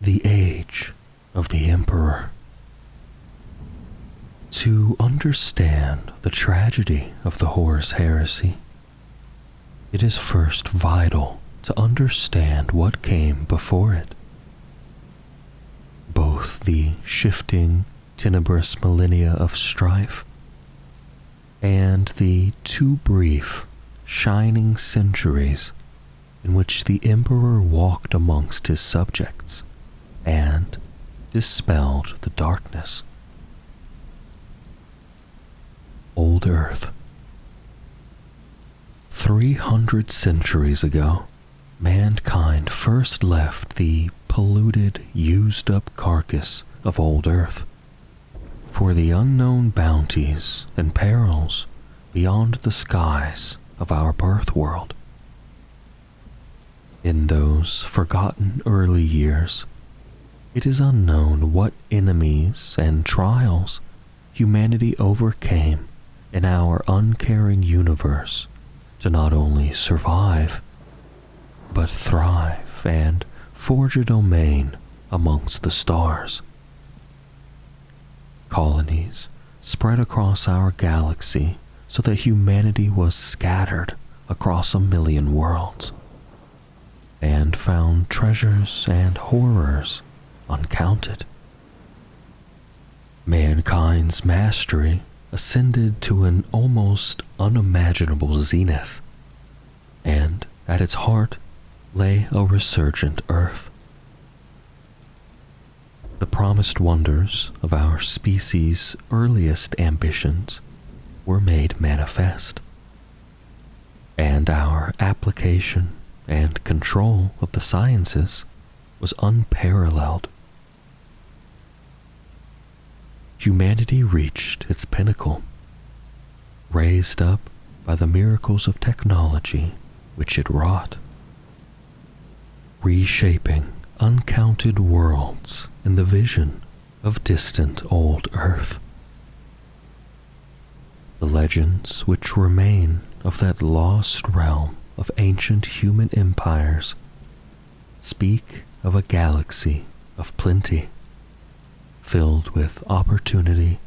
The Age of the Emperor. To understand the tragedy of the Horus Heresy, it is first vital to understand what came before it. Both the shifting, tenebrous millennia of strife and the too brief, shining centuries in which the Emperor walked amongst his subjects and dispelled the darkness. Old Earth. 300 centuries ago, mankind first left the polluted, used-up carcass of old Earth for the unknown bounties and perils beyond the skies of our birth world. In those forgotten early years, it is unknown what enemies and trials humanity overcame in our uncaring universe to not only survive, but thrive and forge a domain amongst the stars. Colonies spread across our galaxy so that humanity was scattered across 1,000,000 worlds, and found treasures and horrors uncounted. Mankind's mastery ascended to an almost unimaginable zenith, and at its heart lay a resurgent Earth. The promised wonders of our species' earliest ambitions were made manifest, and our application and control of the sciences was unparalleled. Humanity reached its pinnacle, raised up by the miracles of technology which it wrought, reshaping uncounted worlds in the vision of distant old Earth. The legends which remain of that lost realm of ancient human empires speak of a galaxy of plenty, filled with opportunity,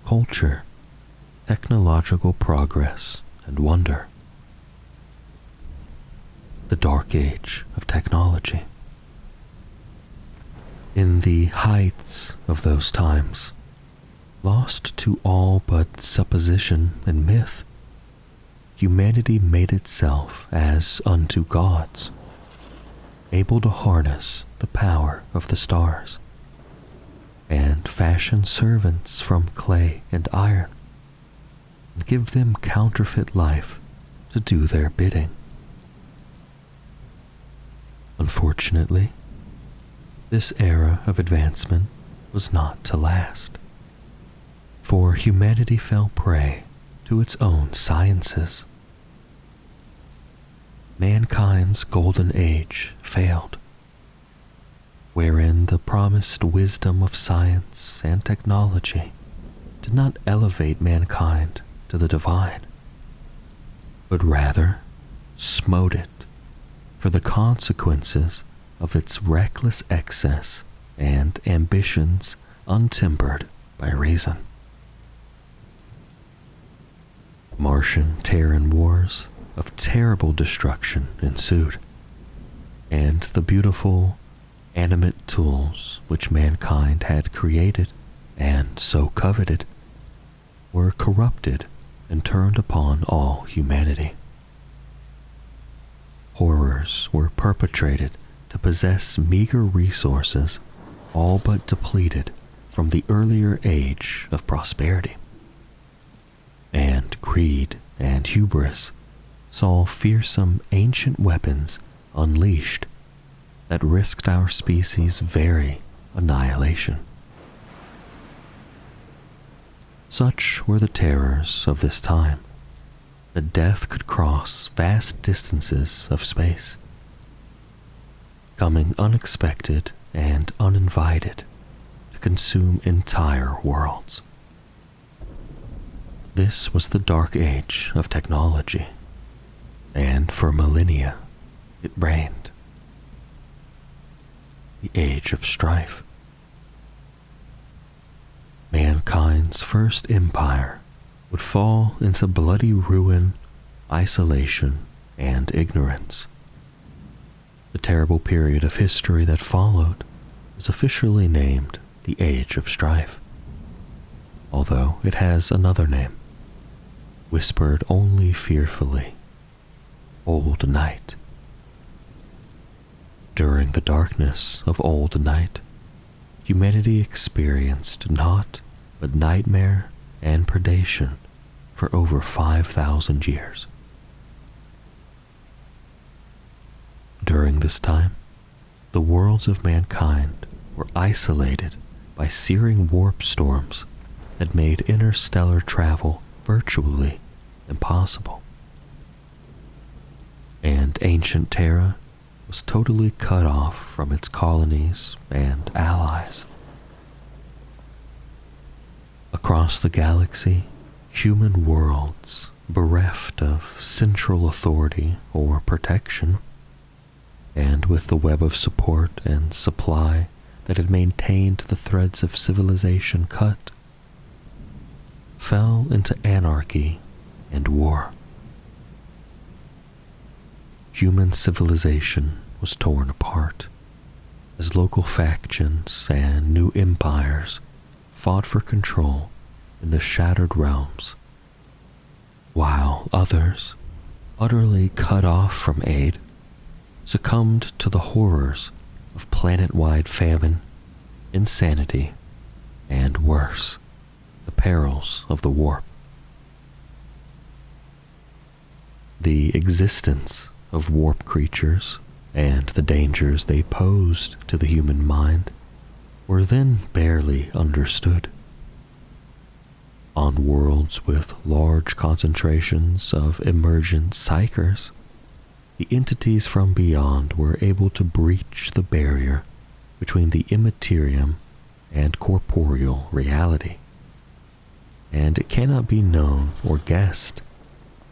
culture, technological progress, and wonder. The Dark Age of technology. In the heights of those times, lost to all but supposition and myth, humanity made itself as unto gods, able to harness the power of the stars, and fashion servants from clay and iron, and give them counterfeit life to do their bidding. Unfortunately, this era of advancement was not to last, for humanity fell prey to its own sciences. Mankind's golden age failed, wherein the promised wisdom of science and technology did not elevate mankind to the divine, but rather smote it for the consequences of its reckless excess and ambitions untempered by reason. Martian-Terran wars of terrible destruction ensued, and the beautiful, animate tools which mankind had created and so coveted were corrupted and turned upon all humanity. Horrors were perpetrated to possess meager resources all but depleted from the earlier age of prosperity. And greed and hubris saw fearsome ancient weapons unleashed that risked our species' very annihilation. Such were the terrors of this time, that death could cross vast distances of space, coming unexpected and uninvited to consume entire worlds. This was the Dark Age of technology, and for millennia it reigned. the Age of Strife. Mankind's first empire would fall into bloody ruin, isolation, and ignorance. The terrible period of history that followed is officially named the Age of Strife, although it has another name, whispered only fearfully, Old Night. During the darkness of Old Night, humanity experienced naught but nightmare and predation for over 5,000 years. During this time, the worlds of mankind were isolated by searing warp storms that made interstellar travel virtually impossible. And ancient Terra was totally cut off from its colonies and allies. Across the galaxy, human worlds, bereft of central authority or protection, and with the web of support and supply that had maintained the threads of civilization cut, fell into anarchy and war. Human civilization was torn apart as local factions and new empires fought for control in the shattered realms, while others, utterly cut off from aid, succumbed to the horrors of planet-wide famine, insanity, and worse, the perils of the warp. The existence of warp creatures and the dangers they posed to the human mind were then barely understood. On worlds with large concentrations of emergent psychers, the entities from beyond were able to breach the barrier between the immaterium and corporeal reality, and it cannot be known or guessed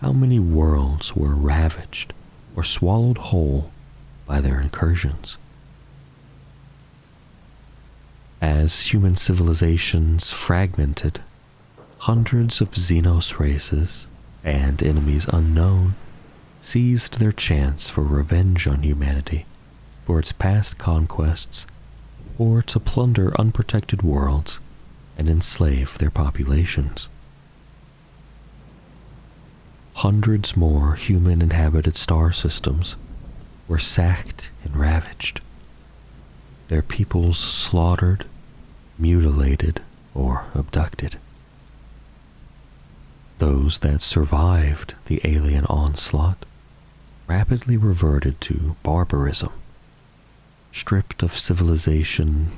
how many worlds were ravaged or swallowed whole by their incursions. As human civilizations fragmented, hundreds of Xenos races and enemies unknown seized their chance for revenge on humanity for its past conquests, or to plunder unprotected worlds and enslave their populations. Hundreds more human-inhabited star systems were sacked and ravaged, their peoples slaughtered, mutilated, or abducted. Those that survived the alien onslaught rapidly reverted to barbarism, stripped of civilization,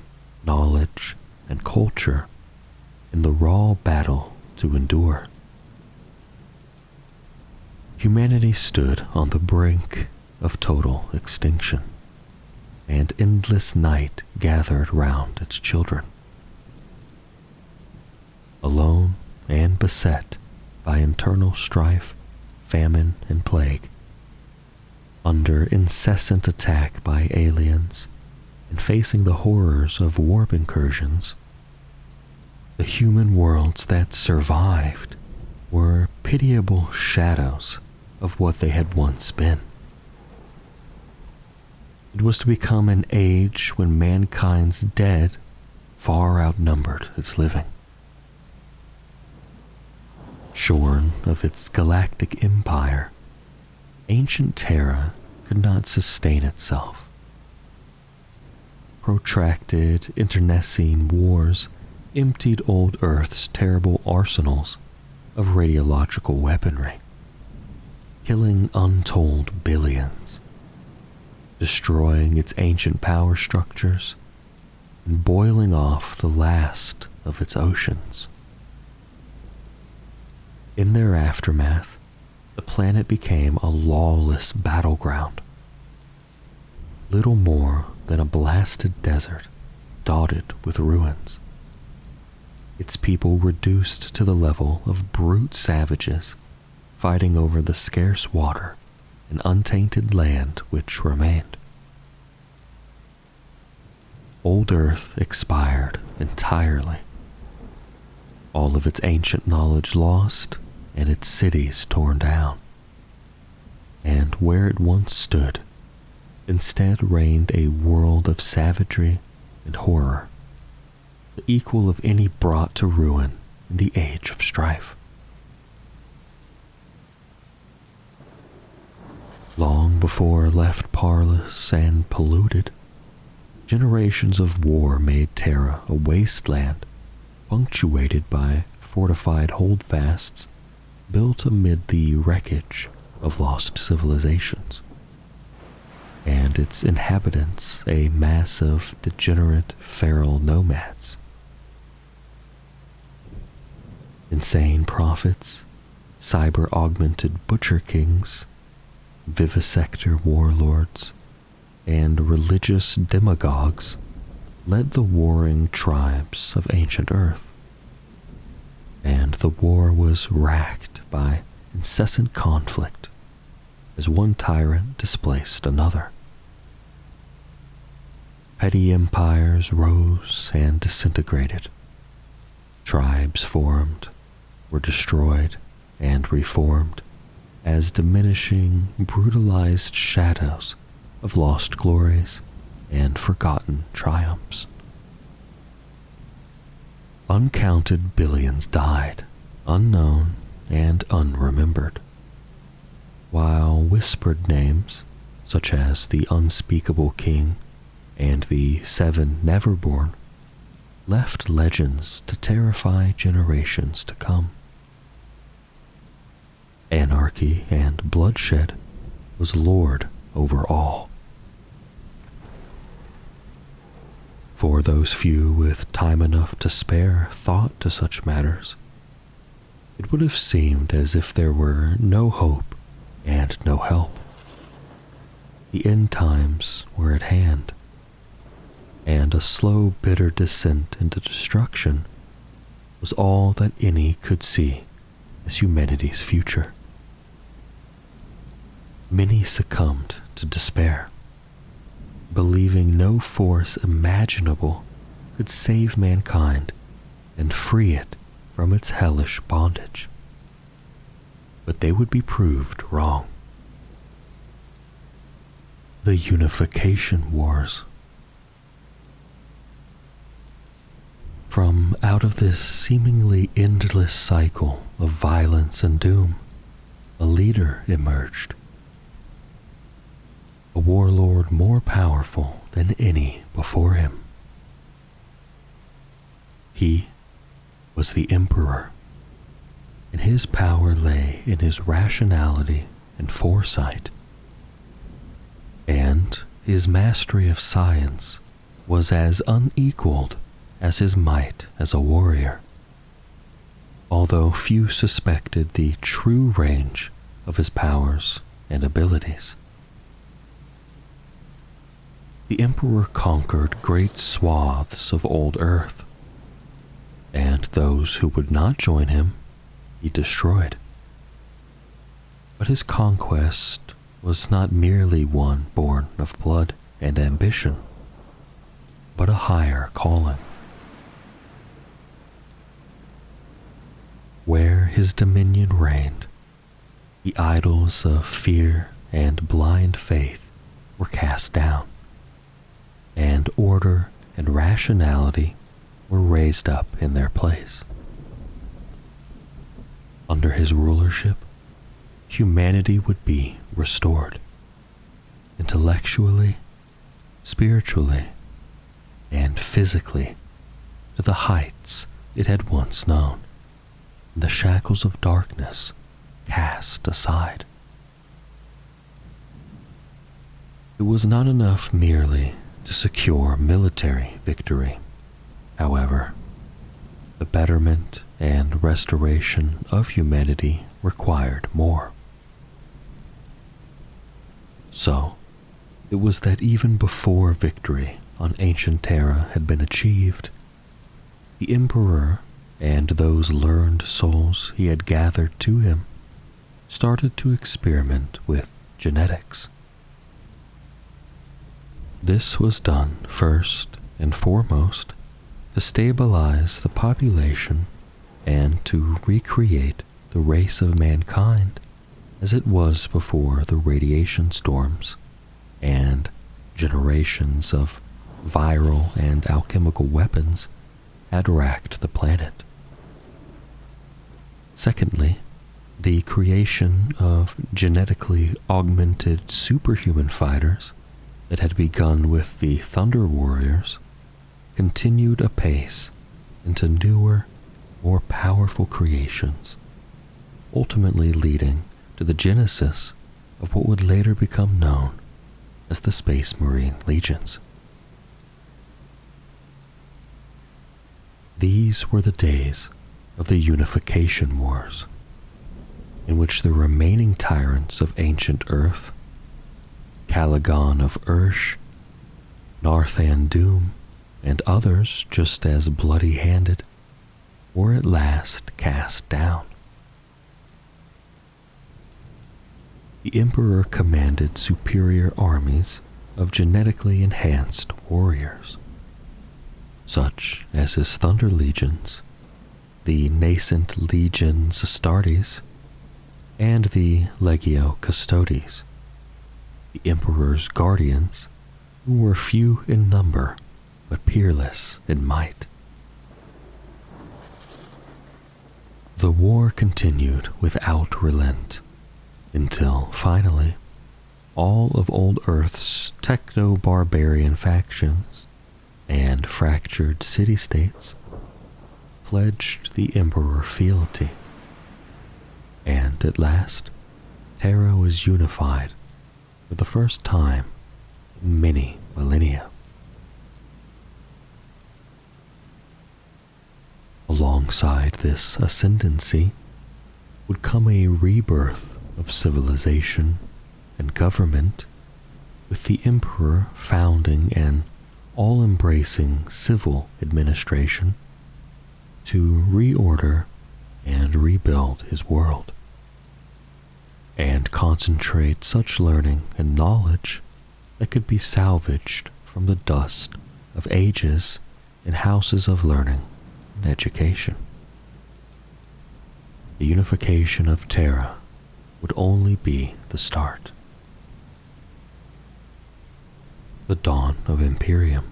knowledge, and culture in the raw battle to endure. Humanity stood on the brink of total extinction, and endless night gathered round its children. Alone and beset by internal strife, famine, and plague, under incessant attack by aliens, and facing the horrors of warp incursions, the human worlds that survived were pitiable shadows of what they had once been. It was to become an age when mankind's dead far outnumbered its living. Shorn of its galactic empire, ancient Terra could not sustain itself. Protracted internecine wars emptied old Earth's terrible arsenals of radiological weaponry, killing untold billions, destroying its ancient power structures, and boiling off the last of its oceans. In their aftermath, the planet became a lawless battleground, little more than a blasted desert dotted with ruins, its people reduced to the level of brute savages fighting over the scarce water and untainted land which remained. Old Earth expired entirely. All of its ancient knowledge lost, and its cities torn down. And where it once stood, instead reigned a world of savagery and horror, the equal of any brought to ruin in the age of strife. Long before left parlous and polluted, generations of war made Terra a wasteland punctuated by fortified holdfasts built amid the wreckage of lost civilizations, and its inhabitants a mass of degenerate feral nomads. Insane prophets, cyber-augmented butcher kings, vivisector warlords, and religious demagogues led the warring tribes of ancient Earth, and the war was racked by incessant conflict as one tyrant displaced another. Petty empires rose and disintegrated. Tribes formed, were destroyed, and reformed as diminishing, brutalized shadows of lost glories and forgotten triumphs. Uncounted billions died, unknown and unremembered, while whispered names, such as the Unspeakable King and the Seven Neverborn, left legends to terrify generations to come. Anarchy and bloodshed was lord over all. For those few with time enough to spare thought to such matters, it would have seemed as if there were no hope and no help. The end times were at hand, and a slow, bitter descent into destruction was all that any could see as humanity's future. Many succumbed to despair, believing no force imaginable could save mankind and free it from its hellish bondage. But they would be proved wrong. The Unification Wars. From out of this seemingly endless cycle of violence and doom, a leader emerged. A warlord more powerful than any before him. He was the Emperor, and his power lay in his rationality and foresight, and his mastery of science was as unequaled as his might as a warrior, although few suspected the true range of his powers and abilities. The Emperor conquered great swaths of old Earth, and those who would not join him he destroyed. But his conquest was not merely one born of blood and ambition, but a higher calling. Where his dominion reigned, the idols of fear and blind faith were cast down, and order and rationality were raised up in their place. Under his rulership, humanity would be restored, intellectually, spiritually, and physically, to the heights it had once known, and the shackles of darkness cast aside. It was not enough merely to secure military victory, however. The betterment and restoration of humanity required more. So, it was that even before victory on ancient Terra had been achieved, the Emperor and those learned souls he had gathered to him started to experiment with genetics. This was done first and foremost, to stabilize the population and to recreate the race of mankind as it was before the radiation storms and generations of viral and alchemical weapons had racked the planet. Secondly, the creation of genetically augmented superhuman fighters that had begun with the Thunder Warriors continued apace into newer, more powerful creations, ultimately leading to the genesis of what would later become known as the Space Marine Legions. These were the days of the Unification Wars, in which the remaining tyrants of ancient Earth, Caligon of Ursh, Narthan Doom, and others just as bloody-handed, were at last cast down. The Emperor commanded superior armies of genetically enhanced warriors, such as his Thunder Legions, the nascent legions Astartes, and the Legio Custodes, the Emperor's guardians, who were few in number but peerless in might. The war continued without relent, until, finally, all of old Earth's techno-barbarian factions and fractured city-states pledged the Emperor fealty, and at last, Terra was unified for the first time in many millennia. Alongside this ascendancy would come a rebirth of civilization and government, with the Emperor founding an all-embracing civil administration to reorder and rebuild his world, and concentrate such learning and knowledge that could be salvaged from the dust of ages in houses of learning and education. The unification of Terra would only be the start. The dawn of Imperium.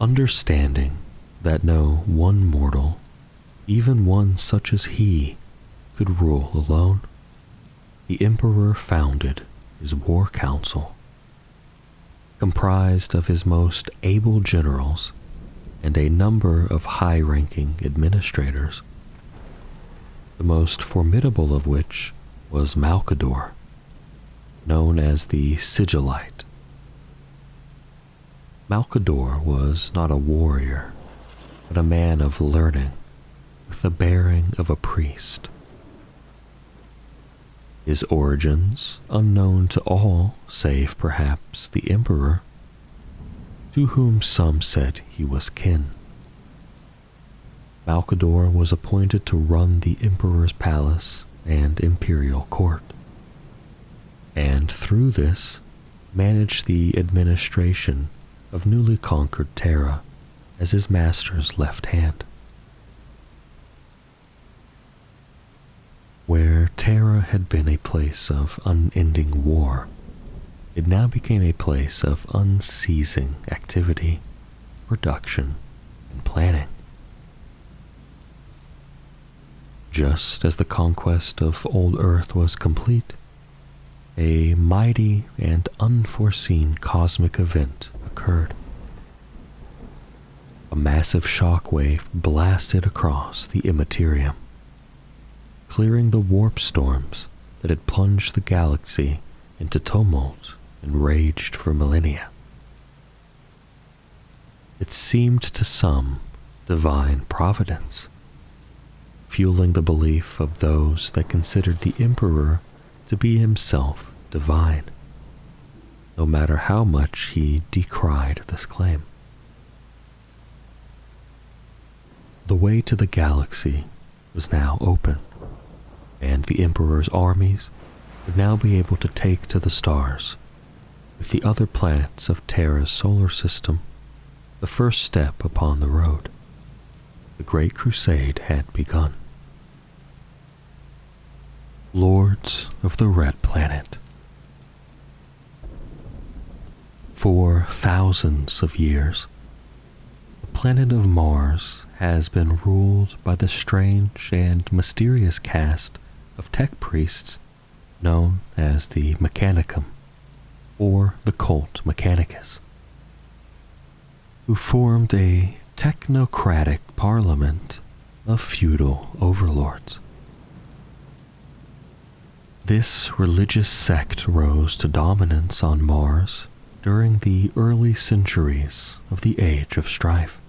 Understanding that no one mortal, even one such as he, could rule alone, the Emperor founded his war council, comprised of his most able generals and a number of high-ranking administrators, the most formidable of which was Malcador, known as the Sigillite. Malcador was not a warrior, but a man of learning with the bearing of a priest. His origins unknown to all save perhaps the Emperor, to whom some said he was kin. Malcador was appointed to run the Emperor's palace and imperial court, and through this manage the administration of newly conquered Terra as his master's left hand. Where Terra had been a place of unending war, it now became a place of unceasing activity, production, and planning. Just as the conquest of old Earth was complete, a mighty and unforeseen cosmic event occurred. A massive shockwave blasted across the immaterium, clearing the warp storms that had plunged the galaxy into tumult and raged for millennia. It seemed to some divine providence, fueling the belief of those that considered the Emperor to be himself divine, no matter how much he decried this claim. The way to the galaxy was now open, and the Emperor's armies would now be able to take to the stars with the other planets of Terra's solar system the first step upon the road. The Great Crusade had begun. Lords of the Red Planet. For thousands of years, the planet of Mars has been ruled by the strange and mysterious caste of tech priests known as the Mechanicum, or the Cult Mechanicus, who formed a technocratic parliament of feudal overlords. This religious sect rose to dominance on Mars during the early centuries of the Age of Strife.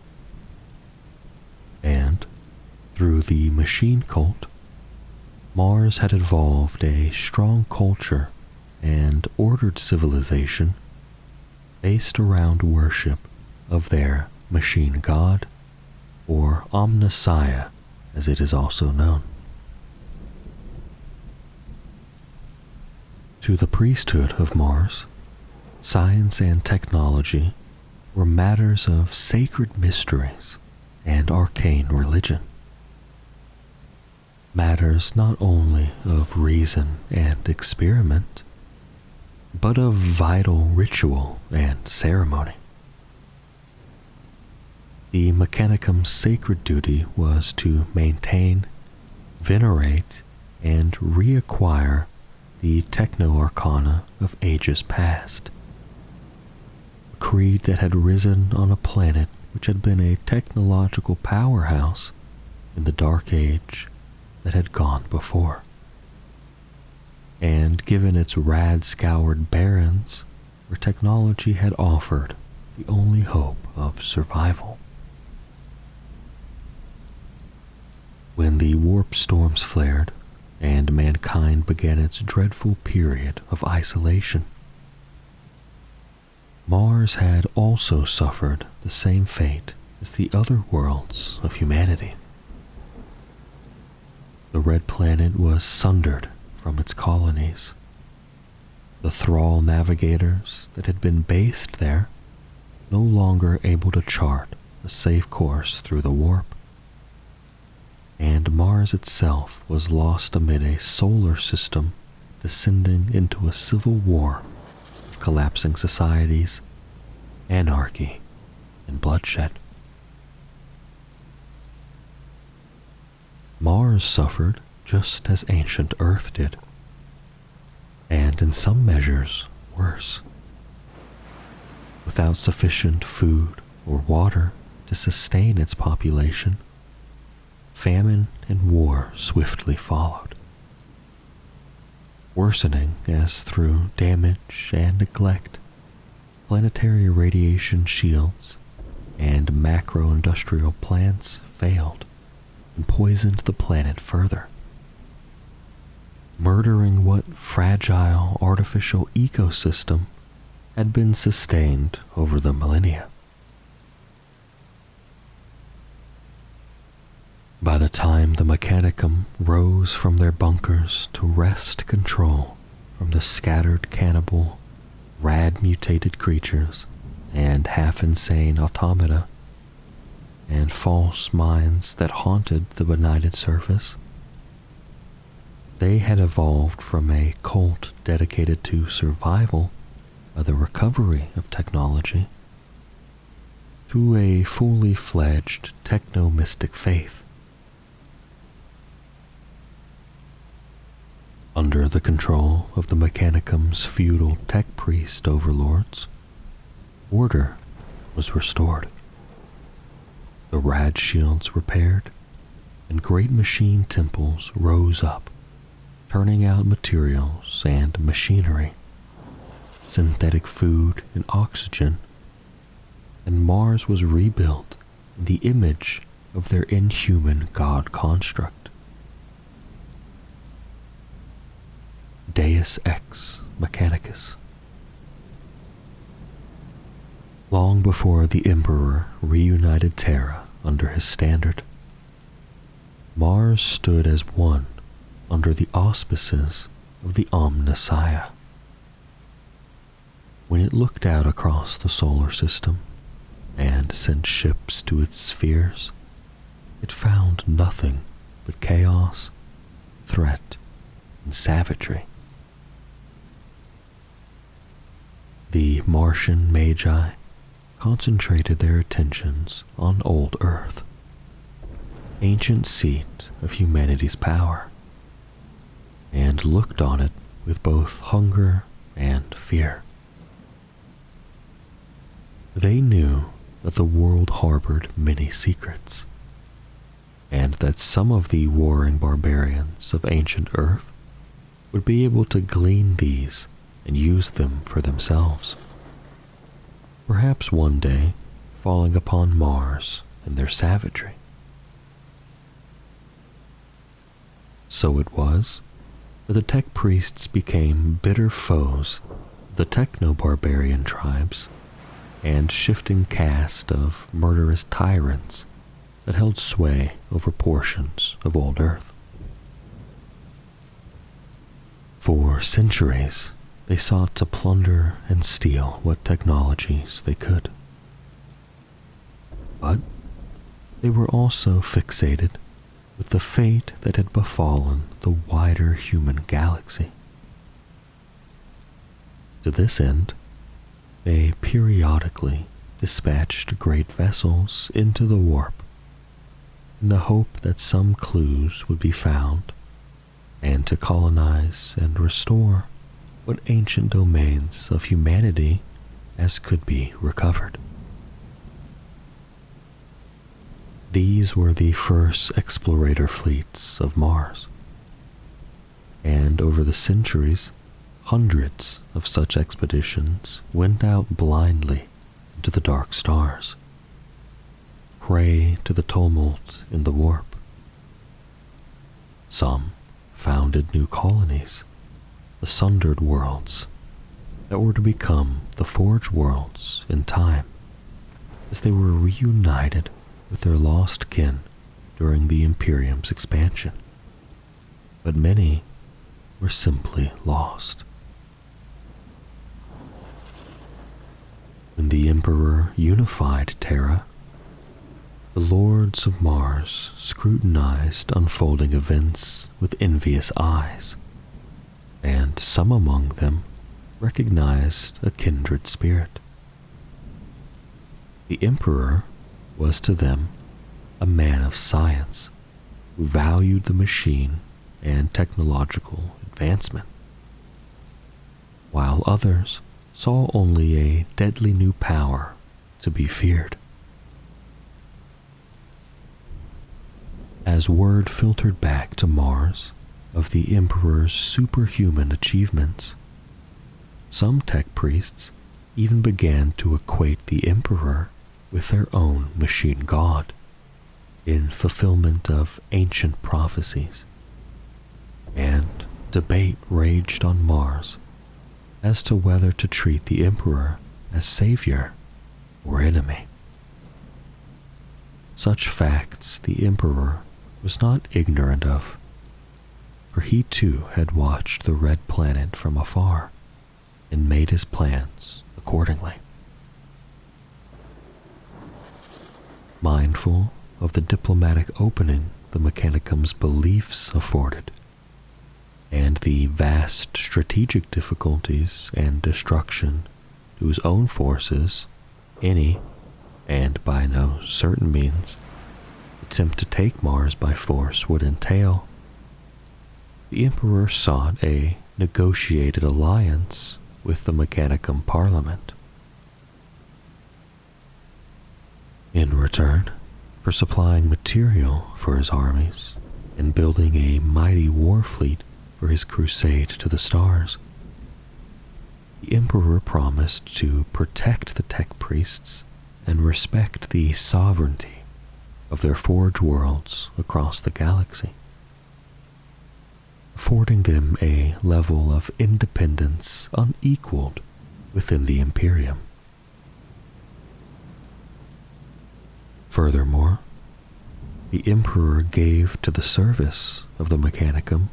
And, through the machine cult, Mars had evolved a strong culture and ordered civilization based around worship of their machine god, or Omnissiah as it is also known. To the priesthood of Mars, science and technology were matters of sacred mysteries and arcane religion. Matters not only of reason and experiment, but of vital ritual and ceremony. The Mechanicum's sacred duty was to maintain, venerate, and reacquire the techno-arcana of ages past, a creed that had risen on a planet which had been a technological powerhouse in the Dark Age that had gone before, and given its rad-scoured barrens where technology had offered the only hope of survival. When the warp storms flared and mankind began its dreadful period of isolation, Mars had also suffered the same fate as the other worlds of humanity. The Red Planet was sundered from its colonies. The thrall navigators that had been based there no longer able to chart a safe course through the warp, and Mars itself was lost amid a solar system descending into a civil war of collapsing societies, anarchy, and bloodshed. Mars suffered just as ancient Earth did, and in some measures worse. Without sufficient food or water to sustain its population, famine and war swiftly followed, worsening as through damage and neglect, planetary radiation shields and macro-industrial plants failed and poisoned the planet further, murdering what fragile artificial ecosystem had been sustained over the millennia. By the time the Mechanicum rose from their bunkers to wrest control from the scattered cannibal, rad-mutated creatures and half-insane automata and false minds that haunted the benighted surface, they had evolved from a cult dedicated to survival by the recovery of technology to a fully fledged techno-mystic faith. Under the control of the Mechanicum's feudal tech priest overlords, order was restored, the rad shields repaired, and great machine temples rose up, turning out materials and machinery, synthetic food and oxygen, and Mars was rebuilt in the image of their inhuman god construct. Deus Ex Mechanicus. Long before the Emperor reunited Terra under his standard, Mars stood as one under the auspices of the Omnissiah. When it looked out across the solar system and sent ships to its spheres, it found nothing but chaos, threat, and savagery. The Martian Magi concentrated their attentions on old Earth, ancient seat of humanity's power, and looked on it with both hunger and fear. They knew that the world harbored many secrets, and that some of the warring barbarians of ancient Earth would be able to glean these and use them for themselves. Perhaps one day falling upon Mars and their savagery. So it was that the tech priests became bitter foes of the techno-barbarian tribes and shifting caste of murderous tyrants that held sway over portions of old Earth. For centuries, they sought to plunder and steal what technologies they could. But they were also fixated with the fate that had befallen the wider human galaxy. To this end, they periodically dispatched great vessels into the warp in the hope that some clues would be found and to colonize and restore what ancient domains of humanity as could be recovered. These were the first explorator fleets of Mars, and over the centuries, hundreds of such expeditions went out blindly into the dark stars, prey to the tumult in the warp. Some founded new colonies, the sundered worlds that were to become the forged worlds in time, as they were reunited with their lost kin during the Imperium's expansion. But many were simply lost. When the Emperor unified Terra, the Lords of Mars scrutinized unfolding events with envious eyes, and some among them recognized a kindred spirit. The Emperor was to them a man of science who valued the machine and technological advancement, while others saw only a deadly new power to be feared. As word filtered back to Mars of the Emperor's superhuman achievements, some tech priests even began to equate the Emperor with their own machine god, in fulfillment of ancient prophecies, and debate raged on Mars as to whether to treat the Emperor as savior or enemy. Such facts the Emperor was not ignorant of, for he too had watched the Red Planet from afar and made his plans accordingly. Mindful of the diplomatic opening the Mechanicum's beliefs afforded, and the vast strategic difficulties and destruction to his own forces any, and by no certain means, attempt to take Mars by force would entail, the Emperor sought a negotiated alliance with the Mechanicum Parliament. In return for supplying material for his armies and building a mighty war fleet for his crusade to the stars, the Emperor promised to protect the tech priests and respect the sovereignty of their forged worlds across the galaxy, affording them a level of independence unequaled within the Imperium. Furthermore, the Emperor gave to the service of the Mechanicum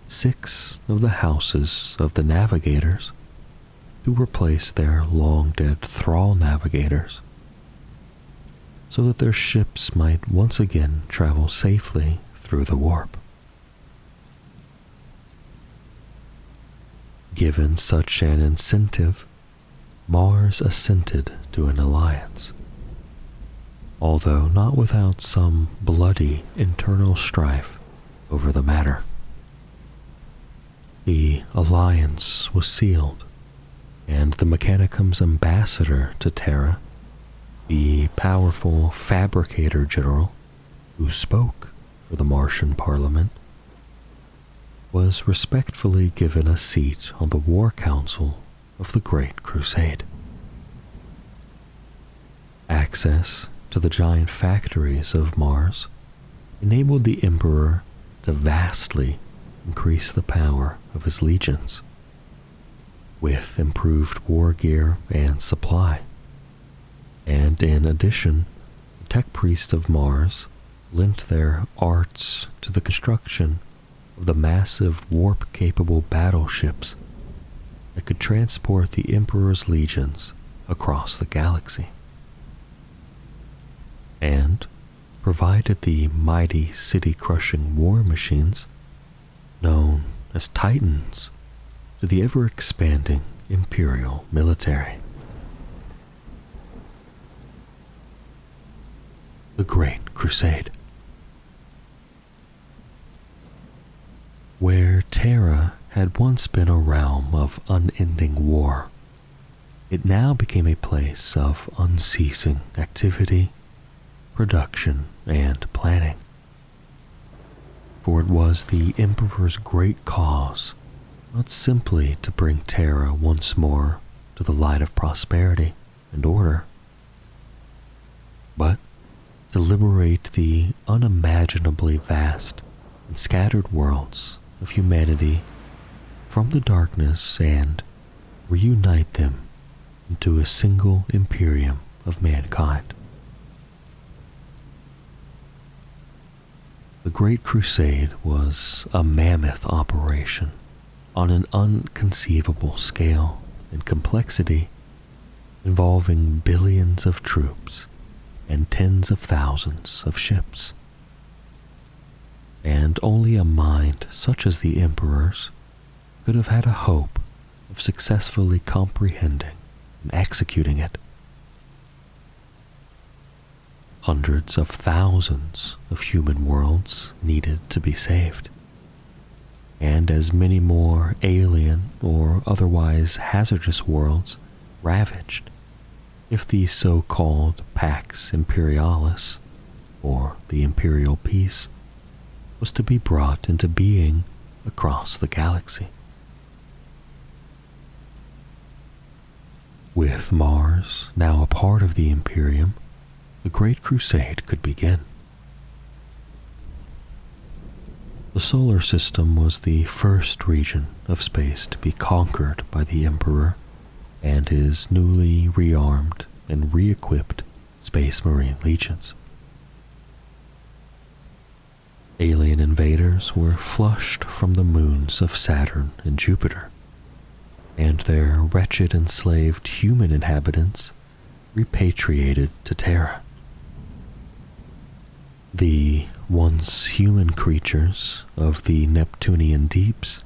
6 of the houses of the Navigators, to replace their long-dead thrall navigators, so that their ships might once again travel safely through the warp. Given such an incentive, Mars assented to an alliance, although not without some bloody internal strife over the matter. The alliance was sealed, and the Mechanicum's ambassador to Terra, the powerful Fabricator General who spoke for the Martian Parliament, was respectfully given a seat on the War Council of the Great Crusade. Access to the giant factories of Mars enabled the Emperor to vastly increase the power of his legions, with improved war gear and supply. And in addition, the tech priests of Mars lent their arts to the construction of the massive warp-capable battleships that could transport the Emperor's legions across the galaxy, and provided the mighty city-crushing war machines known as Titans to the ever-expanding Imperial military. The Great Crusade. Where Terra had once been a realm of unending war, it now became a place of unceasing activity, production, and planning. For it was the Emperor's great cause not simply to bring Terra once more to the light of prosperity and order, but to liberate the unimaginably vast and scattered worlds of humanity from the darkness and reunite them into a single Imperium of Mankind. The Great Crusade was a mammoth operation on an inconceivable scale and complexity, involving billions of troops and tens of thousands of ships. And only a mind such as the Emperor's could have had a hope of successfully comprehending and executing it. Hundreds of thousands of human worlds needed to be saved, and as many more alien or otherwise hazardous worlds ravaged if the so-called Pax Imperialis, or the Imperial Peace, was to be brought into being across the galaxy. With Mars now a part of the Imperium, the Great Crusade could begin. The solar system was the first region of space to be conquered by the Emperor and his newly rearmed and re-equipped Space Marine legions. Alien invaders were flushed from the moons of Saturn and Jupiter, and their wretched enslaved human inhabitants repatriated to Terra. The once human creatures of the Neptunian deeps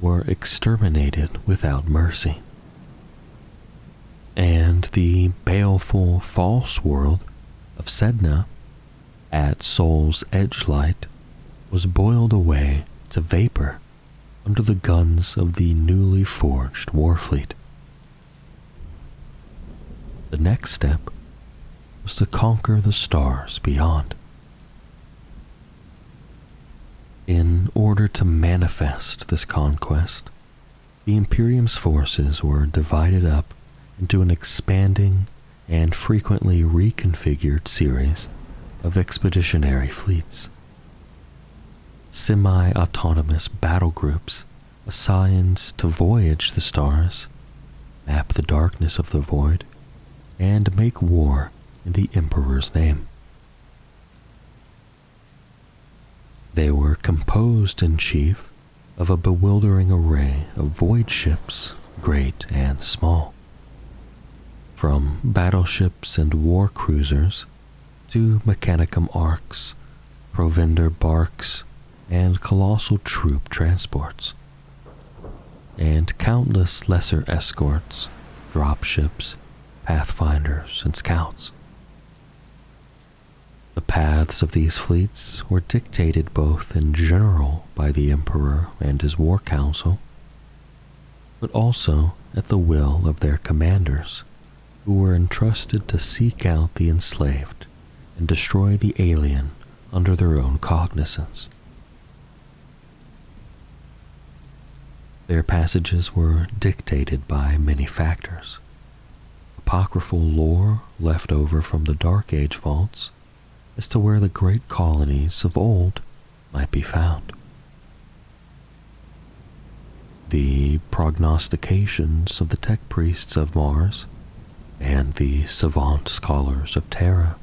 were exterminated without mercy, and the baleful false world of Sedna at Sol's Edgelight was boiled away to vapor under the guns of the newly forged Warfleet. The next step was to conquer the stars beyond. In order to manifest this conquest, the Imperium's forces were divided up into an expanding and frequently reconfigured series of expeditionary fleets. Semi-autonomous battle groups assigned to voyage the stars, map the darkness of the void, and make war in the Emperor's name. They were composed in chief of a bewildering array of void ships great and small. From battleships and war cruisers to mechanicum arcs, provender barks, and colossal troop transports, and countless lesser escorts, dropships, pathfinders, and scouts. The paths of these fleets were dictated both in general by the Emperor and his war council, but also at the will of their commanders, who were entrusted to seek out the enslaved and destroy the alien under their own cognizance. Their passages were dictated by many factors: apocryphal lore left over from the Dark Age vaults as to where the great colonies of old might be found, the prognostications of the tech priests of Mars and the savant scholars of Terra,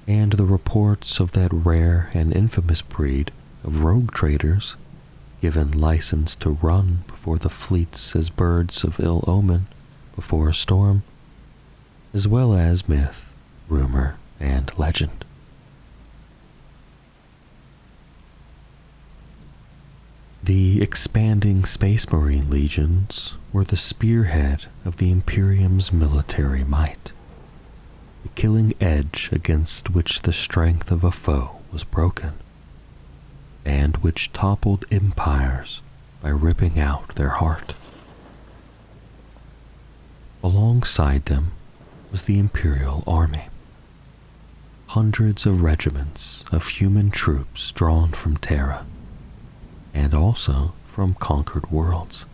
and the reports of that rare and infamous breed of rogue traders given license to run before the fleets as birds of ill omen before a storm, as well as myth, rumor, and legend. The expanding Space Marine legions were the spearhead of the Imperium's military might, the killing edge against which the strength of a foe was broken, and which toppled empires by ripping out their heart. Alongside them was the Imperial Army, hundreds of regiments of human troops drawn from Terra, and also from conquered worlds,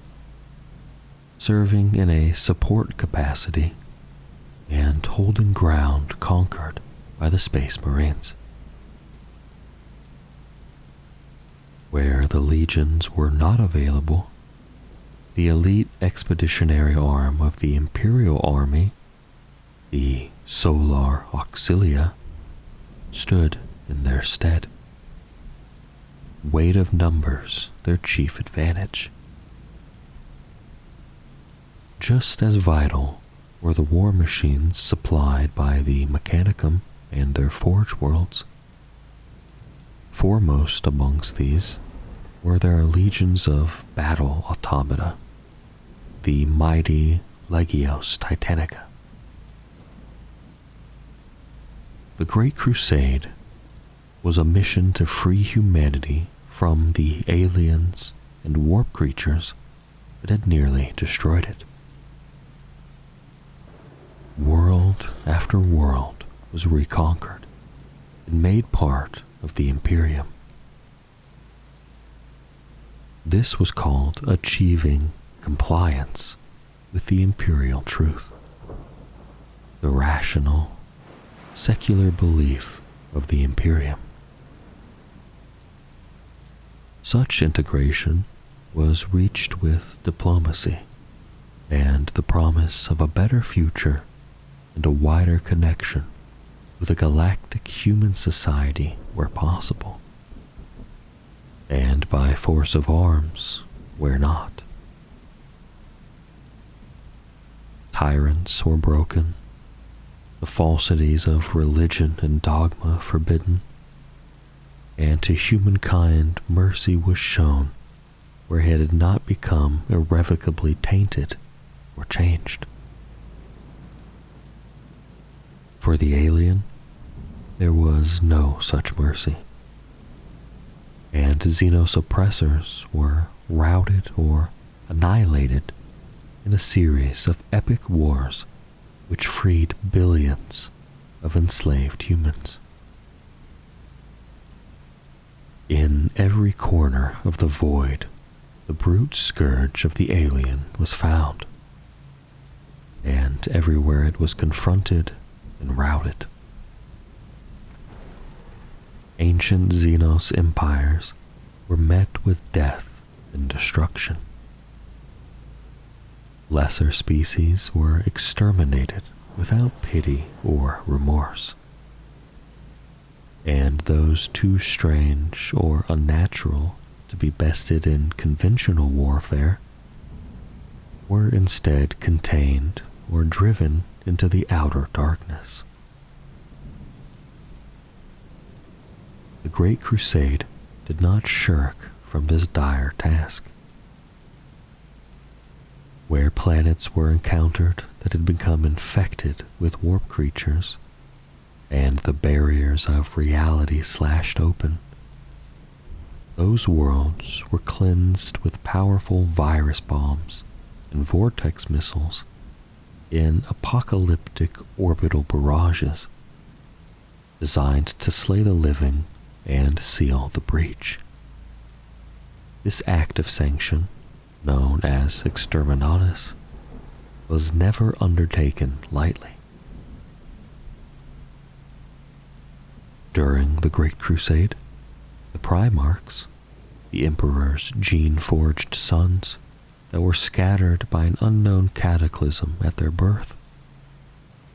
serving in a support capacity and holding ground conquered by the Space Marines. Where the legions were not available, the elite expeditionary arm of the Imperial Army, the Solar Auxilia, stood in their stead. Weight of numbers their chief advantage. Just as vital were the war machines supplied by the Mechanicum and their forge worlds. Foremost amongst these were their legions of battle automata, the mighty Legios Titanica. The Great Crusade was a mission to free humanity from the aliens and warp creatures that had nearly destroyed it. World after world was reconquered and made part of the Imperium. This was called achieving compliance with the imperial truth, the rational, secular belief of the Imperium. Such integration was reached with diplomacy and the promise of a better future and a wider connection with a galactic human society where possible, and by force of arms where not. Tyrants were broken, the falsities of religion and dogma forbidden, and to humankind mercy was shown where it had not become irrevocably tainted or changed. For the alien, there was no such mercy, and Xenos oppressors were routed or annihilated in a series of epic wars which freed billions of enslaved humans. In every corner of the void, the brute scourge of the alien was found, and everywhere it was confronted and routed. Ancient Xenos empires were met with death and destruction. Lesser species were exterminated without pity or remorse, and those too strange or unnatural to be bested in conventional warfare were instead contained or driven into the outer darkness. The Great Crusade did not shirk from this dire task. Where planets were encountered that had become infected with warp creatures, and the barriers of reality slashed open, those worlds were cleansed with powerful virus bombs and vortex missiles in apocalyptic orbital barrages designed to slay the living and seal the breach. This act of sanction, known as exterminatus, was never undertaken lightly. During the Great Crusade, the Primarchs, the Emperor's gene-forged sons that were scattered by an unknown cataclysm at their birth,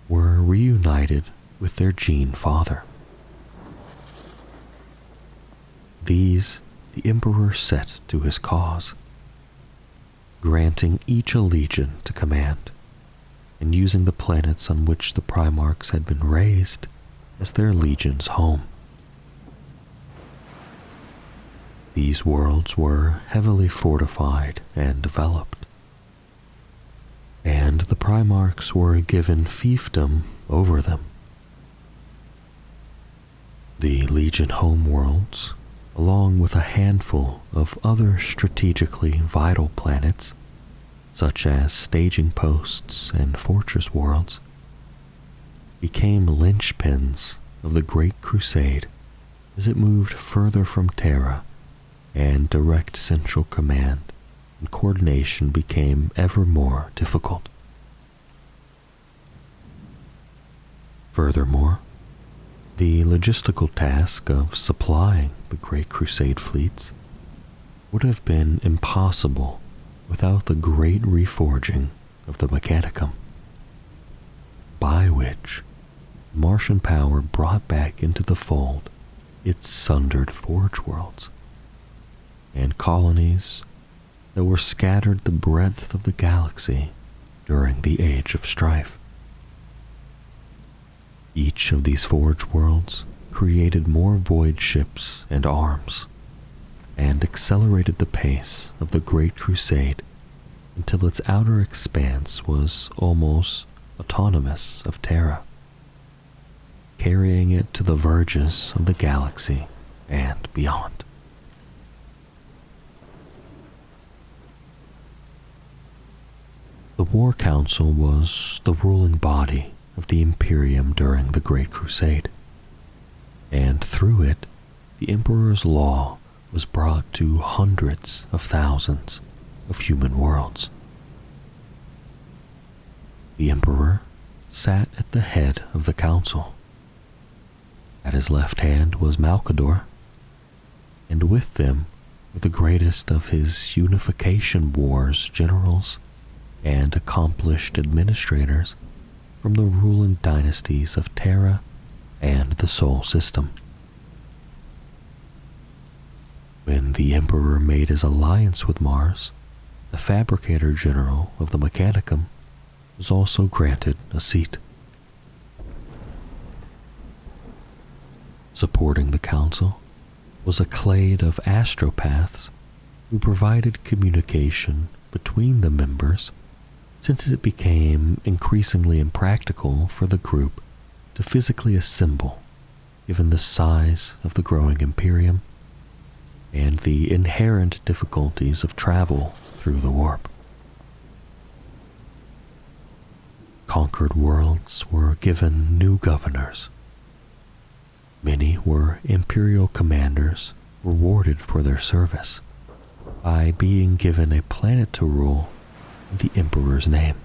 were reunited with their gene father. These the Emperor set to his cause, granting each a legion to command, and using the planets on which the Primarchs had been raised as their legion's home. These worlds were heavily fortified and developed, and the Primarchs were given fiefdom over them. The Legion homeworlds, along with a handful of other strategically vital planets, such as staging posts and fortress worlds, became linchpins of the Great Crusade as it moved further from Terra, and direct central command and coordination became ever more difficult. Furthermore, the logistical task of supplying the Great Crusade fleets would have been impossible without the great reforging of the Mechanicum, by which Martian power brought back into the fold its sundered forge worlds and colonies that were scattered the breadth of the galaxy during the Age of Strife. Each of these forge worlds created more void ships and arms, and accelerated the pace of the Great Crusade until its outer expanse was almost autonomous of Terra, carrying it to the verges of the galaxy and beyond. The War Council was the ruling body of the Imperium during the Great Crusade, and through it, the Emperor's law was brought to hundreds of thousands of human worlds. The Emperor sat at the head of the council. At his left hand was Malcador, and with them were the greatest of his Unification Wars generals and accomplished administrators from the ruling dynasties of Terra and the Sol System. When the Emperor made his alliance with Mars, the Fabricator General of the Mechanicum was also granted a seat. Supporting the council was a clade of astropaths who provided communication between the members, since it became increasingly impractical for the group to physically assemble given the size of the growing Imperium and the inherent difficulties of travel through the warp. Conquered worlds were given new governors. Many were Imperial commanders rewarded for their service by being given a planet to rule in the Emperor's name,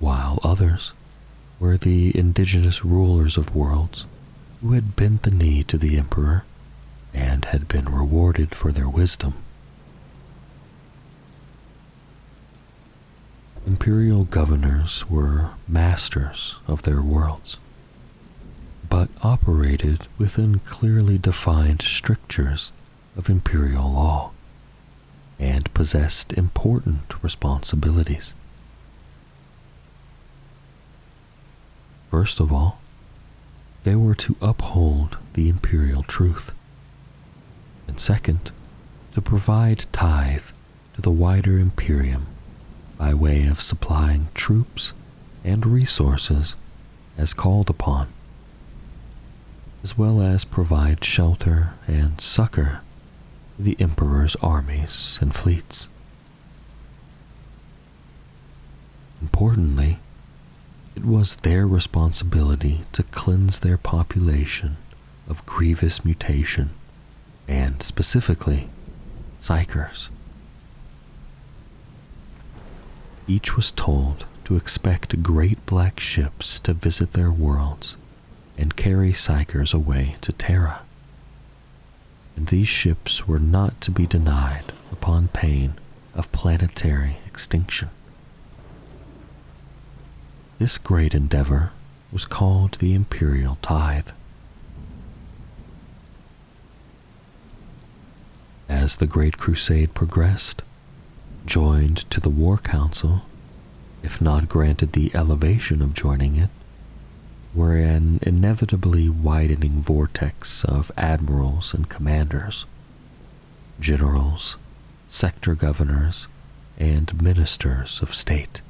while others were the indigenous rulers of worlds who had bent the knee to the Emperor and had been rewarded for their wisdom. Imperial governors were masters of their worlds, but operated within clearly defined strictures of imperial law. and possessed important responsibilities. First of all, they were to uphold the imperial truth, and second, to provide tithe to the wider Imperium by way of supplying troops and resources as called upon, as well as provide shelter and succor to the Emperor's armies and fleets. Importantly, it was their responsibility to cleanse their population of grievous mutation and, specifically, psychers. Each was told to expect great black ships to visit their worlds and carry psychers away to Terra, and these ships were not to be denied upon pain of planetary extinction. This great endeavor was called the Imperial Tithe. As the Great Crusade progressed, joined to the War Council, if not granted the elevation of joining it, were an inevitably widening vortex of admirals and commanders, generals, sector governors, and ministers of state.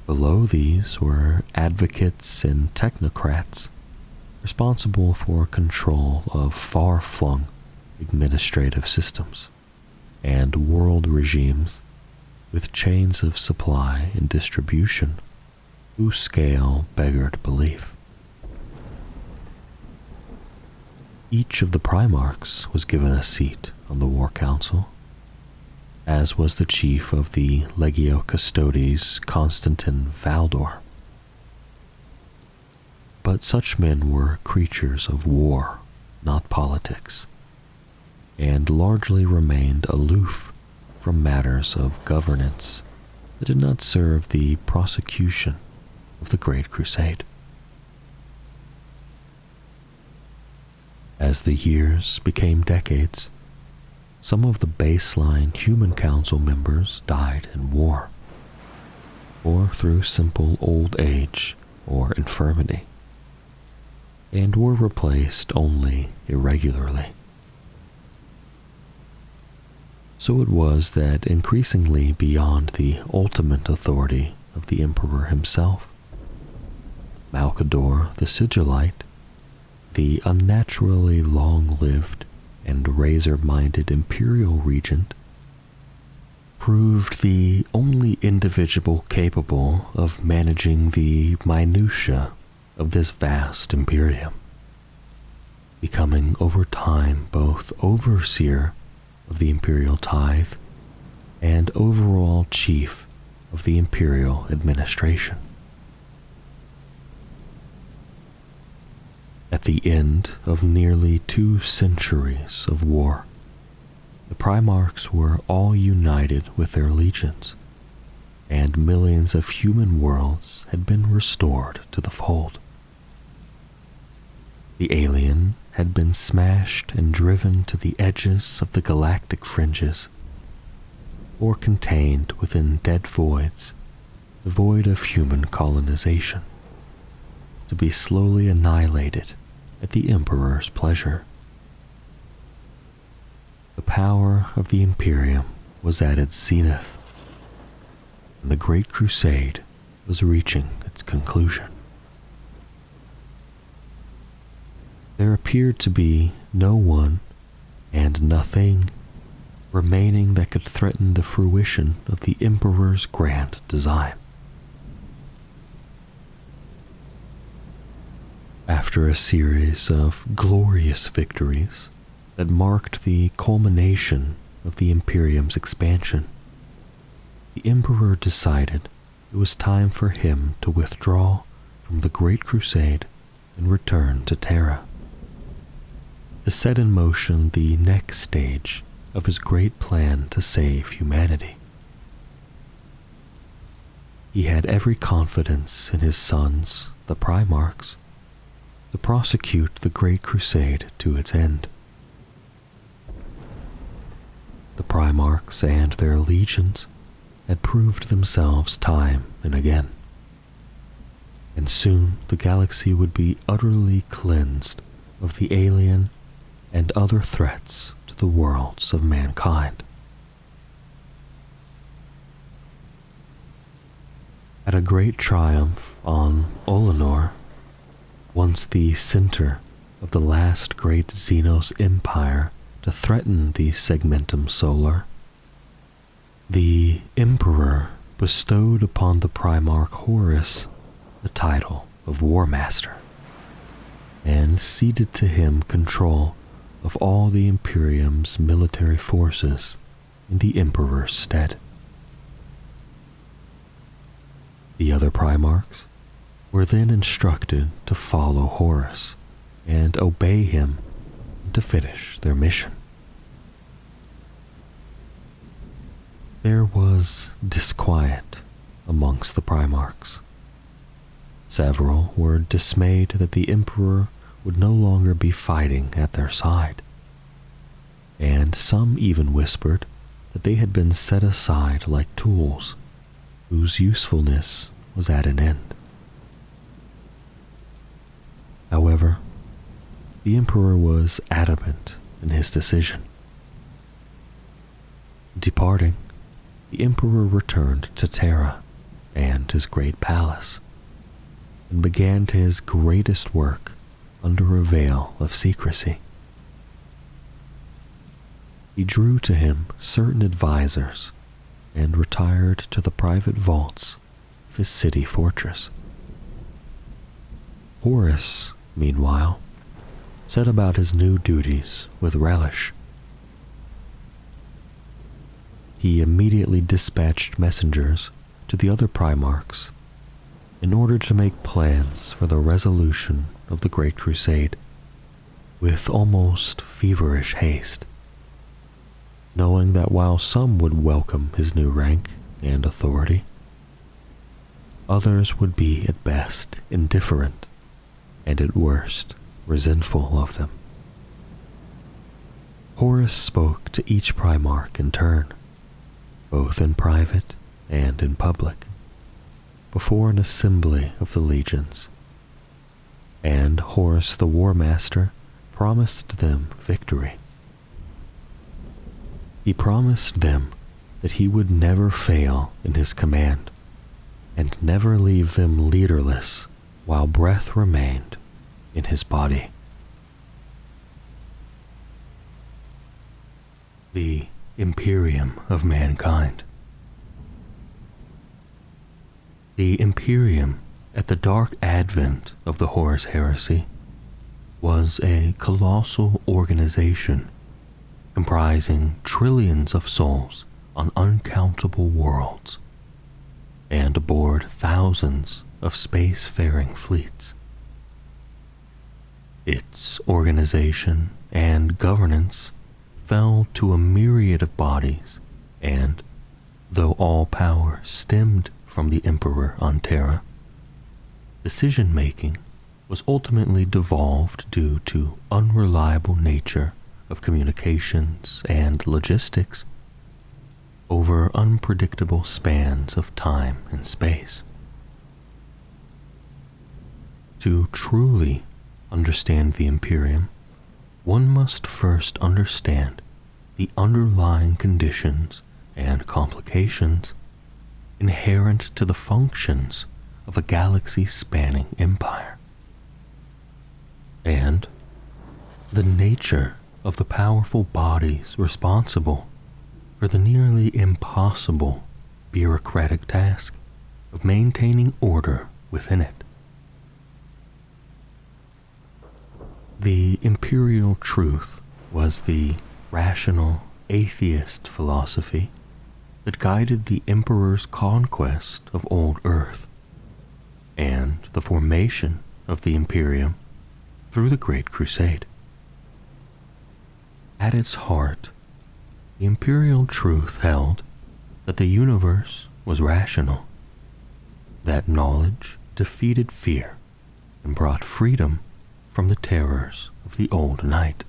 Below these were advocates and technocrats responsible for control of far-flung administrative systems and world regimes with chains of supply and distribution whose scale beggared belief. Each of the Primarchs was given a seat on the War Council, as was the chief of the Legio Custodes, Constantin Valdor. But such men were creatures of war, not politics, and largely remained aloof from matters of governance that did not serve the prosecution of the Great Crusade. As the years became decades, some of the baseline human council members died in war, or through simple old age or infirmity, and were replaced only irregularly. So it was that increasingly beyond the ultimate authority of the Emperor himself, Malcador the Sigillite, the unnaturally long-lived and razor-minded imperial regent, proved the only individual capable of managing the minutiae of this vast imperium, becoming over time both overseer of the imperial tithe and overall chief of the imperial administration. At the end of nearly 2 centuries of war, the Primarchs were all united with their legions, and millions of human worlds had been restored to the fold. The alien had been smashed and driven to the edges of the galactic fringes, or contained within dead voids, devoid of human colonization, to be slowly annihilated at the Emperor's pleasure. The power of the Imperium was at its zenith, and the Great Crusade was reaching its conclusion. There appeared to be no one and nothing remaining that could threaten the fruition of the Emperor's grand design. After a series of glorious victories that marked the culmination of the Imperium's expansion, the Emperor decided it was time for him to withdraw from the Great Crusade and return to Terra, to set in motion the next stage of his great plan to save humanity. He had every confidence in his sons, the Primarchs, to prosecute the Great Crusade to its end. The Primarchs and their legions had proved themselves time and again, and soon the galaxy would be utterly cleansed of the alien and other threats to the worlds of mankind. At a great triumph on Olenor, once the center of the last great Xenos empire to threaten the Segmentum Solar, the Emperor bestowed upon the Primarch Horus the title of War Master, and ceded to him control of all the Imperium's military forces in the Emperor's stead. The other Primarchs were then instructed to follow Horus and obey him to finish their mission. There was disquiet amongst the Primarchs. Several were dismayed that the Emperor would no longer be fighting at their side, and some even whispered that they had been set aside like tools whose usefulness was at an end. However, the Emperor was adamant in his decision. Departing, the Emperor returned to Terra and his great palace, and began his greatest work under a veil of secrecy. He drew to him certain advisors and retired to the private vaults of his city fortress. Horus, meanwhile, set about his new duties with relish. He immediately dispatched messengers to the other Primarchs in order to make plans for the resolution of the Great Crusade with almost feverish haste, knowing that while some would welcome his new rank and authority, others would be at best indifferent and at worst resentful of them. Horus spoke to each Primarch in turn, both in private and in public, before an assembly of the legions, and Horus the War Master promised them victory. He promised them that he would never fail in his command, and never leave them leaderless while breath remained in his body. The Imperium of Mankind. The Imperium, at the dark advent of the Horus Heresy, was a colossal organization comprising trillions of souls on uncountable worlds, and aboard thousands of space-faring fleets. Its organization and governance fell to a myriad of bodies, and, though all power stemmed from the Emperor on Terra, decision-making was ultimately devolved due to unreliable nature of communications and logistics over unpredictable spans of time and space. To truly understand the Imperium, one must first understand the underlying conditions and complications inherent to the functions of a galaxy-spanning empire, and the nature of the powerful bodies responsible for the nearly impossible bureaucratic task of maintaining order within it. The imperial truth was the rational atheist philosophy that guided the Emperor's conquest of old Earth and the formation of the Imperium through the Great Crusade. At its heart, the imperial truth held that the universe was rational, that knowledge defeated fear and brought freedom from the terrors of the old night.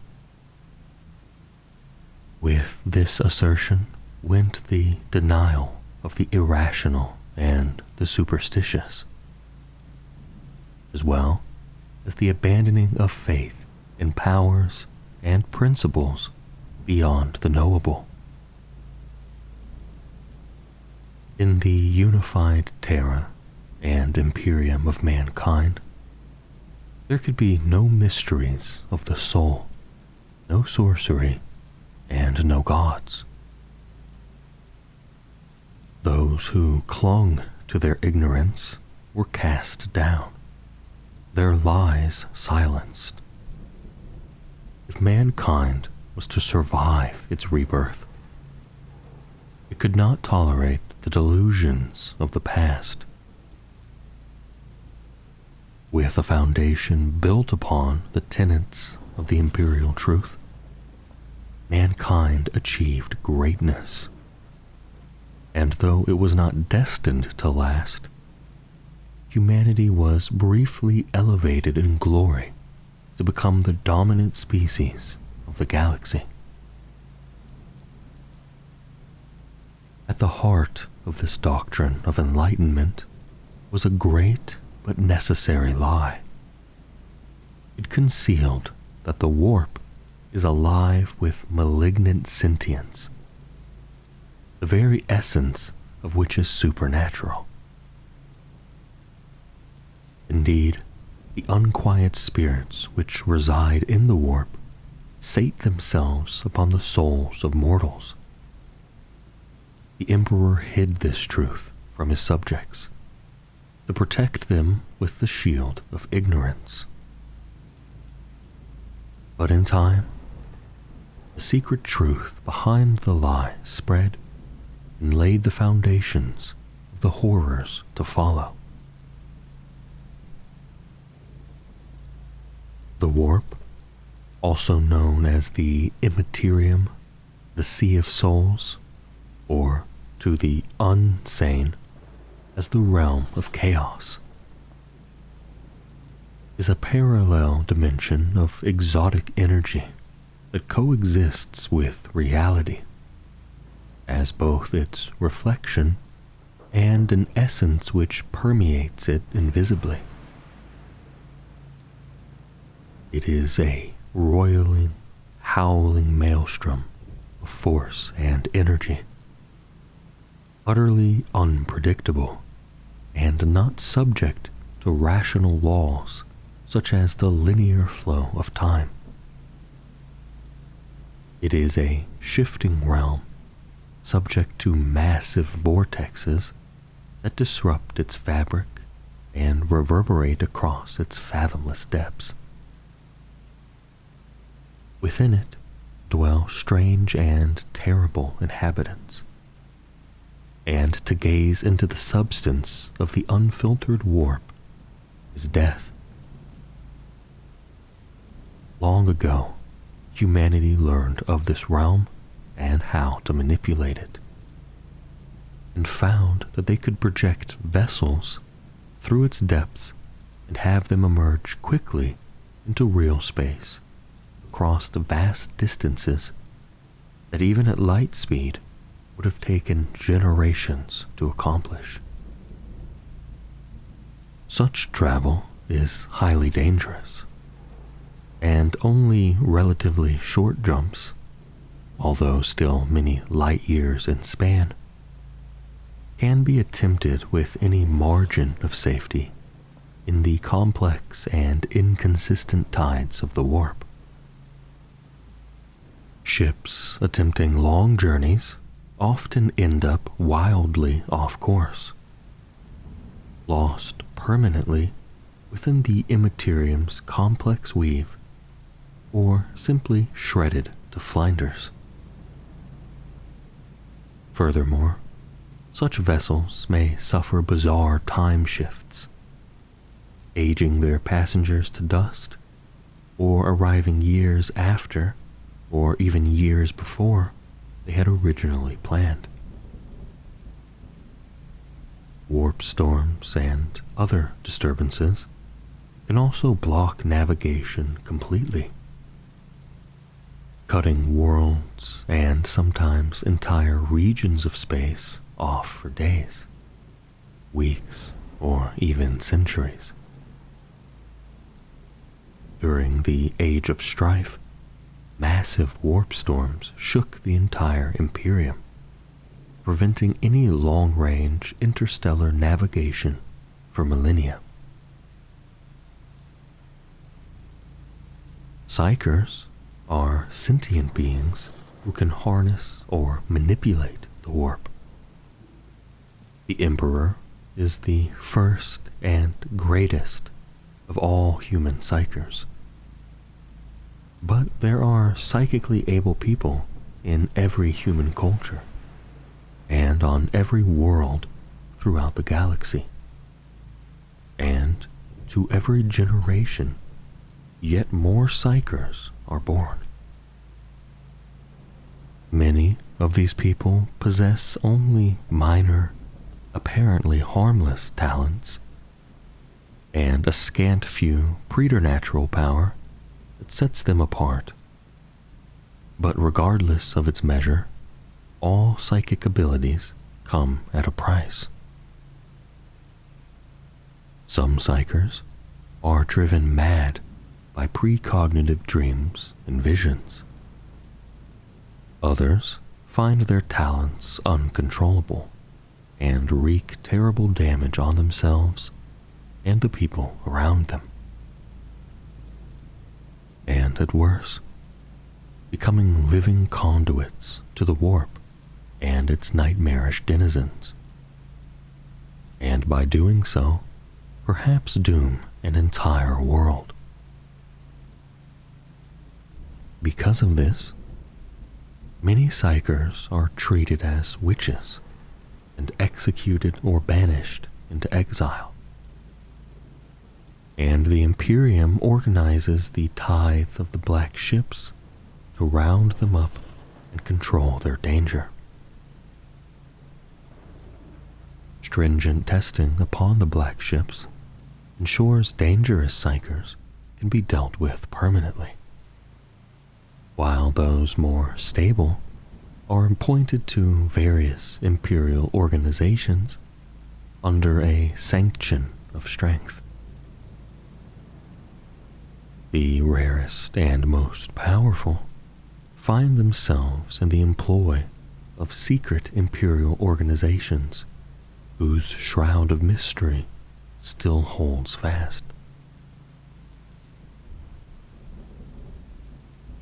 With this assertion went the denial of the irrational and the superstitious, as well as the abandoning of faith in powers and principles beyond the knowable. In the unified Terra and Imperium of Mankind, there could be no mysteries of the soul, no sorcery, and no gods. Those who clung to their ignorance were cast down, their lies silenced. If mankind was to survive its rebirth, it could not tolerate the delusions of the past. With a foundation built upon the tenets of the imperial truth, mankind achieved greatness. And though it was not destined to last, humanity was briefly elevated in glory to become the dominant species of the galaxy. At the heart of this doctrine of enlightenment was a great but necessary lie. It concealed that the warp is alive with malignant sentience, the very essence of which is supernatural. Indeed, the unquiet spirits which reside in the warp sate themselves upon the souls of mortals. The Emperor hid this truth from his subjects to protect them with the shield of ignorance. But in time, the secret truth behind the lie spread and laid the foundations of the horrors to follow. The warp, also known as the Immaterium, the Sea of Souls, or to the unsane as the realm of chaos, is a parallel dimension of exotic energy that coexists with reality as both its reflection and an essence which permeates it invisibly. It is a roiling, howling maelstrom of force and energy, utterly unpredictable and not subject to rational laws such as the linear flow of time. It is a shifting realm subject to massive vortexes that disrupt its fabric and reverberate across its fathomless depths. Within it dwell strange and terrible inhabitants, and to gaze into the substance of the unfiltered warp is death. Long ago, humanity learned of this realm and how to manipulate it, and found that they could project vessels through its depths and have them emerge quickly into real space across the vast distances that even at light speed would have taken generations to accomplish. Such travel is highly dangerous, and only relatively short jumps, although still many light years in span, can be attempted with any margin of safety in the complex and inconsistent tides of the warp. Ships attempting long journeys often end up wildly off course, lost permanently within the Immaterium's complex weave, or simply shredded to flinders. Furthermore, such vessels may suffer bizarre time shifts, aging their passengers to dust, or arriving years after, or even years before they had originally planned. Warp storms and other disturbances can also block navigation completely. cutting worlds and sometimes entire regions of space off for days, weeks, or even centuries. During the Age of Strife, massive warp storms shook the entire Imperium, preventing any long-range interstellar navigation for millennia. Psykers are sentient beings who can harness or manipulate the warp. The Emperor is the first and greatest of all human psykers. But there are psychically able people in every human culture and on every world throughout the galaxy. And to every generation, yet more psykers are born. Many of these people possess only minor, apparently harmless talents, and a scant few preternatural power that sets them apart. But regardless of its measure, all psychic abilities come at a price. Some psykers are driven mad by precognitive dreams and visions. Others find their talents uncontrollable and wreak terrible damage on themselves and the people around them. And at worst, becoming living conduits to the warp and its nightmarish denizens. And by doing so, perhaps doom an entire world. Because of this, many psykers are treated as witches and executed or banished into exile. And the Imperium organizes the tithe of the black ships to round them up and control their danger. Stringent testing upon the black ships ensures dangerous psykers can be dealt with permanently, while those more stable are appointed to various Imperial organizations under a sanction of strength. The rarest and most powerful find themselves in the employ of secret Imperial organizations whose shroud of mystery still holds fast.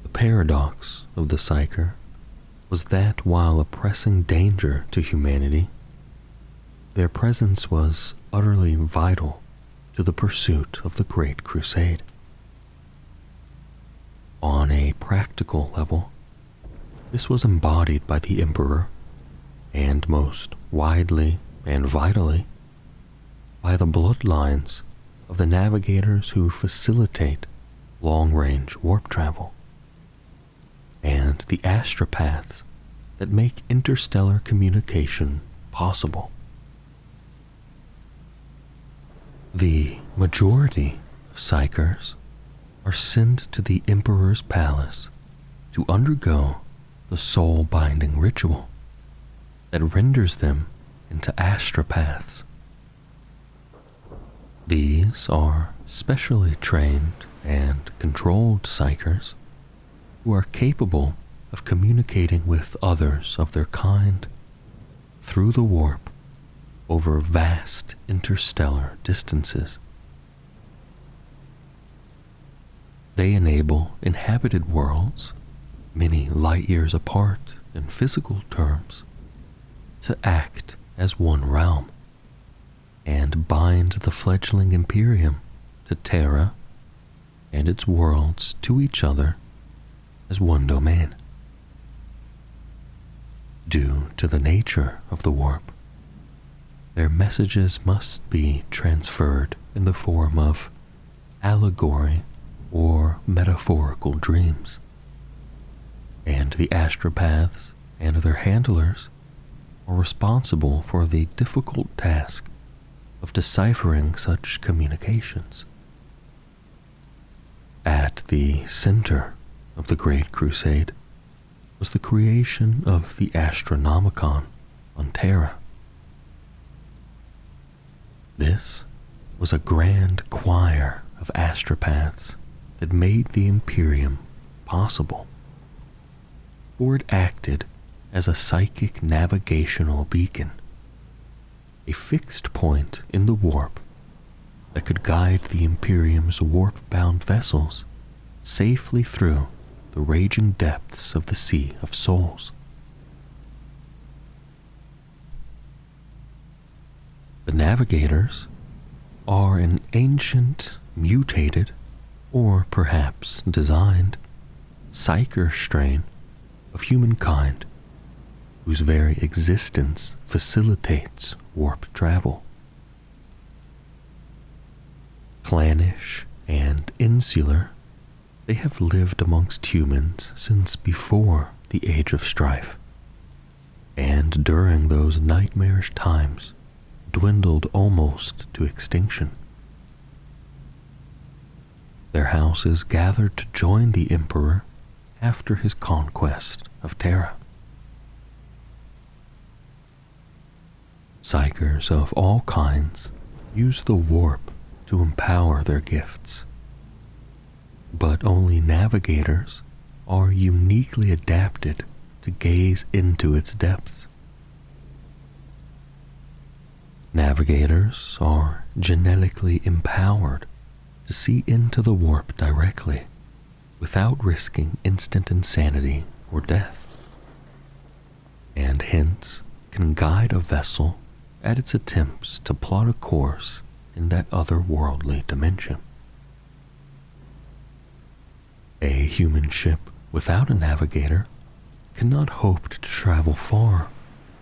The paradox of the psyker was that while a pressing danger to humanity, their presence was utterly vital to the pursuit of the Great Crusade. On a practical level, this was embodied by the Emperor, and most widely and vitally by the bloodlines of the navigators who facilitate long-range warp travel, and the astropaths that make interstellar communication possible. The majority of psykers are sent to the Emperor's palace to undergo the soul-binding ritual that renders them into astropaths. These are specially trained and controlled psykers who are capable of communicating with others of their kind through the warp over vast interstellar distances. They enable inhabited worlds, many light years apart in physical terms, to act as one realm and bind the fledgling Imperium to Terra and its worlds to each other as one domain. Due to the nature of the warp, their messages must be transferred in the form of allegory or metaphorical dreams, and the astropaths and their handlers are responsible for the difficult task of deciphering such communications. At the center of the Great Crusade was the creation of the Astronomicon on Terra. This was a grand choir of astropaths that made the Imperium possible, for it acted as a psychic navigational beacon, a fixed point in the warp that could guide the Imperium's warp-bound vessels safely through the raging depths of the Sea of Souls. The Navigators are an ancient, mutated, or perhaps designed, psyker strain of humankind whose very existence facilitates warp travel. Clannish and insular, they have lived amongst humans since before the Age of Strife, and during those nightmarish times dwindled almost to extinction. Their houses gathered to join the Emperor after his conquest of Terra. Psykers of all kinds use the warp to empower their gifts, but only navigators are uniquely adapted to gaze into its depths. Navigators are genetically empowered to see into the warp directly without risking instant insanity or death, and hence can guide a vessel at its attempts to plot a course in that otherworldly dimension. A human ship without a navigator cannot hope to travel far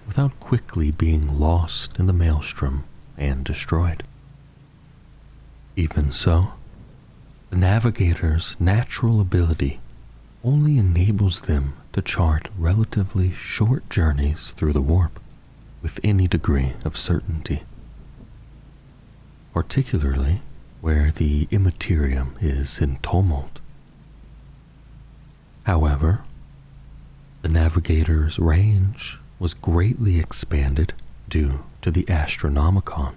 without quickly being lost in the maelstrom and destroyed. Even so, the navigator's natural ability only enables them to chart relatively short journeys through the warp with any degree of certainty, particularly where the immaterium is in tumult. However, the navigator's range was greatly expanded due to the Astronomicon.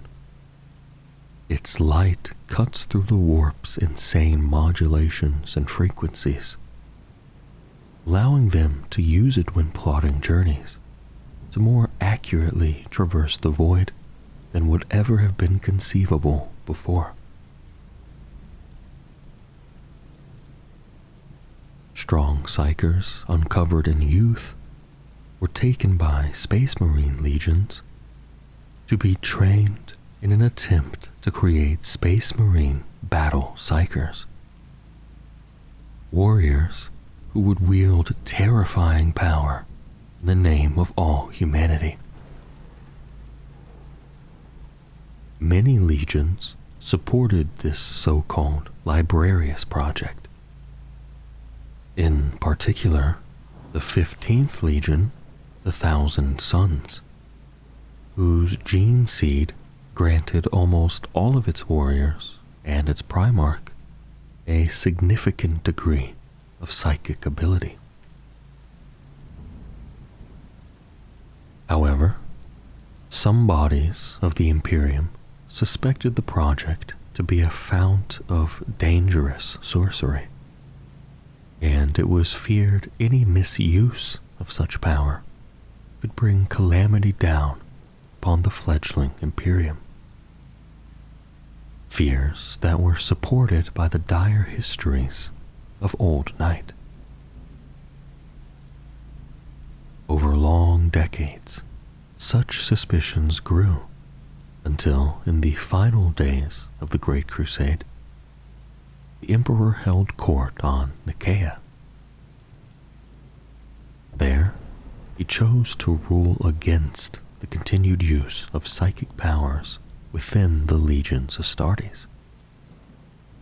Its light cuts through the warp's insane modulations and frequencies, allowing them to use it when plotting journeys to more accurately traverse the void than would ever have been conceivable before. Strong psykers uncovered in youth were taken by Space Marine legions to be trained in an attempt to create Space Marine battle psykers, warriors who would wield terrifying power in the name of all humanity. Many legions supported this so-called Librarius project. In particular, the 15th Legion, the Thousand Sons, whose gene seed granted almost all of its warriors and its Primarch a significant degree of psychic ability. However, some bodies of the Imperium suspected the project to be a fount of dangerous sorcery, and it was feared any misuse of such power could bring calamity down upon the fledgling Imperium. Fears that were supported by the dire histories of Old Night. Over long decades, such suspicions grew until, in the final days of the Great Crusade, the Emperor held court on Nicaea. There, he chose to rule against the continued use of psychic powers within the legion's Astartes,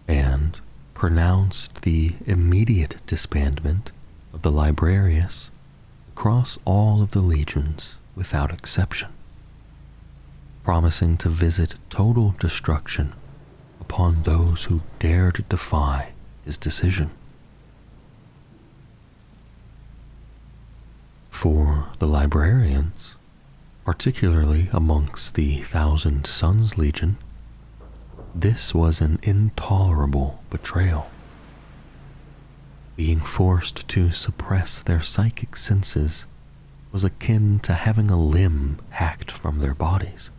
and pronounced the immediate disbandment of the Librarius across all of the legions without exception, promising to visit total destruction upon those who dared defy his decision. For the librarians, particularly amongst the Thousand Sons Legion, this was an intolerable betrayal. Being forced to suppress their psychic senses was akin to having a limb hacked from their bodies.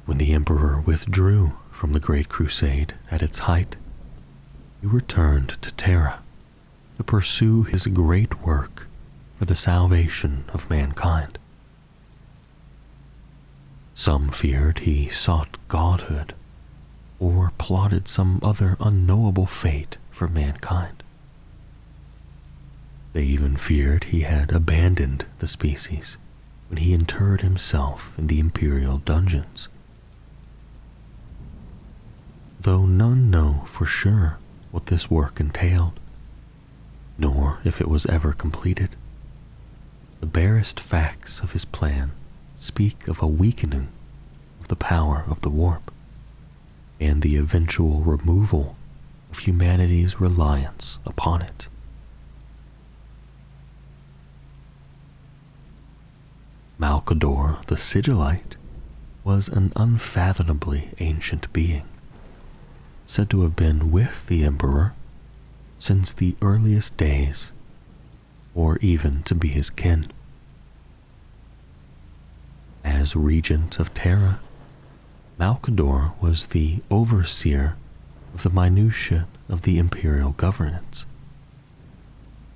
When the Emperor withdrew from the Great Crusade at its height, he returned to Terra to pursue his great work for the salvation of mankind. Some feared he sought godhood or plotted some other unknowable fate for mankind. They even feared he had abandoned the species when he interred himself in the Imperial dungeons. Though none know for sure what this work entailed, nor if it was ever completed, the barest facts of his plan speak of a weakening of the power of the warp and the eventual removal of humanity's reliance upon it. Malcador the Sigillite was an unfathomably ancient being, said to have been with the Emperor since the earliest days, or even to be his kin. As regent of Terra, Malcador was the overseer of the minutiae of the imperial governance,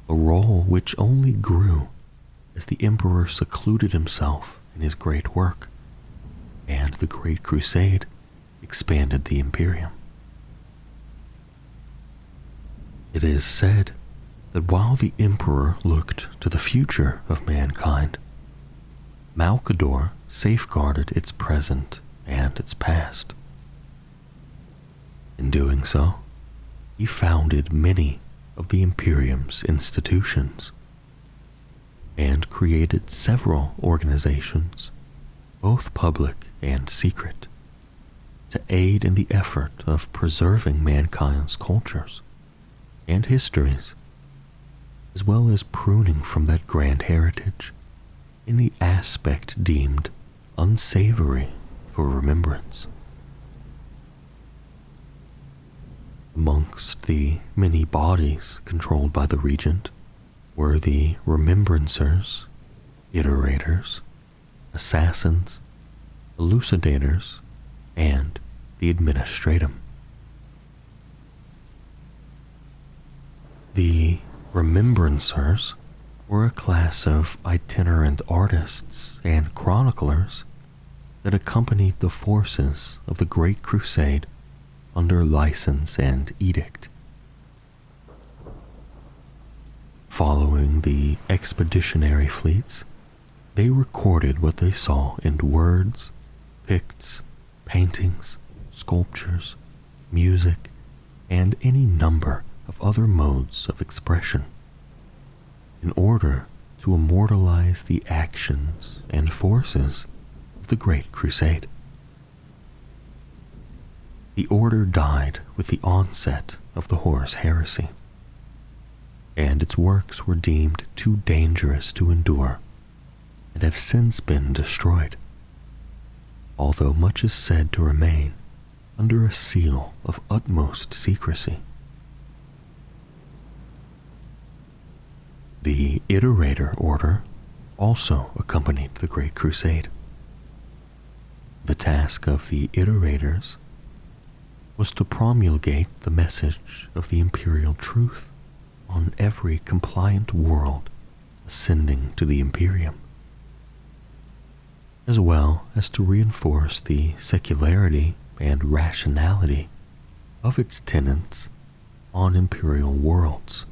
a role which only grew as the Emperor secluded himself in his great work, and the Great Crusade expanded the Imperium. It is said that while the Emperor looked to the future of mankind, Malcador safeguarded its present and its past. In doing so, he founded many of the Imperium's institutions and created several organizations, both public and secret, to aid in the effort of preserving mankind's cultures and histories, as well as pruning from that grand heritage any aspect deemed unsavory for remembrance. Amongst the many bodies controlled by the regent were the remembrancers, iterators, assassins, elucidators, and the administratum. The remembrancers were a class of itinerant artists and chroniclers that accompanied the forces of the Great Crusade under license and edict. Following the expeditionary fleets, they recorded what they saw in words, picts, paintings, sculptures, music, and any number of other modes of expression, in order to immortalize the actions and forces of the Great Crusade. The order died with the onset of the Horus Heresy, and its works were deemed too dangerous to endure and have since been destroyed, although much is said to remain under a seal of utmost secrecy. The Iterator Order also accompanied the Great Crusade. The task of the Iterators was to promulgate the message of the imperial truth on every compliant world ascending to the Imperium, as well as to reinforce the secularity and rationality of its tenets on imperial worlds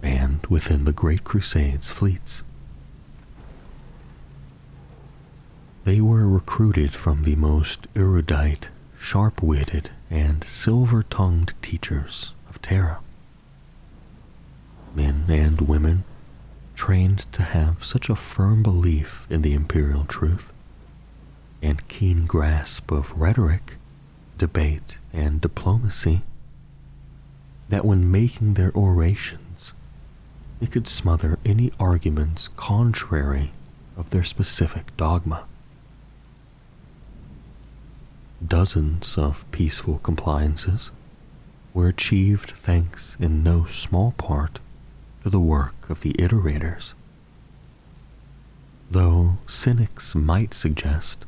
and within the Great Crusade's fleets. They were recruited from the most erudite, sharp-witted, and silver-tongued teachers of Terra. Men and women trained to have such a firm belief in the imperial truth and keen grasp of rhetoric, debate, and diplomacy that when making their orations, they could smother any arguments contrary of their specific dogma. Dozens of peaceful compliances were achieved thanks in no small part to the work of the iterators, though cynics might suggest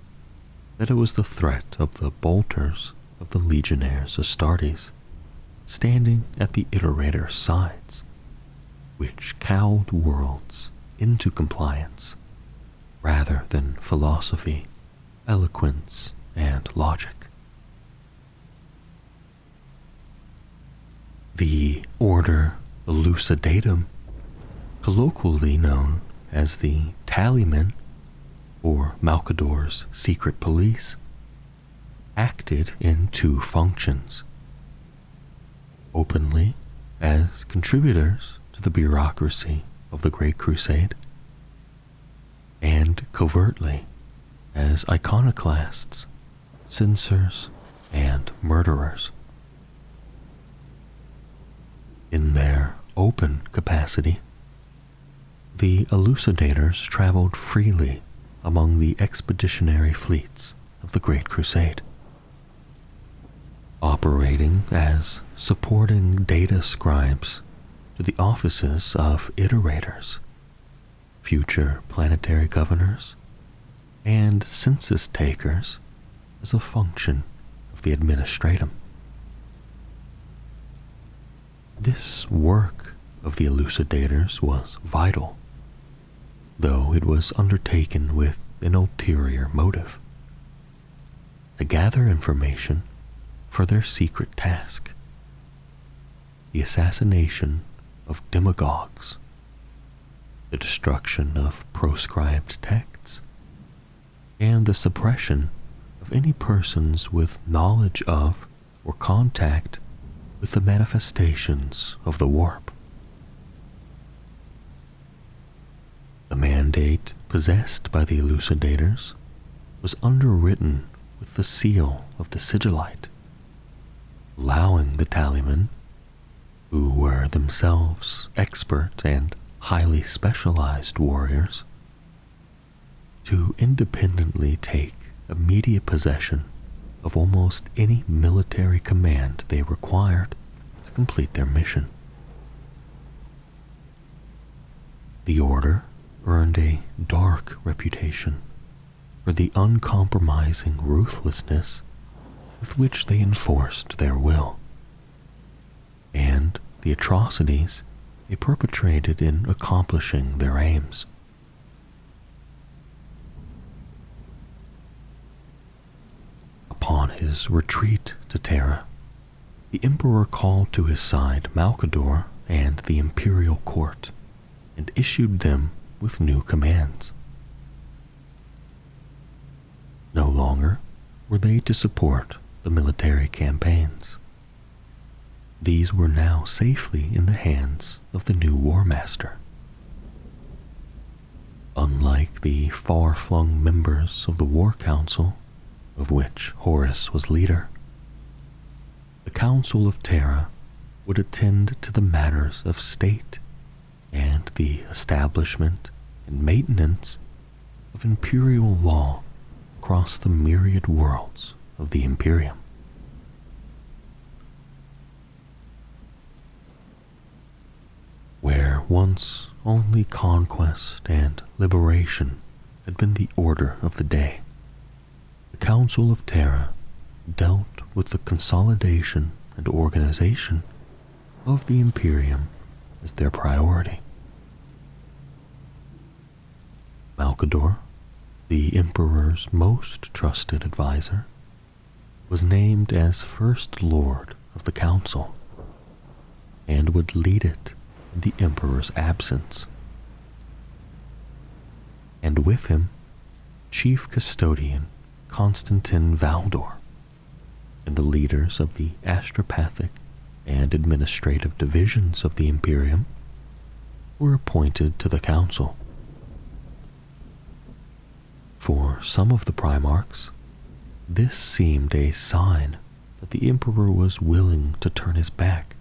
that it was the threat of the bolters of the legionnaires Astartes standing at the iterators' sides, which cowed worlds into compliance rather than philosophy, eloquence, and logic. The Order Elucidatum, colloquially known as the Tallymen, or Malcador's secret police, acted in two functions: openly as contributors to the bureaucracy of the Great Crusade, and covertly as iconoclasts, censors, and murderers. In their open capacity, the elucidators traveled freely among the expeditionary fleets of the Great Crusade, operating as supporting data scribes to the offices of iterators, future planetary governors, and census takers as a function of the administratum. This work of the elucidators was vital, though it was undertaken with an ulterior motive: to gather information for their secret task, the assassination of demagogues, the destruction of proscribed texts, and the suppression of any persons with knowledge of or contact with the manifestations of the warp. The mandate possessed by the elucidators was underwritten with the seal of the sigillite, allowing the Tallymen, who were themselves expert and highly specialized warriors, to independently take immediate possession of almost any military command they required to complete their mission. The order earned a dark reputation for the uncompromising ruthlessness with which they enforced their will, and the atrocities they perpetrated in accomplishing their aims. Upon his retreat to Terra, the Emperor called to his side Malcador and the Imperial Court and issued them with new commands. No longer were they to support the military campaigns. These were now safely in the hands of the new War Master. Unlike the far-flung members of the War Council, of which Horus was leader, the Council of Terra would attend to the matters of state and the establishment and maintenance of imperial law across the myriad worlds of the Imperium. Where once only conquest and liberation had been the order of the day, the Council of Terra dealt with the consolidation and organization of the Imperium as their priority. Malcador, the Emperor's most trusted advisor, was named as First Lord of the Council and would lead it in the Emperor's absence. And with him, Chief Custodian Constantin Valdor, and the leaders of the astropathic and administrative divisions of the Imperium were appointed to the council. For some of the Primarchs, this seemed a sign that the Emperor was willing to turn his back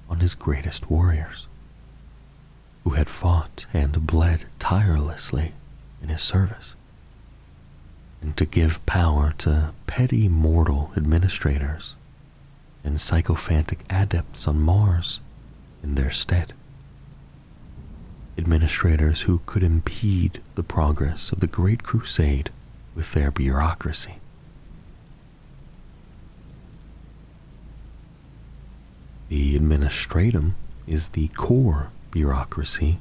on his greatest warriors, who had fought and bled tirelessly in his service, and to give power to petty mortal administrators and sycophantic adepts on Mars in their stead. Administrators who could impede the progress of the Great Crusade with their bureaucracy. The Administratum is the core bureaucracy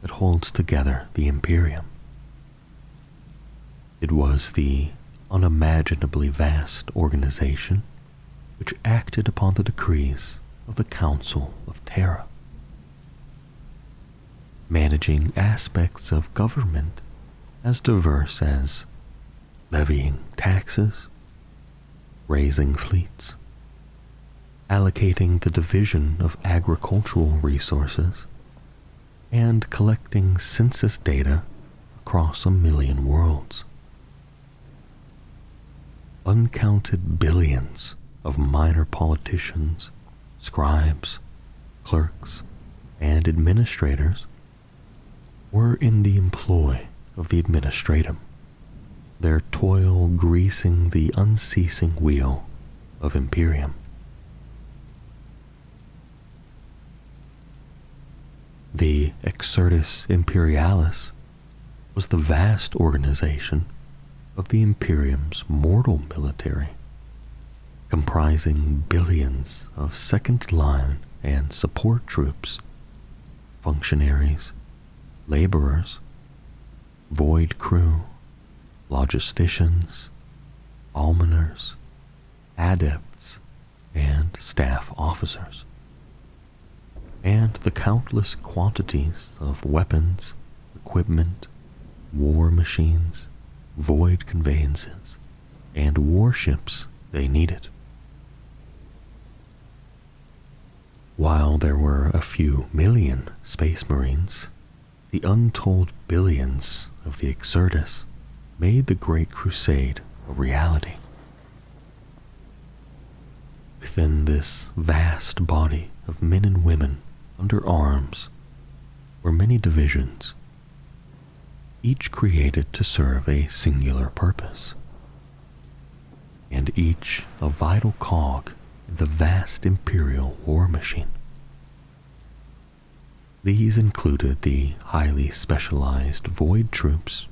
that holds together the Imperium. It was the unimaginably vast organization which acted upon the decrees of the Council of Terra, managing aspects of government as diverse as levying taxes, raising fleets, allocating the division of agricultural resources, and collecting census data across 1 million worlds. Uncounted billions of minor politicians, scribes, clerks, and administrators were in the employ of the Administratum, their toil greasing the unceasing wheel of Imperium. The Exertus Imperialis was the vast organization of the Imperium's mortal military, comprising billions of second-line and support troops, functionaries, laborers, void crew, logisticians, almoners, adepts, and staff officers, and the countless quantities of weapons, equipment, war machines, void conveyances, and warships they needed. While there were a few million space marines, the untold billions of the Exertus made the Great Crusade a reality. Within this vast body of men and women under arms were many divisions, each created to serve a singular purpose, and each a vital cog in the vast imperial war machine. These included the highly specialized void troops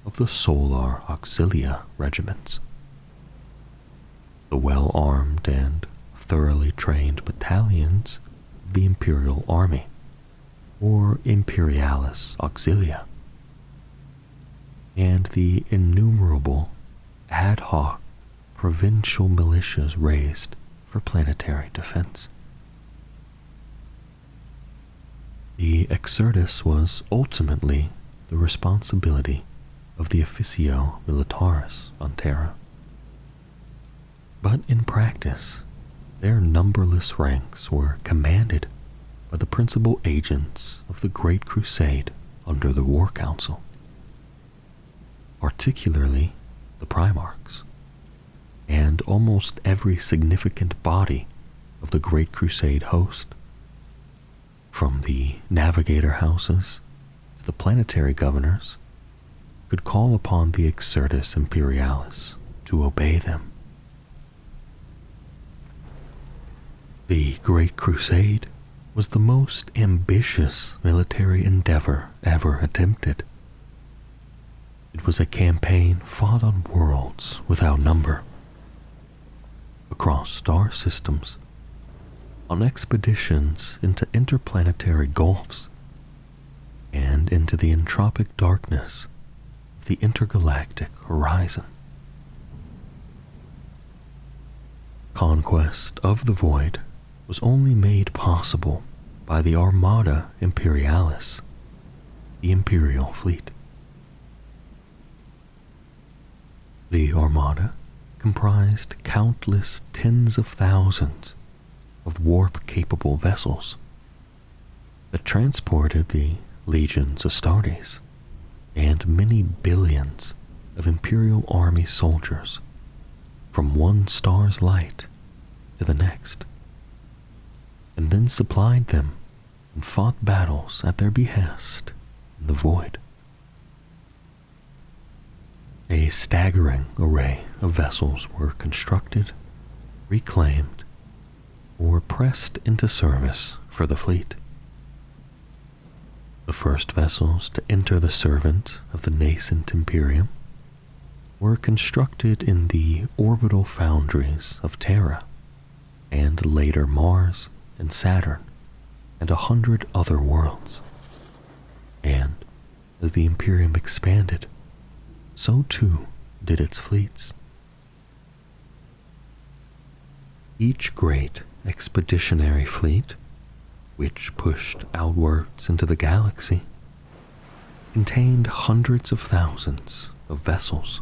of the Solar Auxilia regiments, the well-armed and thoroughly trained battalions of the Imperial Army, or Imperialis Auxilia, and the innumerable ad hoc provincial militias raised for planetary defense. The Exertus was ultimately the responsibility of the Officio Militaris on Terra, but in practice, their numberless ranks were commanded by the principal agents of the Great Crusade under the War Council, particularly the Primarchs, and almost every significant body of the Great Crusade host, from the navigator houses to the planetary governors, could call upon the Exertus Imperialis to obey them. The Great Crusade was the most ambitious military endeavor ever attempted. It was a campaign fought on worlds without number, across star systems, on expeditions into interplanetary gulfs, and into the entropic darkness of the intergalactic horizon. Conquest of the void was only made possible by the Armada Imperialis, the Imperial fleet. The Armada comprised countless tens of thousands of warp-capable vessels that transported the legions Astartes and many billions of Imperial Army soldiers from one star's light to the next. and then supplied them and fought battles at their behest in the void. A staggering array of vessels were constructed, reclaimed, or pressed into service for the fleet. The first vessels to enter the servant of the nascent Imperium were constructed in the orbital foundries of Terra, and later Mars and Saturn, and 100 other worlds. And as the Imperium expanded, so too did its fleets. Each great expeditionary fleet, which pushed outwards into the galaxy, contained hundreds of thousands of vessels.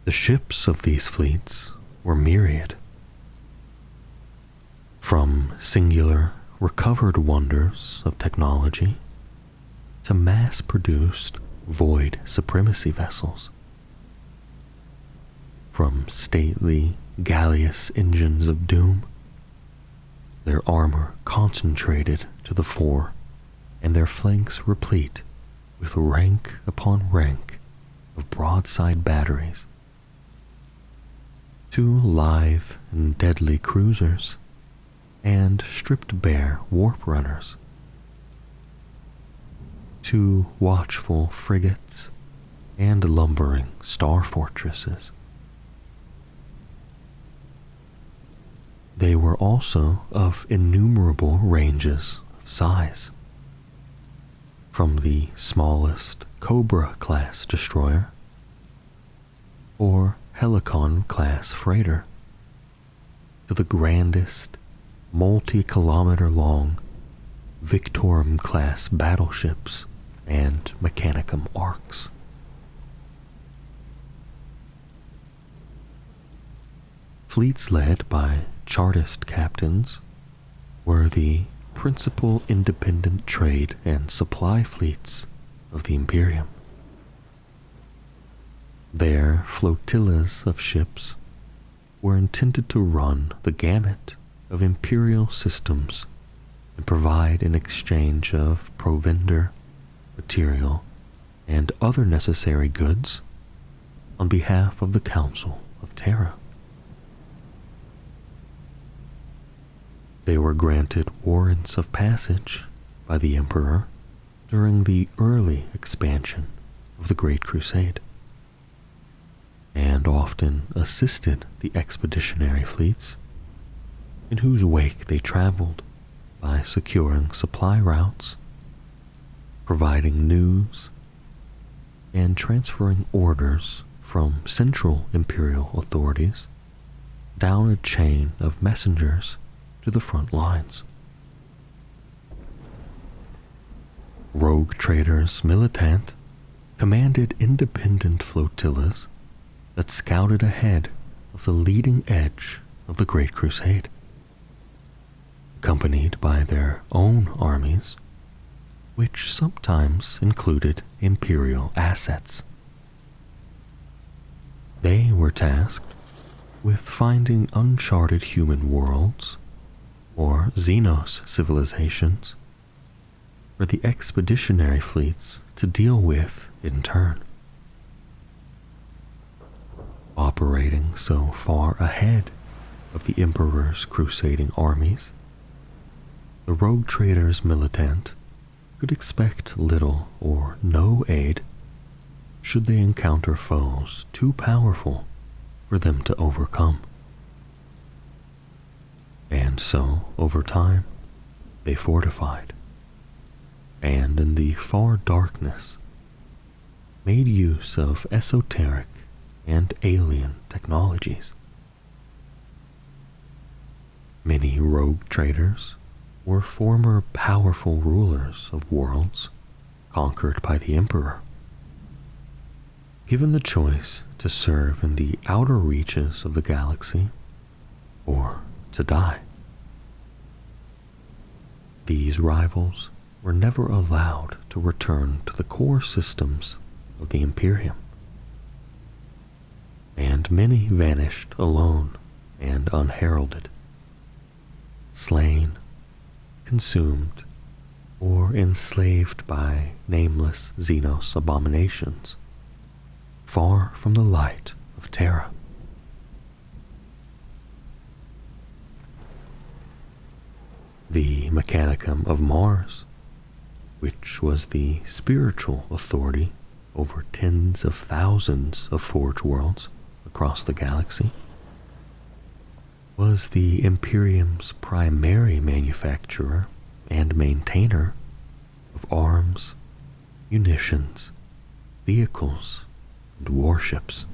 The ships of these fleets were myriad. From singular, recovered wonders of technology to mass-produced void supremacy vessels. From stately, galleous engines of doom, their armor concentrated to the fore, and their flanks replete with rank upon rank of broadside batteries, to lithe and deadly cruisers, and stripped bare warp runners, to watchful frigates and lumbering star fortresses. They were also of innumerable ranges of size, from the smallest Cobra-class destroyer or Helicon-class freighter to the grandest multi-kilometer-long Victorum-class battleships and Mechanicum arcs. Fleets led by Chartist captains were the principal independent trade and supply fleets of the Imperium. Their flotillas of ships were intended to run the gamut of imperial systems and provide an exchange of provender, material, and other necessary goods on behalf of the Council of Terra. They were granted warrants of passage by the Emperor during the early expansion of the Great Crusade, and often assisted the expeditionary fleets, in whose wake they traveled by securing supply routes, providing news, and transferring orders from central imperial authorities down a chain of messengers to the front lines. Rogue traders militant commanded independent flotillas that scouted ahead of the leading edge of the Great Crusade, accompanied by their own armies, which sometimes included imperial assets. They were tasked with finding uncharted human worlds or Xenos civilizations for the expeditionary fleets to deal with in turn. Operating so far ahead of the Emperor's crusading armies, the rogue traders militant could expect little or no aid should they encounter foes too powerful for them to overcome. And so, over time, they fortified, and in the far darkness, made use of esoteric and alien technologies. Many rogue traders were former powerful rulers of worlds conquered by the Emperor. Given the choice to serve in the outer reaches of the galaxy or to die, these rivals were never allowed to return to the core systems of the Imperium, and many vanished alone and unheralded slain, consumed, or enslaved by nameless Xenos abominations, far from the light of Terra. The Mechanicum of Mars, which was the spiritual authority over tens of thousands of forge worlds across the galaxy, was the Imperium's primary manufacturer and maintainer of arms, munitions, vehicles, and warships.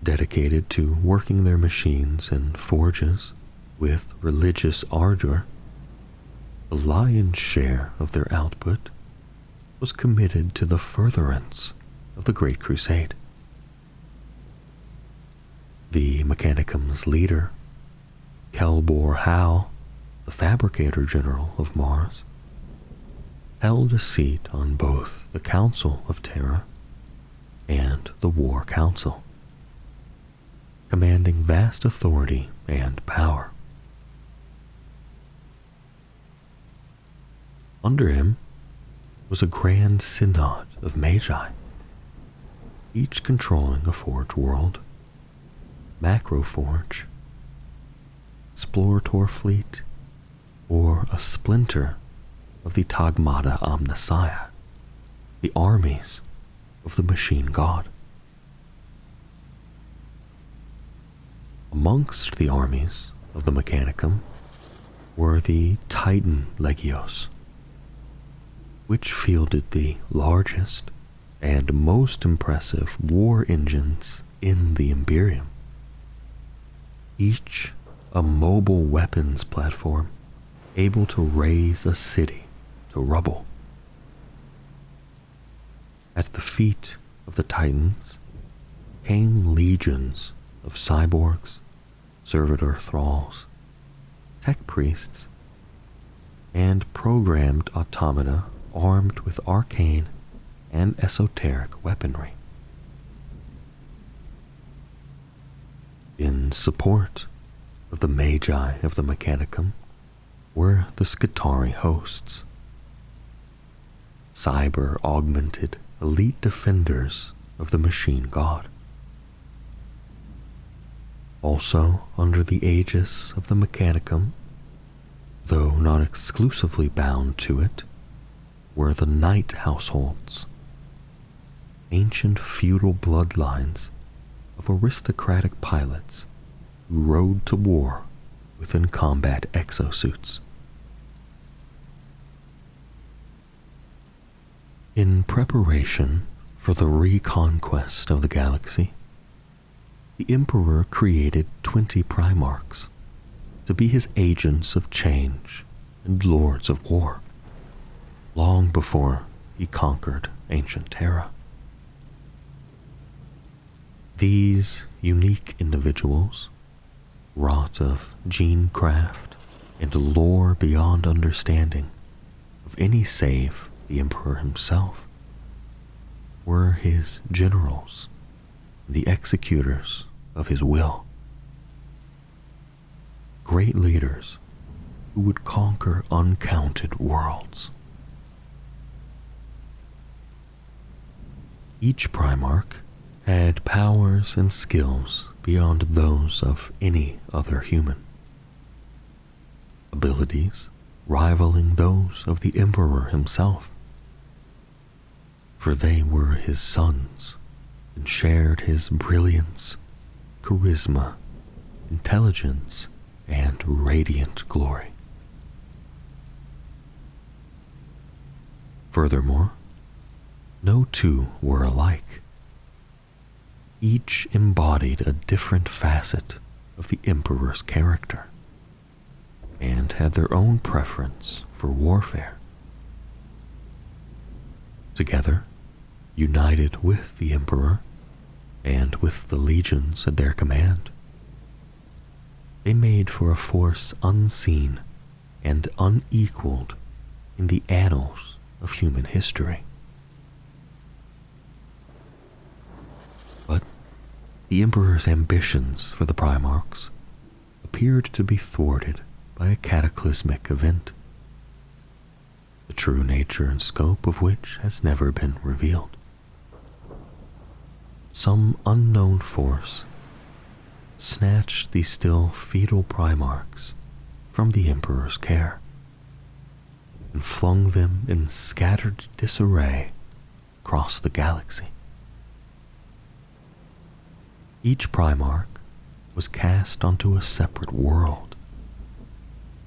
Dedicated to working their machines and forges with religious ardor, the lion's share of their output was committed to the furtherance of the Great Crusade. The Mechanicum's leader, Kelbor Hal, the Fabricator General of Mars, held a seat on both the Council of Terra and the War Council, commanding vast authority and power. Under him was a grand synod of magi, each controlling a forge world, macroforge, explorator fleet, or a splinter of the Tagmata Omnissiah, the armies of the machine god. Amongst the armies of the Mechanicum were the Titan Legios, which fielded the largest and most impressive war engines in the Imperium, each a mobile weapons platform able to raze a city to rubble. At the feet of the Titans came legions of cyborgs, servitor thralls, tech priests, and programmed automata armed with arcane and esoteric weaponry. In support of the Magi of the Mechanicum were the Skitarii hosts, cyber-augmented elite defenders of the machine god. Also under the aegis of the Mechanicum, though not exclusively bound to it, were the Knight households, ancient feudal bloodlines of aristocratic pilots who rode to war within combat exosuits. In preparation for the reconquest of the galaxy, the Emperor created 20 Primarchs to be his agents of change and lords of war, long before he conquered ancient Terra. These unique individuals, wrought of gene craft and lore beyond understanding of any save the Emperor himself, were his generals, the executors of his will. Great leaders who would conquer uncounted worlds. Each Primarch had powers and skills beyond those of any other human, abilities rivaling those of the Emperor himself, for they were his sons and shared his brilliance, charisma, intelligence, and radiant glory. Furthermore, no two were alike. Each embodied a different facet of the Emperor's character, and had their own preference for warfare. Together, united with the Emperor, and with the legions at their command, they made for a force unseen and unequaled in the annals of human history. But the Emperor's ambitions for the Primarchs appeared to be thwarted by a cataclysmic event, the true nature and scope of which has never been revealed. Some unknown force snatched the still fetal Primarchs from the Emperor's care and flung them in scattered disarray across the galaxy. Each Primarch was cast onto a separate world,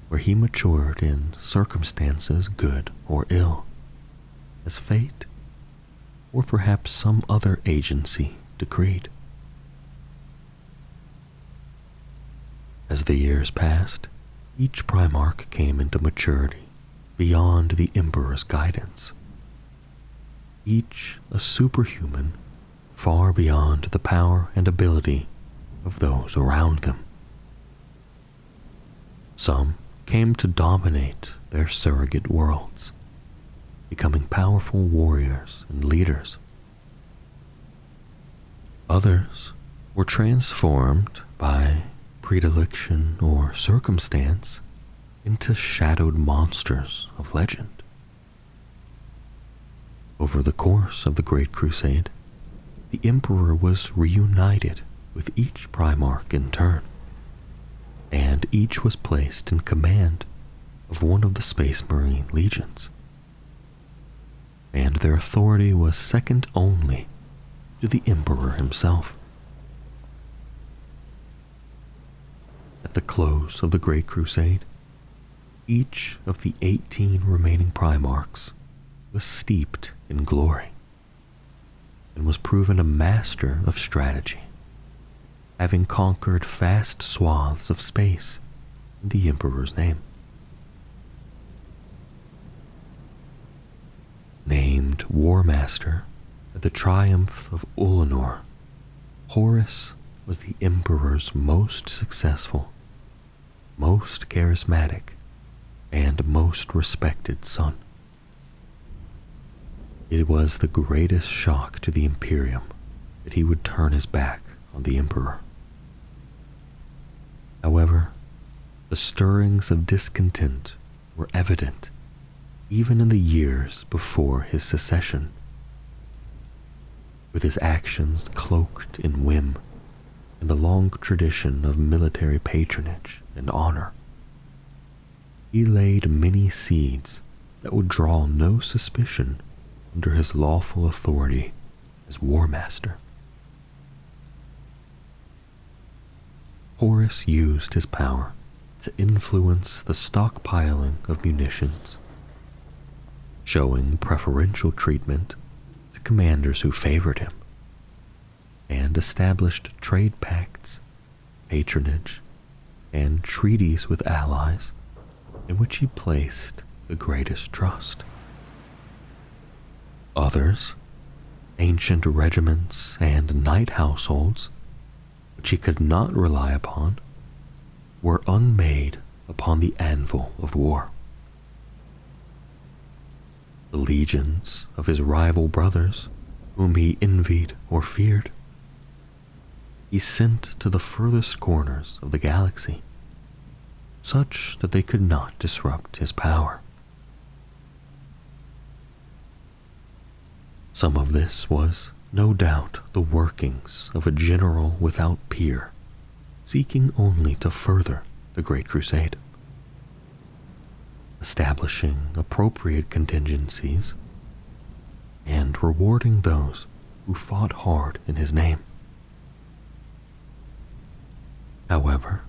where he matured in circumstances good or ill, as fate or perhaps some other agency decreed. As the years passed, each Primarch came into maturity beyond the Emperor's guidance, each a superhuman far beyond the power and ability of those around them. Some came to dominate their surrogate worlds, becoming powerful warriors and leaders. Others were transformed by predilection or circumstance into shadowed monsters of legend. Over the course of the Great Crusade, the Emperor was reunited with each Primarch in turn, and each was placed in command of one of the Space Marine legions, and their authority was second only to the Emperor himself. At the close of the Great Crusade, each of the 18 remaining Primarchs was steeped in glory and was proven a master of strategy, having conquered vast swaths of space in the Emperor's name. Named War Master at the triumph of Ulanor, Horus was the Emperor's most successful, most charismatic, and most respected son. It was the greatest shock to the Imperium that he would turn his back on the Emperor. However, the stirrings of discontent were evident even in the years before his secession. With his actions cloaked in whim and the long tradition of military patronage and honor, he laid many seeds that would draw no suspicion under his lawful authority as War Master. Horus used his power to influence the stockpiling of munitions, showing preferential treatment to commanders who favored him, and established trade pacts, patronage, and treaties with allies in which he placed the greatest trust. Others, ancient regiments and knight households, which he could not rely upon, were unmade upon the anvil of war. The legions of his rival brothers, whom he envied or feared, he sent to the furthest corners of the galaxy, such that they could not disrupt his power. Some of this was, no doubt, the workings of a general without peer, seeking only to further the Great Crusade, establishing appropriate contingencies and rewarding those who fought hard in his name. However,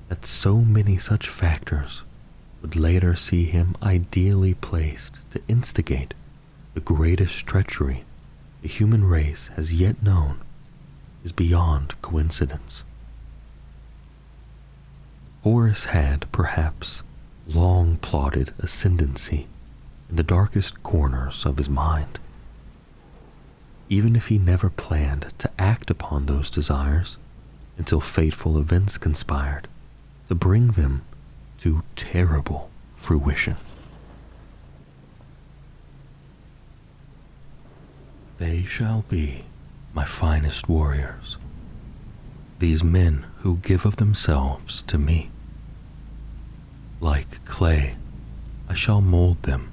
that so many such factors would later see him ideally placed to instigate the greatest treachery the human race has yet known is beyond coincidence. Horus had, perhaps, long plotted ascendancy in the darkest corners of his mind. Even if he never planned to act upon those desires until fateful events conspired to bring them to terrible fruition. They shall be my finest warriors, these men who give of themselves to me. Like clay, I shall mold them,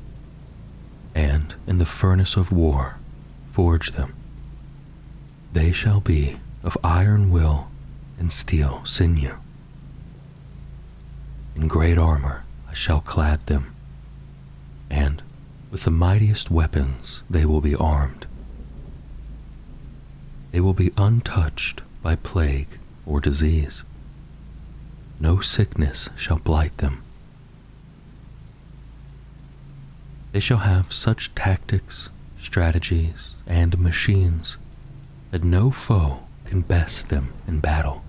and in the furnace of war forge them. They shall be of iron will and steel sinew. In great armor I shall clad them, and with the mightiest weapons they will be armed. They will be untouched by plague or disease. No sickness shall blight them. They shall have such tactics, strategies, and machines that no foe can best them in battle.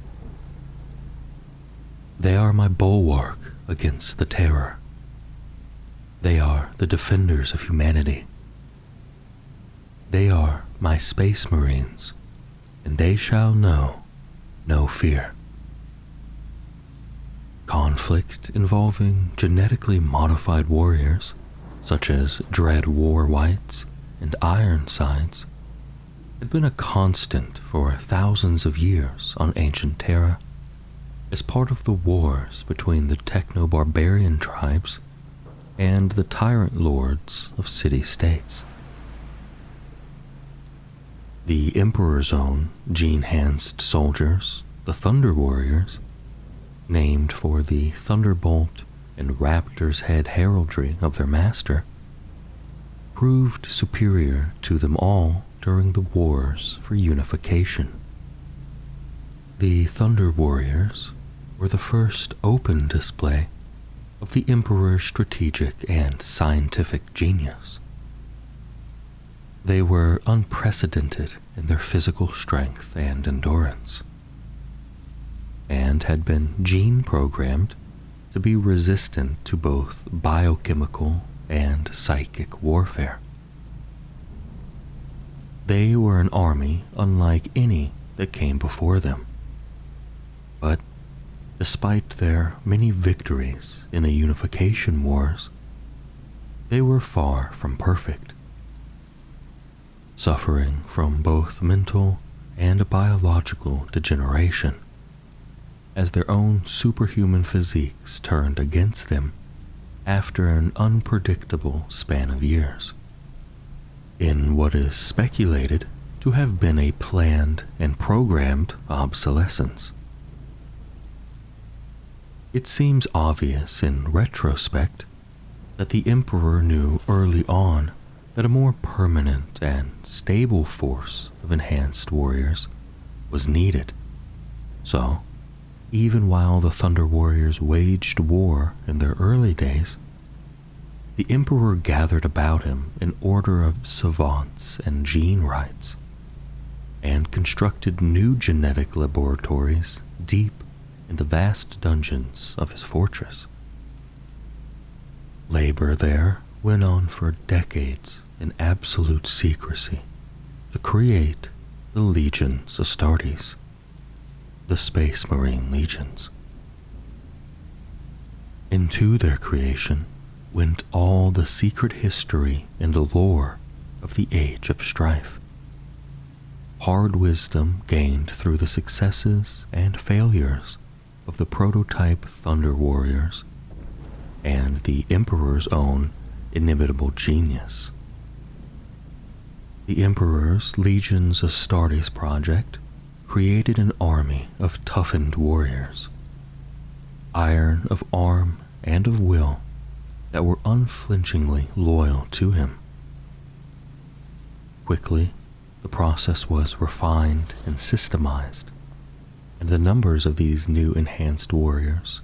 They are my bulwark against the terror. They are the defenders of humanity. They are my space marines, and they shall know no fear. Conflict involving genetically modified warriors, such as Dread War Whites and Ironsides, had been a constant for thousands of years on ancient Terra, as part of the wars between the techno-barbarian tribes and the tyrant lords of city-states. The Emperor's own gene-enhanced soldiers, the Thunder Warriors, named for the thunderbolt and raptor's head heraldry of their master, proved superior to them all during the wars for unification. The Thunder Warriors were the first open display of the Emperor's strategic and scientific genius. They were unprecedented in their physical strength and endurance, and had been gene-programmed to be resistant to both biochemical and psychic warfare. They were an army unlike any that came before them, but despite their many victories in the unification wars, they were far from perfect, suffering from both mental and biological degeneration, as their own superhuman physiques turned against them after an unpredictable span of years, in what is speculated to have been a planned and programmed obsolescence. It seems obvious in retrospect that the Emperor knew early on that a more permanent and stable force of enhanced warriors was needed. So, even while the Thunder Warriors waged war in their early days, the Emperor gathered about him an order of savants and gene rights, and constructed new genetic laboratories deep in the vast dungeons of his fortress. Labor there went on for decades in absolute secrecy to create the legions Astartes, the Space Marine legions. Into their creation went all the secret history and lore of the Age of Strife, hard wisdom gained through the successes and failures of the prototype Thunder Warriors, and the Emperor's own inimitable genius. The Emperor's Legions Astartes project created an army of toughened warriors, iron of arm and of will, that were unflinchingly loyal to him. Quickly, the process was refined and systemized, and the numbers of these new enhanced warriors,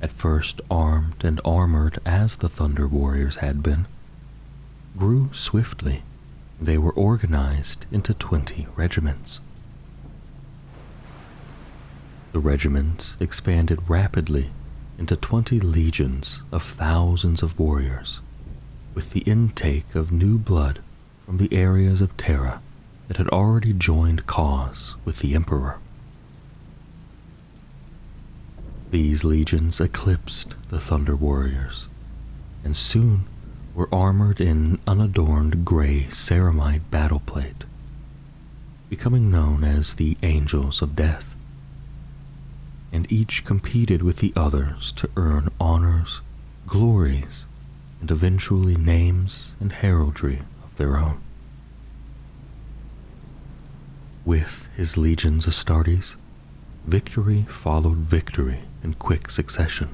at first armed and armored as the Thunder Warriors had been, grew swiftly. They were organized into 20 regiments. The regiments expanded rapidly into 20 legions of thousands of warriors, with the intake of new blood from the areas of Terra that had already joined cause with the Emperor. These legions eclipsed the Thunder Warriors, and soon were armored in unadorned gray ceramite battleplate, becoming known as the Angels of Death, and each competed with the others to earn honors, glories, and eventually names and heraldry of their own. With his legions Astartes, victory followed victory in quick succession,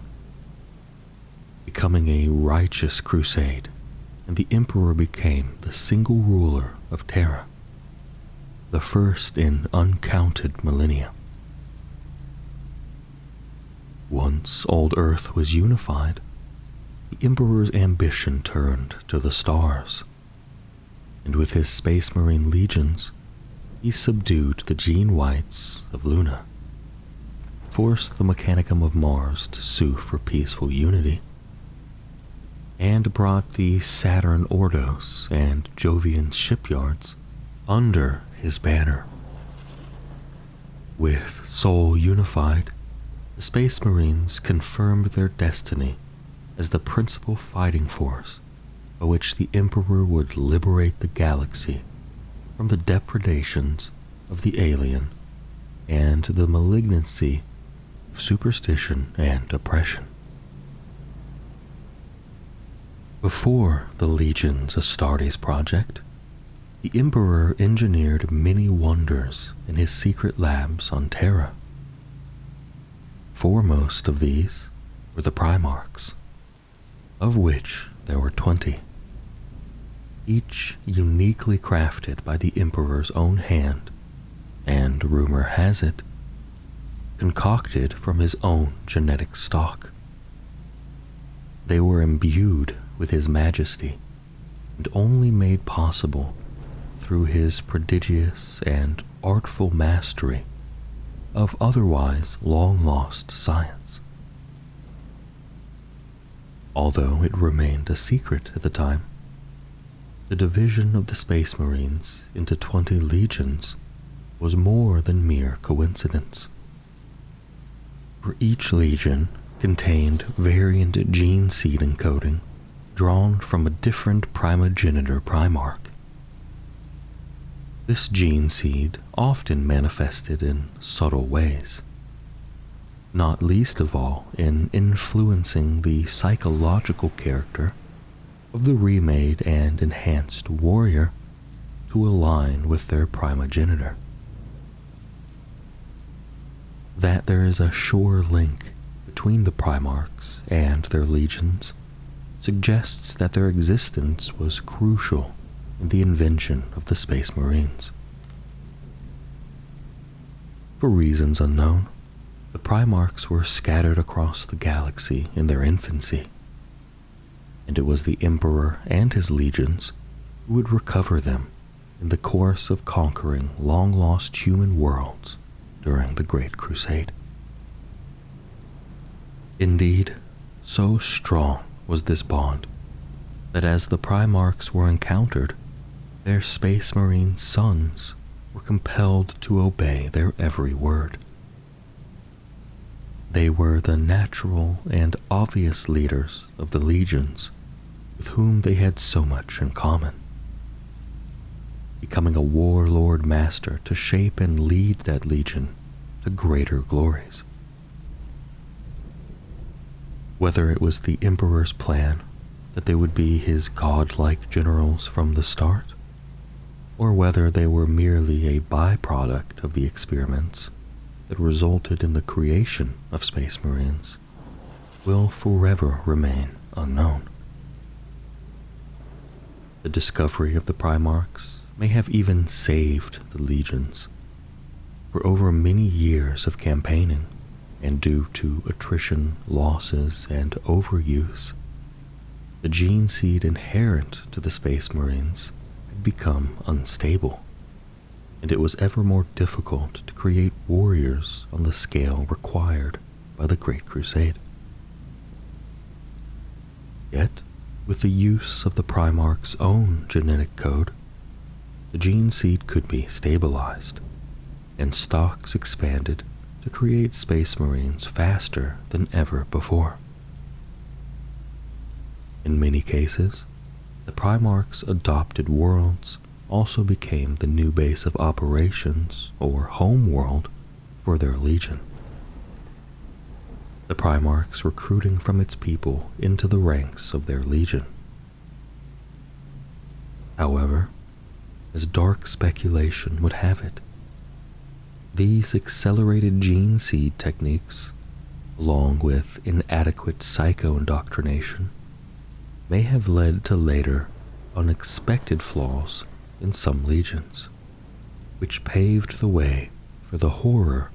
becoming a righteous crusade, and the Emperor became the single ruler of Terra, the first in uncounted millennia. Once old Earth was unified, the Emperor's ambition turned to the stars, and with his Space Marine legions, he subdued the Gene Whites of Luna, forced the Mechanicum of Mars to sue for peaceful unity, and brought the Saturn Ordos and Jovian shipyards under his banner. With Sol unified, the Space Marines confirmed their destiny as the principal fighting force by which the Emperor would liberate the galaxy from the depredations of the alien and the malignancy of superstition and oppression. Before the Legion's Astartes project, the Emperor engineered many wonders in his secret labs on Terra. Foremost of these were the Primarchs, of which there were 20, each uniquely crafted by the Emperor's own hand, and, rumor has it, concocted from his own genetic stock. They were imbued with his majesty, and only made possible through his prodigious and artful mastery of otherwise long-lost science. Although it remained a secret at the time, the division of the Space Marines into 20 legions was more than mere coincidence. For each legion contained variant gene seed encoding drawn from a different primogenitor Primarch. This gene seed often manifested in subtle ways, not least of all in influencing the psychological character of the remade and enhanced warrior to align with their primogenitor. That there is a sure link between the Primarchs and their legions suggests that their existence was crucial in the invention of the Space Marines. For reasons unknown, the Primarchs were scattered across the galaxy in their infancy, and it was the Emperor and his legions who would recover them in the course of conquering long-lost human worlds during the Great Crusade. Indeed, so strong was this bond that as the Primarchs were encountered, their Space Marine sons were compelled to obey their every word. They were the natural and obvious leaders of the legions with whom they had so much in common, becoming a warlord master to shape and lead that legion to greater glories. Whether it was the Emperor's plan that they would be his godlike generals from the start, or whether they were merely a byproduct of the experiments that resulted in the creation of Space Marines, will forever remain unknown. The discovery of the Primarchs may have even saved the legions. For over many years of campaigning, and due to attrition, losses, and overuse, the gene seed inherent to the Space Marines had become unstable, and it was ever more difficult to create warriors on the scale required by the Great Crusade. Yet, with the use of the Primarch's own genetic code, the gene seed could be stabilized, and stocks expanded to create Space Marines faster than ever before. In many cases, the Primarch's adopted worlds also became the new base of operations or home world for their legion. the Primarchs recruiting from its people into the ranks of their legion. However, as dark speculation would have it, these accelerated gene seed techniques, along with inadequate psycho-indoctrination, may have led to later, unexpected flaws in some legions, which paved the way for the horror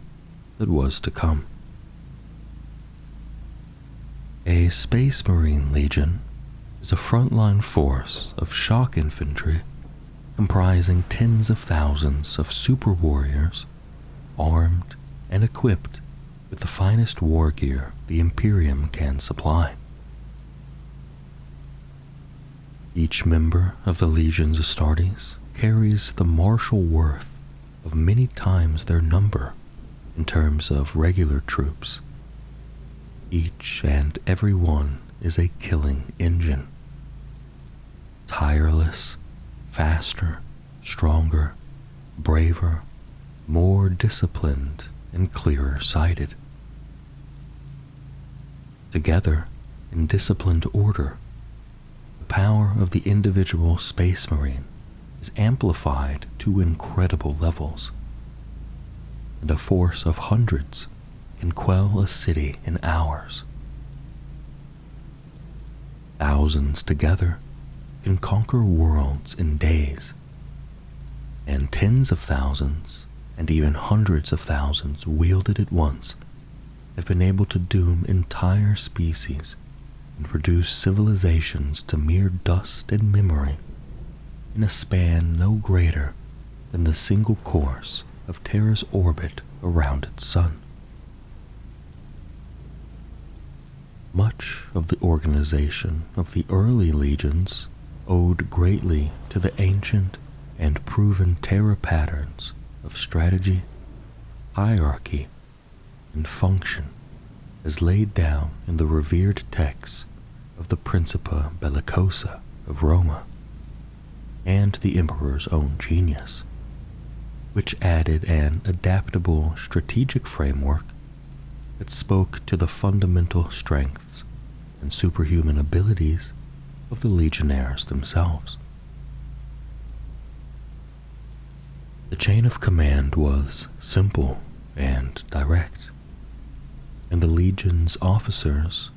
that was to come. A Space Marine Legion is a frontline force of shock infantry comprising tens of thousands of super warriors armed and equipped with the finest war gear the Imperium can supply. Each member of the Legion's Astartes carries the martial worth of many times their number in terms of regular troops. Each and every one is a killing engine. Tireless, faster, stronger, braver, more disciplined, and clearer-sighted. Together, in disciplined order, the power of the individual Space Marine is amplified to incredible levels, and a force of hundreds can quell a city in hours. Thousands together can conquer worlds in days, and tens of thousands and even hundreds of thousands wielded at once have been able to doom entire species and reduce civilizations to mere dust and memory in a span no greater than the single course of Terra's orbit around its sun. Much of the organization of the early legions owed greatly to the ancient and proven Terra patterns of strategy, hierarchy, and function as laid down in the revered texts of the Principia Bellicosa of Roma and the Emperor's own genius, which added an adaptable strategic framework that spoke to the fundamental strengths and superhuman abilities of the legionnaires themselves. The chain of command was simple and direct, and the legion's officers,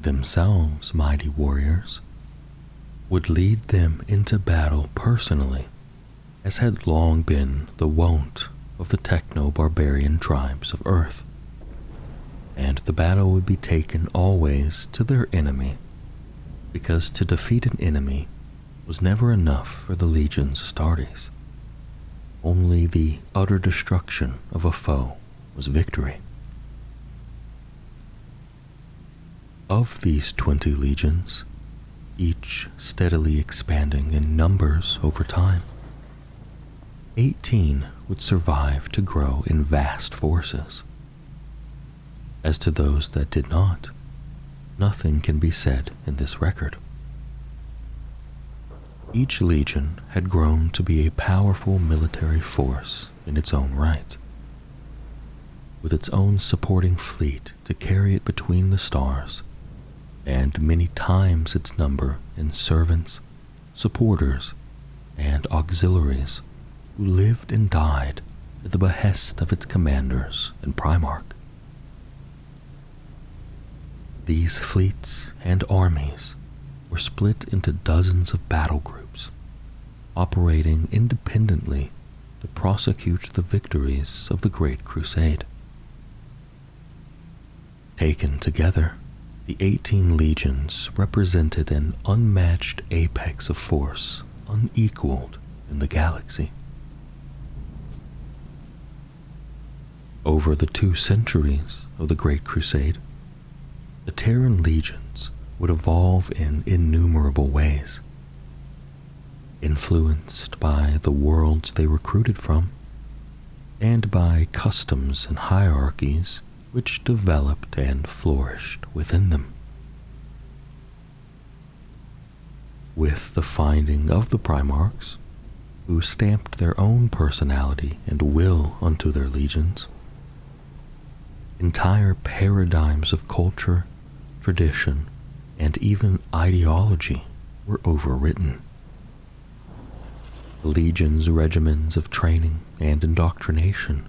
themselves mighty warriors, would lead them into battle personally, as had long been the wont of the techno-barbarian tribes of Earth, and the battle would be taken always to their enemy, because to defeat an enemy was never enough for the Legion's Astartes. Only the utter destruction of a foe was victory. Of these 20 legions, each steadily expanding in numbers over time, 18 would survive to grow in vast forces. As to those that did not, nothing can be said in this record. Each legion had grown to be a powerful military force in its own right, with its own supporting fleet to carry it between the stars, and many times its number in servants, supporters, and auxiliaries who lived and died at the behest of its commanders and Primarch. These fleets and armies were split into dozens of battle groups, operating independently to prosecute the victories of the Great Crusade. Taken together, the 18 legions represented an unmatched apex of force unequaled in the galaxy. Over the 2 centuries of the Great Crusade, the Terran legions would evolve in innumerable ways, influenced by the worlds they recruited from, and by customs and hierarchies which developed and flourished within them. With the finding of the Primarchs, who stamped their own personality and will unto their legions, Entire paradigms of culture, tradition, and even ideology were overwritten. The legion's regimens of training and indoctrination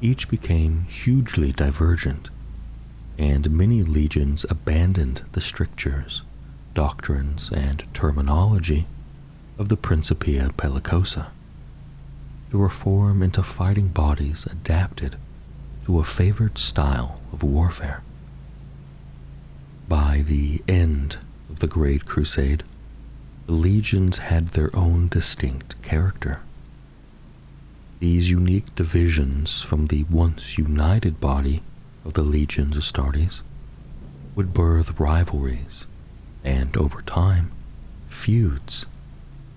each became hugely divergent, and many legions abandoned the strictures, doctrines, and terminology of the Principia Bellicosa to reform into fighting bodies adapted to a favored style of warfare. By the end of the Great Crusade, the legions had their own distinct character. These unique divisions from the once united body of the legions Astartes would birth rivalries and, over time, feuds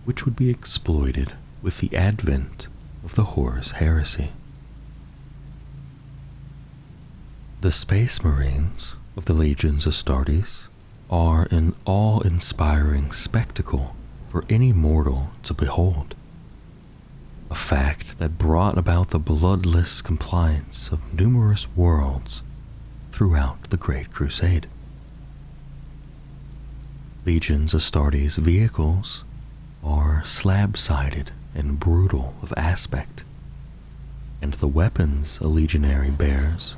which would be exploited with the advent of the Horus Heresy. The Space Marines of the legions Astartes are an awe-inspiring spectacle for any mortal to behold, a fact that brought about the bloodless compliance of numerous worlds throughout the Great Crusade. Legions Astartes vehicles are slab-sided and brutal of aspect, and the weapons a legionary bears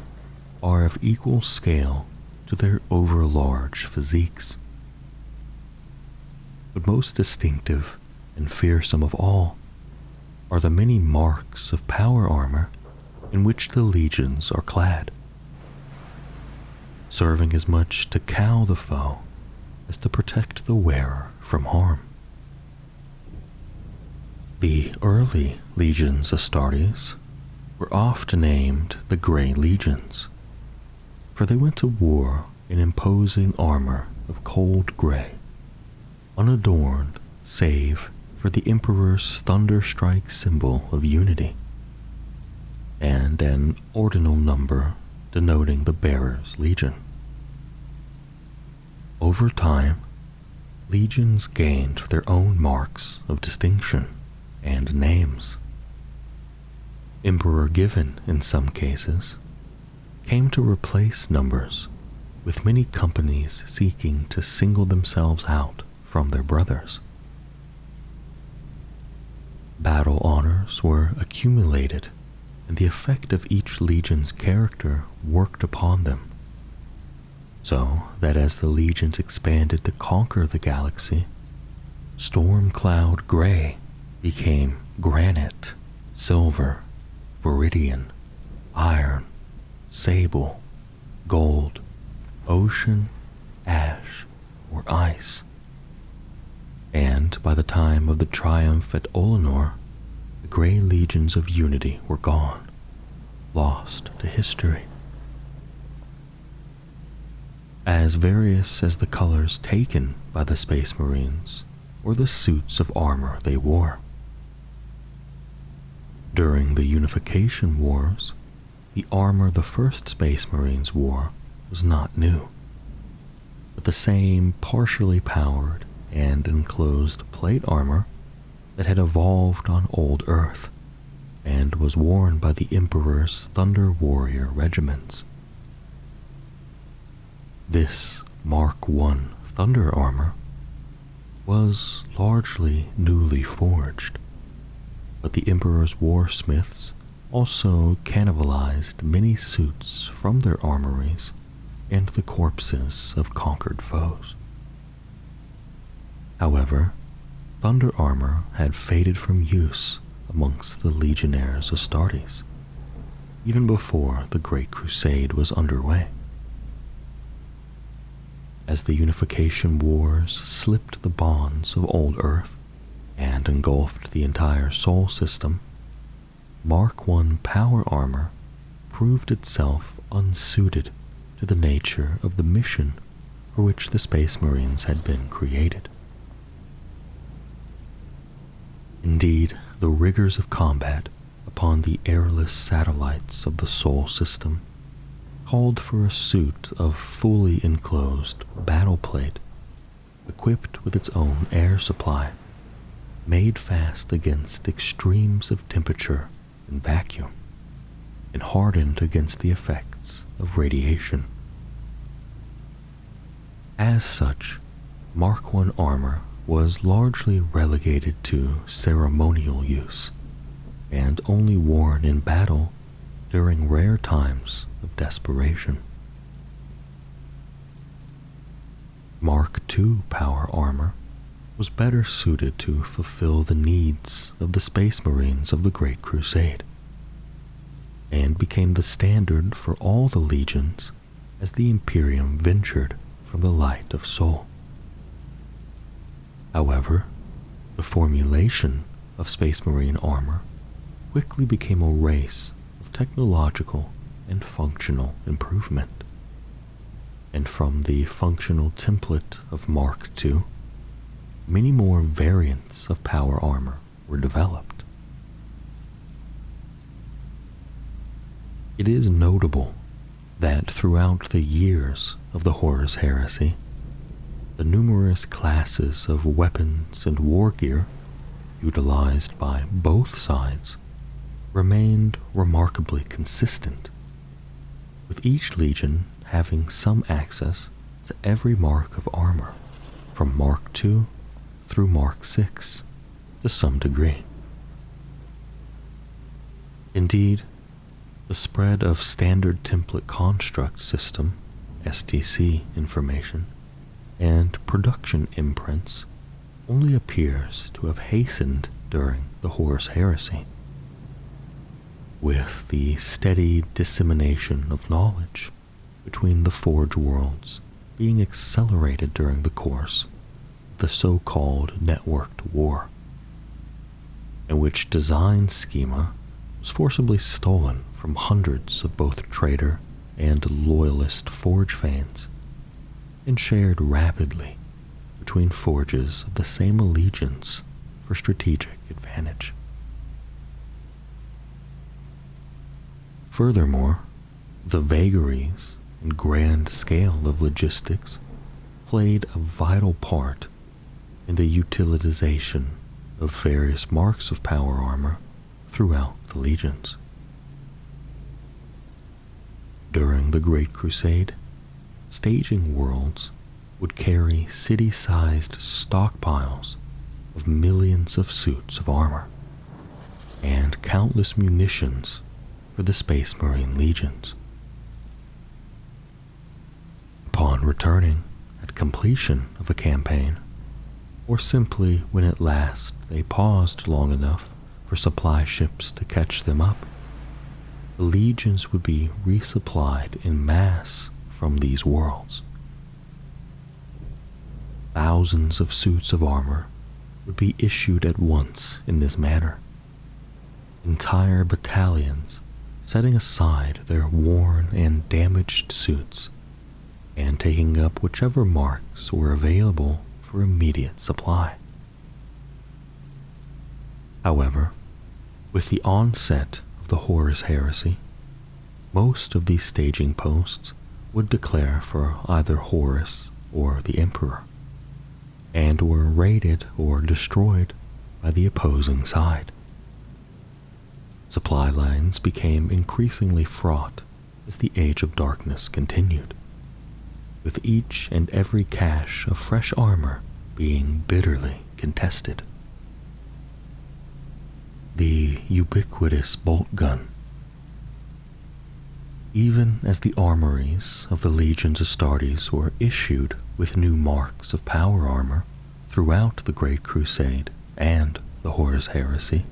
are of equal scale to their overlarge physiques. But most distinctive and fearsome of all are the many marks of power armor in which the legions are clad, serving as much to cow the foe as to protect the wearer from harm. The early legions Astartes were oft named the Grey Legions, for they went to war in imposing armor of cold gray, unadorned save for the Emperor's thunderstrike symbol of unity, and an ordinal number denoting the bearer's legion. Over time, legions gained their own marks of distinction and names. Emperor-given, in some cases, came to replace numbers, with many companies seeking to single themselves out from their brothers. Battle honors were accumulated, and the effect of each legion's character worked upon them, so that as the legions expanded to conquer the galaxy, Stormcloud Grey became Granite, Silver, Viridian, Iron, Sable, Gold, Ocean, Ash, or Ice. And by the time of the triumph at Olenor, the Grey Legions of Unity were gone, lost to history. As various as the colors taken by the Space Marines or the suits of armor they wore. During the Unification Wars, the armor the first Space Marines wore was not new, but the same partially powered and enclosed plate armor that had evolved on Old Earth and was worn by the Emperor's Thunder Warrior regiments. This Mark I Thunder armor was largely newly forged, but the Emperor's warsmiths also cannibalized many suits from their armories and the corpses of conquered foes. However, thunder armor had faded from use amongst the legionnaires Astartes, even before the Great Crusade was underway. As the Unification Wars slipped the bonds of Old Earth and engulfed the entire Sol system, Mark I power armor proved itself unsuited to the nature of the mission for which the Space Marines had been created. Indeed, the rigors of combat upon the airless satellites of the Sol system called for a suit of fully enclosed battle plate, equipped with its own air supply, made fast against extremes of temperature and vacuum. and hardened against the effects of radiation. As such, Mark I armor was largely relegated to ceremonial use and only worn in battle during rare times of desperation. Mark II power armor was better suited to fulfill the needs of the Space Marines of the Great Crusade, and became the standard for all the legions as the Imperium ventured from the light of Sol. However, the formulation of Space Marine armor quickly became a race of technological and functional improvement, and from the functional template of Mark II, many more variants of power armor were developed. It is notable that throughout the years of the Horus Heresy, the numerous classes of weapons and war gear utilized by both sides remained remarkably consistent, with each legion having some access to every mark of armor, from Mark II through Mark VI to some degree. Indeed, the spread of Standard Template Construct System (STC) information and production imprints only appears to have hastened during the Horus Heresy, with the steady dissemination of knowledge between the Forge worlds being accelerated during the course of the so-called networked war, in which design schema was forcibly stolen from hundreds of both traitor and loyalist Forge fans and shared rapidly between forges of the same allegiance for strategic advantage. Furthermore, the vagaries and grand scale of logistics played a vital part in the utilization of various marks of power armor throughout the legions. During the Great Crusade, staging worlds would carry city-sized stockpiles of millions of suits of armor and countless munitions for the Space Marine legions. Upon returning at completion of a campaign, or simply when at last they paused long enough for supply ships to catch them up, the legions would be resupplied in mass from these worlds. Thousands of suits of armor would be issued at once in this manner, entire battalions setting aside their worn and damaged suits and taking up whichever marks were available for immediate supply. However, with the onset of the Horus Heresy, most of these staging posts would declare for either Horus or the Emperor, and were raided or destroyed by the opposing side. Supply lines became increasingly fraught as the Age of Darkness continued, with each and every cache of fresh armor being bitterly contested. The ubiquitous bolt gun. Even as the armories of the legions Astartes were issued with new marks of power armor throughout the Great Crusade and the Horus Heresy,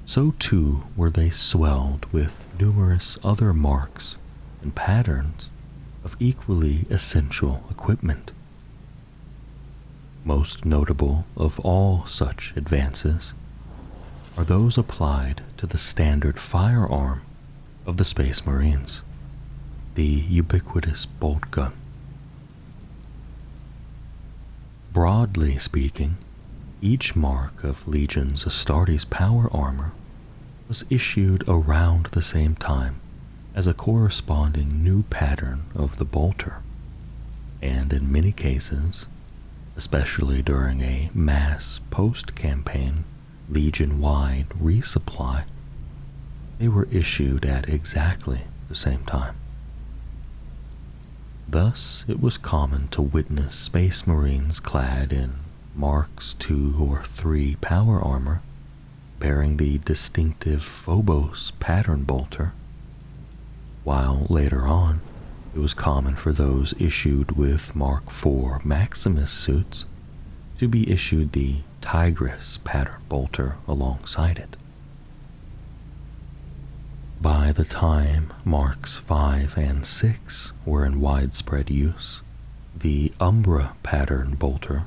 so too were they swelled with numerous other marks and patterns of equally essential equipment. Most notable of all such advances are those applied to the standard firearm of the Space Marines, the ubiquitous bolt gun. Broadly speaking, each mark of Legion's Astartes power armor was issued around the same time as a corresponding new pattern of the bolter, and in many cases, especially during a mass post-campaign Legion-wide resupply, they were issued at exactly the same time. Thus, it was common to witness Space Marines clad in Marks II or III power armor, bearing the distinctive Phobos pattern bolter, while later on, it was common for those issued with Mark IV Maximus suits to be issued the Tigris pattern bolter alongside it. By the time Marks V and VI were in widespread use, the Umbra pattern bolter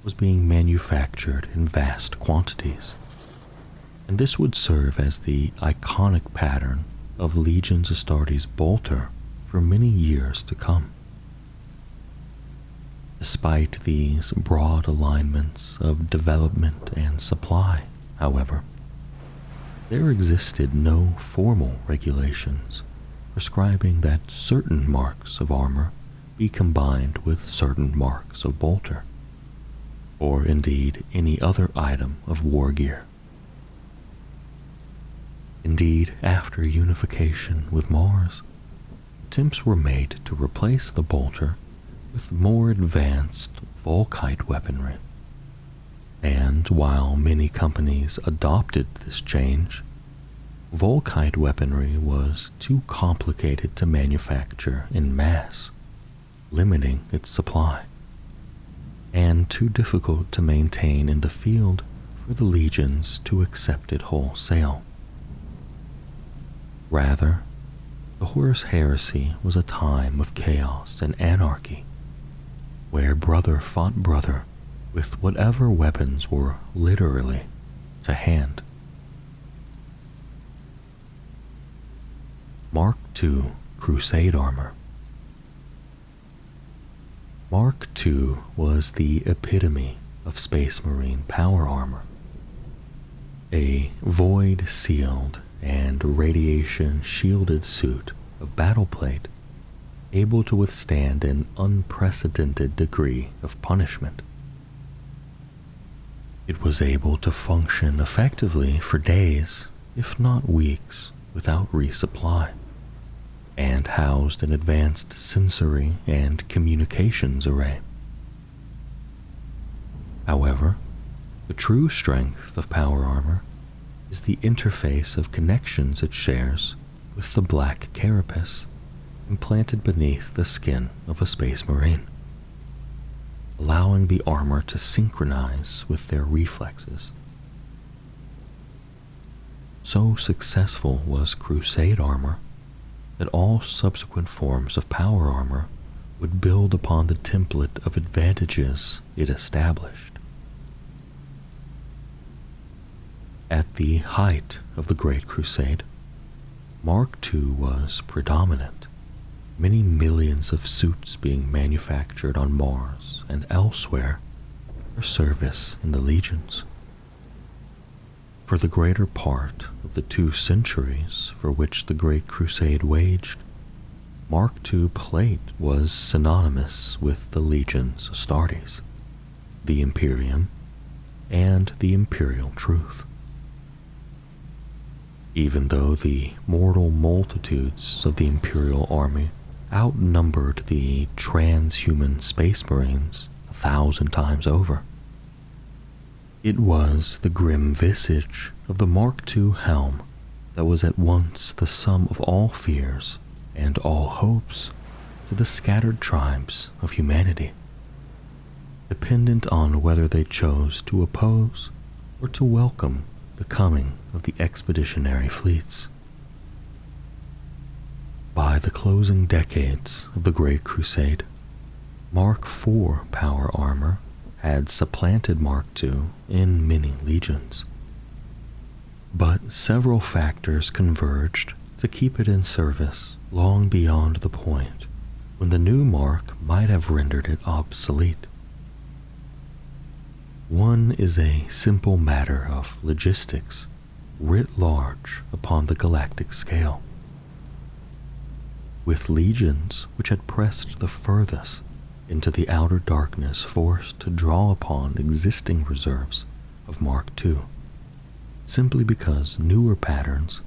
was being manufactured in vast quantities, and this would serve as the iconic pattern of Legion's Astartes bolter for many years to come. Despite these broad alignments of development and supply, however, there existed no formal regulations prescribing that certain marks of armor be combined with certain marks of bolter, or indeed any other item of war gear. Indeed, after unification with Mars, attempts were made to replace the bolter with more advanced Volkite weaponry. And while many companies adopted this change, Volkite weaponry was too complicated to manufacture in mass, limiting its supply, and too difficult to maintain in the field for the legions to accept it wholesale. Rather, the Horus Heresy was a time of chaos and anarchy, where brother fought brother with whatever weapons were literally to hand. Mark II Crusade Armor. Mark II was the epitome of Space Marine power armor, a void-sealed and radiation-shielded suit of battleplate able to withstand an unprecedented degree of punishment. It was able to function effectively for days, if not weeks, without resupply, and housed an advanced sensory and communications array. However, the true strength of power armor is the interface of connections it shares with the black carapace implanted beneath the skin of a Space Marine, allowing the armor to synchronize with their reflexes. So successful was Crusade armor that all subsequent forms of power armor would build upon the template of advantages it established. At the height of the Great Crusade, Mark II was predominant, many millions of suits being manufactured on Mars and elsewhere for service in the legions. For the greater part of the 2 centuries for which the Great Crusade waged, Mark II plate was synonymous with the legions Astartes, the Imperium, and the Imperial Truth. Even though the mortal multitudes of the Imperial Army outnumbered the transhuman Space Marines 1,000 times over, it was the grim visage of the Mark II helm that was at once the sum of all fears and all hopes to the scattered tribes of humanity, dependent on whether they chose to oppose or to welcome the coming of the expeditionary fleets. By the closing decades of the Great Crusade, Mark IV power armor had supplanted Mark II in many legions. But several factors converged to keep it in service long beyond the point when the new mark might have rendered it obsolete. One is a simple matter of logistics writ large upon the galactic scale. With legions which had pressed the furthest into the outer darkness forced to draw upon existing reserves of Mark II, simply because newer patterns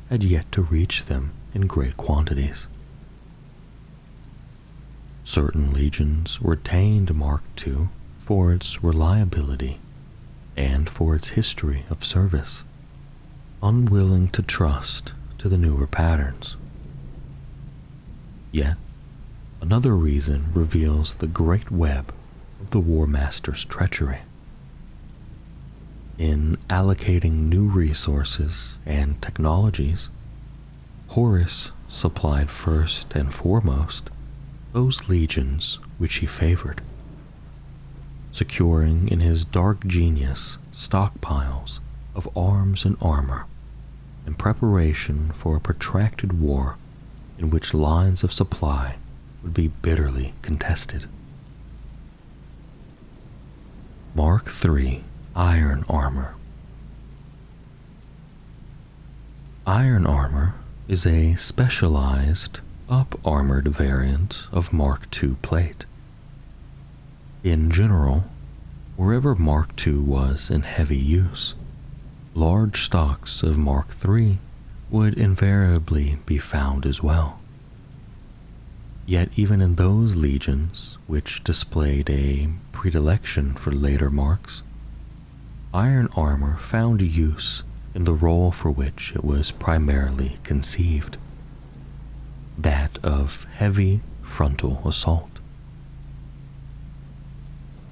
had yet to reach them in great quantities. Certain legions retained Mark II for its reliability and for its history of service, unwilling to trust to the newer patterns. Yet, another reason reveals the great web of the War Master's treachery. In allocating new resources and technologies, Horus supplied first and foremost those legions which he favored, securing in his dark genius stockpiles of arms and armor in preparation for a protracted war in which lines of supply would be bitterly contested. Mark III Iron Armor. Iron armor is a specialized, up-armored variant of Mark II plate. In general, wherever Mark II was in heavy use, large stocks of Mark III would invariably be found as well. Yet even in those legions which displayed a predilection for later marks, iron armor found use in the role for which it was primarily conceived, that of heavy frontal assault.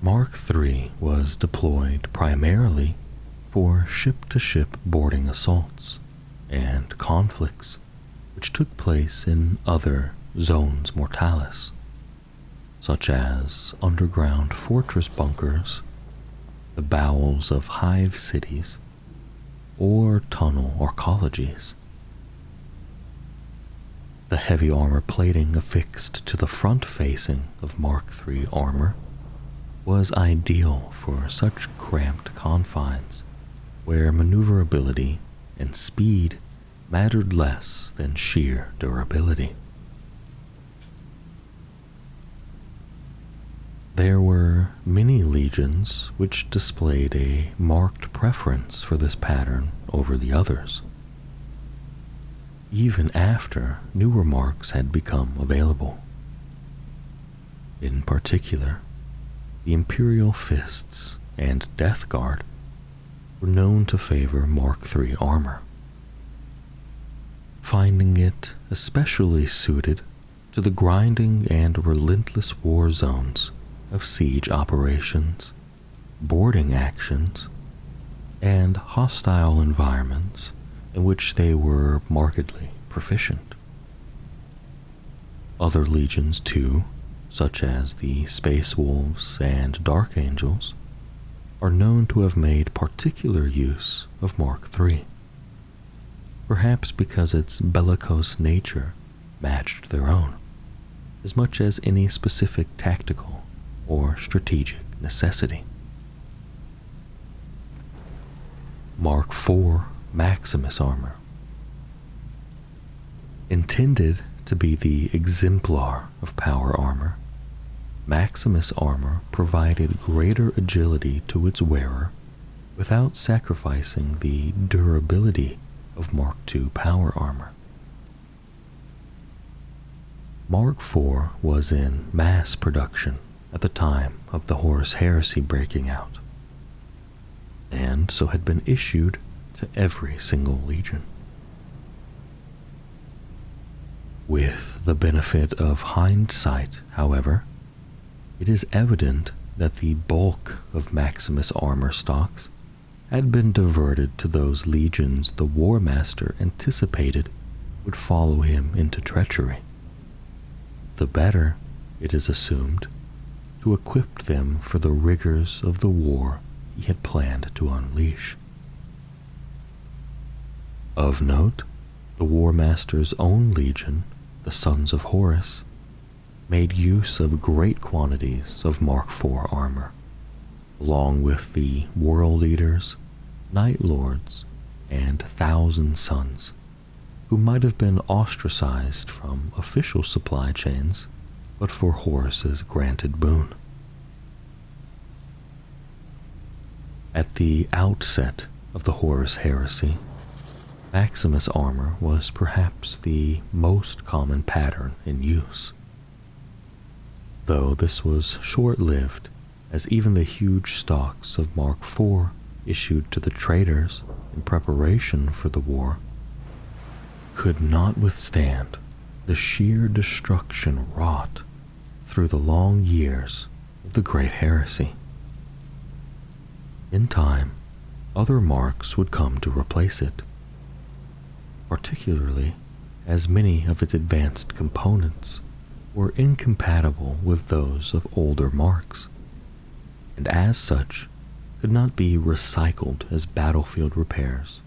Mark III was deployed primarily for ship-to-ship boarding assaults and conflicts which took place in other zones mortalis, such as underground fortress bunkers, the bowels of hive cities, or tunnel arcologies. The heavy armor plating affixed to the front facing of Mark III armor was ideal for such cramped confines where maneuverability and speed mattered less than sheer durability. There were many legions which displayed a marked preference for this pattern over the others, even after newer marks had become available. In particular, the Imperial Fists and Death Guard were known to favor Mark III armor, finding it especially suited to the grinding and relentless war zones of siege operations, boarding actions, and hostile environments in which they were markedly proficient. Other legions, too, such as the Space Wolves and Dark Angels, are known to have made particular use of Mark III, perhaps because its bellicose nature matched their own, as much as any specific tactical or strategic necessity. Mark IV Maximus armor. Intended to be the exemplar of power armor, Maximus armor provided greater agility to its wearer without sacrificing the durability of Mark II power armor. Mark IV was in mass production at the time of the Horus Heresy breaking out, and so had been issued to every single legion. With the benefit of hindsight, however, it is evident that the bulk of Maximus armor stocks had been diverted to those legions the War Master anticipated would follow him into treachery. The better, it is assumed, to equip them for the rigors of the war he had planned to unleash. Of note, the War Master's own legion, the Sons of Horus, made use of great quantities of Mark IV armor, along with the World Eaters, Night Lords, and Thousand Sons, who might have been ostracized from official supply chains but for Horus's granted boon. At the outset of the Horus Heresy, Maximus armor was perhaps the most common pattern in use, though this was short-lived, as even the huge stocks of Mark IV issued to the traders in preparation for the war could not withstand the sheer destruction wrought through the long years of the Great Heresy. In time, other marks would come to replace it, particularly as many of its advanced components were incompatible with those of older marks, and as such could not be recycled as battlefield repairs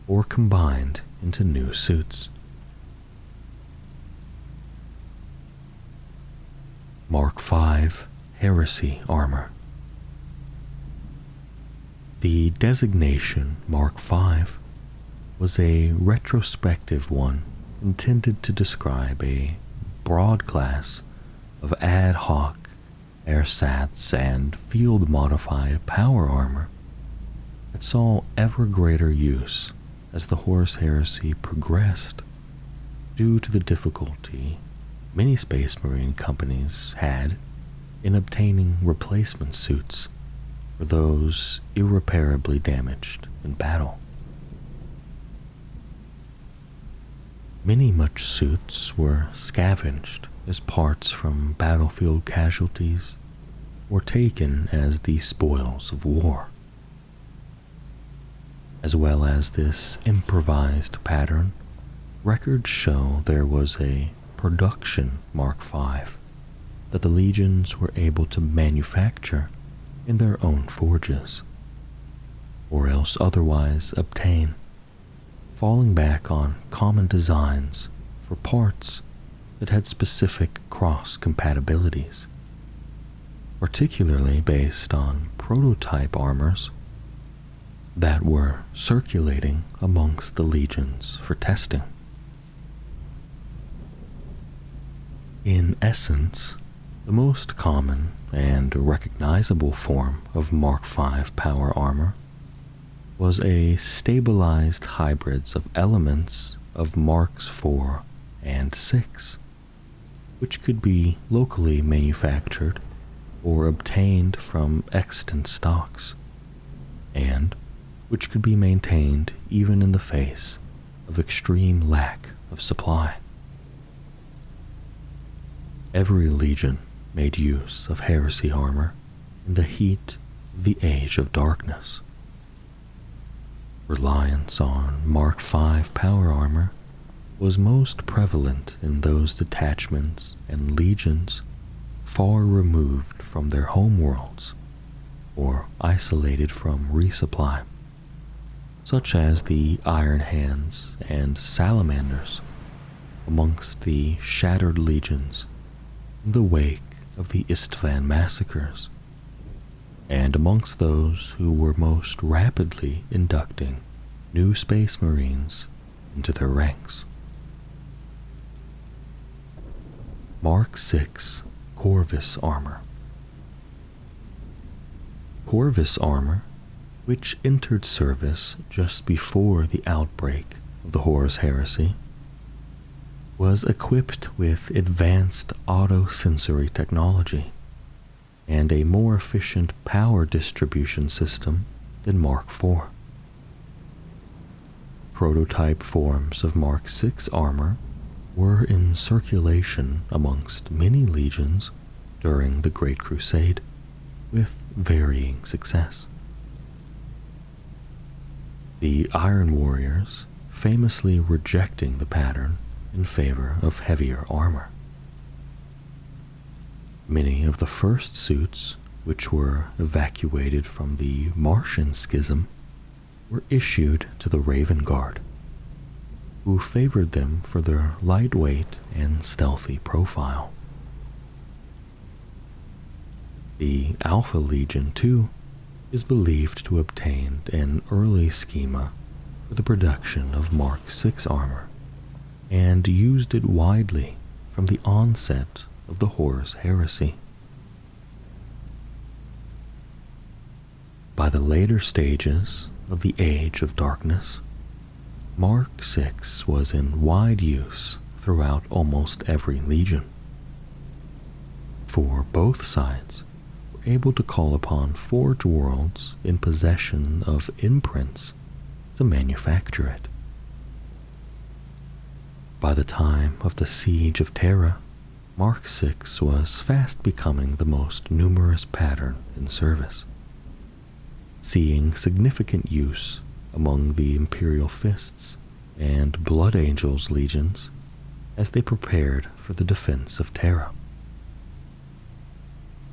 or combined into new suits. Mark V Heresy Armor. The designation Mark V was a retrospective one intended to describe a broad class of ad hoc ersatz and field-modified power armor that saw ever greater use as the Horus Heresy progressed due to the difficulty many Space Marine companies had in obtaining replacement suits for those irreparably damaged in battle. Many much suits were scavenged as parts from battlefield casualties or taken as the spoils of war. As well as this improvised pattern, records show there was a production Mark V that the legions were able to manufacture in their own forges, or else otherwise obtain, falling back on common designs for parts that had specific cross-compatibilities, particularly based on prototype armors that were circulating amongst the legions for testing. In essence, the most common and recognizable form of Mark V power armor was a stabilized hybrids of elements of Marks IV and VI, which could be locally manufactured or obtained from extant stocks, and which could be maintained even in the face of extreme lack of supply. Every legion made use of heresy armor in the heat of the Age of Darkness. Reliance on Mark V power armor was most prevalent in those detachments and legions far removed from their homeworlds or isolated from resupply, such as the Iron Hands and Salamanders amongst the shattered legions in the wake of the Isstvan massacres, and amongst those who were most rapidly inducting new Space Marines into their ranks. Mark VI Corvus Armor. Corvus armor, which entered service just before the outbreak of the Horus Heresy, was equipped with advanced auto-sensory technology and a more efficient power distribution system than Mark IV. Prototype forms of Mark VI armor were in circulation amongst many legions during the Great Crusade, with varying success. The Iron Warriors famously rejecting the pattern in favor of heavier armor. Many of the first suits, which were evacuated from the Martian Schism, were issued to the Raven Guard, who favored them for their lightweight and stealthy profile. The Alpha Legion, too, is believed to have obtained an early schema for the production of Mark VI armor, and used it widely from the onset of the Horus Heresy. By the later stages of the Age of Darkness, Mark 6 was in wide use throughout almost every legion. For both sides were able to call upon Forge Worlds in possession of imprints to manufacture it. By the time of the Siege of Terra, Mark 6 was fast becoming the most numerous pattern in service, seeing significant use among the Imperial Fists and Blood Angels legions as they prepared for the defense of Terra.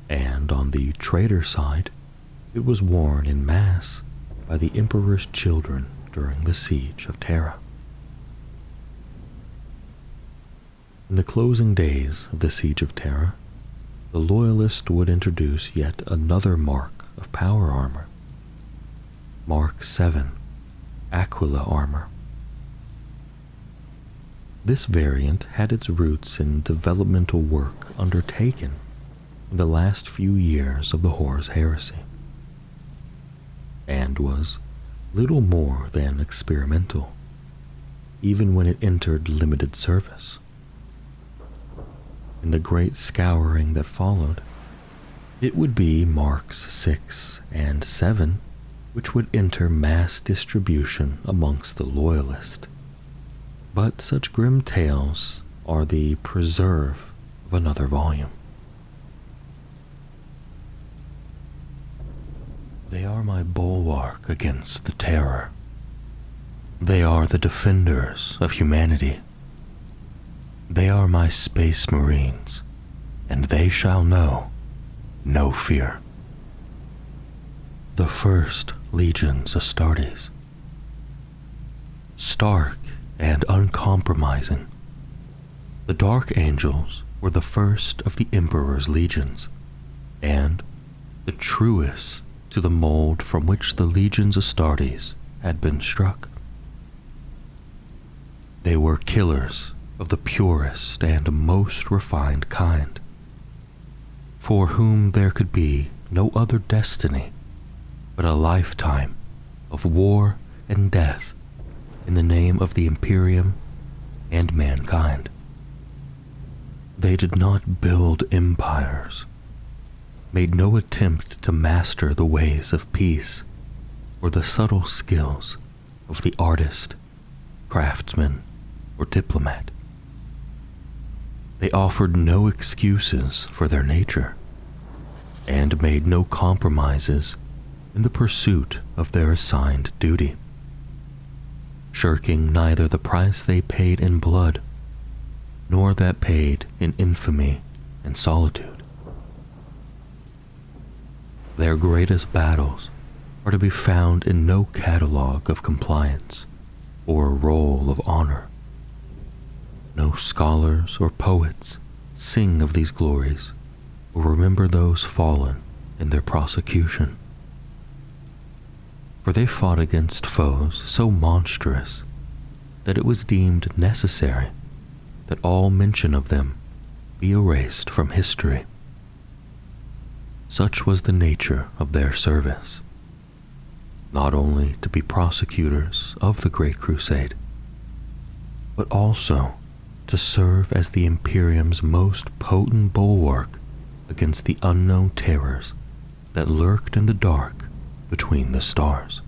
And on the traitor side, it was worn in mass by the Emperor's children during the Siege of Terra. In the closing days of the Siege of Terra, the Loyalist would introduce yet another mark of power armor, Mark 7, Aquila armor. This variant had its roots in developmental work undertaken in the last few years of the Horus Heresy, and was little more than experimental, even when it entered limited service. In the great scouring that followed, it would be Marks 6 and 7 which would enter mass distribution amongst the Loyalist. But such grim tales are the preserve of another volume. They are my bulwark against the terror. They are the defenders of humanity. They are my space marines, and they shall know no fear. The first legion's Astartes. Stark and uncompromising, the Dark Angels were the first of the Emperor's legions, and the truest to the mold from which the legion's Astartes had been struck. They were killers of the purest and most refined kind, for whom there could be no other destiny but a lifetime of war and death in the name of the Imperium and mankind. They did not build empires, made no attempt to master the ways of peace or the subtle skills of the artist, craftsman, or diplomat. They offered no excuses for their nature and made no compromises in the pursuit of their assigned duty, shirking neither the price they paid in blood nor that paid in infamy and solitude. Their greatest battles are to be found in no catalogue of compliance or roll of honor. No scholars or poets sing of these glories or remember those fallen in their prosecution. For they fought against foes so monstrous that it was deemed necessary that all mention of them be erased from history. Such was the nature of their service, not only to be prosecutors of the Great Crusade, but also to serve as the Imperium's most potent bulwark against the unknown terrors that lurked in the dark between the stars.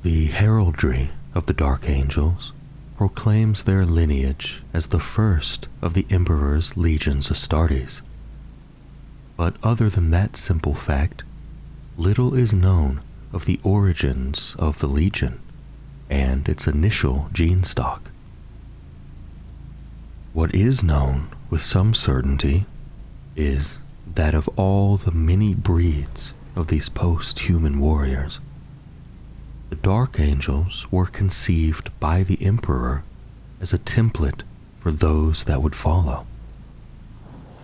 The heraldry of the Dark Angels proclaims their lineage as the first of the Emperor's legions Astartes. But other than that simple fact, little is known of the origins of the legion and its initial gene stock. What is known with some certainty is that of all the many breeds of these post-human warriors, the Dark Angels were conceived by the Emperor as a template for those that would follow,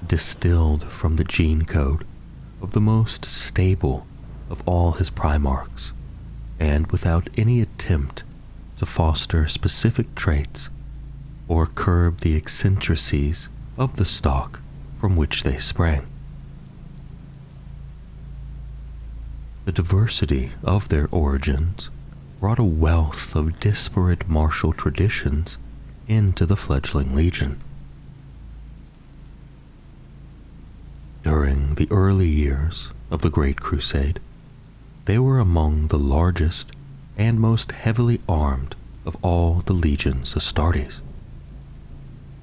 distilled from the gene code of the most stable of all his Primarchs, and without any attempt to foster specific traits or curb the eccentricities of the stock from which they sprang. The diversity of their origins brought a wealth of disparate martial traditions into the fledgling legion. During the early years of the Great Crusade, they were among the largest and most heavily armed of all the legions Astartes.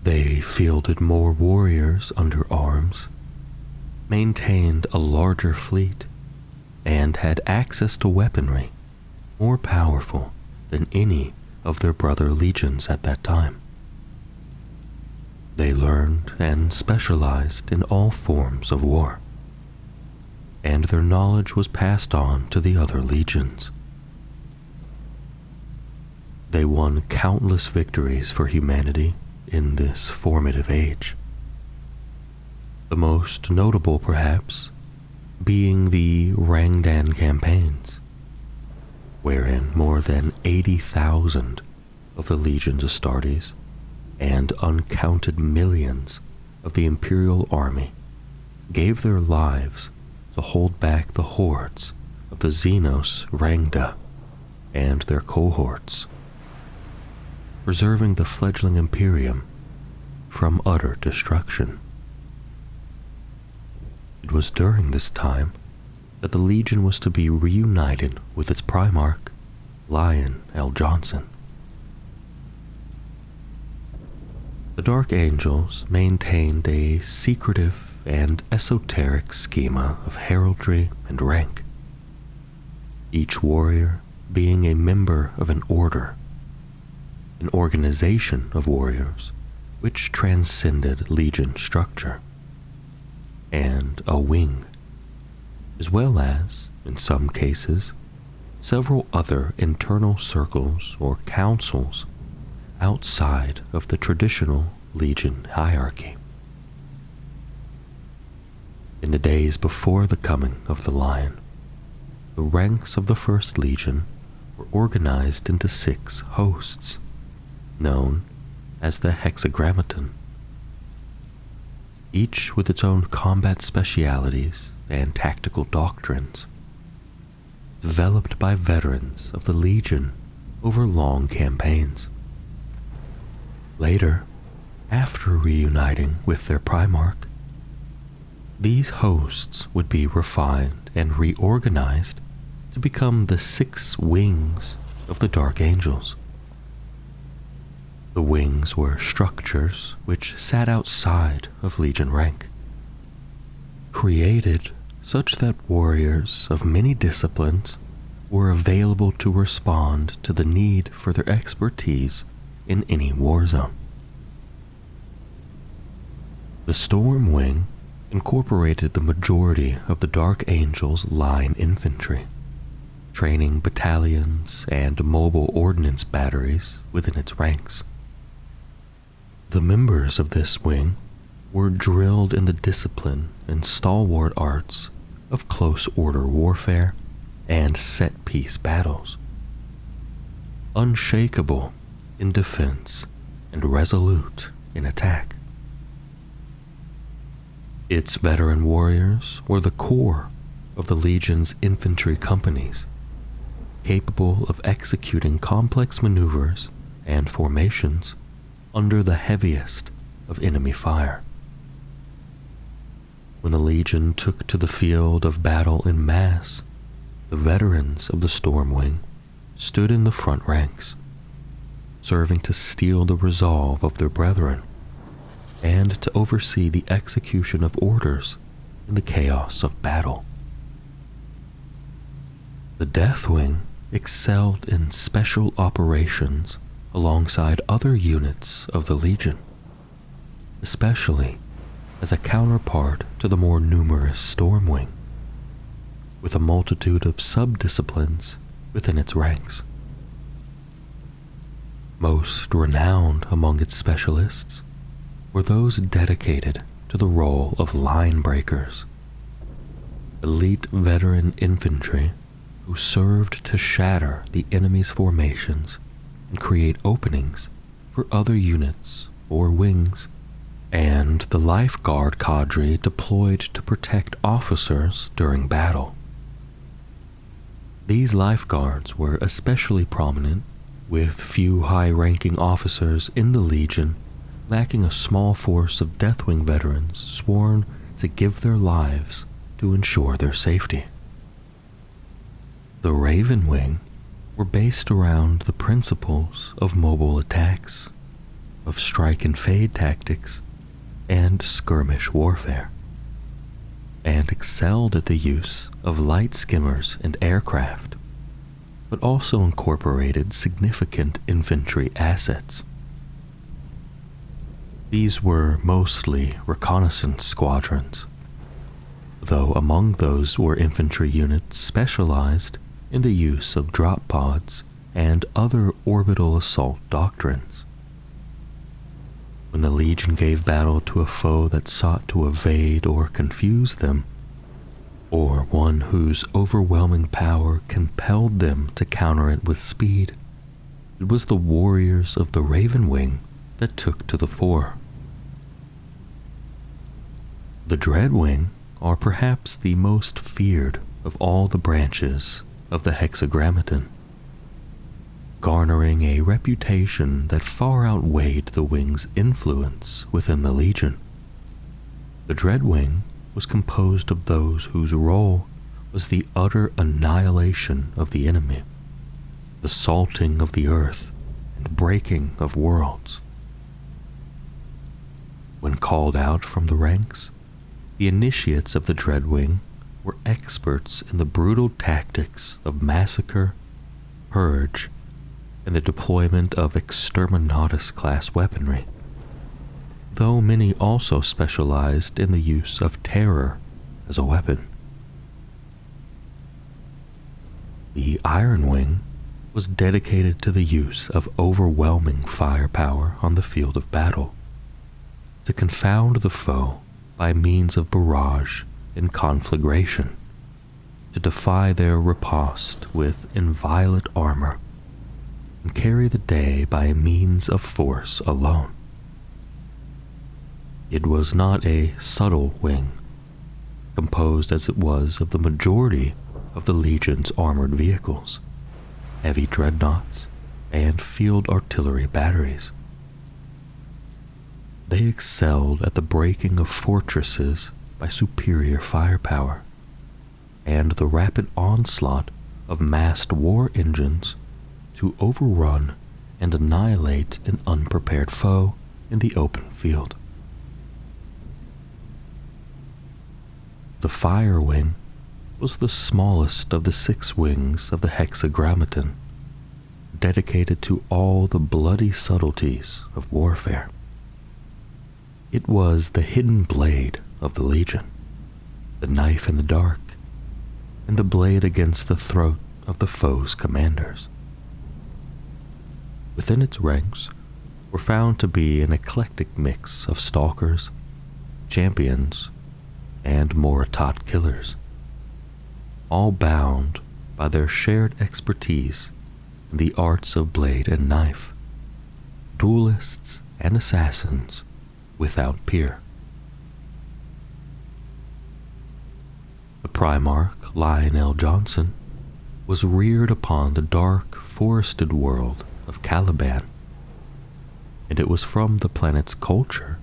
They fielded more warriors under arms, maintained a larger fleet, and had access to weaponry more powerful than any of their brother legions at that time. They learned and specialized in all forms of war, and their knowledge was passed on to the other legions. They won countless victories for humanity in this formative age. The most notable, perhaps, being the Rangdan campaigns, wherein more than 80,000 of the legions Astartes and uncounted millions of the Imperial army gave their lives to hold back the hordes of the Xenos Rangda and their cohorts, preserving the fledgling Imperium from utter destruction. It was during this time that the Legion was to be reunited with its Primarch, Lion L. Johnson. The Dark Angels maintained a secretive and esoteric schema of heraldry and rank, each warrior being a member of an order, an organization of warriors which transcended Legion structure, and a wing, as well as, in some cases, several other internal circles or councils outside of the traditional Legion hierarchy. In the days before the coming of the Lion, the ranks of the First Legion were organized into 6 hosts, known as the Hexagrammaton, each with its own combat specialities and tactical doctrines, developed by veterans of the Legion over long campaigns. Later, after reuniting with their Primarch, these hosts would be refined and reorganized to become the 6 wings of the Dark Angels. The wings were structures which sat outside of Legion rank, created such that warriors of many disciplines were available to respond to the need for their expertise in any war zone. The Storm Wing incorporated the majority of the Dark Angels' line infantry, training battalions and mobile ordnance batteries within its ranks. The members of this wing were drilled in the discipline and stalwart arts of close order warfare and set-piece battles, unshakable in defense and resolute in attack. Its veteran warriors were the core of the Legion's infantry companies, capable of executing complex maneuvers and formations under the heaviest of enemy fire. When the Legion took to the field of battle in mass, the veterans of the Storm Wing stood in the front ranks, serving to steel the resolve of their brethren and to oversee the execution of orders in the chaos of battle. The Deathwing excelled in special operations alongside other units of the Legion, especially as a counterpart to the more numerous Stormwing, with a multitude of sub-disciplines within its ranks. Most renowned among its specialists were those dedicated to the role of line breakers, elite veteran infantry who served to shatter the enemy's formations and create openings for other units or wings, and the lifeguard cadre deployed to protect officers during battle. These lifeguards were especially prominent, with few high-ranking officers in the Legion lacking a small force of Deathwing veterans sworn to give their lives to ensure their safety. The Raven Wing were based around the principles of mobile attacks, of strike and fade tactics, and skirmish warfare, and excelled at the use of light skimmers and aircraft, but also incorporated significant infantry assets. These were mostly reconnaissance squadrons, though among those were infantry units specialized in the use of drop pods and other orbital assault doctrines. When the Legion gave battle to a foe that sought to evade or confuse them, or one whose overwhelming power compelled them to counter it with speed, it was the warriors of the Raven Wing that took to the fore. The Dreadwing are perhaps the most feared of all the branches of the Hexagrammaton, garnering a reputation that far outweighed the Wing's influence within the Legion. The Dreadwing was composed of those whose role was the utter annihilation of the enemy, the salting of the earth and breaking of worlds. When called out from the ranks, the initiates of the Dreadwing were experts in the brutal tactics of massacre, purge, and the deployment of Exterminatus-class weaponry, though many also specialized in the use of terror as a weapon. The Iron Wing was dedicated to the use of overwhelming firepower on the field of battle, to confound the foe by means of barrage and conflagration, to defy their riposte with inviolate armor, and carry the day by means of force alone. It was not a subtle wing, composed as it was of the majority of the Legion's armored vehicles, heavy dreadnoughts, and field artillery batteries. They excelled at the breaking of fortresses by superior firepower, and the rapid onslaught of massed war engines to overrun and annihilate an unprepared foe in the open field. The Fire Wing was the smallest of the 6 wings of the Hexagrammaton, dedicated to all the bloody subtleties of warfare. It was the hidden blade of the Legion, the knife in the dark, and the blade against the throat of the foe's commanders. Within its ranks were found to be an eclectic mix of stalkers, champions, and Moritat killers, all bound by their shared expertise in the arts of blade and knife, duelists and assassins without peer. The Primarch Lionel Johnson was reared upon the dark, forested world of Caliban, and it was from the planet's culture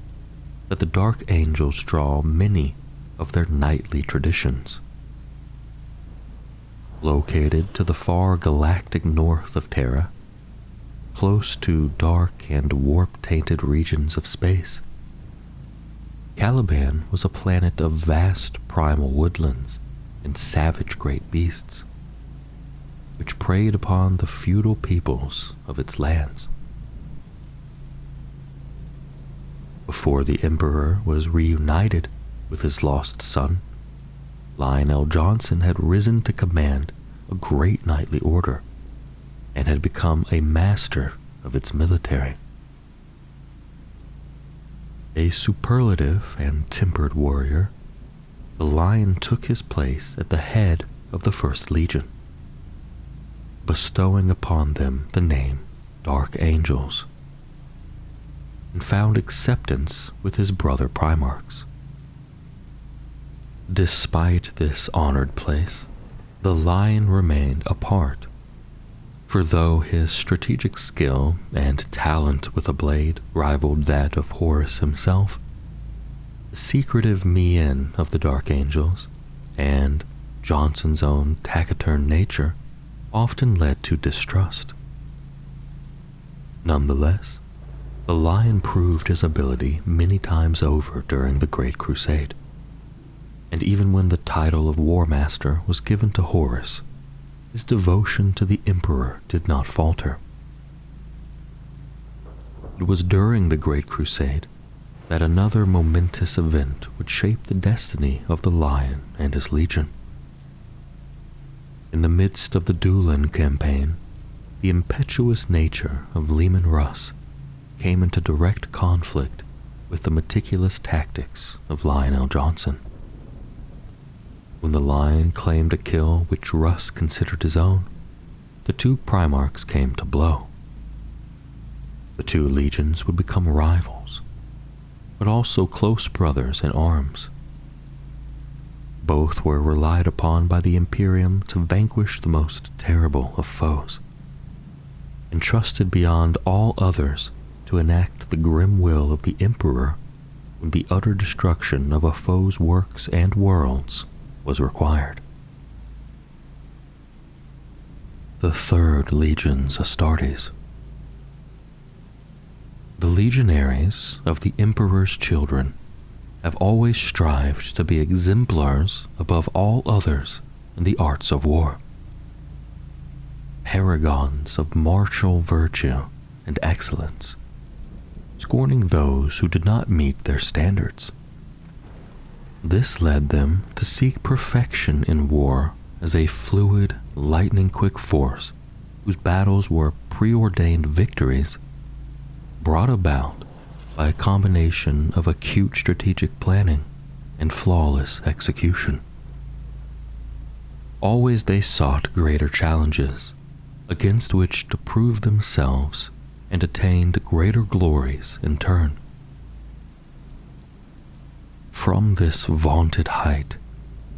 that the Dark Angels draw many of their nightly traditions. Located to the far galactic north of Terra, close to dark and warp-tainted regions of space, Caliban was a planet of vast primal woodlands and savage great beasts, which preyed upon the feudal peoples of its lands. Before the Emperor was reunited with his lost son, Lionel Johnson had risen to command a great knightly order and had become a master of its military. A superlative and tempered warrior, the Lion took his place at the head of the First Legion, bestowing upon them the name Dark Angels, and found acceptance with his brother Primarchs. Despite this honored place, The lion remained apart, for though his strategic skill and talent with a blade rivaled that of Horus himself, the secretive mien of the Dark Angels and Johnson's own taciturn nature often led to distrust. Nonetheless, the lion proved his ability many times over during the Great Crusade, and even when the title of War Master was given to Horus, his devotion to the Emperor did not falter. It was during the Great Crusade that another momentous event would shape the destiny of the Lion and his legion. In the midst of the Dulin campaign, the impetuous nature of Leman Russ came into direct conflict with the meticulous tactics of Lionel Johnson. When the Lion claimed a kill which Russ considered his own, the two Primarchs came to blow. The two legions would become rivals, but also close brothers in arms. Both were relied upon by the Imperium to vanquish the most terrible of foes, and trusted beyond all others to enact the grim will of the Emperor when the utter destruction of a foe's works and worlds was required. The Third Legion's Astartes. The legionaries of the Emperor's children have always strived to be exemplars above all others in the arts of war, paragons of martial virtue and excellence, scorning those who did not meet their standards. This led them to seek perfection in war as a fluid, lightning-quick force whose battles were preordained victories brought about by a combination of acute strategic planning and flawless execution. Always they sought greater challenges against which to prove themselves and attained greater glories in turn. From this vaunted height,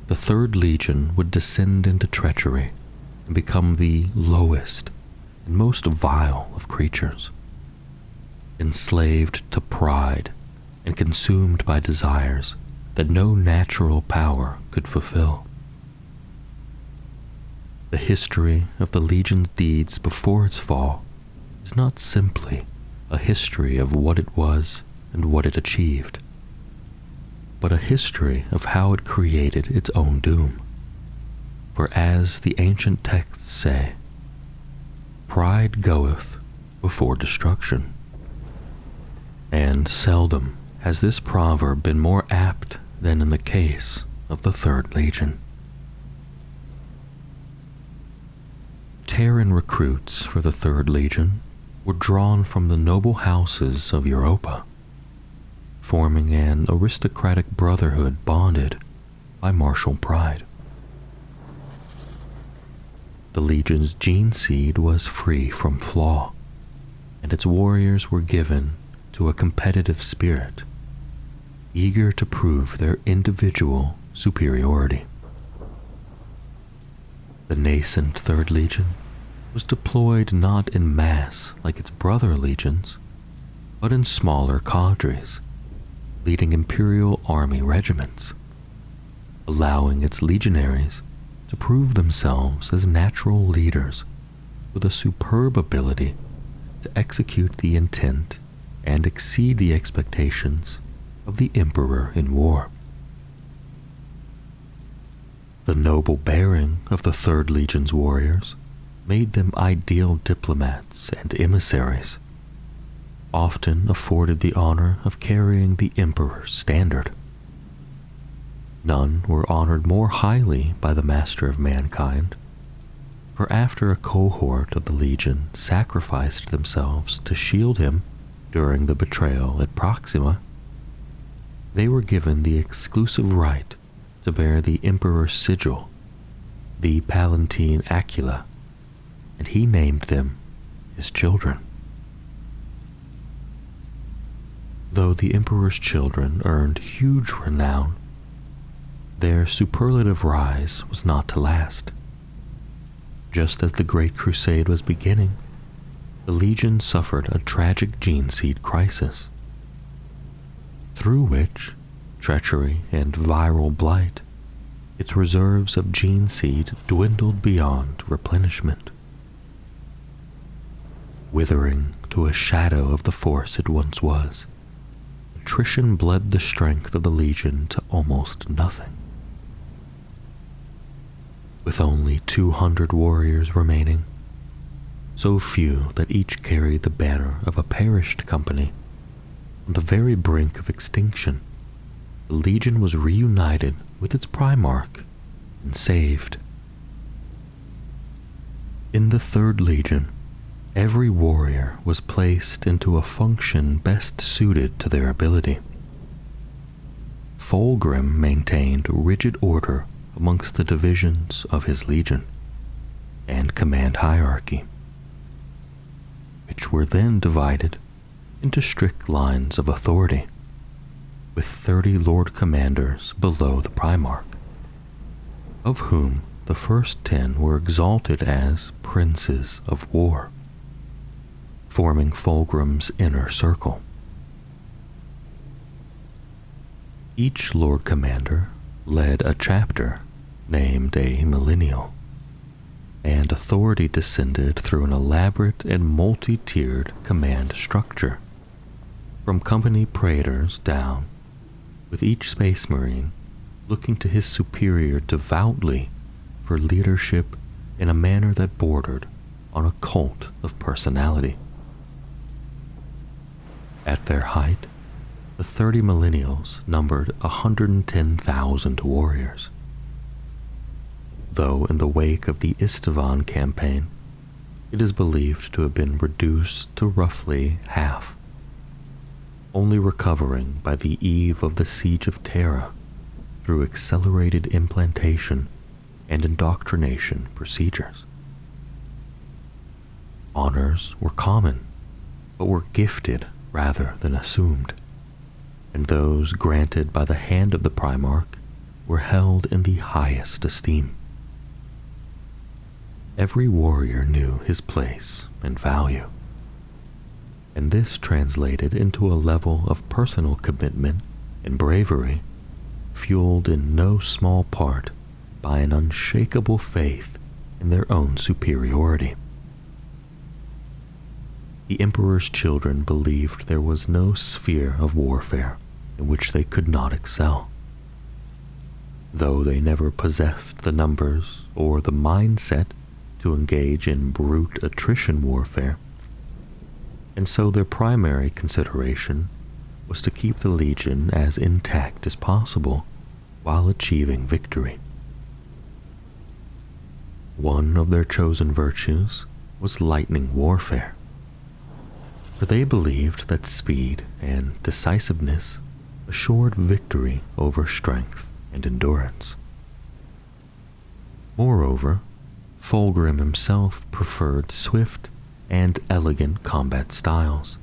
the Third Legion would descend into treachery and become the lowest and most vile of creatures, enslaved to pride and consumed by desires that no natural power could fulfill. The history of the Legion's deeds before its fall is not simply a history of what it was and what it achieved, but a history of how it created its own doom. For as the ancient texts say, pride goeth before destruction. And seldom has this proverb been more apt than in the case of the Third Legion. Terran recruits for the Third Legion were drawn from the noble houses of Europa, forming an aristocratic brotherhood bonded by martial pride. The Legion's gene seed was free from flaw, and its warriors were given to a competitive spirit, eager to prove their individual superiority. The nascent Third Legion was deployed not in mass like its brother legions, but in smaller cadres, leading Imperial Army regiments, allowing its legionaries to prove themselves as natural leaders with a superb ability to execute the intent and exceed the expectations of the Emperor in war. The noble bearing of the Third Legion's warriors made them ideal diplomats and emissaries, often afforded the honor of carrying the Emperor's standard. None were honored more highly by the Master of Mankind, for after a cohort of the Legion sacrificed themselves to shield him during the betrayal at Proxima, they were given the exclusive right to bear the Emperor's sigil, the Palatine Aquila, and he named them his children. Though the Emperor's children earned huge renown, their superlative rise was not to last. Just as the Great Crusade was beginning, the Legion suffered a tragic gene seed crisis, through which, treachery and viral blight, its reserves of gene seed dwindled beyond replenishment. Withering to a shadow of the force it once was, attrition bled the strength of the Legion to almost nothing. With only 200 warriors remaining, so few that each carried the banner of a perished company, on the very brink of extinction, the Legion was reunited with its Primarch and saved. In the Third Legion, every warrior was placed into a function best suited to their ability. Fulgrim maintained rigid order amongst the divisions of his legion and command hierarchy, which were then divided into strict lines of authority, with 30 Lord Commanders below the Primarch, of whom the first 10 were exalted as Princes of War, forming Fulgrim's inner circle. Each Lord Commander led a chapter named a Millennial, and authority descended through an elaborate and multi-tiered command structure, from company praetors down, with each Space Marine looking to his superior devoutly for leadership in a manner that bordered on a cult of personality. At their height, the 30 Millennials numbered 110,000 warriors, though in the wake of the Isstvan campaign, it is believed to have been reduced to roughly half, only recovering by the eve of the Siege of Terra through accelerated implantation and indoctrination procedures. Honors were common, but were gifted rather than assumed, and those granted by the hand of the Primarch were held in the highest esteem. Every warrior knew his place and value, and this translated into a level of personal commitment and bravery fueled in no small part by an unshakable faith in their own superiority. The Emperor's children believed there was no sphere of warfare in which they could not excel, though they never possessed the numbers or the mindset to engage in brute attrition warfare, and so their primary consideration was to keep the Legion as intact as possible while achieving victory. One of their chosen virtues was lightning warfare, for they believed that speed and decisiveness assured victory over strength and endurance. Moreover, Fulgrim himself preferred swift and elegant combat styles,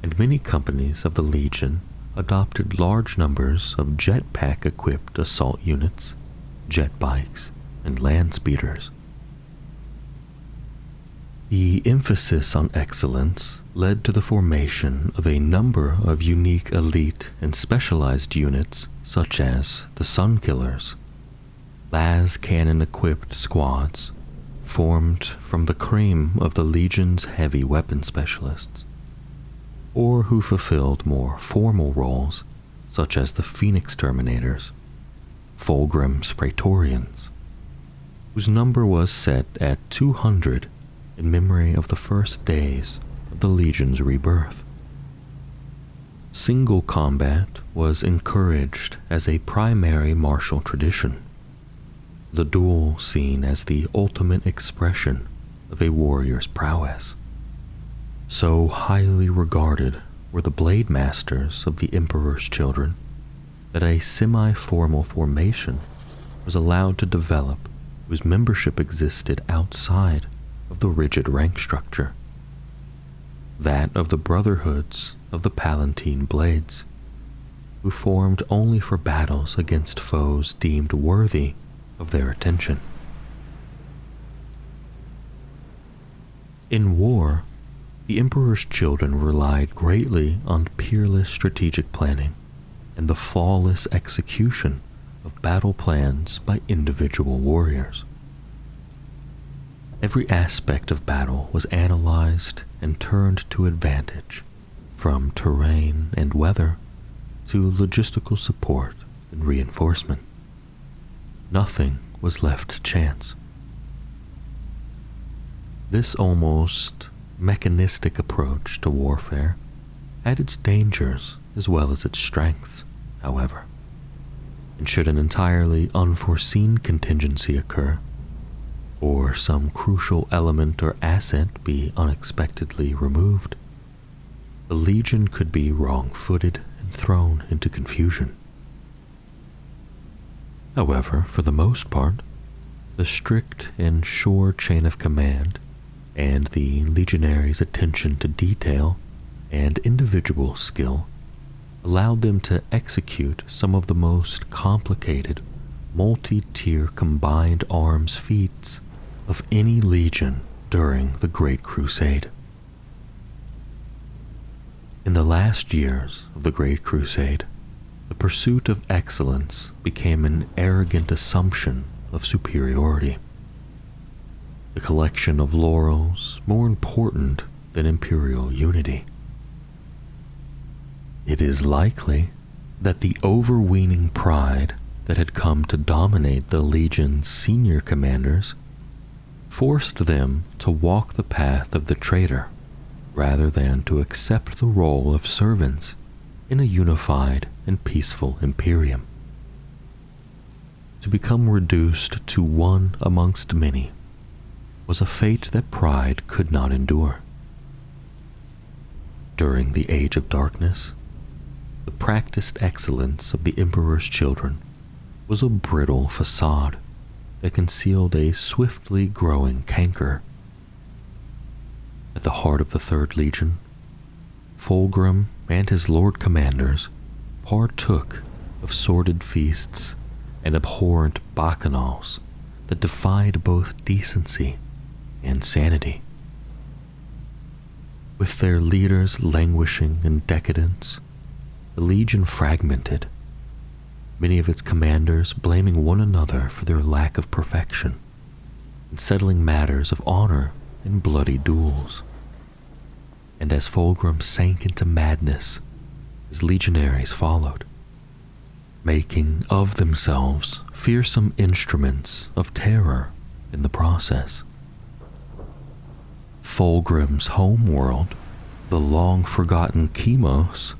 and many companies of the Legion adopted large numbers of jetpack-equipped assault units, jet bikes, and land speeders. The emphasis on excellence led to the formation of a number of unique elite and specialized units such as the Sunkillers, las cannon-equipped squads formed from the cream of the Legion's heavy weapon specialists, or who fulfilled more formal roles such as the Phoenix Terminators, Fulgrim's Praetorians, whose number was set at 200 in memory of the first days of the Legion's rebirth. Single combat was encouraged as a primary martial tradition, the duel seen as the ultimate expression of a warrior's prowess. So highly regarded were the blade masters of the Emperor's children that a semi-formal formation was allowed to develop whose membership existed outside of the rigid rank structure, that of the Brotherhoods of the Palatine Blades, who formed only for battles against foes deemed worthy of their attention. In war, the Emperor's children relied greatly on peerless strategic planning and the flawless execution of battle plans by individual warriors. Every aspect of battle was analyzed and turned to advantage, from terrain and weather to logistical support and reinforcement. Nothing was left to chance. This almost mechanistic approach to warfare had its dangers as well as its strengths, however, and should an entirely unforeseen contingency occur, or some crucial element or asset be unexpectedly removed, the Legion could be wrong-footed and thrown into confusion. However, for the most part, the strict and sure chain of command and the legionaries' attention to detail and individual skill allowed them to execute some of the most complicated multi-tier combined arms feats of any legion during the Great Crusade. In the last years of the Great Crusade, the pursuit of excellence became an arrogant assumption of superiority, the collection of laurels more important than imperial unity. It is likely that the overweening pride that had come to dominate the Legion's senior commanders forced them to walk the path of the traitor rather than to accept the role of servants in a unified and peaceful Imperium. To become reduced to one amongst many was a fate that pride could not endure. During the Age of Darkness, the practiced excellence of the Emperor's children was a brittle facade that concealed a swiftly growing canker. At the heart of the Third Legion, Fulgrim and his Lord Commanders partook of sordid feasts and abhorrent bacchanals that defied both decency and sanity. With their leaders languishing in decadence, the Legion fragmented, many of its commanders blaming one another for their lack of perfection and settling matters of honor in bloody duels. And as Fulgrim sank into madness, his legionaries followed, making of themselves fearsome instruments of terror in the process. Fulgrim's home world, the long-forgotten Chemos,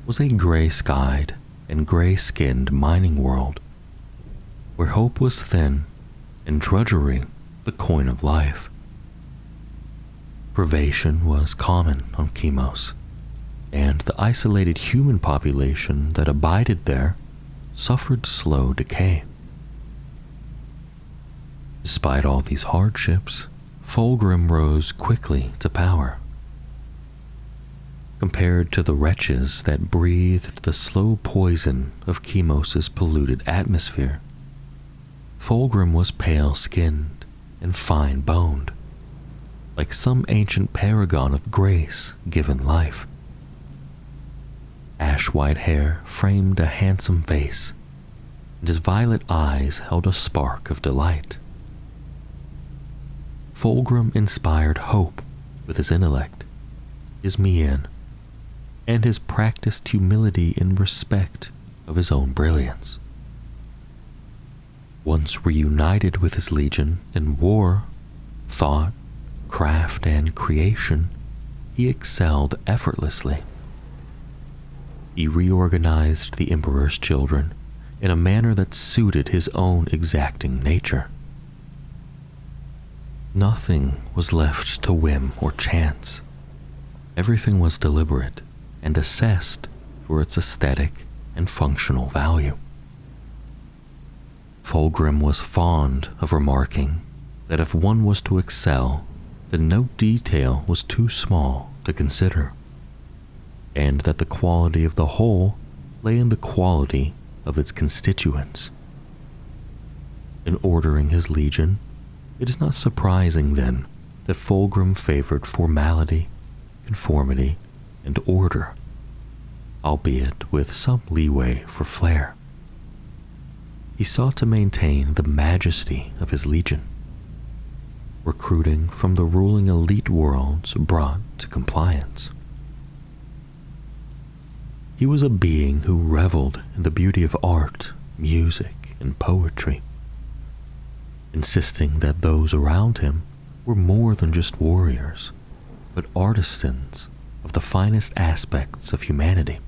was a gray-skied and gray-skinned mining world, where hope was thin and drudgery the coin of life. Privation was common on Chemos, and the isolated human population that abided there suffered slow decay. Despite all these hardships, Fulgrim rose quickly to power. Compared to the wretches that breathed the slow poison of Chemos' polluted atmosphere, Fulgrim was pale-skinned and fine-boned, like some ancient paragon of grace given life. Ash-white hair framed a handsome face, and his violet eyes held a spark of delight. Fulgrim inspired hope with his intellect, his mien, and his practiced humility in respect of his own brilliance. Once reunited with his legion in war, thought, craft, and creation, he excelled effortlessly. He reorganized the Emperor's children in a manner that suited his own exacting nature. Nothing was left to whim or chance. Everything was deliberate and assessed for its aesthetic and functional value. Fulgrim was fond of remarking that if one was to excel, then no detail was too small to consider, and that the quality of the whole lay in the quality of its constituents. In ordering his legion, it is not surprising, then, that Fulgrim favored formality, conformity, and order, albeit with some leeway for flair. He sought to maintain the majesty of his legion, recruiting from the ruling elite worlds brought to compliance. He was a being who reveled in the beauty of art, music, and poetry, insisting that those around him were more than just warriors, but artisans of the finest aspects of humanity.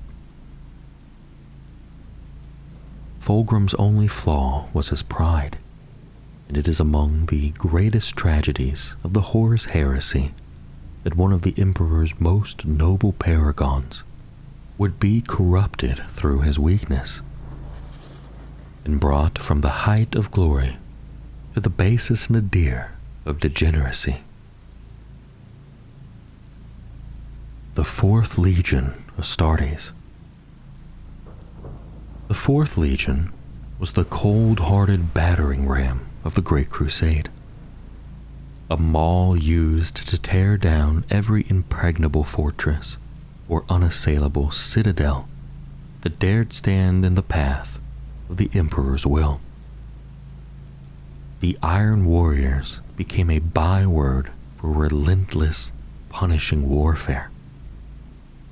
Fulgrim's only flaw was his pride, and it is among the greatest tragedies of the Horus Heresy that one of the Emperor's most noble paragons would be corrupted through his weakness, and brought from the height of glory to the basest nadir of degeneracy. The 4th Legion, Astartes. The 4th Legion was the cold-hearted battering ram of the Great Crusade, a maul used to tear down every impregnable fortress or unassailable citadel that dared stand in the path of the Emperor's will. The Iron Warriors became a byword for relentless, punishing warfare,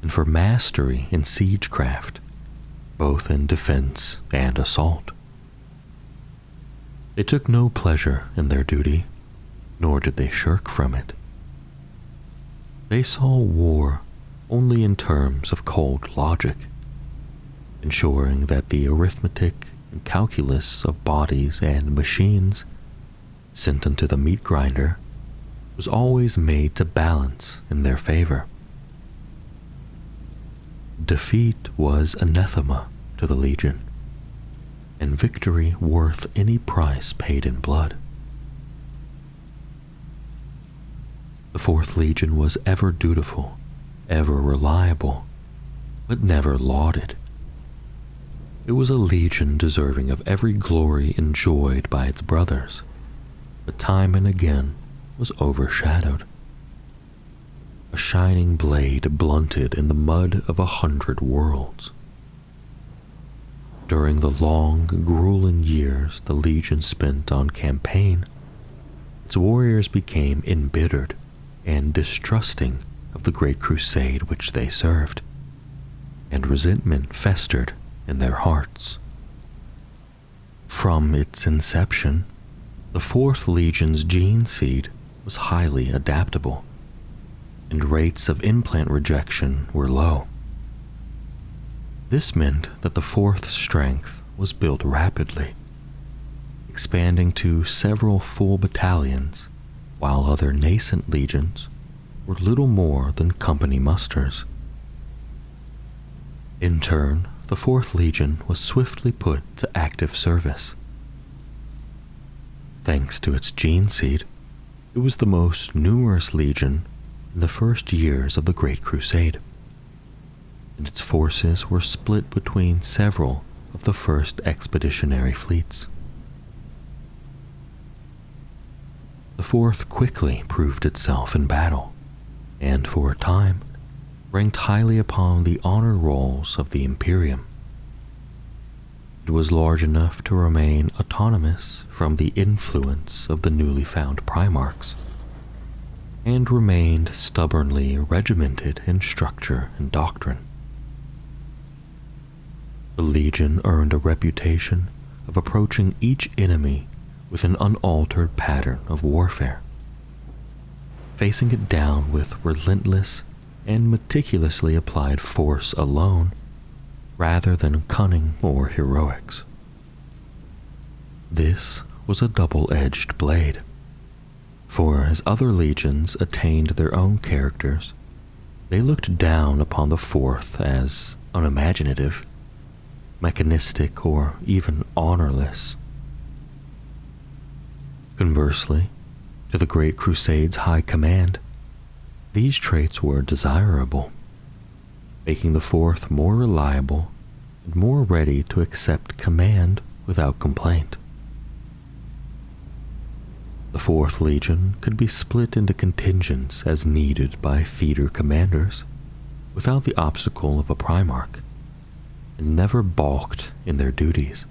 and for mastery in siegecraft, both in defense and assault. They took no pleasure in their duty, nor did they shirk from it. They saw war only in terms of cold logic, ensuring that the arithmetic and calculus of bodies and machines sent into the meat grinder was always made to balance in their favor. Defeat was anathema to the Legion, and victory worth any price paid in blood. The 4th Legion was ever dutiful, ever reliable, but never lauded. It was a legion deserving of every glory enjoyed by its brothers, but time and again was overshadowed. A shining blade blunted in the mud of 100 worlds. During the long, grueling years the Legion spent on campaign, its warriors became embittered and distrusting of the Great Crusade which they served, and resentment festered in their hearts. From its inception, the 4th Legion's gene seed was highly adaptable, and rates of implant rejection were low. This meant that the 4th strength was built rapidly, expanding to several full battalions, while other nascent legions were little more than company musters. In turn, the 4th Legion was swiftly put to active service. Thanks to its gene seed, it was the most numerous legion in the first years of the Great Crusade, and its forces were split between several of the first expeditionary fleets. The 4th quickly proved itself in battle, and for a time ranked highly upon the honor rolls of the Imperium. It was large enough to remain autonomous from the influence of the newly found Primarchs, and remained stubbornly regimented in structure and doctrine. The Legion earned a reputation of approaching each enemy with an unaltered pattern of warfare, facing it down with relentless and meticulously applied force alone, rather than cunning or heroics. This was a double-edged blade, for as other legions attained their own characters, they looked down upon the 4th as unimaginative, mechanistic, or even honorless. Conversely, to the Great Crusade's high command, these traits were desirable, making the 4th more reliable and more ready to accept command without complaint. The 4th Legion could be split into contingents as needed by theater commanders without the obstacle of a Primarch, and never balked in their duties.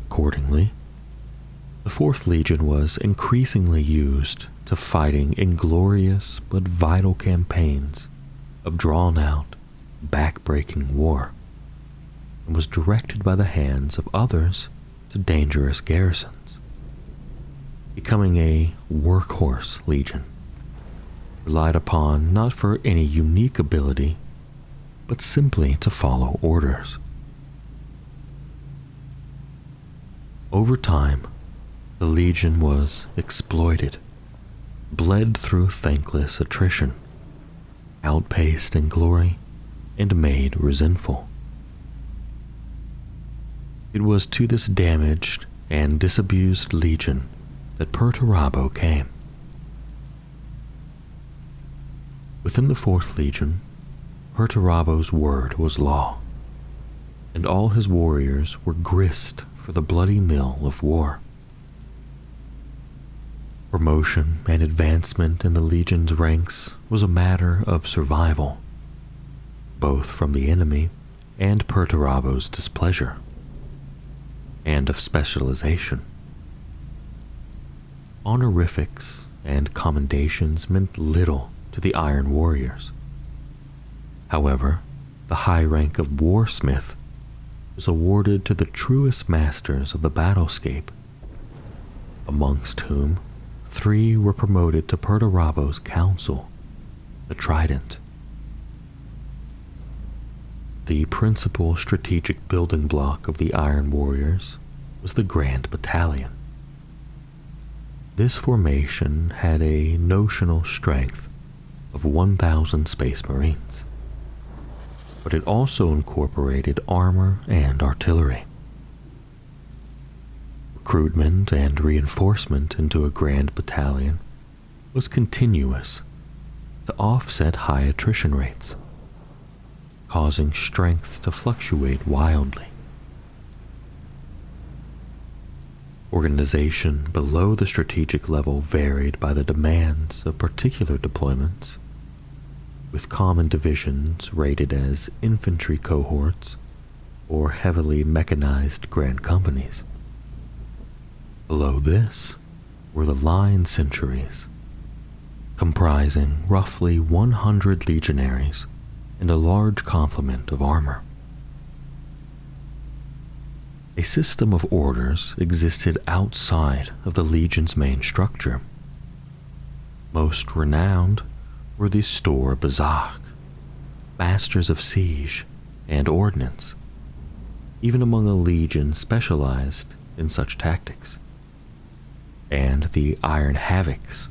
Accordingly, the 4th Legion was increasingly used to fighting inglorious but vital campaigns of drawn-out, back-breaking war, and was directed by the hands of others to dangerous garrisons, becoming a workhorse legion, relied upon not for any unique ability, but simply to follow orders. Over time, the Legion was exploited, bled through thankless attrition, outpaced in glory, and made resentful. It was to this damaged and disabused Legion that Perturabo came. Within the 4th Legion, Perturabo's word was law, and all his warriors were grist for the bloody mill of war. Promotion and advancement in the Legion's ranks was a matter of survival, both from the enemy and Perturabo's displeasure, and of specialization. Honorifics and commendations meant little to the Iron Warriors. However, the high rank of Warsmith was awarded to the truest masters of the battlescape, amongst whom 3 were promoted to Perturabo's council, the Trident. The principal strategic building block of the Iron Warriors was the Grand Battalion. This formation had a notional strength of 1,000 Space Marines, but it also incorporated armor and artillery. Recruitment and reinforcement into a Grand Battalion was continuous to offset high attrition rates, causing strengths to fluctuate wildly. Organization below the strategic level varied by the demands of particular deployments, with common divisions rated as infantry cohorts or heavily mechanized grand companies. Below this were the line centuries, comprising roughly 100 legionaries and a large complement of armor. A system of orders existed outside of the Legion's main structure. Most renowned were the Stor Bazak, masters of siege and ordnance, even among a legion specialized in such tactics, and the Iron Havocs,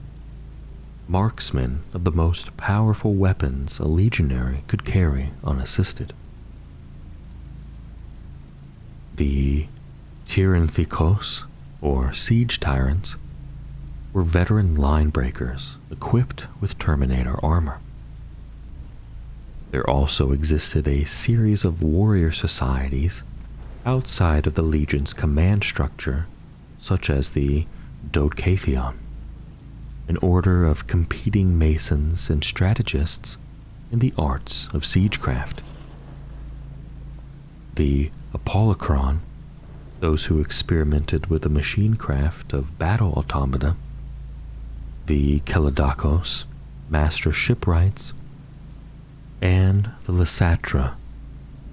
marksmen of the most powerful weapons a legionary could carry unassisted. The Tyranthikos, or siege tyrants, were veteran line breakers equipped with Terminator armor. There also existed a series of warrior societies outside of the Legion's command structure, such as the Dodecaphion, an order of competing masons and strategists in the arts of siegecraft. The Apollocron, those who experimented with the machinecraft of battle automata. The Kelidakos, master shipwrights, and the Lysatra,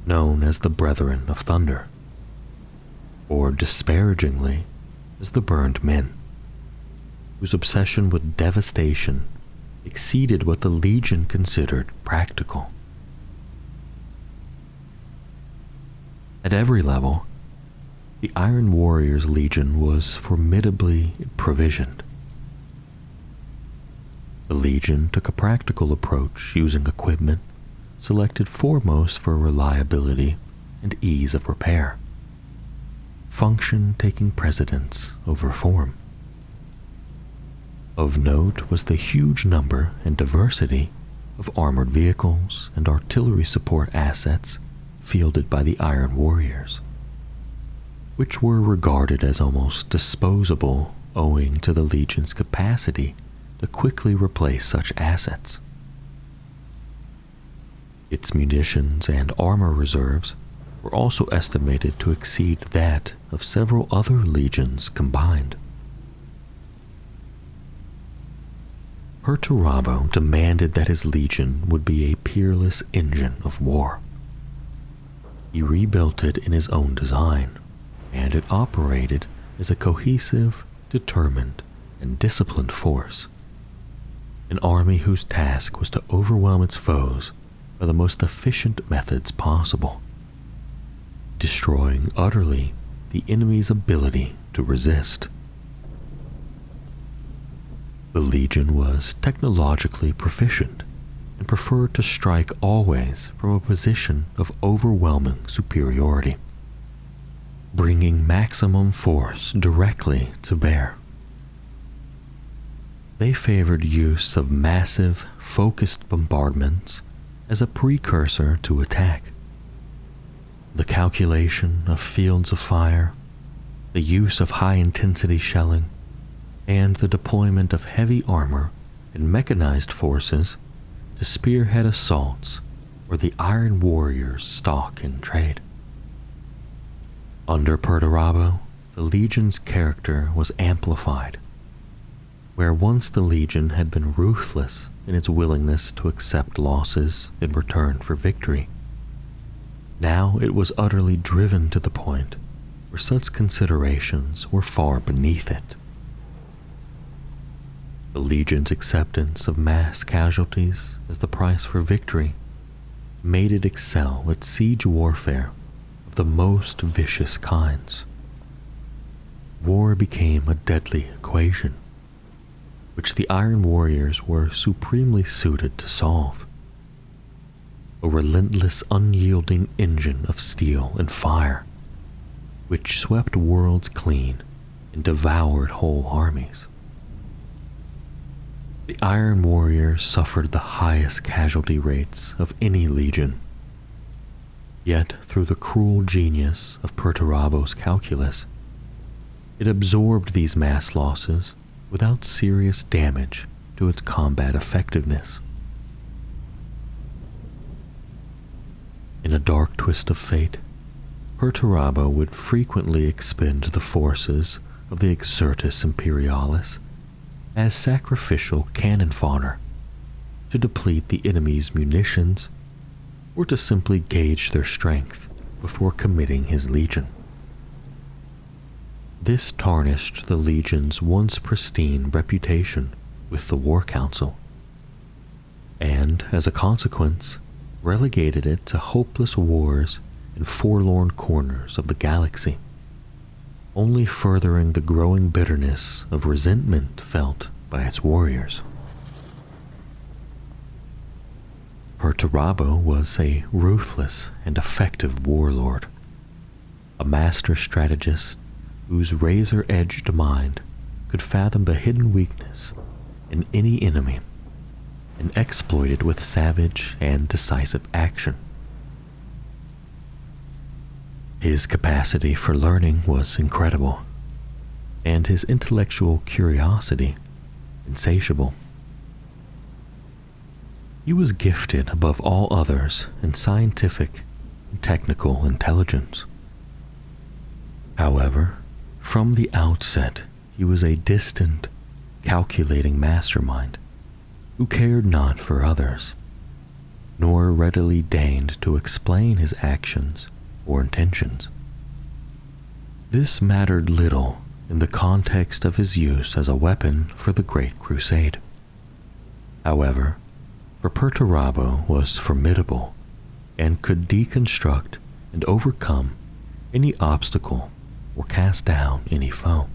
known as the Brethren of Thunder, or disparagingly as the Burned Men, whose obsession with devastation exceeded what the Legion considered practical. At every level, the Iron Warriors Legion was formidably provisioned. The Legion took a practical approach using equipment selected foremost for reliability and ease of repair, function taking precedence over form. Of note was the huge number and diversity of armored vehicles and artillery support assets fielded by the Iron Warriors. which were regarded as almost disposable owing to the Legion's capacity to quickly replace such assets. Its munitions and armor reserves were also estimated to exceed that of several other legions combined. Perturabo demanded that his legion would be a peerless engine of war. He rebuilt it in his own design, and it operated as a cohesive, determined, and disciplined force. An army whose task was to overwhelm its foes by the most efficient methods possible, destroying utterly the enemy's ability to resist. The Legion was technologically proficient and preferred to strike always from a position of overwhelming superiority, bringing maximum force directly to bear. They favored use of massive, focused bombardments as a precursor to attack. The calculation of fields of fire, the use of high-intensity shelling, and the deployment of heavy armor and mechanized forces to spearhead assaults where the Iron Warriors stalk and trade. Under Perturabo, the Legion's character was amplified. Where once the Legion had been ruthless in its willingness to accept losses in return for victory, now it was utterly driven to the point where such considerations were far beneath it. The Legion's acceptance of mass casualties as the price for victory made it excel at siege warfare of the most vicious kinds. War became a deadly equation, which the Iron Warriors were supremely suited to solve. A relentless, unyielding engine of steel and fire, which swept worlds clean and devoured whole armies. The Iron Warriors suffered the highest casualty rates of any legion. Yet, through the cruel genius of Perturabo's calculus, it absorbed these mass losses without serious damage to its combat effectiveness. In a dark twist of fate, Perturabo would frequently expend the forces of the Exertus Imperialis as sacrificial cannon fodder to deplete the enemy's munitions or to simply gauge their strength before committing his legion. This tarnished the Legion's once pristine reputation with the War Council, and, as a consequence, relegated it to hopeless wars in forlorn corners of the galaxy, only furthering the growing bitterness of resentment felt by its warriors. Perturabo was a ruthless and effective warlord, a master strategist whose razor-edged mind could fathom the hidden weakness in any enemy and exploit it with savage and decisive action. His capacity for learning was incredible, and his intellectual curiosity insatiable. He was gifted above all others in scientific and technical intelligence. However, from the outset, he was a distant, calculating mastermind who cared not for others, nor readily deigned to explain his actions or intentions. This mattered little in the context of his use as a weapon for the Great Crusade. However, for Perturabo was formidable and could deconstruct and overcome any obstacle or cast down any foe.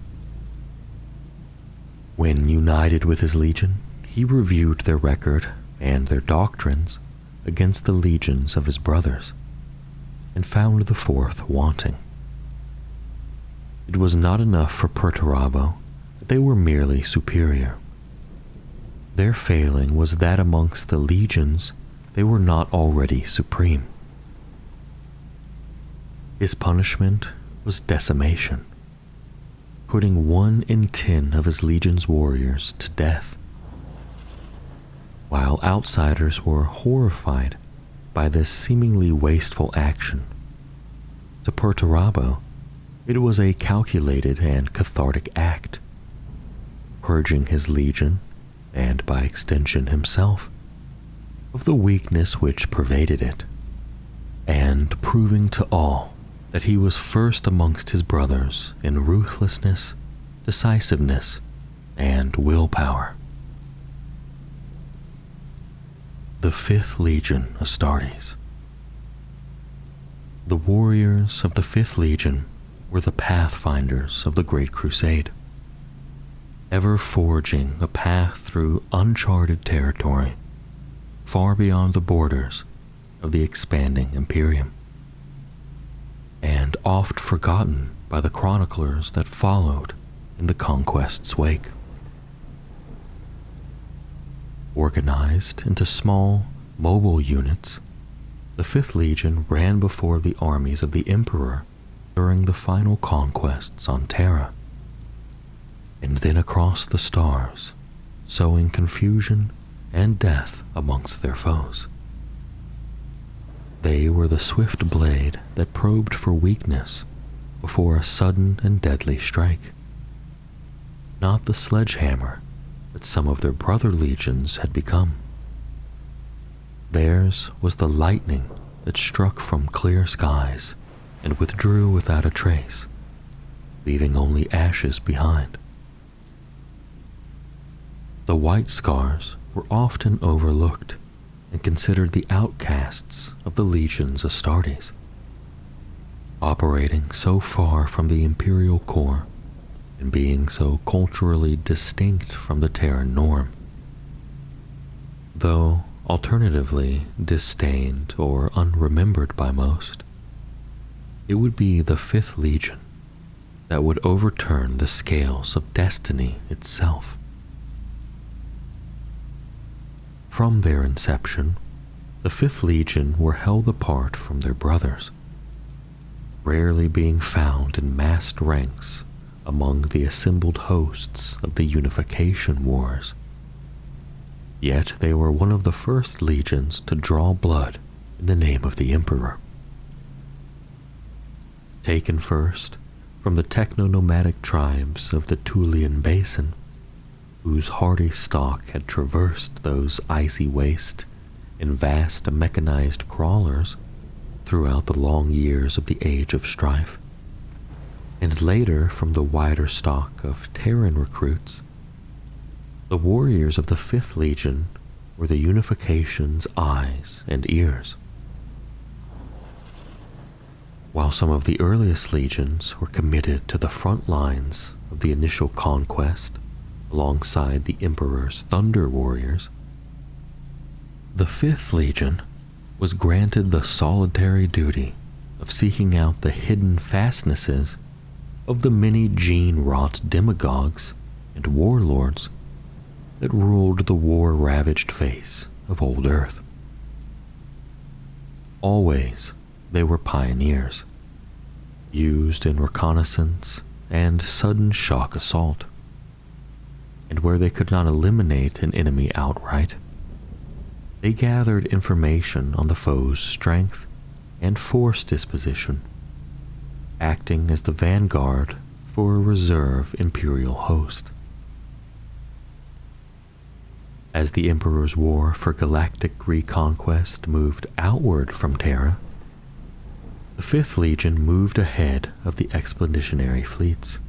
When united with his legion, he reviewed their record and their doctrines against the legions of his brothers, and found the fourth wanting. It was not enough for Perturabo that they were merely superior. Their failing was that amongst the legions they were not already supreme. His punishment was decimation, putting 1 in 10 of his legion's warriors to death, while outsiders were horrified by this seemingly wasteful action. To Perturabo, it was a calculated and cathartic act, purging his legion, and by extension himself, of the weakness which pervaded it, and proving to all that he was first amongst his brothers in ruthlessness, decisiveness, and willpower. The 5th Legion, Astartes. The warriors of the 5th Legion were the pathfinders of the Great Crusade, ever forging a path through uncharted territory, far beyond the borders of the expanding Imperium, and oft forgotten by the chroniclers that followed in the conquest's wake. Organized into small, mobile units, the 5th Legion ran before the armies of the Emperor during the final conquests on Terra, and then across the stars, sowing confusion and death amongst their foes. They were the swift blade that probed for weakness before a sudden and deadly strike, not the sledgehammer that some of their brother legions had become. Theirs was the lightning that struck from clear skies and withdrew without a trace, leaving only ashes behind. The white scars were often overlooked and considered the outcasts of the legion's Astartes, operating so far from the imperial core and being so culturally distinct from the Terran norm, though alternatively disdained or unremembered by most. It would be the 5th Legion that would overturn the scales of destiny itself. From their inception, the 5th Legion were held apart from their brothers, rarely being found in massed ranks among the assembled hosts of the Unification Wars. Yet they were one of the first legions to draw blood in the name of the Emperor. Taken first from the techno-nomadic tribes of the Tulian Basin, whose hardy stock had traversed those icy wastes in vast mechanized crawlers throughout the long years of the Age of Strife, and later from the wider stock of Terran recruits, the warriors of the 5th Legion were the Unification's eyes and ears. While some of the earliest legions were committed to the front lines of the initial conquest alongside the Emperor's Thunder Warriors, the 5th Legion was granted the solitary duty of seeking out the hidden fastnesses of the many gene-wrought demagogues and warlords that ruled the war-ravaged face of old Earth. Always they were pioneers, used in reconnaissance and sudden shock assault, and where they could not eliminate an enemy outright, they gathered information on the foe's strength and force disposition, acting as the vanguard for a reserve Imperial host. As the Emperor's war for galactic reconquest moved outward from Terra, the 5th Legion moved ahead of the expeditionary fleets.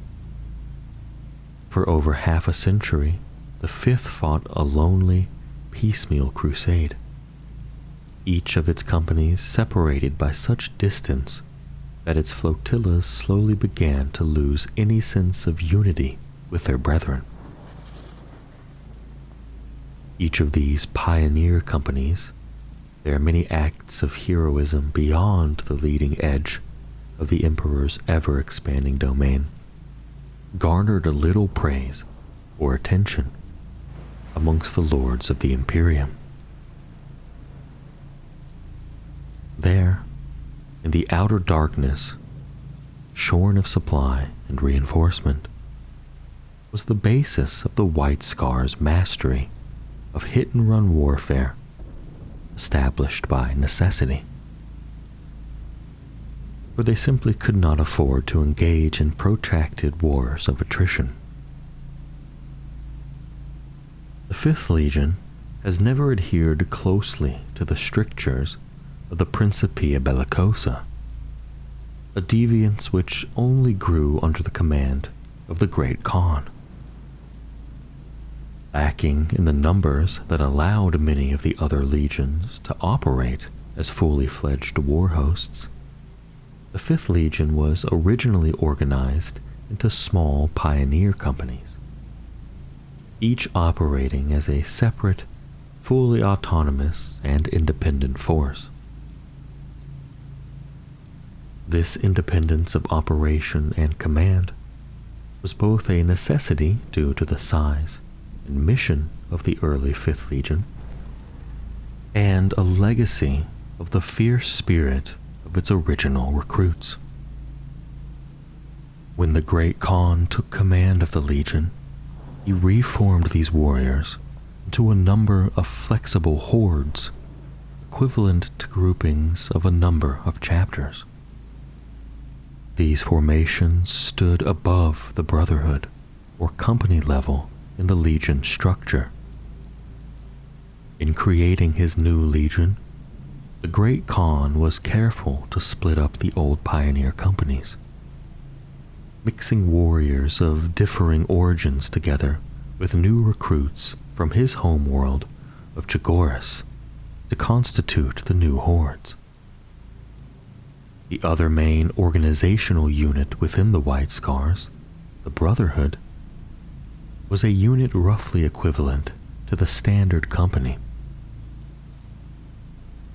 For over half a century, the 5th fought a lonely, piecemeal crusade, each of its companies separated by such distance that its flotillas slowly began to lose any sense of unity with their brethren. Each of these pioneer companies, their many acts of heroism beyond the leading edge of the Emperor's ever-expanding domain, garnered a little praise or attention amongst the lords of the Imperium. There, in the outer darkness, shorn of supply and reinforcement, was the basis of the White Scar's mastery of hit-and-run warfare established by necessity. For they simply could not afford to engage in protracted wars of attrition. The 5th Legion has never adhered closely to the strictures of the Principia Bellicosa, a deviance which only grew under the command of the Great Khan. Lacking in the numbers that allowed many of the other legions to operate as fully fledged war hosts, the 5th Legion was originally organized into small pioneer companies, each operating as a separate, fully autonomous and independent force. This independence of operation and command was both a necessity due to the size and mission of the early 5th Legion, and a legacy of the fierce spirit of its original recruits. When the Great Khan took command of the Legion, he reformed these warriors into a number of flexible hordes, equivalent to groupings of a number of chapters. These formations stood above the Brotherhood, or company level, in the Legion structure. In creating his new Legion, the Great Khan was careful to split up the old pioneer companies, mixing warriors of differing origins together with new recruits from his homeworld of Chagoris to constitute the new hordes. The other main organizational unit within the White Scars, the Brotherhood, was a unit roughly equivalent to the standard company.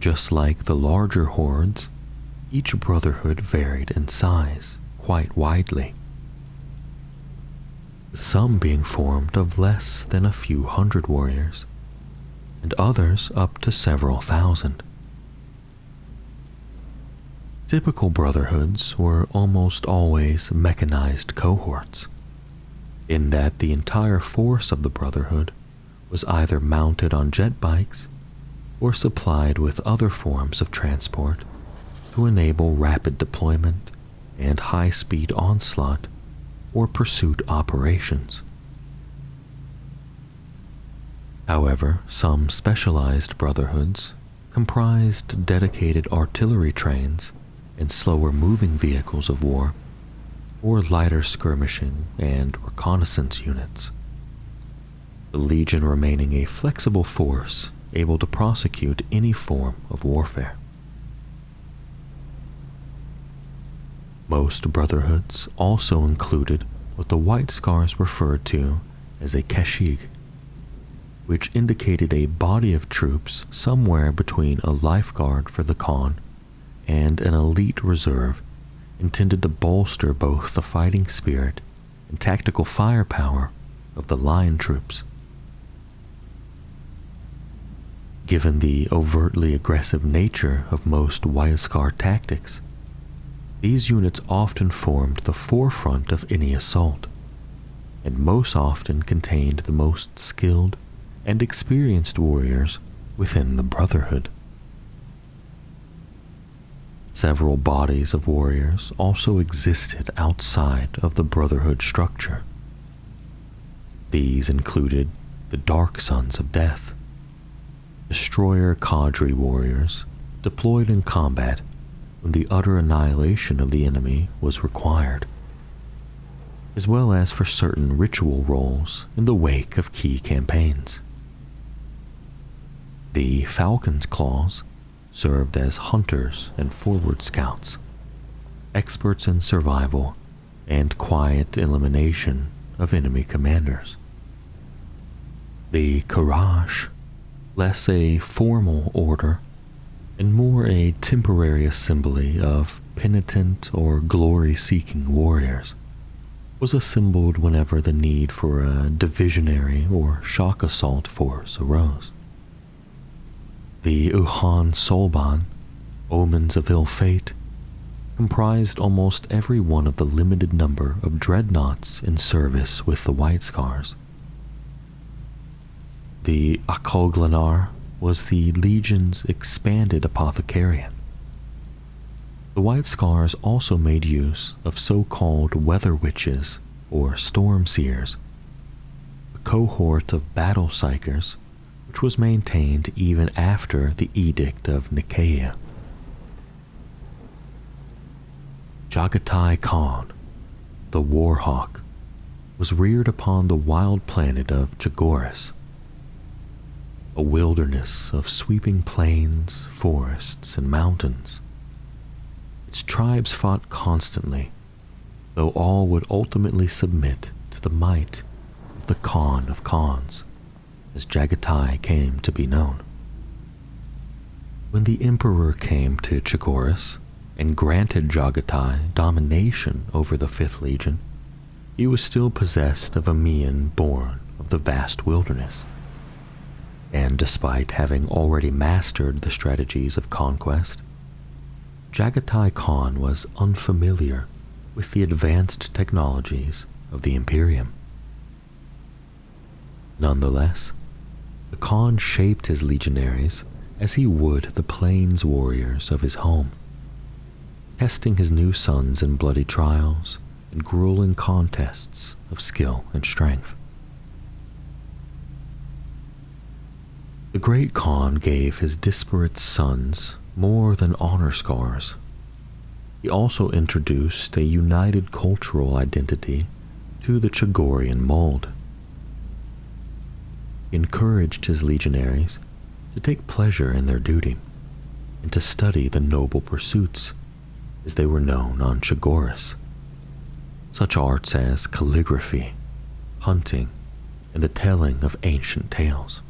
Just like the larger hordes, each Brotherhood varied in size quite widely, with some being formed of less than a few hundred warriors, and others up to several thousand. Typical Brotherhoods were almost always mechanized cohorts, in that the entire force of the Brotherhood was either mounted on jet bikes or supplied with other forms of transport to enable rapid deployment and high-speed onslaught or pursuit operations. However, some specialized Brotherhoods comprised dedicated artillery trains and slower-moving vehicles of war, or lighter skirmishing and reconnaissance units, the Legion remaining a flexible force able to prosecute any form of warfare. Most Brotherhoods also included what the White Scars referred to as a Keshig, which indicated a body of troops somewhere between a lifeguard for the Khan and an elite reserve intended to bolster both the fighting spirit and tactical firepower of the line troops. Given the overtly aggressive nature of most White Scar tactics, these units often formed the forefront of any assault, and most often contained the most skilled and experienced warriors within the Brotherhood. Several bodies of warriors also existed outside of the Brotherhood structure. These included the Dark Sons of Death, destroyer cadre warriors deployed in combat when the utter annihilation of the enemy was required, as well as for certain ritual roles in the wake of key campaigns. The Falcon's Claws served as hunters and forward scouts, experts in survival and quiet elimination of enemy commanders. The Karash, less a formal order and more a temporary assembly of penitent or glory-seeking warriors, was assembled whenever the need for a divisionary or shock assault force arose. The Uhan Solban, Omens of Ill Fate, comprised almost every one of the limited number of dreadnoughts in service with the White Scars. The Akoglanar was the Legion's expanded apothecarian. The White Scars also made use of so-called weather witches or storm seers, a cohort of battle psychers which was maintained even after the Edict of Nicaea. Jagatai Khan, the Warhawk, was reared upon the wild planet of Chagoris, a wilderness of sweeping plains, forests, and mountains. Its tribes fought constantly, though all would ultimately submit to the might of the Khan of Khans, as Jagatai came to be known. When the Emperor came to Chagoris and granted Jagatai domination over the 5th Legion, he was still possessed of a mien born of the vast wilderness. And despite having already mastered the strategies of conquest, Jagatai Khan was unfamiliar with the advanced technologies of the Imperium. Nonetheless, the Khan shaped his legionaries as he would the plains warriors of his home, testing his new sons in bloody trials and grueling contests of skill and strength. The Great Khan gave his disparate sons more than honor scars. He also introduced a united cultural identity to the Chagorian mold. He encouraged his legionaries to take pleasure in their duty and to study the noble pursuits, as they were known on Chagoris, such arts as calligraphy, hunting, and the telling of ancient tales.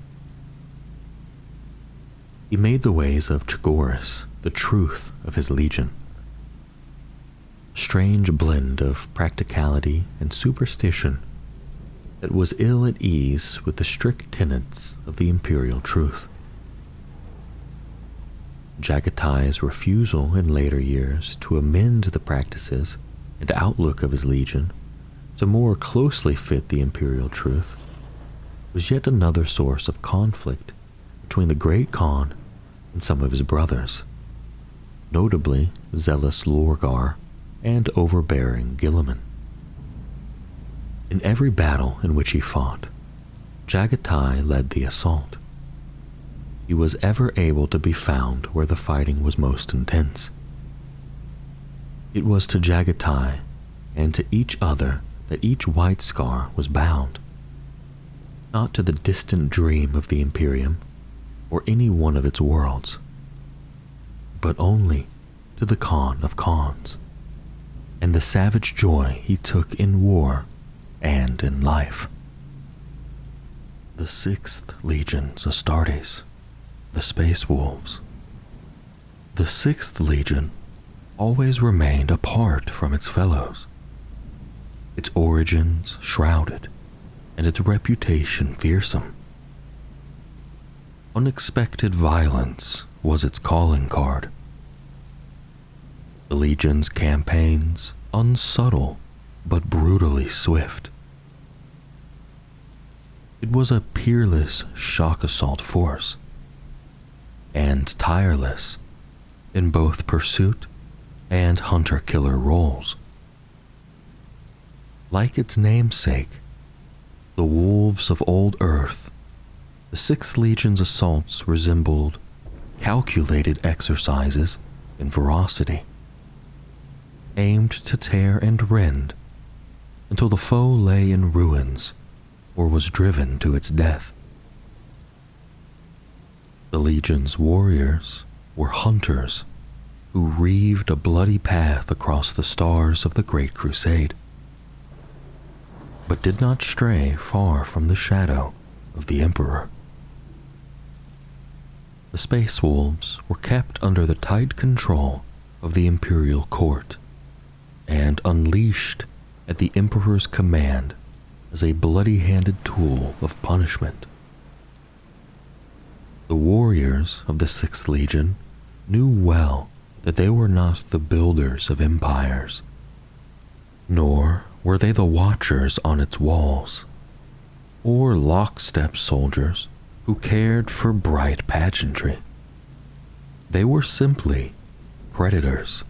He made the ways of Chagoris the truth of his legion, a strange blend of practicality and superstition that was ill at ease with the strict tenets of the imperial truth. Jagatai's refusal in later years to amend the practices and outlook of his legion to more closely fit the imperial truth was yet another source of conflict between the Great Khan and some of his brothers, notably zealous Lorgar and overbearing Gilliman. In every battle in which he fought, Jagatai led the assault. He was ever able to be found where the fighting was most intense. It was to Jagatai and to each other that each White Scar was bound, not to the distant dream of the Imperium or any one of its worlds, but only to the Khan of Khans and the savage joy he took in war and in life. The 6th Legion's Astartes, the Space Wolves. The 6th Legion always remained apart from its fellows, its origins shrouded and its reputation fearsome. Unexpected violence was its calling card. The Legion's campaigns unsubtle but brutally swift. It was a peerless shock assault force, and tireless in both pursuit and hunter-killer roles. Like its namesake, the Wolves of Old Earth, the 6th Legion's assaults resembled calculated exercises in ferocity, aimed to tear and rend until the foe lay in ruins or was driven to its death. The Legion's warriors were hunters who reaved a bloody path across the stars of the Great Crusade, but did not stray far from the shadow of the Emperor. The Space Wolves were kept under the tight control of the Imperial Court and unleashed at the Emperor's command as a bloody-handed tool of punishment. The warriors of the 6th Legion knew well that they were not the builders of empires, nor were they the watchers on its walls, or lockstep soldiers who cared for bright pageantry. They were simply predators.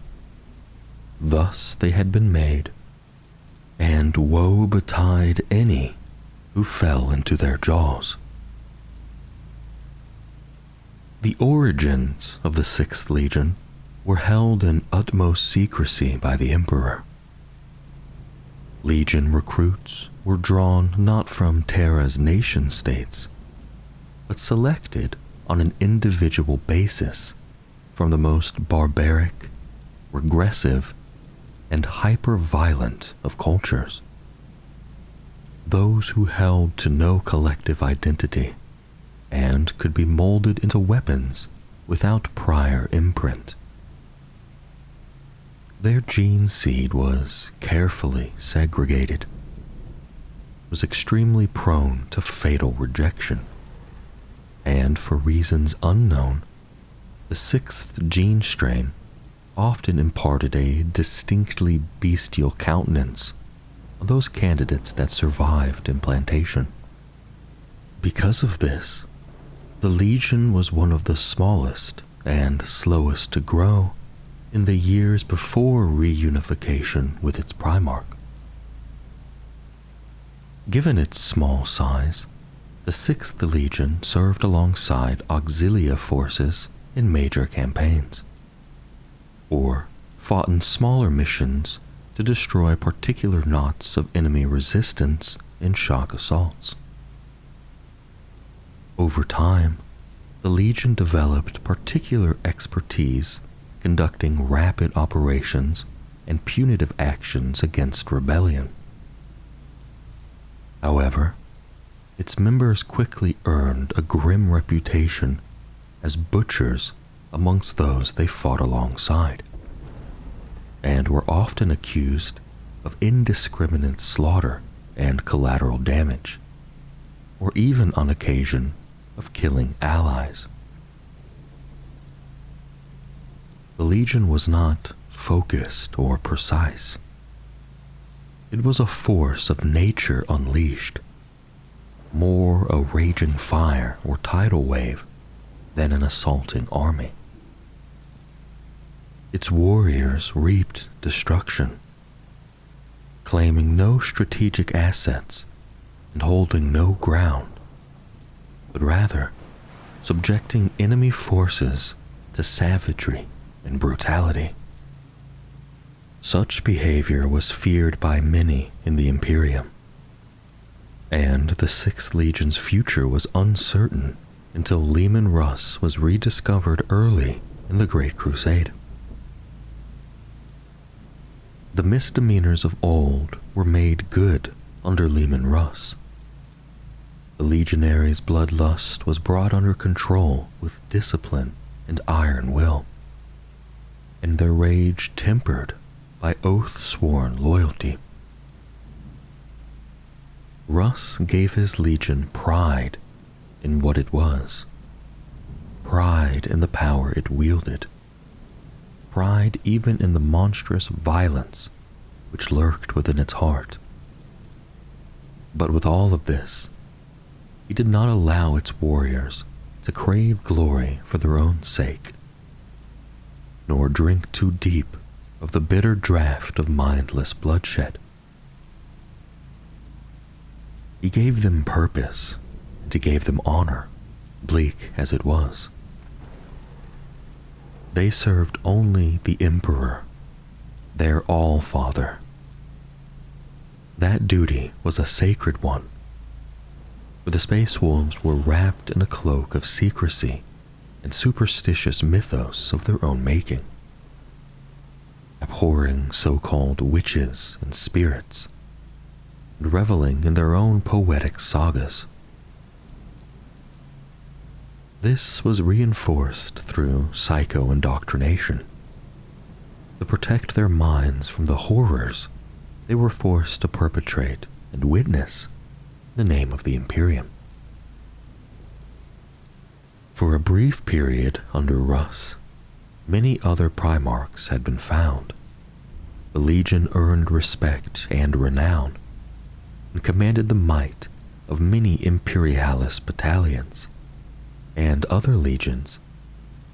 Thus they had been made, and woe betide any who fell into their jaws. The origins of the Sixth Legion were held in utmost secrecy by the Emperor. Legion recruits were drawn not from Terra's nation-states, but selected on an individual basis from the most barbaric, regressive, and hyper-violent of cultures. Those who held to no collective identity and could be molded into weapons without prior imprint. Their gene seed was carefully segregated, was extremely prone to fatal rejection, and for reasons unknown, the sixth gene strain often imparted a distinctly bestial countenance on those candidates that survived implantation. Because of this, the Legion was one of the smallest and slowest to grow in the years before reunification with its Primarch. Given its small size, the Sixth Legion served alongside auxilia forces in major campaigns, or fought in smaller missions to destroy particular knots of enemy resistance in shock assaults. Over time, the Legion developed particular expertise conducting rapid operations and punitive actions against rebellion. However, its members quickly earned a grim reputation as butchers amongst those they fought alongside, and were often accused of indiscriminate slaughter and collateral damage, or even on occasion of killing allies. The Legion was not focused or precise. It was a force of nature unleashed, more a raging fire or tidal wave than an assaulting army. Its warriors reaped destruction, claiming no strategic assets and holding no ground, but rather subjecting enemy forces to savagery and brutality. Such behavior was feared by many in the Imperium, and the Sixth Legion's future was uncertain until Leman Russ was rediscovered early in the Great Crusade. The misdemeanors of old were made good under Leman Russ. The legionaries' bloodlust was brought under control with discipline and iron will, and their rage tempered by oath-sworn loyalty. Russ gave his legion pride in what it was, pride in the power it wielded, pride even in the monstrous violence which lurked within its heart. But with all of this, he did not allow its warriors to crave glory for their own sake, nor drink too deep of the bitter draught of mindless bloodshed. He gave them purpose, and he gave them honor, bleak as it was. They served only the Emperor, their All-Father. That duty was a sacred one, for the Space Wolves were wrapped in a cloak of secrecy and superstitious mythos of their own making, abhorring so-called witches and spirits, and reveling in their own poetic sagas. This was reinforced through psycho-indoctrination to protect their minds from the horrors they were forced to perpetrate and witness in the name of the Imperium. For a brief period under Russ, many other Primarchs had been found, the Legion earned respect and renown, and commanded the might of many Imperialist battalions and other legions,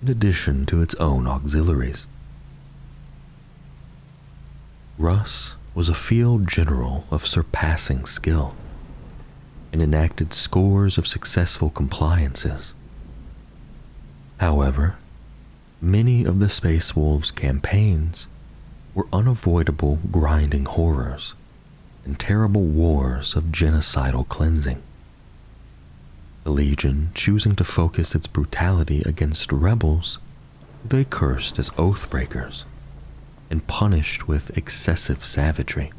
in addition to its own auxiliaries. Russ was a field general of surpassing skill, and enacted scores of successful compliances. However, many of the Space Wolves' campaigns were unavoidable grinding horrors and terrible wars of genocidal cleansing, the Legion choosing to focus its brutality against rebels who they cursed as oathbreakers and punished with excessive savagery.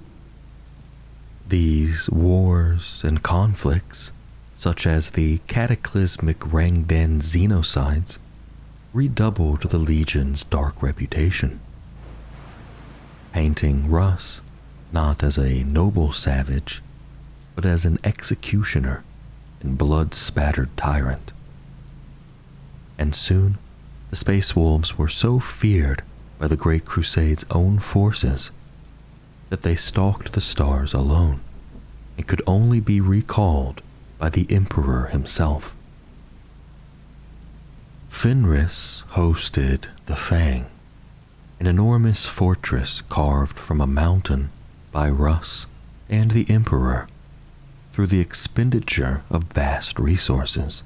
These wars and conflicts, such as the cataclysmic Rangdan Xenocides, redoubled the Legion's dark reputation, painting Russ not as a noble savage, but as an executioner and blood-spattered tyrant. And soon, the Space Wolves were so feared by the Great Crusade's own forces that they stalked the stars alone and could only be recalled by the Emperor himself. Fenris hosted the Fang, an enormous fortress carved from a mountain by Russ and the Emperor through the expenditure of vast resources,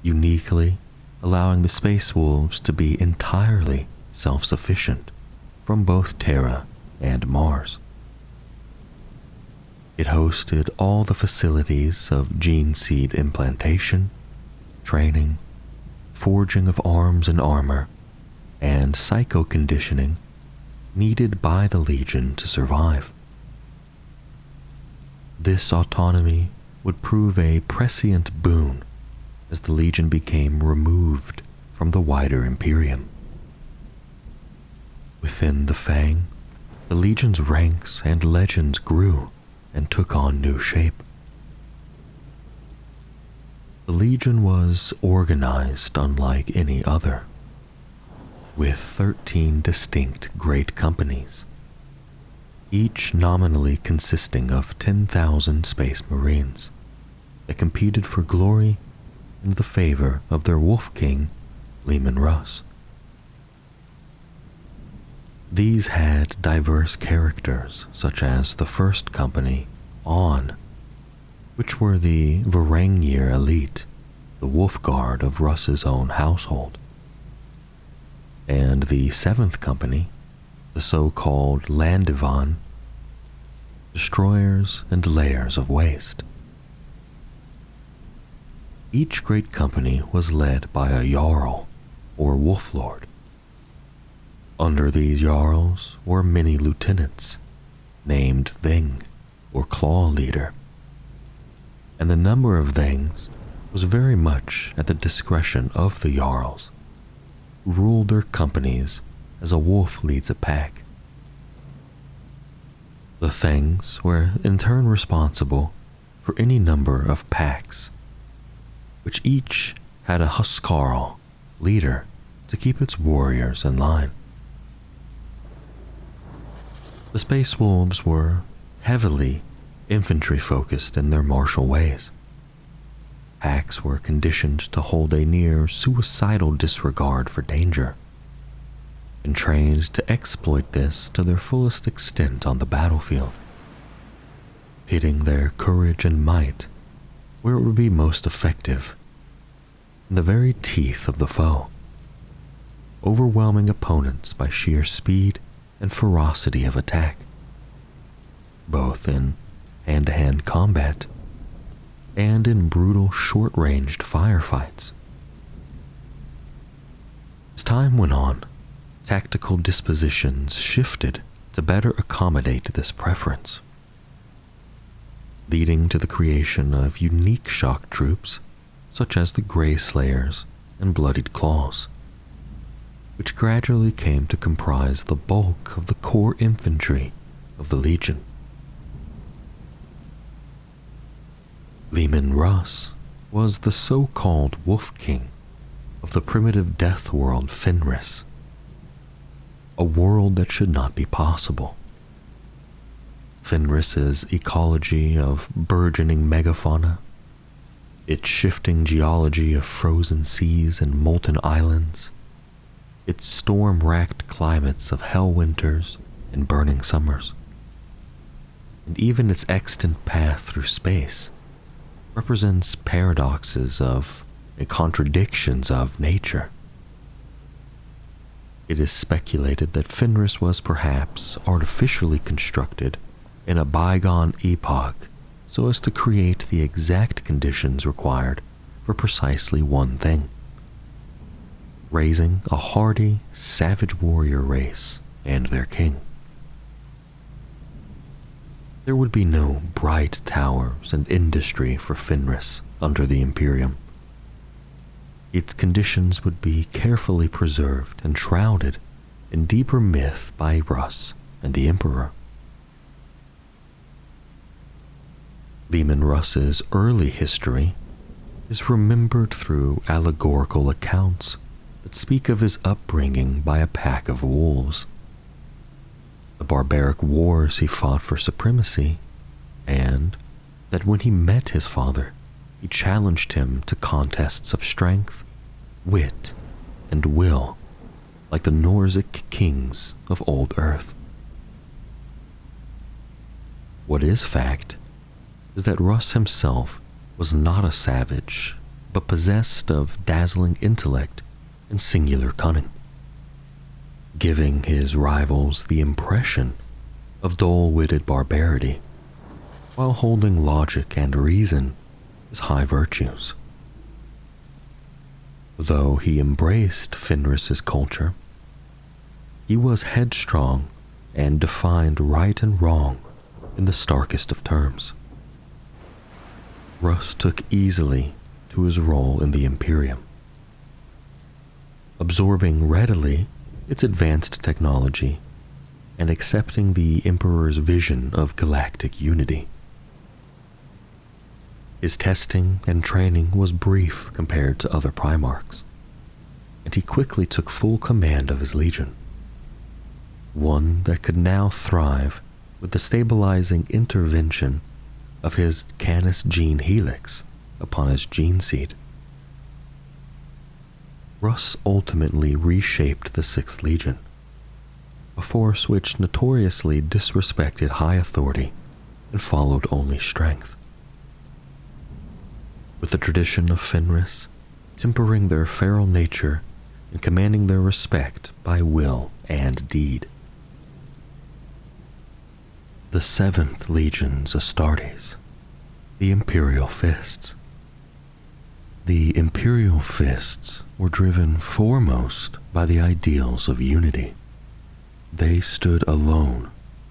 uniquely allowing the Space Wolves to be entirely self-sufficient from both Terra and Mars. It hosted all the facilities of gene seed implantation, training, forging of arms and armor, and psycho-conditioning needed by the Legion to survive. This autonomy would prove a prescient boon as the Legion became removed from the wider Imperium. Within the Fang, the Legion's ranks and legends grew and took on new shape. The Legion was organized unlike any other, with 13 distinct great companies, each nominally consisting of 10,000 Space Marines that competed for glory and the favor of their Wolf King, Leman Russ. These had diverse characters, such as the first company, On, which were the Varangier elite, the Wolf Guard of Russ's own household, and the 7th Company, the so-called Landivan, destroyers and layers of waste. Each great company was led by a Jarl, or Wolf Lord. Under these Jarls were many lieutenants, named Thing, or Claw Leader, and the number of Things was very much at the discretion of the Jarls, who ruled their companies as a wolf leads a pack. The Things were in turn responsible for any number of packs, which each had a Huskarl leader to keep its warriors in line. The Space Wolves were heavily infantry-focused in their martial ways. Packs were conditioned to hold a near suicidal disregard for danger, and trained to exploit this to their fullest extent on the battlefield, pitting their courage and might where it would be most effective, in the very teeth of the foe, overwhelming opponents by sheer speed and ferocity of attack, both in hand-to-hand combat and in brutal short-ranged firefights. As time went on, tactical dispositions shifted to better accommodate this preference, leading to the creation of unique shock troops such as the Grey Slayers and Bloodied Claws, which gradually came to comprise the bulk of the core infantry of the Legion. Leman Russ was the so-called Wolf King, of the primitive death world Fenris, a world that should not be possible. Fenris's ecology of burgeoning megafauna, its shifting geology of frozen seas and molten islands, its storm-racked climates of hell winters and burning summers, and even its extant path through space represents paradoxes of and contradictions of nature. It is speculated that Fenris was perhaps artificially constructed in a bygone epoch so as to create the exact conditions required for precisely one thing: raising a hardy, savage warrior race and their king. There would be no bright towers and industry for Fenris under the Imperium. Its conditions would be carefully preserved and shrouded in deeper myth by Russ and the Emperor. Leman Russ's early history is remembered through allegorical accounts that speak of his upbringing by a pack of wolves, the barbaric wars he fought for supremacy, and that when he met his father, he challenged him to contests of strength, wit, and will, like the Norzic kings of old Earth. What is fact is that Russ himself was not a savage, but possessed of dazzling intellect and singular cunning, giving his rivals the impression of dull-witted barbarity, while holding logic and reason as high virtues. Though he embraced Fenris's culture, he was headstrong and defined right and wrong in the starkest of terms. Russ took easily to his role in the Imperium, absorbing readily its advanced technology and accepting the Emperor's vision of galactic unity. His testing and training was brief compared to other Primarchs, and he quickly took full command of his legion, one that could now thrive with the stabilizing intervention of his Canis gene helix upon his gene seed. Russ ultimately reshaped the 6th Legion, a force which notoriously disrespected high authority and followed only strength, with the tradition of Fenris tempering their feral nature and commanding their respect by will and deed. The 7th Legion's Astartes, the Imperial Fists. The Imperial Fists were driven foremost by the ideals of unity. They stood alone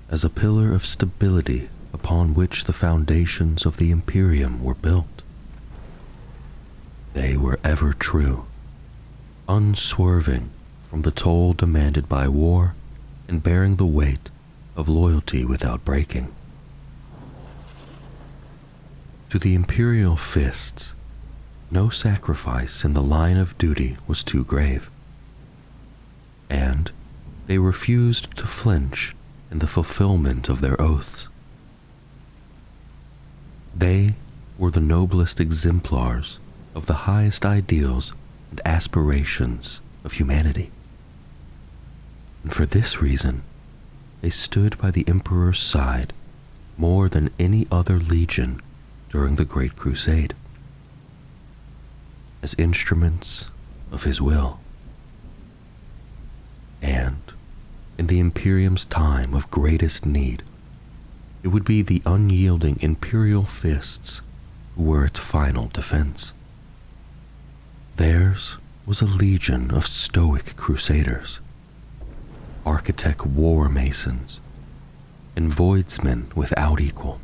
as a pillar of stability upon which the foundations of the Imperium were built. They were ever true, unswerving from the toll demanded by war and bearing the weight of loyalty without breaking. To the Imperial Fists, no sacrifice in the line of duty was too grave, and they refused to flinch in the fulfillment of their oaths. They were the noblest exemplars of the highest ideals and aspirations of humanity, and for this reason, they stood by the Emperor's side more than any other legion during the Great Crusade, as instruments of his will. And in the Imperium's time of greatest need, it would be the unyielding Imperial Fists who were its final defense. Theirs was a legion of stoic crusaders, architect war masons, and voidsmen without equal.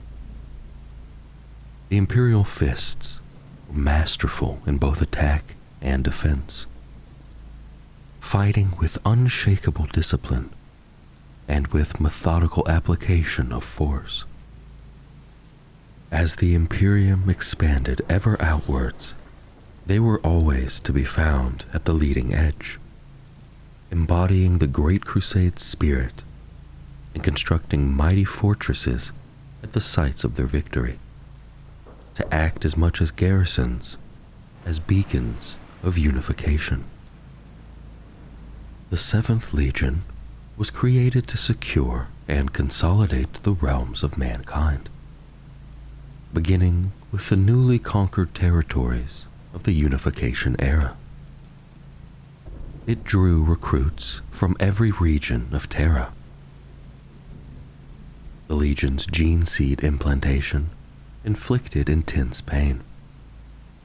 The Imperial Fists were masterful in both attack and defense, fighting with unshakable discipline and with methodical application of force. As the Imperium expanded ever outwards, They were always to be found at the leading edge, embodying the Great Crusade's spirit and constructing mighty fortresses at the sites of their victory, to act as much as garrisons, as beacons of unification. The 7th Legion was created to secure and consolidate the realms of mankind, beginning with the newly conquered territories of the Unification era. It drew recruits from every region of Terra. The Legion's gene seed implantation inflicted intense pain,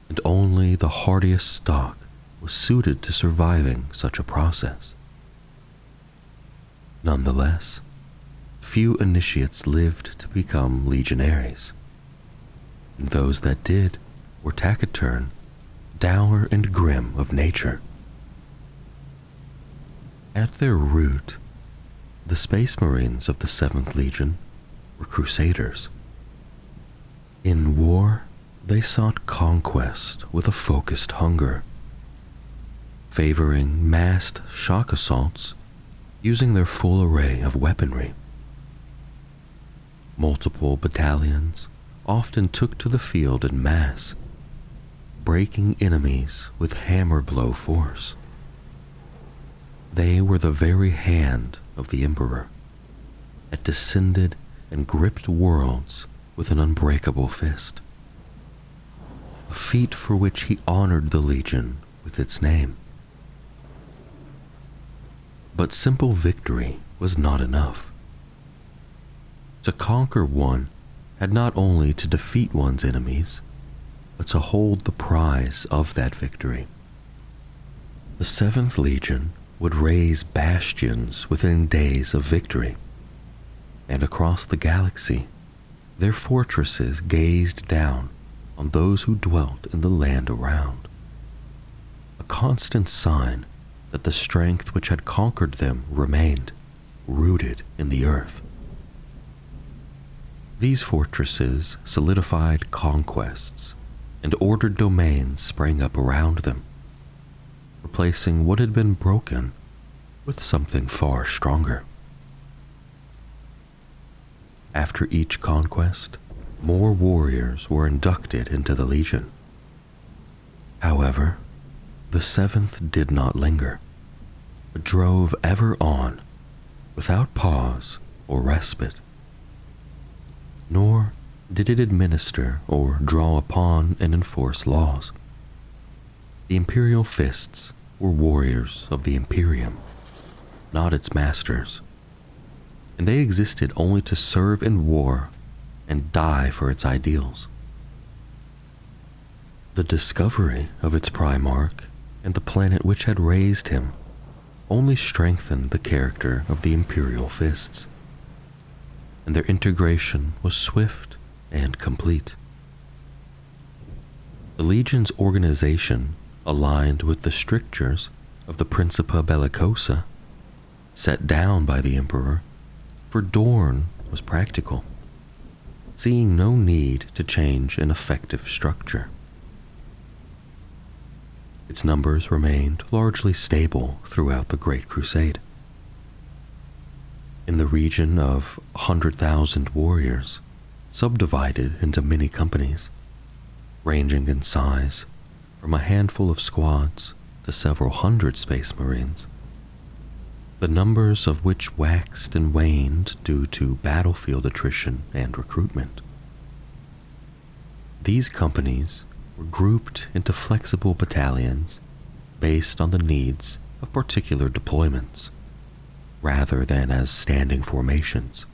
and only the hardiest stock was suited to surviving such a process. Nonetheless, few initiates lived to become legionaries, and those that did were taciturn, dour, and grim of nature. At their root, the Space Marines of the 7th Legion were crusaders. In war, they sought conquest with a focused hunger, favoring massed shock assaults using their full array of weaponry. Multiple battalions often took to the field in mass, breaking enemies with hammer blow force. They were the very hand of the Emperor, that descended and gripped worlds with an unbreakable fist, a feat for which he honored the Legion with its name. But simple victory was not enough. To conquer one had not only to defeat one's enemies, but to hold the prize of that victory. The 7th Legion would raise bastions within days of victory, and across the galaxy, their fortresses gazed down on those who dwelt in the land around, a constant sign that the strength which had conquered them remained rooted in the earth. These fortresses solidified conquests, and ordered domains sprang up around them, replacing what had been broken with something far stronger. After each conquest, more warriors were inducted into the Legion. However, the 7th did not linger, but drove ever on, without pause or respite. Nor did it administer or draw upon and enforce laws. The Imperial Fists were warriors of the Imperium, not its masters, and they existed only to serve in war and die for its ideals. The discovery of its Primarch and the planet which had raised him only strengthened the character of the Imperial Fists, and their integration was swift and complete. The Legion's organization aligned with the strictures of the Principia Bellicosa set down by the Emperor, for Dorn was practical, seeing no need to change an effective structure. Its numbers remained largely stable throughout the Great Crusade. In the region of 100,000 warriors, subdivided into many companies, ranging in size from a handful of squads to several hundred Space Marines, the numbers of which waxed and waned due to battlefield attrition and recruitment. These companies were grouped into flexible battalions based on the needs of particular deployments, rather than as standing formations,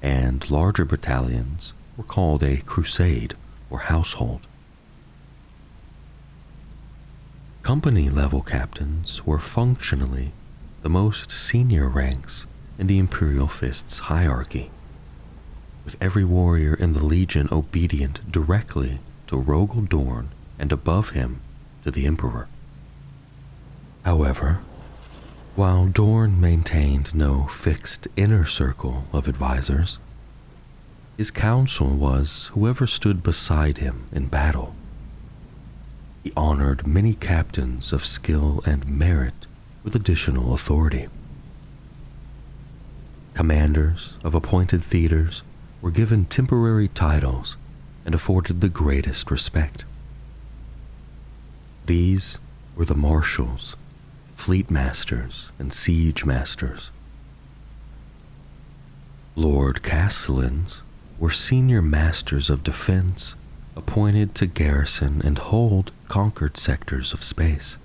and larger battalions were called a crusade or household. Company-level captains were functionally the most senior ranks in the Imperial Fist's hierarchy, with every warrior in the Legion obedient directly to Rogel Dorn and above him to the Emperor. However, while Dorn maintained no fixed inner circle of advisors, his counsel was whoever stood beside him in battle. he honored many captains of skill and merit with additional authority. Commanders of appointed theaters were given temporary titles and afforded the greatest respect. These were the marshals, fleet masters, and siege masters. Lord Castellans were senior masters of defense appointed to garrison and hold conquered sectors of space.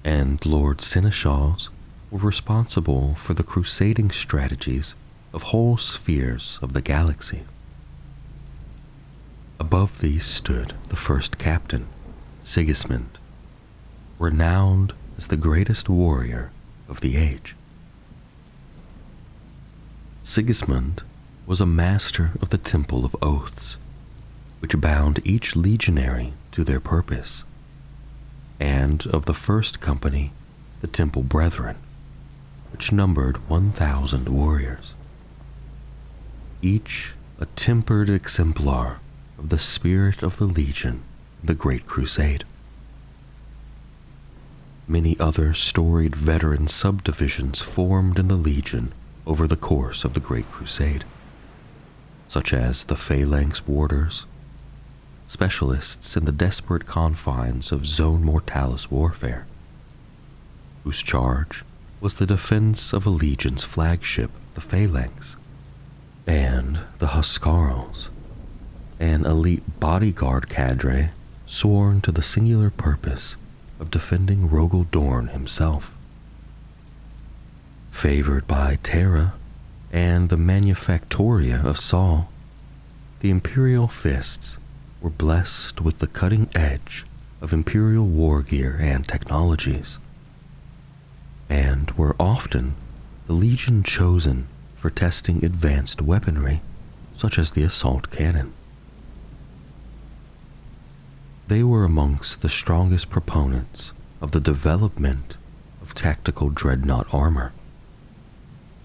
And Lord Seneschals were responsible for the crusading strategies of whole spheres of the galaxy. Above these stood the first captain, Sigismund, renowned as the greatest warrior of the age. Sigismund was a master of the Temple of Oaths, which bound each legionary to their purpose, and of the first company, the Temple Brethren, which numbered 1,000 warriors, each a tempered exemplar of the spirit of the Legion, the Great Crusade. Many other storied veteran subdivisions formed in the Legion over the course of the Great Crusade, such as the Phalanx Warders, specialists in the desperate confines of Zone Mortalis warfare, whose charge was the defense of a legion's flagship, the Phalanx, and the Huscarls, an elite bodyguard cadre sworn to the singular purpose of defending Rogel Dorn himself. Favored by Terra and the Manufactoria of Saul, the Imperial Fists were blessed with the cutting edge of Imperial war gear and technologies, and were often the Legion chosen for testing advanced weaponry such as the assault cannon. They were amongst the strongest proponents of the development of tactical dreadnought armor,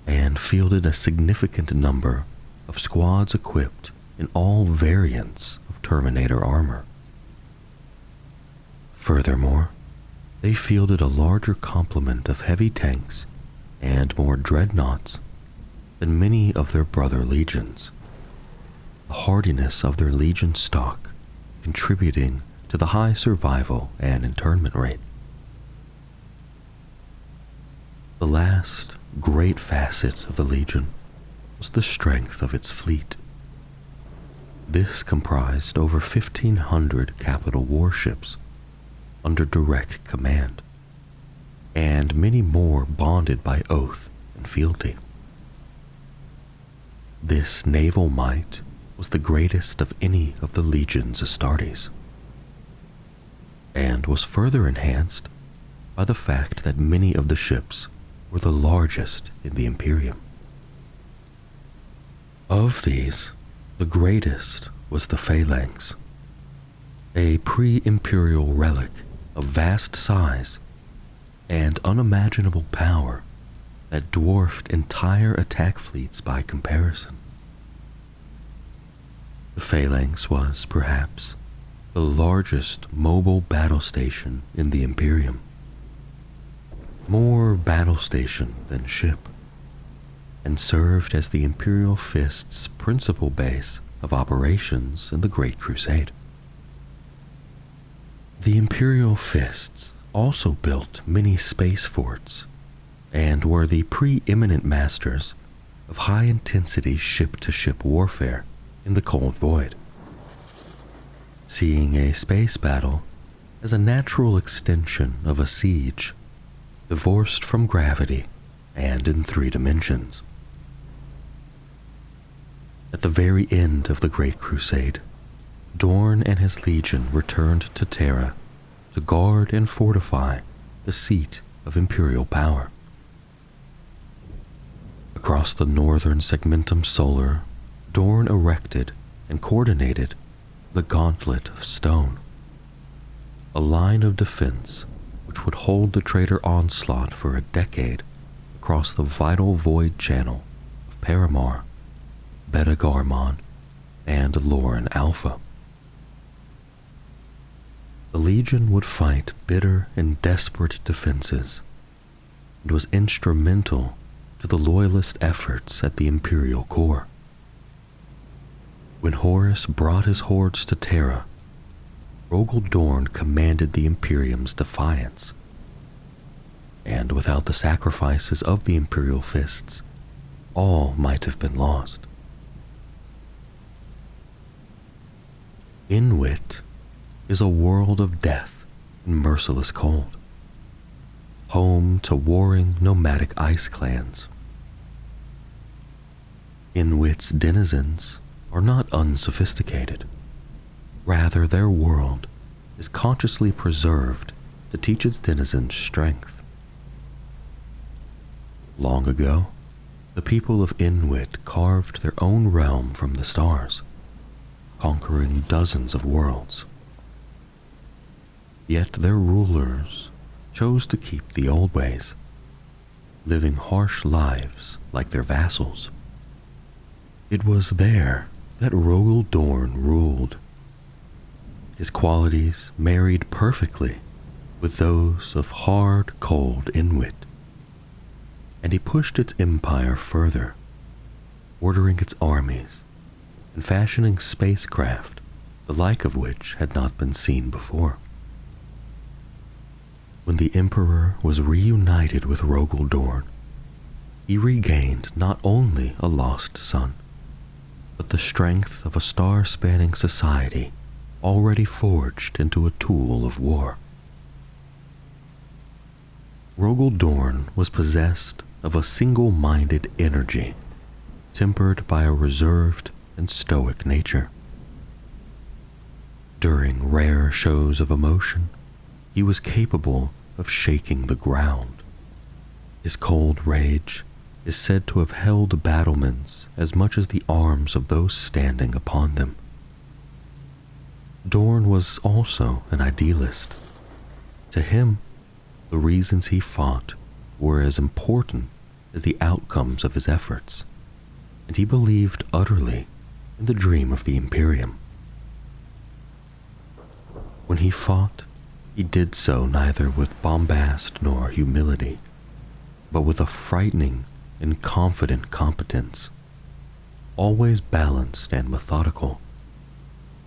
and fielded a significant number of squads equipped in all variants of Terminator armor. Furthermore, they fielded a larger complement of heavy tanks and more dreadnoughts than many of their brother legions, the hardiness of their legion stock contributing to the high survival and internment rate. The last great facet of the Legion was the strength of its fleet. This comprised over 1,500 capital warships under direct command, and many more bonded by oath and fealty. This naval might was the greatest of any of the Legion's Astartes, and was further enhanced by the fact that many of the ships were the largest in the Imperium. Of these, the greatest was the Phalanx, a pre-imperial relic of vast size and unimaginable power that dwarfed entire attack fleets by comparison. The Phalanx was, perhaps, the largest mobile battle station in the Imperium. More battle station than ship, and served as the Imperial Fist's principal base of operations in the Great Crusade. The Imperial Fists also built many space forts and were the preeminent masters of high-intensity ship-to-ship warfare in the Cold Void, seeing a space battle as a natural extension of a siege, divorced from gravity and in 3 dimensions. At the very end of the Great Crusade, Dorn and his legion returned to Terra to guard and fortify the seat of Imperial power. Across the northern segmentum solar, Dorn erected and coordinated the Gauntlet of Stone, a line of defense which would hold the traitor onslaught for a decade across the vital void channel of Paramar, Beta Garmon, and Loren Alpha. The Legion would fight bitter and desperate defenses, and was instrumental to the loyalist efforts at the Imperial core. When Horus brought his hordes to Terra, Rogel Dorn commanded the Imperium's defiance, and without the sacrifices of the Imperial Fists, all might have been lost. Inwit is a world of death and merciless cold, home to warring nomadic ice clans. Inwit's denizens are not unsophisticated. Rather, their world is consciously preserved to teach its denizens strength. Long ago, the people of Inwit carved their own realm from the stars, conquering dozens of worlds. Yet their rulers chose to keep the old ways, living harsh lives like their vassals. It was there that Rogel Dorn ruled. His qualities married perfectly with those of hard, cold Inwit, and he pushed its empire further, ordering its armies and fashioning spacecraft the like of which had not been seen before. When the Emperor was reunited with Rogel Dorn, he regained not only a lost son, but the strength of a star-spanning society already forged into a tool of war. Rogel Dorn was possessed of a single-minded energy, tempered by a reserved and stoic nature. During rare shows of emotion, he was capable of shaking the ground. His cold rage is said to have held battlements as much as the arms of those standing upon them. Dorn was also an idealist. To him, the reasons he fought were as important as the outcomes of his efforts, and he believed utterly in the dream of the Imperium. When he fought, he did so neither with bombast nor humility, but with a frightening and confident competence, always balanced and methodical,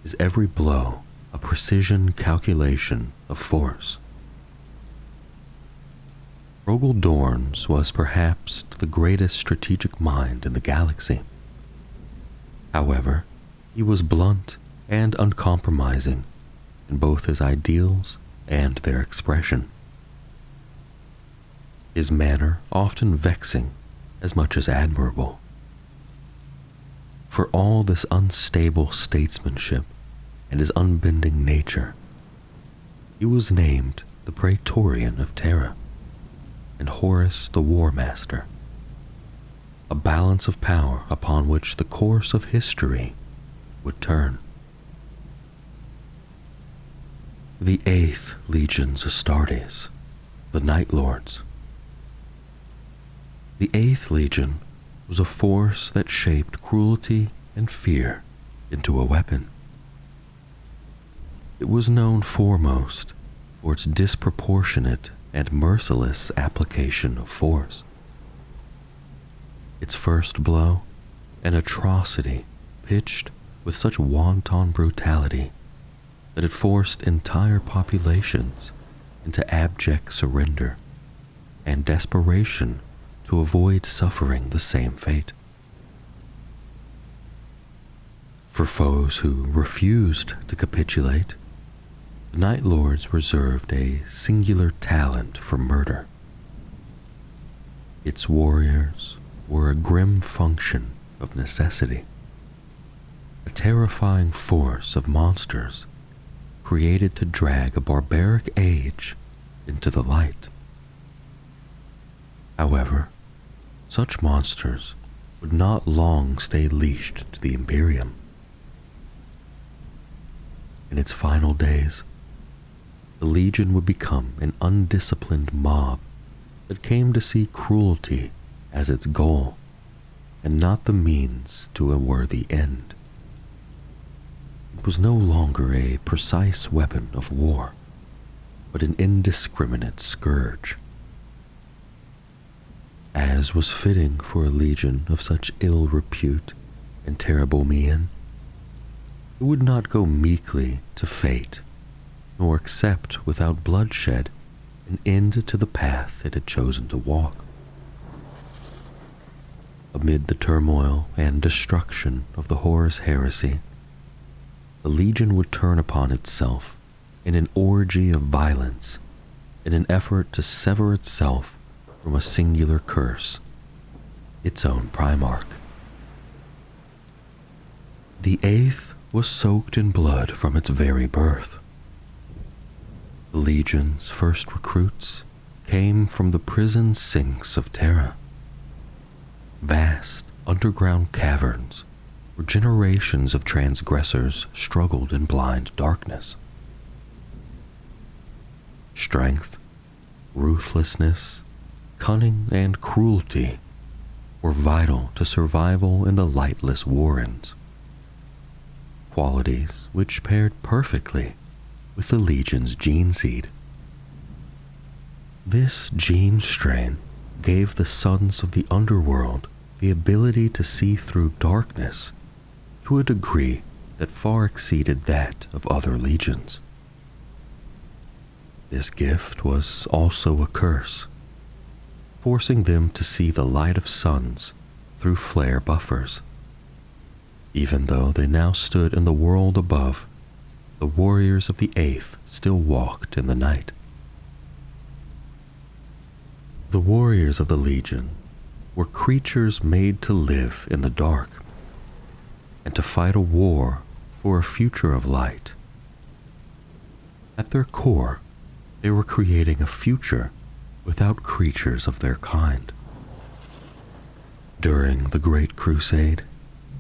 his every blow a precision calculation of force. Rogel Dorn's was perhaps the greatest strategic mind in the galaxy. However, he was blunt and uncompromising in both his ideals and their expression. His manner often vexing as much as admirable. For all this unstable statesmanship and his unbending nature, he was named the Praetorian of Terra and Horus the War Master, a balance of power upon which the course of history would turn. The 8th Legion's Astartes, the Night Lords. The 8th Legion was a force that shaped cruelty and fear into a weapon. It was known foremost for its disproportionate and merciless application of force. Its first blow, an atrocity pitched with such wanton brutality that it forced entire populations into abject surrender and desperation to avoid suffering the same fate. For foes who refused to capitulate, the Night Lords reserved a singular talent for murder. Its warriors were a grim function of necessity, a terrifying force of monsters created to drag a barbaric age into the light. However, such monsters would not long stay leashed to the Imperium. In its final days, the Legion would become an undisciplined mob that came to see cruelty as its goal and not the means to a worthy end. It was no longer a precise weapon of war, but an indiscriminate scourge. As was fitting for a legion of such ill repute and terrible mien, it would not go meekly to fate, nor accept without bloodshed an end to the path it had chosen to walk. Amid the turmoil and destruction of the Horus Heresy, the Legion would turn upon itself in an orgy of violence in an effort to sever itself from a singular curse, its own Primarch. The Eighth was soaked in blood from its very birth. The Legion's first recruits came from the prison sinks of Terra, vast underground caverns where generations of transgressors struggled in blind darkness. Strength, ruthlessness, cunning, and cruelty were vital to survival in the lightless warrens, qualities which paired perfectly with the Legion's gene seed. This gene strain gave the sons of the underworld the ability to see through darkness to a degree that far exceeded that of other legions. This gift was also a curse, forcing them to see the light of suns through flare buffers. Even though they now stood in the world above, the warriors of the Eighth still walked in the night. The warriors of the Legion were creatures made to live in the dark and to fight a war for a future of light. At their core, they were creating a future without creatures of their kind. During the Great Crusade,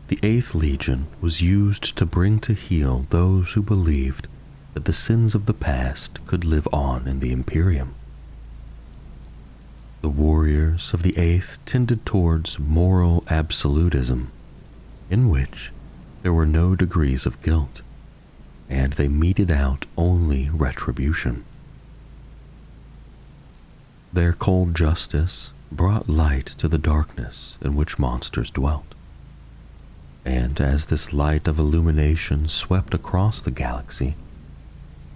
the Eighth Legion was used to bring to heel those who believed that the sins of the past could live on in the Imperium. The warriors of the Eighth tended towards moral absolutism, in which there were no degrees of guilt, and they meted out only retribution. Their cold justice brought light to the darkness in which monsters dwelt. And as this light of illumination swept across the galaxy,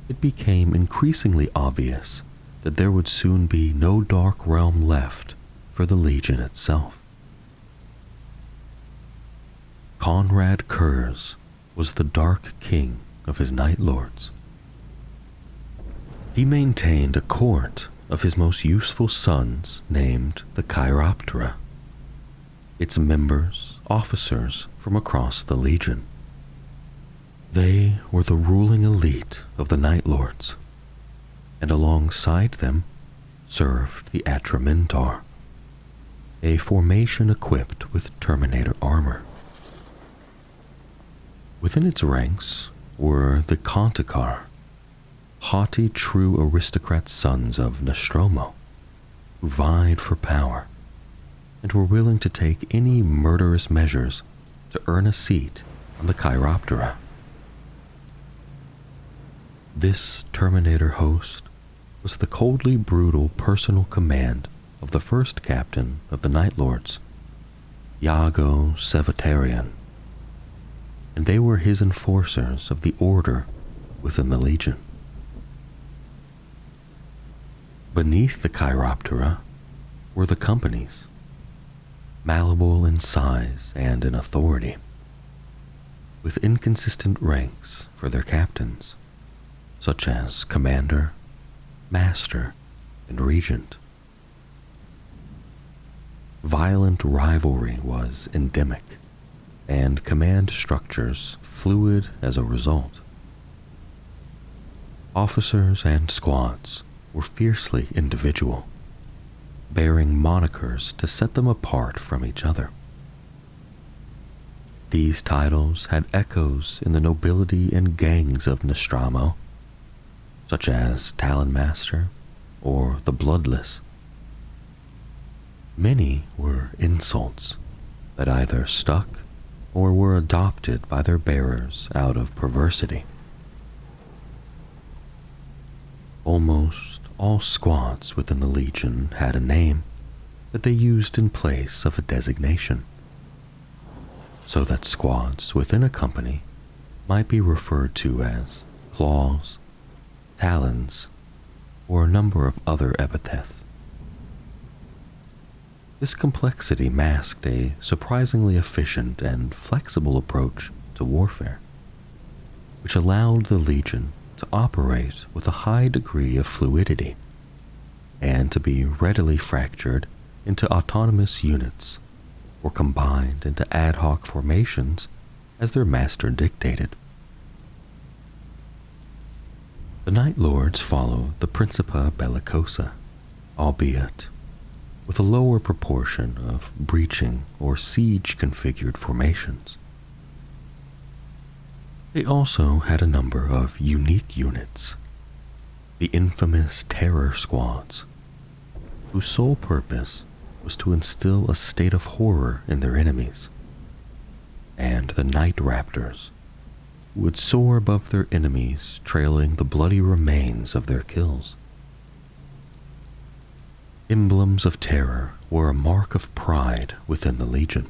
it became increasingly obvious that there would soon be no dark realm left for the Legion itself. Conrad Kurz was the Dark King of his Night Lords. He maintained a court of his most useful sons named the Chiroptera, its members, officers from across the Legion. They were the ruling elite of the Night Lords, and alongside them served the Atramintar, a formation equipped with Terminator armor. Within its ranks were the Contikar, haughty true aristocrat sons of Nostromo, who vied for power and were willing to take any murderous measures to earn a seat on the Chiroptera. This Terminator host was the coldly brutal personal command of the first captain of the Night Lords, Iago Sevatarian, and they were his enforcers of the order within the Legion. Beneath the Chiroptera were the companies, malleable in size and in authority, with inconsistent ranks for their captains, such as Commander, Master, and Regent. Violent rivalry was endemic, and command structures fluid as a result. Officers and squads were fiercely individual, bearing monikers to set them apart from each other. These titles had echoes in the nobility and gangs of Nostromo, such as Talon Master or the Bloodless. Many were insults that either stuck or were adopted by their bearers out of perversity. Almost all squads within the Legion had a name that they used in place of a designation, so that squads within a company might be referred to as claws, talons, or a number of other epithets. This complexity masked a surprisingly efficient and flexible approach to warfare, which allowed the Legion to operate with a high degree of fluidity and to be readily fractured into autonomous units or combined into ad hoc formations as their master dictated. The Night Lords followed the Principia Bellicosa, albeit with a lower proportion of breaching or siege-configured formations. They also had a number of unique units, the infamous Terror Squads, whose sole purpose was to instill a state of horror in their enemies, and the Night Raptors, who would soar above their enemies trailing the bloody remains of their kills. Emblems of terror were a mark of pride within the Legion,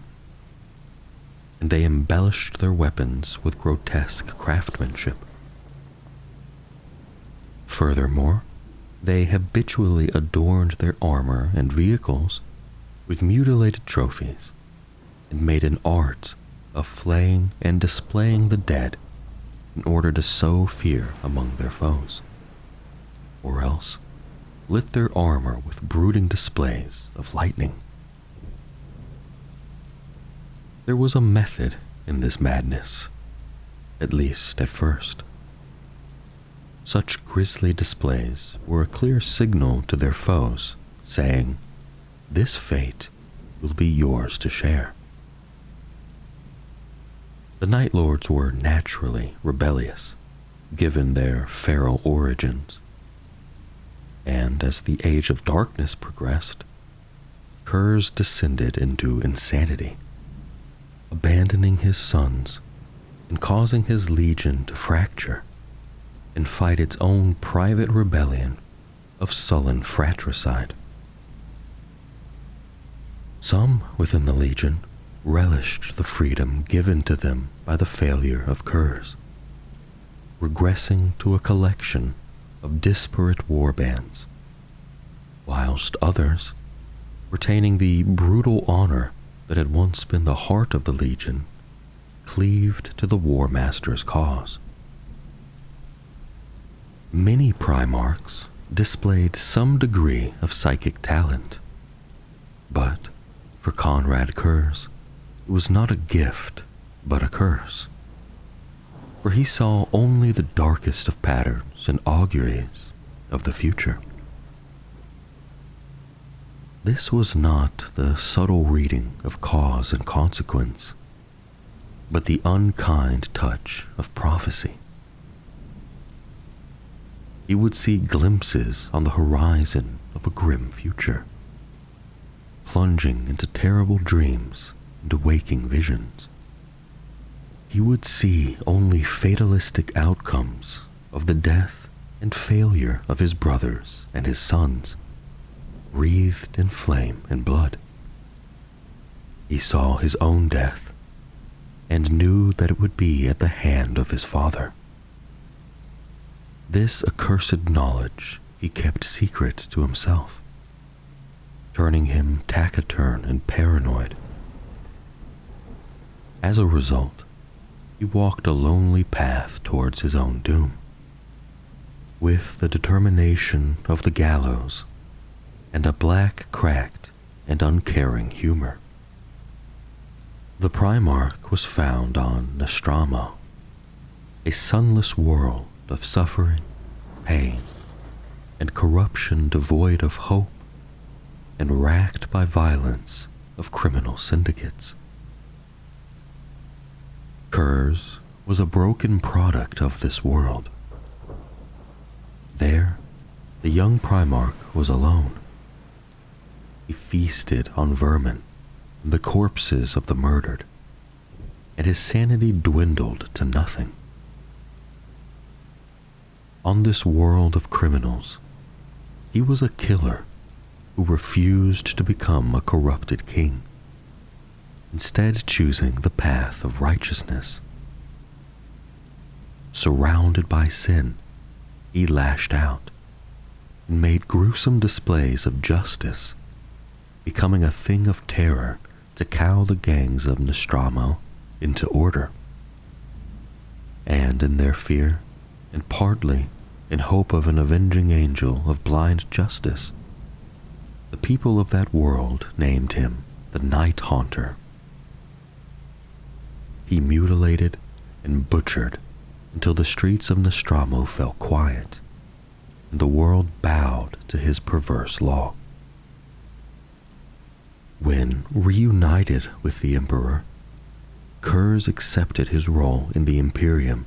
and they embellished their weapons with grotesque craftsmanship. Furthermore, they habitually adorned their armor and vehicles with mutilated trophies and made an art of flaying and displaying the dead in order to sow fear among their foes, or else lit their armor with brooding displays of lightning. There was a method in this madness, at least at first. Such grisly displays were a clear signal to their foes, saying, "This fate will be yours to share." The Night Lords were naturally rebellious, given their feral origins, and as the Age of Darkness progressed, Curze descended into insanity, abandoning his sons and causing his legion to fracture and fight its own private rebellion of sullen fratricide. Some within the Legion relished the freedom given to them by the failure of Curze, regressing to a collection of disparate warbands, whilst others, retaining the brutal honor that had once been the heart of the Legion, cleaved to the War Master's cause. Many Primarchs displayed some degree of psychic talent, but for Conrad Curze, it was not a gift, but a curse, for he saw only the darkest of patterns and auguries of the future. This was not the subtle reading of cause and consequence, but the unkind touch of prophecy. He would see glimpses on the horizon of a grim future, plunging into terrible dreams and waking visions. He would see only fatalistic outcomes of the death and failure of his brothers and his sons, wreathed in flame and blood. He saw his own death and knew that it would be at the hand of his father. This accursed knowledge he kept secret to himself, turning him taciturn and paranoid. As a result, he walked a lonely path towards his own doom, with the determination of the gallows and a black, cracked, and uncaring humor. The Primarch was found on Nostromo, a sunless world of suffering, pain, and corruption devoid of hope and racked by violence of criminal syndicates. Curze was a broken product of this world. There, the young Primarch was alone. He feasted on vermin, the corpses of the murdered, and his sanity dwindled to nothing. On this world of criminals, he was a killer who refused to become a corrupted king, instead choosing the path of righteousness. Surrounded by sin, he lashed out and made gruesome displays of justice, becoming a thing of terror to cow the gangs of Nostromo into order. And in their fear, and partly in hope of an avenging angel of blind justice, the people of that world named him the Night Haunter. He mutilated and butchered until the streets of Nostromo fell quiet, and the world bowed to his perverse law. When reunited with the Emperor, Kurz accepted his role in the Imperium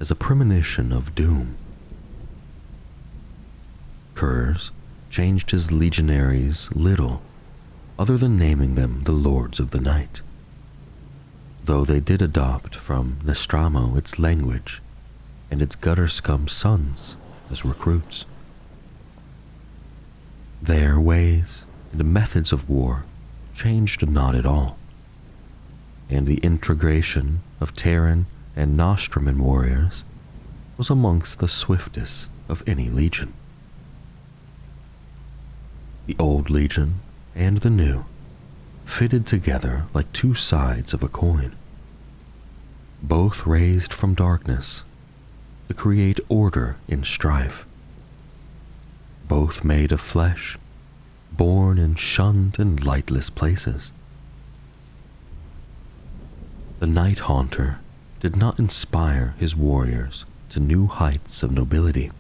as a premonition of doom. Kurz changed his legionaries little other than naming them the Lords of the Night, though they did adopt from Nostromo its language and its gutter scum sons as recruits. Their ways and methods of war changed not at all, and the integration of Terran and Nostroman warriors was amongst the swiftest of any legion. The old legion and the new fitted together like two sides of a coin, both raised from darkness to create order in strife, both made of flesh, born in shunned and lightless places. The Night Haunter did not inspire his warriors to new heights of nobility.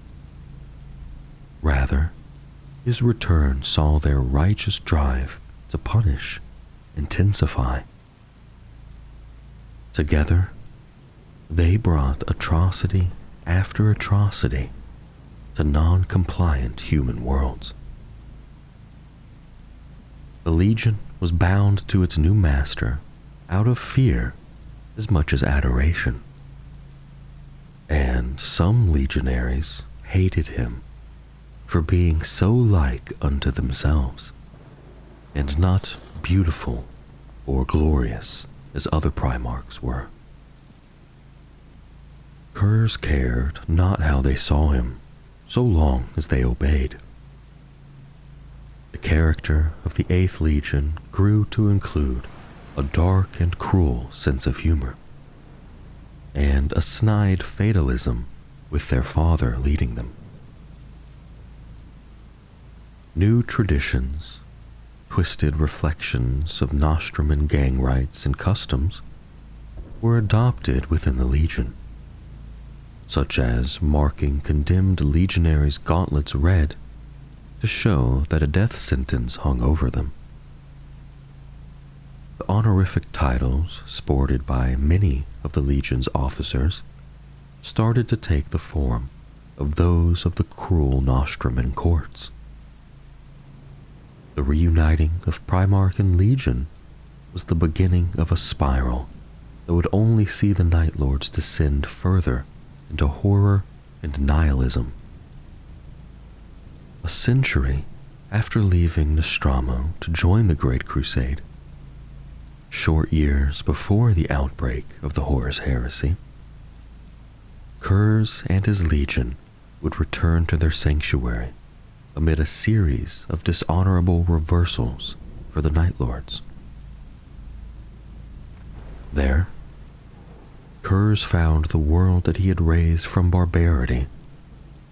Rather, his return saw their righteous drive to punish intensify. Together, they brought atrocity after atrocity to non-compliant human worlds. The Legion was bound to its new master out of fear as much as adoration, and some legionaries hated him for being so like unto themselves, and not beautiful or glorious as other Primarchs were. Kurz cared not how they saw him, so long as they obeyed. The character of the 8th Legion grew to include a dark and cruel sense of humor, and a snide fatalism with their father leading them. New traditions, twisted reflections of Nostroman gang rights and customs were adopted within the Legion, such as marking condemned legionaries' gauntlets red to show that a death sentence hung over them. The honorific titles sported by many of the Legion's officers started to take the form of those of the cruel Nostroman courts. The reuniting of Primarch and Legion was the beginning of a spiral that would only see the Night Lords descend further into horror and nihilism. A century after leaving Nostromo to join the Great Crusade, short years before the outbreak of the Horus Heresy, Kurz and his Legion would return to their sanctuary amid a series of dishonorable reversals for the Night Lords. There, Kurz found the world that he had raised from barbarity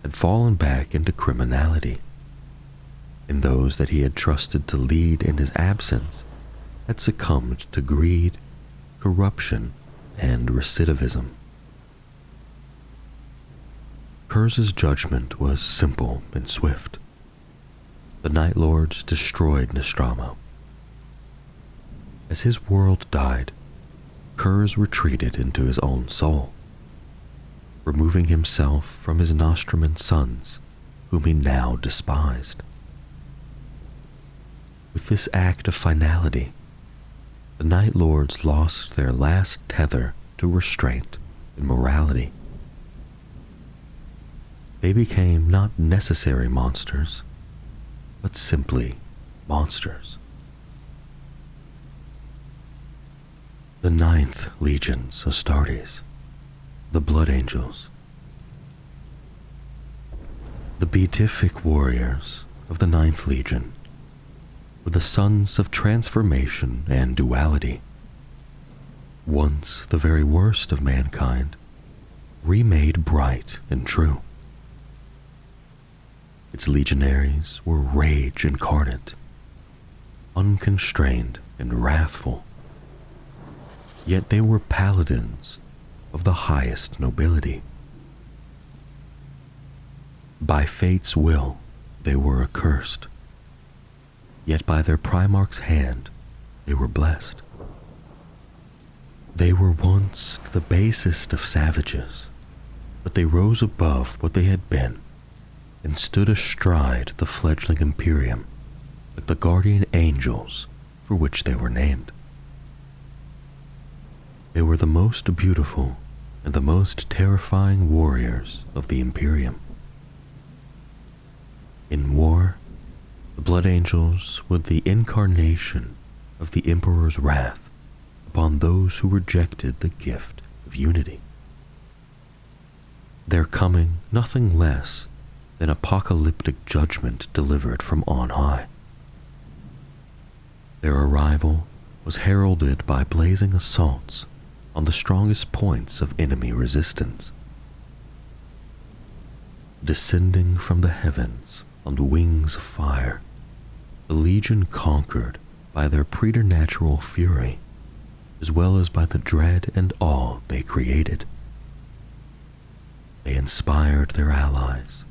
had fallen back into criminality, and those that he had trusted to lead in his absence had succumbed to greed, corruption, and recidivism. Kurz's judgment was simple and swift. The Night Lords destroyed Nostromo. As his world died, Kurz retreated into his own soul, removing himself from his Nostroman sons, whom he now despised. With this act of finality, the Night Lords lost their last tether to restraint and morality. They became not necessary monsters, but simply monsters. The Ninth Legion's Astartes, the Blood Angels. The beatific warriors of the Ninth Legion were the sons of transformation and duality. Once the very worst of mankind, remade bright and true. Its legionaries were rage incarnate, unconstrained and wrathful. Yet they were paladins of the highest nobility. By fate's will, they were accursed. Yet by their Primarch's hand, they were blessed. They were once the basest of savages, but they rose above what they had been and stood astride the fledgling Imperium like the guardian angels for which they were named. They were the most beautiful and the most terrifying warriors of the Imperium. In war, the Blood Angels were the incarnation of the Emperor's wrath upon those who rejected the gift of unity. Their coming nothing less than apocalyptic judgment delivered from on high. Their arrival was heralded by blazing assaults on the strongest points of enemy resistance. Descending from the heavens on the wings of fire, the Legion conquered by their preternatural fury, as well as by the dread and awe they created. They inspired their allies,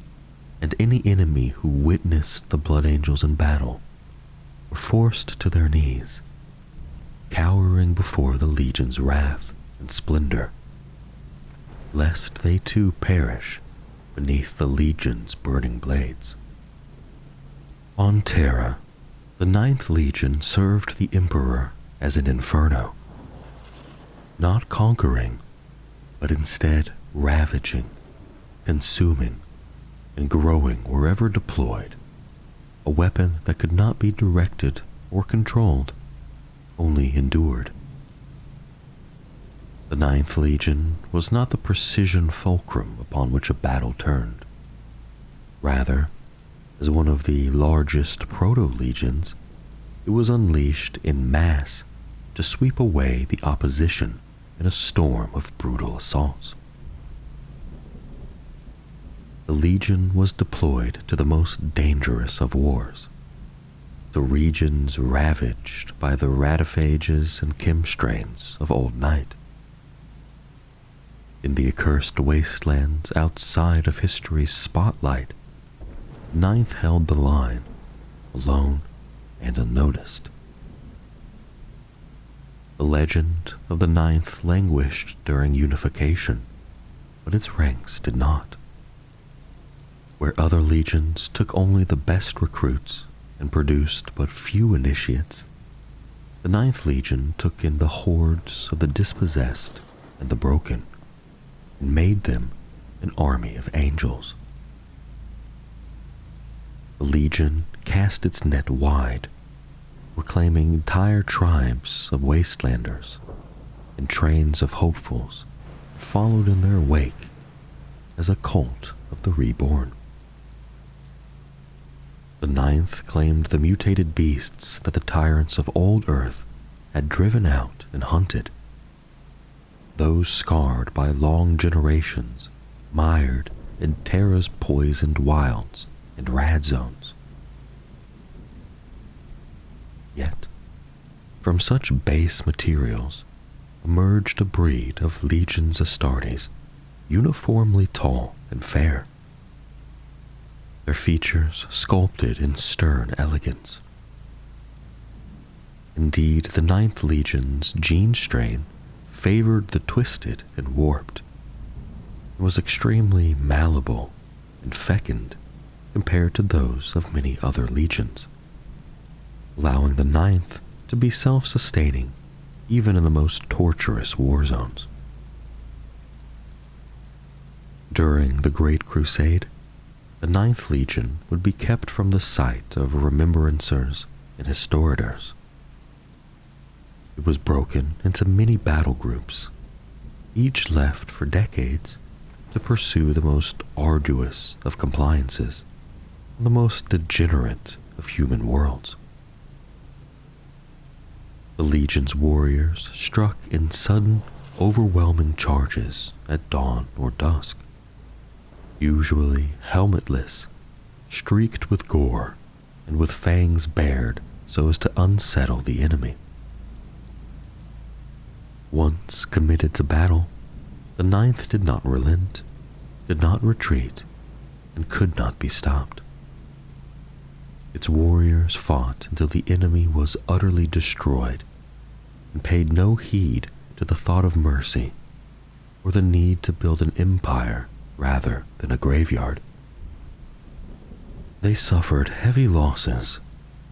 and any enemy who witnessed the Blood Angels in battle were forced to their knees, cowering before the Legion's wrath and splendor, lest they too perish beneath the Legion's burning blades. On Terra, the Ninth Legion served the Emperor as an inferno, not conquering, but instead ravaging, consuming, and growing wherever deployed, a weapon that could not be directed or controlled, only endured. The Ninth Legion was not the precision fulcrum upon which a battle turned. Rather, as one of the largest proto-legions, it was unleashed in mass to sweep away the opposition in a storm of brutal assaults. The Legion was deployed to the most dangerous of wars, the regions ravaged by the ratophages and chemstrains of Old Night. In the accursed wastelands outside of history's spotlight, Ninth held the line, alone and unnoticed. The legend of the Ninth languished during unification, but its ranks did not. Where other legions took only the best recruits and produced but few initiates, the Ninth Legion took in the hordes of the dispossessed and the broken, and made them an army of angels. The Legion cast its net wide, reclaiming entire tribes of wastelanders, and trains of hopefuls followed in their wake as a cult of the reborn. The Ninth claimed the mutated beasts that the tyrants of old Earth had driven out and hunted, those scarred by long generations, mired in Terra's poisoned wilds and rad zones. Yet, from such base materials emerged a breed of legions Astartes, uniformly tall and fair, their features sculpted in stern elegance. Indeed, the Ninth Legion's gene strain favored the twisted and warped. It was extremely malleable and fecund compared to those of many other legions, allowing the Ninth to be self-sustaining even in the most torturous war zones. During the Great Crusade, the Ninth Legion would be kept from the sight of remembrancers and historiators. It was broken into many battle groups, each left for decades to pursue the most arduous of compliances, the most degenerate of human worlds. The Legion's warriors struck in sudden, overwhelming charges at dawn or dusk, usually helmetless, streaked with gore, and with fangs bared so as to unsettle the enemy. Once committed to battle, the Ninth did not relent, did not retreat, and could not be stopped. Its warriors fought until the enemy was utterly destroyed and paid no heed to the thought of mercy or the need to build an empire rather than a graveyard. They suffered heavy losses,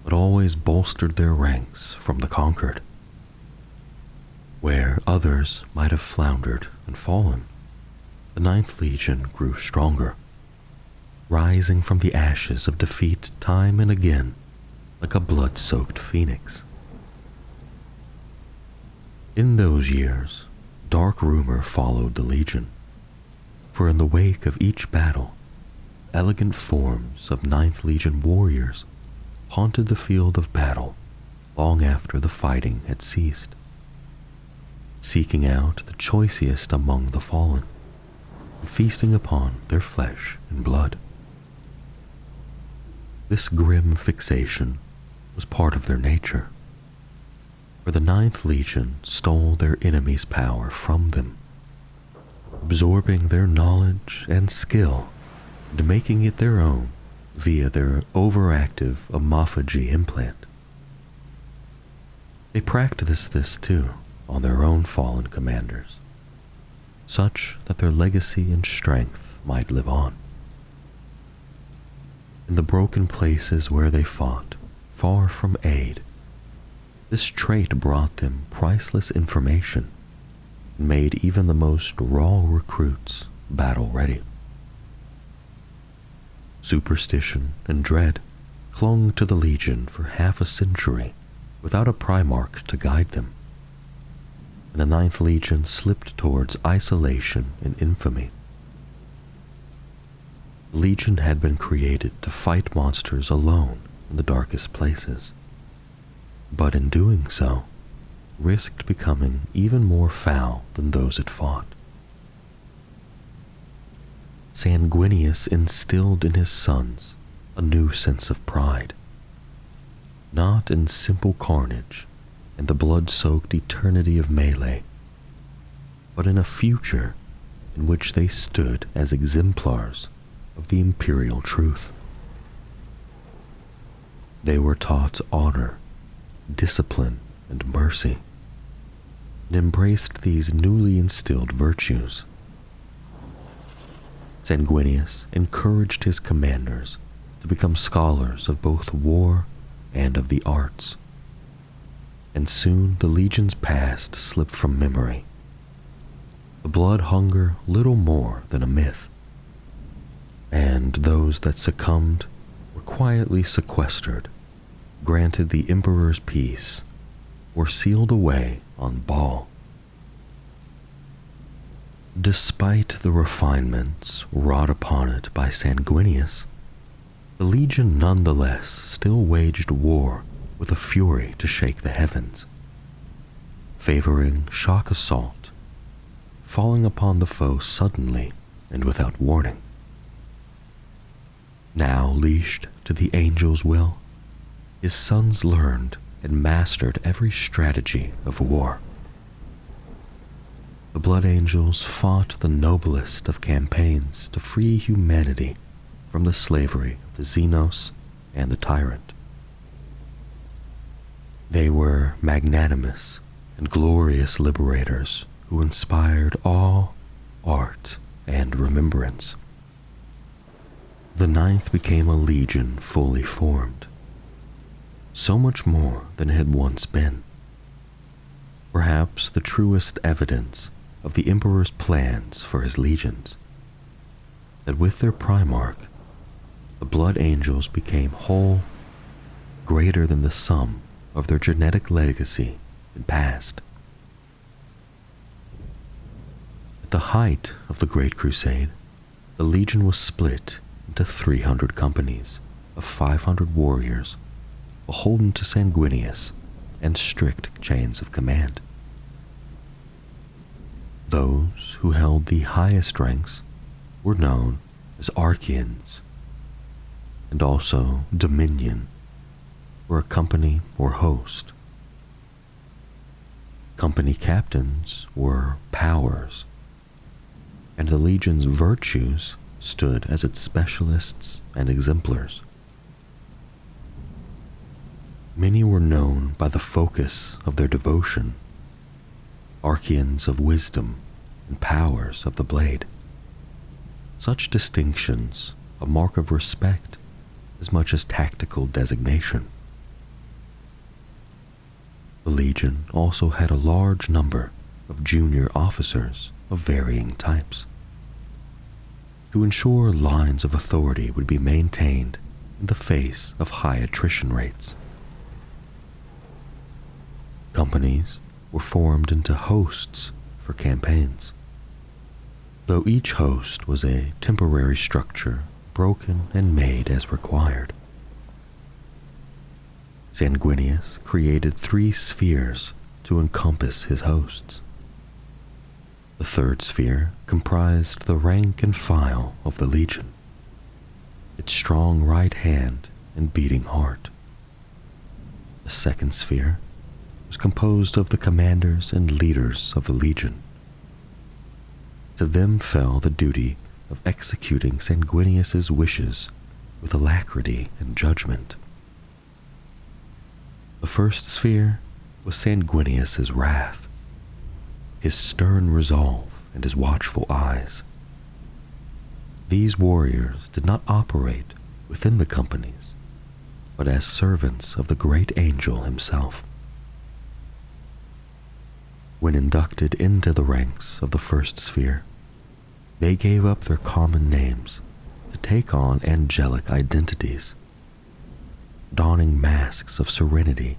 but always bolstered their ranks from the conquered. Where others might have floundered and fallen, the Ninth Legion grew stronger, rising from the ashes of defeat time and again like a blood-soaked phoenix. In those years, dark rumor followed the Legion, for in the wake of each battle, elegant forms of Ninth Legion warriors haunted the field of battle long after the fighting had ceased, seeking out the choicest among the fallen and feasting upon their flesh and blood. This grim fixation was part of their nature, for the Ninth Legion stole their enemies' power from them, absorbing their knowledge and skill and making it their own via their overactive omophagy implant. They practiced this too on their own fallen commanders, such that their legacy and strength might live on. In the broken places where they fought, far from aid, this trait brought them priceless information and made even the most raw recruits battle-ready. Superstition and dread clung to the Legion for half a century without a Primarch to guide them, and the Ninth Legion slipped towards isolation and infamy. The Legion had been created to fight monsters alone in the darkest places, but in doing so, risked becoming even more foul than those it fought. Sanguinius instilled in his sons a new sense of pride, not in simple carnage and the blood-soaked eternity of melee, but in a future in which they stood as exemplars of the imperial truth. They were taught honor, discipline, and mercy, and embraced these newly instilled virtues. Sanguinius encouraged his commanders to become scholars of both war and of the arts, and soon the Legion's past slipped from memory, the blood hunger little more than a myth, and those that succumbed were quietly sequestered, granted the Emperor's peace, or sealed away on Baal. Despite the refinements wrought upon it by Sanguinius, the Legion nonetheless still waged war with a fury to shake the heavens, favoring shock assault, falling upon the foe suddenly and without warning. Now leashed to the angel's will, his sons learned and mastered every strategy of war. The Blood Angels fought the noblest of campaigns to free humanity from the slavery of the Xenos and the Tyrant. They were magnanimous and glorious liberators who inspired awe, art, and remembrance. The Ninth became a legion fully formed, so much more than it had once been. perhaps the truest evidence of the Emperor's plans for his legions, that with their Primarch, the Blood Angels became whole, greater than the sum of their genetic legacy and past. At the height of the Great Crusade, the Legion was split into 300 companies of 500 warriors, beholden to Sanguinius and strict chains of command. Those who held the highest ranks were known as Archeans, and also Dominion, or a company or host. Company captains were powers, and the Legion's virtues stood as its specialists and exemplars. Many were known by the focus of their devotion, Archeans of wisdom and powers of the blade. Such distinctions, a mark of respect as much as tactical designation. The Legion also had a large number of junior officers of varying types, to ensure lines of authority would be maintained in the face of high attrition rates. Companies were formed into hosts for campaigns, though each host was a temporary structure broken and made as required. Sanguinius created 3 spheres to encompass his hosts. The third sphere comprised the rank and file of the Legion, its strong right hand and beating heart. The second sphere was composed of the commanders and leaders of the Legion. To them fell the duty of executing Sanguinius's wishes with alacrity and judgment. The first sphere was Sanguinius's wrath, his stern resolve and his watchful eyes. These warriors did not operate within the companies, but as servants of the great angel himself. When inducted into the ranks of the first sphere, they gave up their common names to take on angelic identities, donning masks of serenity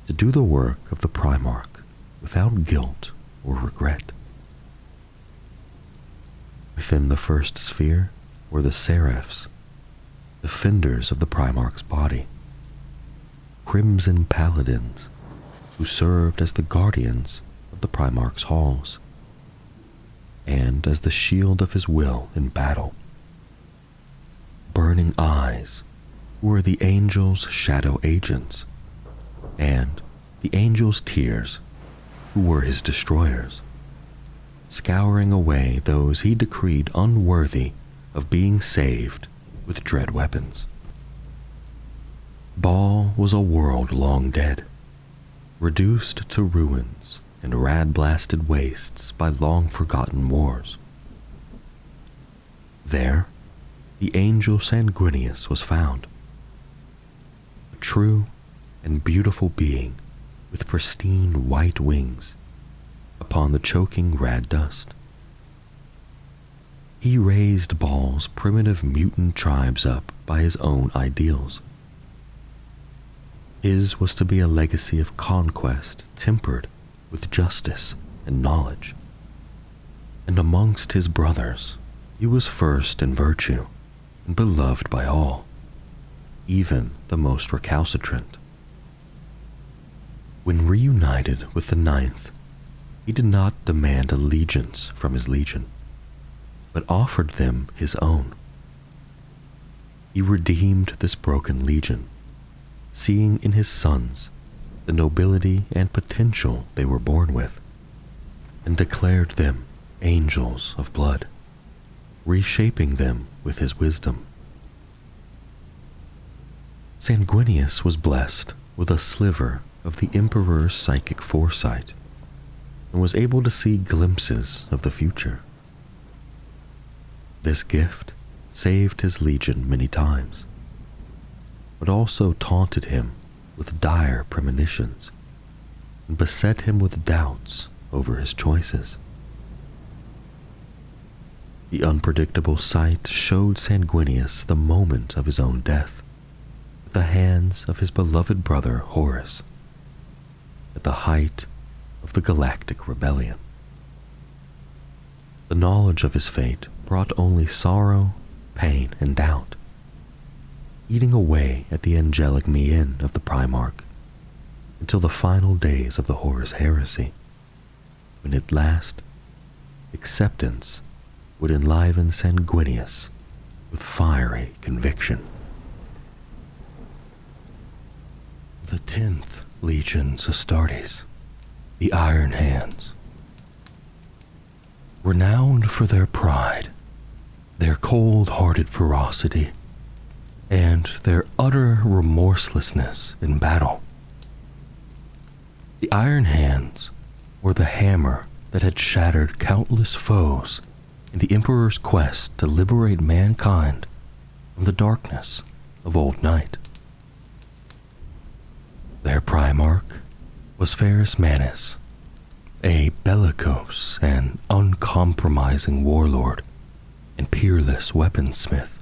to do the work of the Primarch without guilt or regret. Within the first sphere were the Seraphs, defenders of the Primarch's body, crimson paladins who served as the guardians of the Primarch's halls and as the shield of his will in battle. Burning eyes were the angel's shadow agents, and the angel's tears who were his destroyers, scouring away those he decreed unworthy of being saved with dread weapons. Baal was a world long dead, reduced to ruins and rad-blasted wastes by long-forgotten wars. There, the angel Sanguinius was found, a true and beautiful being with pristine white wings upon the choking rad dust. He raised Baal's primitive mutant tribes up by his own ideals. His was to be a legacy of conquest tempered with justice and knowledge. And amongst his brothers, he was first in virtue and beloved by all, even the most recalcitrant. When reunited with the Ninth, he did not demand allegiance from his legion, but offered them his own. He redeemed this broken legion, seeing in his sons the nobility and potential they were born with, and declared them angels of blood, reshaping them with his wisdom. Sanguinius was blessed with a sliver of the Emperor's psychic foresight, and was able to see glimpses of the future. This gift saved his legion many times, but also taunted him with dire premonitions. and beset him with doubts over his choices. The unpredictable sight showed Sanguinius the moment of his own death at the hands of his beloved brother Horus, at the height of the Galactic Rebellion. The knowledge of his fate brought only sorrow, pain, and doubt, eating away at the angelic mien of the Primarch until the final days of the Horus Heresy, when at last acceptance would enliven Sanguinius with fiery conviction. The 10th Legion's Astartes, the Iron Hands, renowned for their pride, their cold-hearted ferocity, and their utter remorselessness in battle. The Iron Hands were the hammer that had shattered countless foes in the Emperor's quest to liberate mankind from the darkness of old night. Their Primarch was Ferrus Manus, a bellicose and uncompromising warlord and peerless weaponsmith,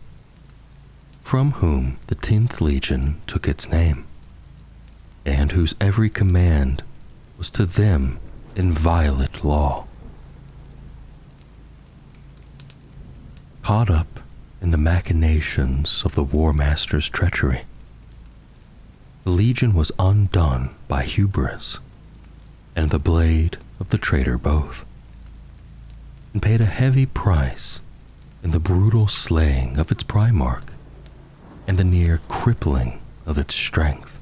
from whom the 10th Legion took its name, and whose every command was to them inviolate law. Caught up in the machinations of the War Master's treachery, the Legion was undone by hubris and the blade of the traitor both, and paid a heavy price in the brutal slaying of its Primarch and the near crippling of its strength.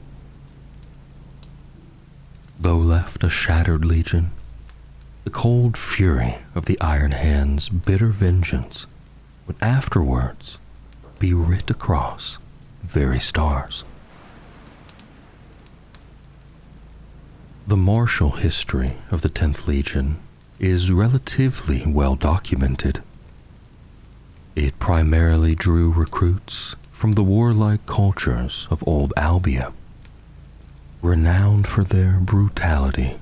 Though left a shattered Legion, the cold fury of the Iron Hand's bitter vengeance would afterwards be writ across the very stars. The martial history of the 10th Legion is relatively well documented. It primarily drew recruits from the warlike cultures of old Albia, renowned for their brutality,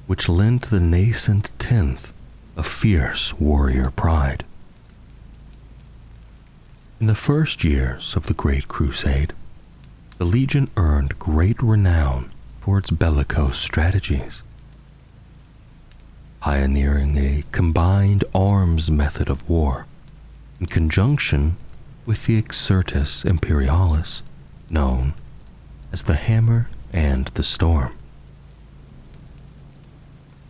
which lent the nascent 10th a fierce warrior pride. In the first years of the Great Crusade, the Legion earned great renown for its bellicose strategies, pioneering a combined arms method of war in conjunction with the Exertus Imperialis, known as the Hammer and the Storm.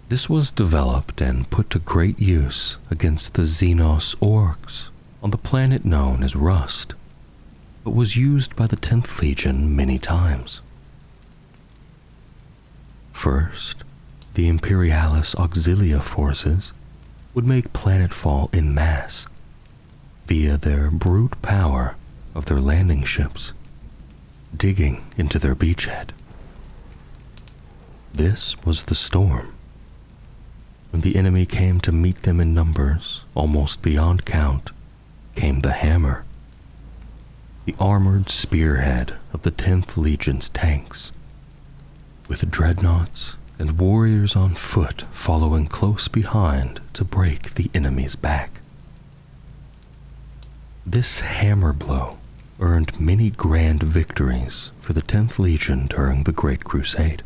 This was developed and put to great use against the Xenos orcs on the planet known as Rust, but was used by the 10th Legion many times. First, the Imperialis Auxilia forces would make planetfall en masse via their brute power of their landing ships, digging into their beachhead. This was the Storm. When the enemy came to meet them in numbers almost beyond count, came the Hammer, the armored spearhead of the 10th Legion's tanks, with dreadnoughts and warriors on foot following close behind to break the enemy's back. This hammer blow earned many grand victories for the 10th Legion during the Great Crusade.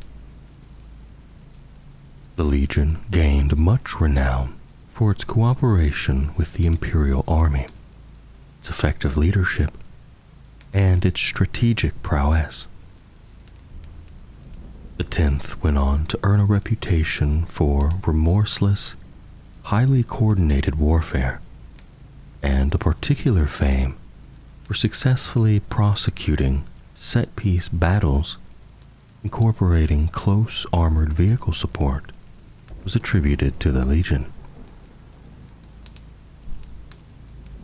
The Legion gained much renown for its cooperation with the Imperial Army, its effective leadership, and its strategic prowess. The 10th went on to earn a reputation for remorseless, highly coordinated warfare, and a particular fame for successfully prosecuting set-piece battles incorporating close armored vehicle support was attributed to the Legion.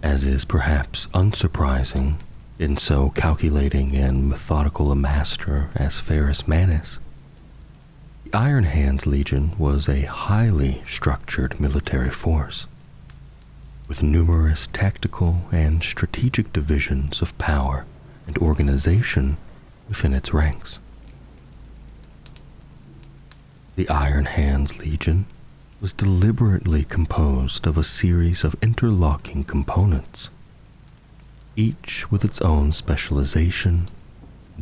As is perhaps unsurprising in so calculating and methodical a master as Ferrus Manus, the Iron Hands Legion was a highly structured military force, with numerous tactical and strategic divisions of power and organization within its ranks. The Iron Hands Legion was deliberately composed of a series of interlocking components, each with its own specialization,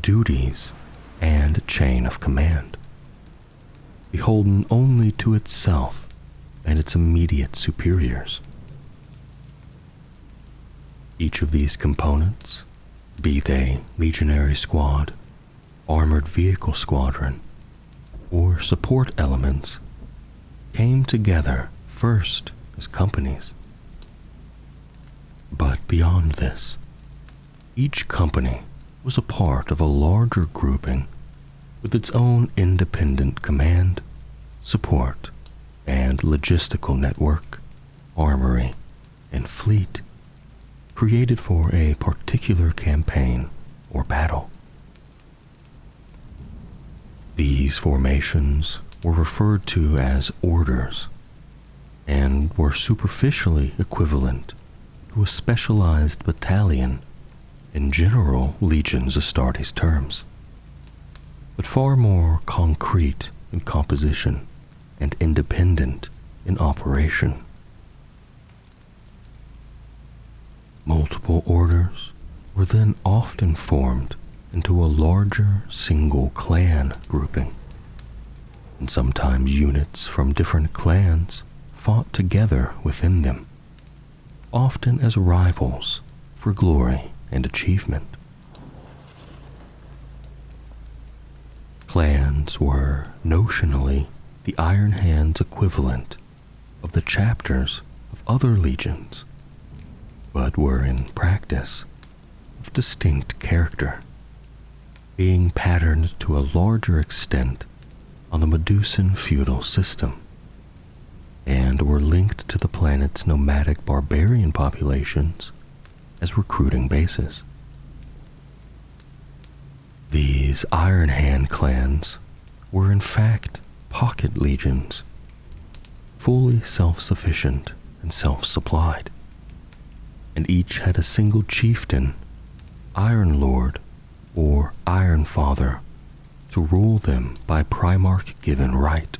duties, and chain of command, beholden only to itself and its immediate superiors. Each of these components, be they Legionary Squad, Armored Vehicle Squadron, or support elements, came together first as companies. But beyond this, each company was a part of a larger grouping with its own independent command, support, and logistical network, armory, and fleet, created for a particular campaign or battle. These formations were referred to as orders and were superficially equivalent to a specialized battalion in general Legion's Astartes terms, but far more concrete in composition and independent in operation. Multiple orders were then often formed into a larger single clan grouping, and sometimes units from different clans fought together within them, often as rivals for glory and achievement. Clans were notionally the Iron Hands equivalent of the chapters of other legions, but were in practice of distinct character, being patterned to a larger extent on the Medusan feudal system, and were linked to the planet's nomadic barbarian populations as recruiting bases. These Iron Hand clans were in fact pocket legions, fully self-sufficient and self-supplied, and each had a single chieftain, Iron Lord, or Iron Father to rule them by Primarch-given right.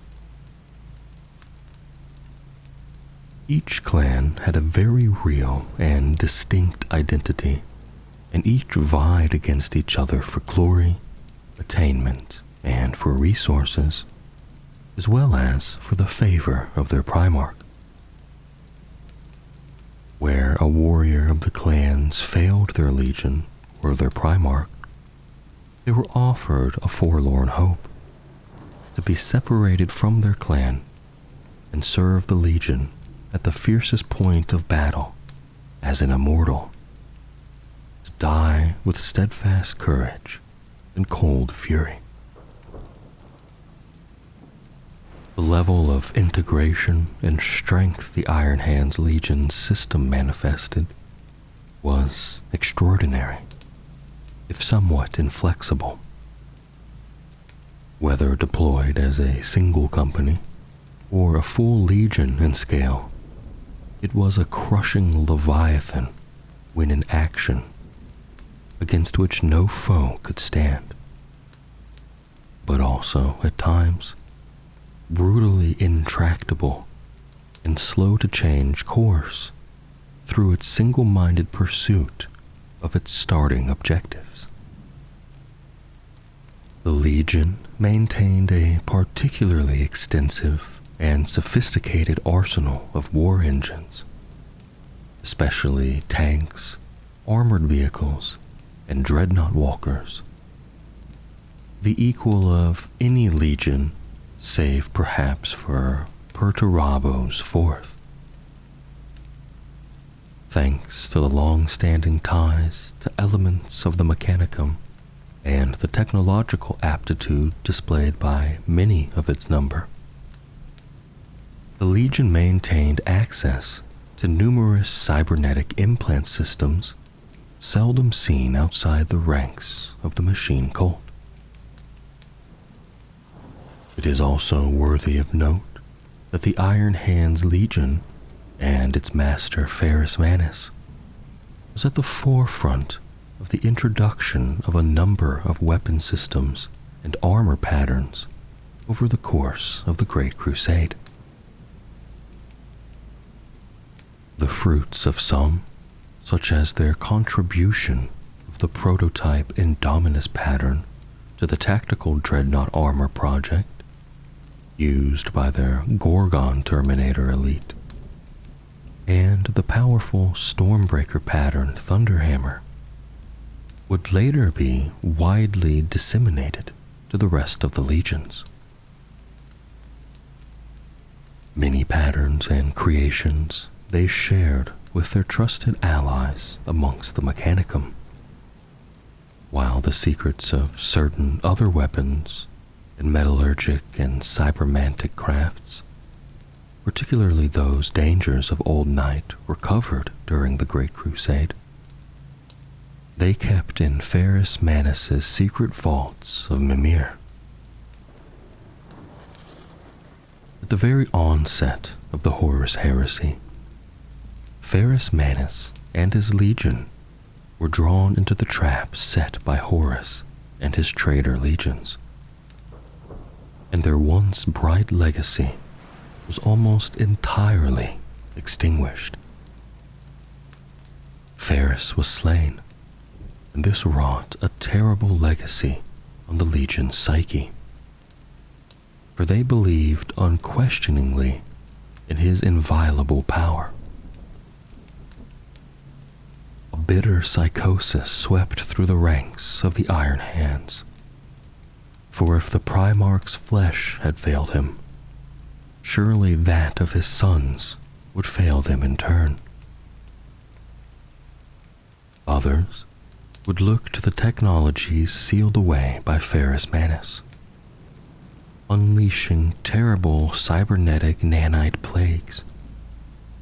Each clan had a very real and distinct identity, and each vied against each other for glory, attainment, and for resources, as well as for the favor of their Primarch. Where a warrior of the clans failed their legion or their Primarch, they were offered a forlorn hope to be separated from their clan and serve the legion at the fiercest point of battle as an immortal, to die with steadfast courage and cold fury. The level of integration and strength the Iron Hands Legion's system manifested was extraordinary, if somewhat inflexible. Whether deployed as a single company or a full legion in scale, it was a crushing leviathan when in action, against which no foe could stand, but also, at times, brutally intractable and slow to change course through its single-minded pursuit of its starting objectives. The Legion maintained a particularly extensive and sophisticated arsenal of war engines, especially tanks, armored vehicles, and dreadnought walkers, the equal of any legion save perhaps for Perturabo's fourth. Thanks to the long-standing ties to elements of the Mechanicum and the technological aptitude displayed by many of its number, the Legion maintained access to numerous cybernetic implant systems seldom seen outside the ranks of the machine cult. It is also worthy of note that the Iron Hands Legion and its master Ferrus Manus was at the forefront of the introduction of a number of weapon systems and armor patterns over the course of the Great Crusade. The fruits of some, such as their contribution of the prototype Indominus pattern to the tactical dreadnought armor project used by their Gorgon Terminator elite, and the powerful Stormbreaker pattern Thunderhammer, would later be widely disseminated to the rest of the legions. Many patterns and creations they shared with their trusted allies amongst the Mechanicum, while the secrets of certain other weapons and metallurgic and cybermantic crafts, particularly those dangers of Old Night, were covered during the Great Crusade. They kept in Ferrus Manus' secret vaults of Mimir. At the very onset of the Horus Heresy, Ferrus Manus and his legion were drawn into the trap set by Horus and his traitor legions, and their once bright legacy was almost entirely extinguished. Ferrus was slain, and this wrought a terrible legacy on the legion's psyche, for they believed unquestioningly in his inviolable power. A bitter psychosis swept through the ranks of the Iron Hands, for if the Primarch's flesh had failed him, surely that of his sons would fail them in turn. Others would look to the technologies sealed away by Ferrus Manus, unleashing terrible cybernetic nanite plagues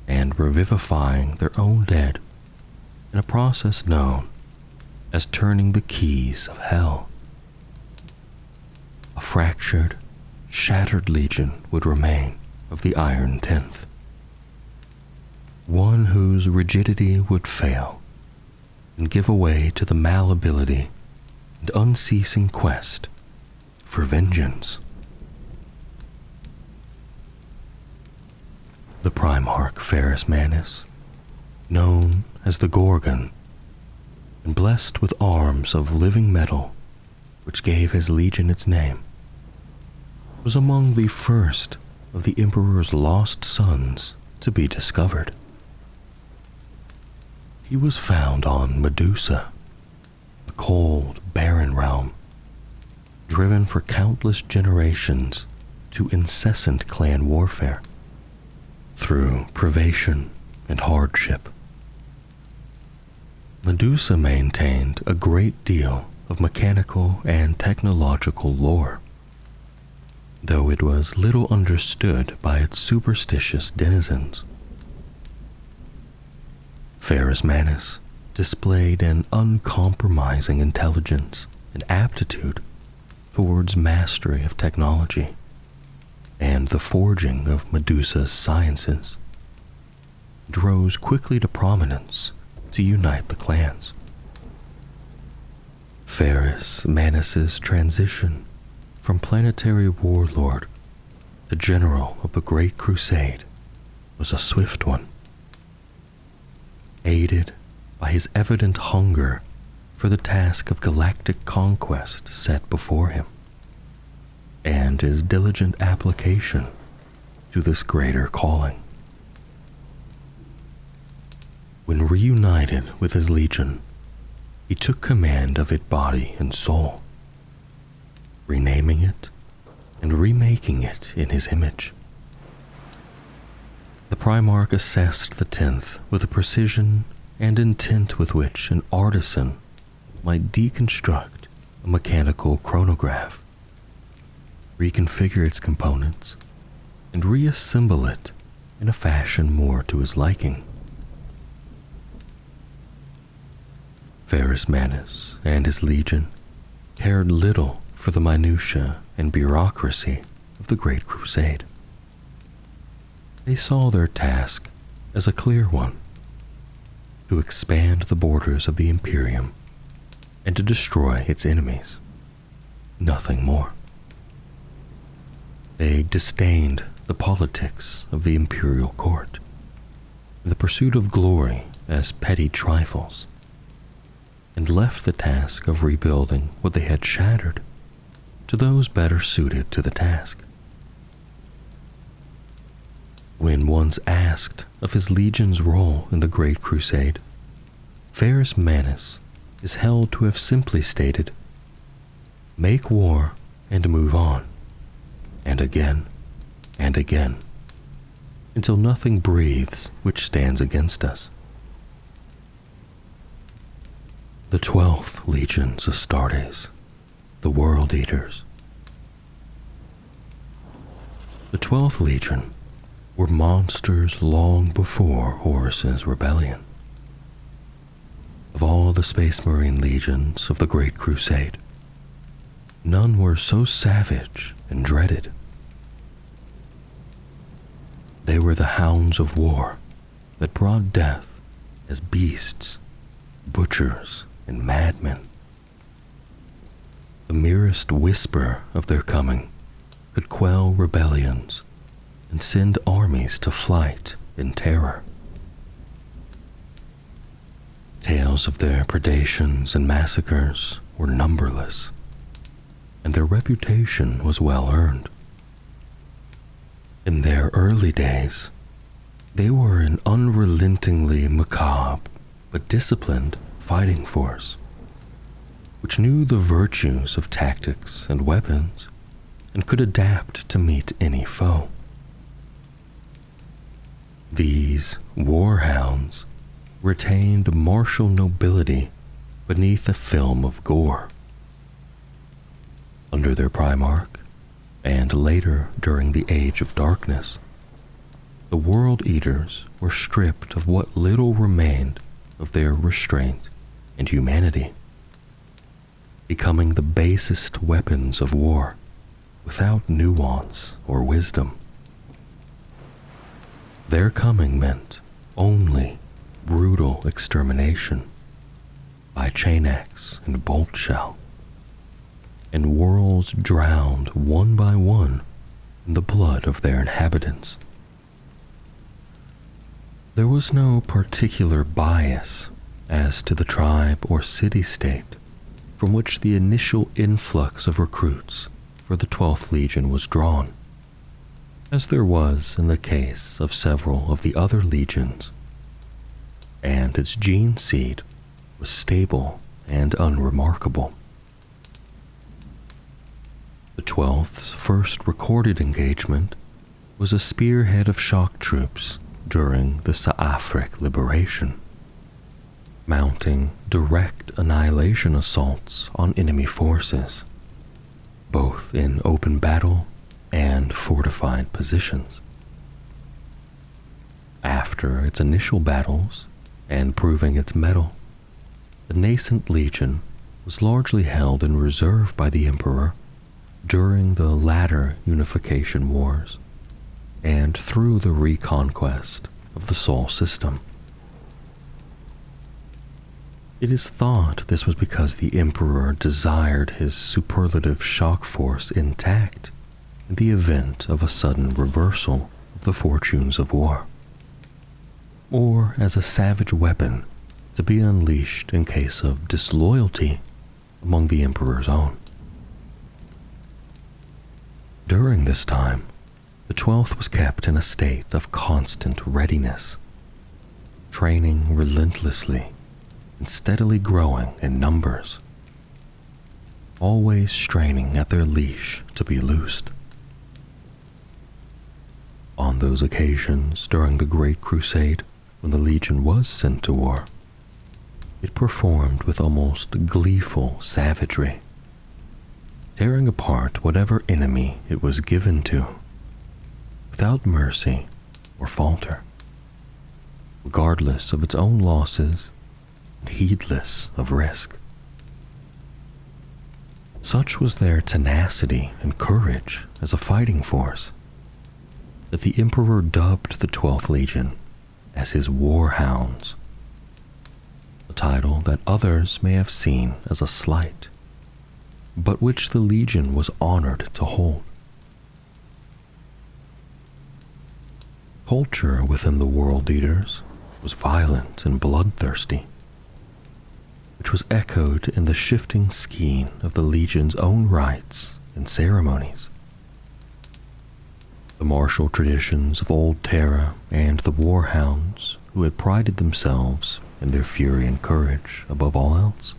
and revivifying their own dead in a process known as turning the keys of hell. A fractured, shattered legion would remain of the Iron Tenth, one whose rigidity would fail and give way to the malleability and unceasing quest for vengeance. The Primarch Ferrus Manus, known as the Gorgon, and blessed with arms of living metal, which gave his legion its name, was among the first of the Emperor's lost sons to be discovered. He was found on Medusa, a cold, barren realm, driven for countless generations to incessant clan warfare, through privation and hardship. Medusa maintained a great deal of mechanical and technological lore, though it was little understood by its superstitious denizens. Ferrus Manus displayed an uncompromising intelligence and aptitude towards mastery of technology and the forging of Medusa's sciences, and rose quickly to prominence to unite the clans. Ferrus Manus' transition from planetary warlord to general of the Great Crusade was a swift one, aided by his evident hunger for the task of galactic conquest set before him, and his diligent application to this greater calling. When reunited with his legion, he took command of it body and soul, renaming it and remaking it in his image. The Primarch assessed the 10th with a precision and intent with which an artisan might deconstruct a mechanical chronograph, reconfigure its components, and reassemble it in a fashion more to his liking. Ferrus Manus and his legion cared little for the minutiae and bureaucracy of the Great Crusade. They saw their task as a clear one: to expand the borders of the Imperium and to destroy its enemies. Nothing more. They disdained the politics of the imperial court, and the pursuit of glory as petty trifles, and left the task of rebuilding what they had shattered to those better suited to the task. When once asked of his legion's role in the Great Crusade, Ferrus Manus is held to have simply stated, "Make war and move on, and again, until nothing breathes which stands against us." The 12th Legion's Astartes, the World Eaters. The 12th Legion were monsters long before Horus's rebellion. Of all the Space Marine legions of the Great Crusade, none were so savage and dreaded. They were the hounds of war that brought death as beasts, butchers, and madmen. The merest whisper of their coming could quell rebellions and send armies to flight in terror. Tales of their predations and massacres were numberless, and their reputation was well earned. In their early days, they were an unrelentingly macabre but disciplined fighting force, which knew the virtues of tactics and weapons and could adapt to meet any foe. These warhounds retained martial nobility beneath a film of gore. Under their Primarch, and later during the Age of Darkness, the World Eaters were stripped of what little remained of their restraint and humanity, becoming the basest weapons of war without nuance or wisdom. Their coming meant only brutal extermination by chain axe and bolt shell, and worlds drowned one by one in the blood of their inhabitants. There was no particular bias as to the tribe or city-state from which the initial influx of recruits for the 12th Legion was drawn, as there was in the case of several of the other legions, and its gene seed was stable and unremarkable. The 12th's first recorded engagement was a spearhead of shock troops during the Saafric Liberation, mounting direct annihilation assaults on enemy forces, both in open battle and fortified positions. After its initial battles and proving its mettle, the nascent legion was largely held in reserve by the Emperor during the latter unification wars and through the reconquest of the Sol system. It is thought this was because the Emperor desired his superlative shock force intact in the event of a sudden reversal of the fortunes of war, or as a savage weapon to be unleashed in case of disloyalty among the Emperor's own. During this time, the 12th was kept in a state of constant readiness, training relentlessly and steadily growing in numbers, always straining at their leash to be loosed. On those occasions during the Great Crusade when the Legion was sent to war, it performed with almost gleeful savagery, tearing apart whatever enemy it was given to, without mercy or falter, regardless of its own losses and heedless of risk. Such was their tenacity and courage as a fighting force that the Emperor dubbed the 12th Legion as his warhounds, a title that others may have seen as a slight, but which the Legion was honored to hold. Culture within the World Eaters was violent and bloodthirsty, which was echoed in the shifting skein of the Legion's own rites and ceremonies. The martial traditions of Old Terra and the warhounds, who had prided themselves in their fury and courage above all else,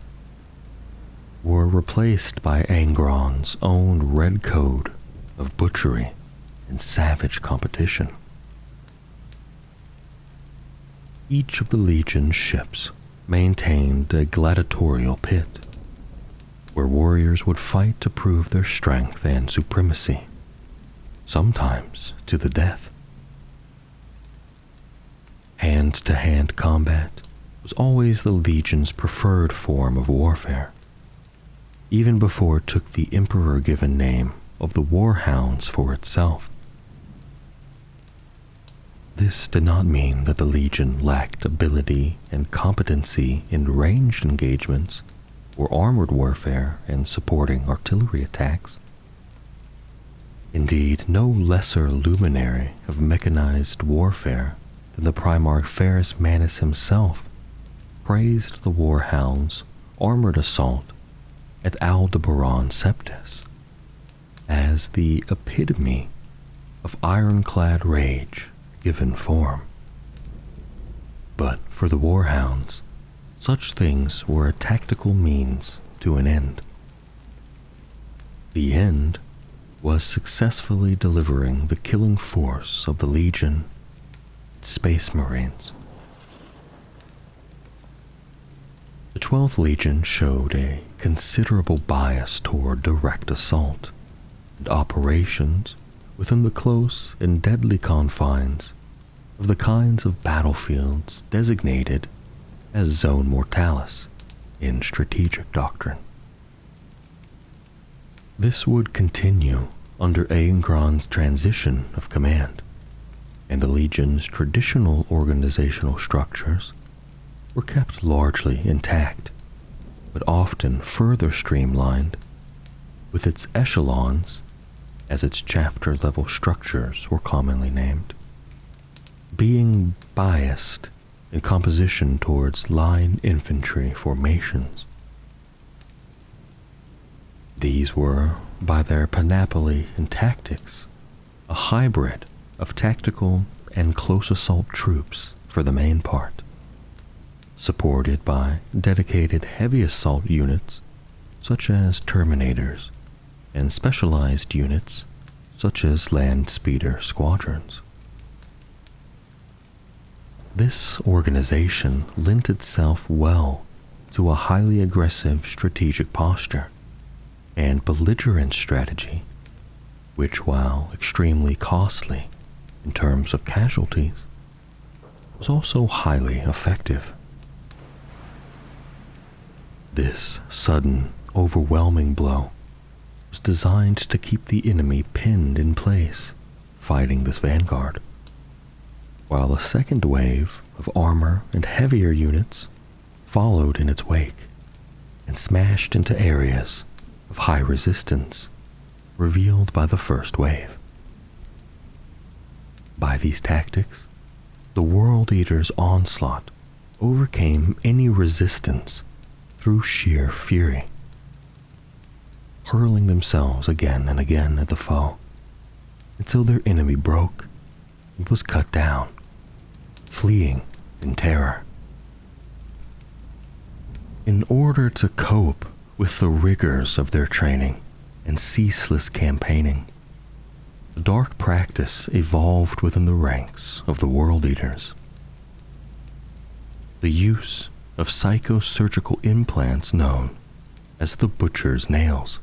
were replaced by Angron's own red code of butchery and savage competition. Each of the Legion's ships maintained a gladiatorial pit, where warriors would fight to prove their strength and supremacy, sometimes to the death. Hand-to-hand combat was always the Legion's preferred form of warfare, even before it took the Emperor-given name of the Warhounds for itself. This did not mean that the Legion lacked ability and competency in ranged engagements or armored warfare and supporting artillery attacks. Indeed, no lesser luminary of mechanized warfare than the Primarch Ferrus Manus himself praised the Warhounds' armored assault at Aldebaran Septis as the epitome of ironclad rage given form. But for the Warhounds, such things were a tactical means to an end. The end was successfully delivering the killing force of the Legion and Space Marines. The 12th Legion showed a considerable bias toward direct assault and operations within the close and deadly confines of the kinds of battlefields designated as Zone Mortalis in strategic doctrine. This would continue under Aengron's transition of command, and the Legion's traditional organizational structures were kept largely intact, but often further streamlined, with its echelons, as its chapter-level structures were commonly named, being biased in composition towards line infantry formations. These were, by their panoply and tactics, a hybrid of tactical and close assault troops for the main part, supported by dedicated heavy assault units such as Terminators and specialized units such as Land Speeder squadrons. This organization lent itself well to a highly aggressive strategic posture and belligerent strategy, which, while extremely costly in terms of casualties, was also highly effective. This sudden, overwhelming blow was designed to keep the enemy pinned in place, fighting this vanguard, while a second wave of armor and heavier units followed in its wake and smashed into areas of high resistance revealed by the first wave. By these tactics, the World Eater's onslaught overcame any resistance through sheer fury, hurling themselves again and again at the foe until their enemy broke and was cut down, fleeing in terror. In order to cope with the rigors of their training and ceaseless campaigning, a dark practice evolved within the ranks of the World Eaters. The use of psychosurgical implants known as the Butcher's Nails.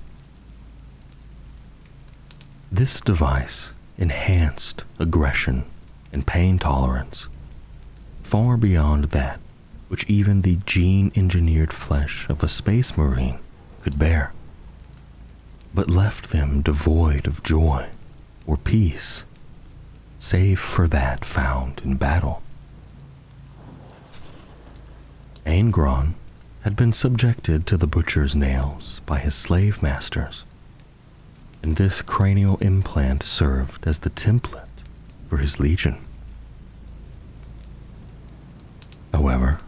This device enhanced aggression and pain tolerance far beyond that which even the gene-engineered flesh of a space marine could bear, but left them devoid of joy or peace, save for that found in battle. Aengron had been subjected to the Butcher's Nails by his slave masters, and this cranial implant served as the template for his legion. However,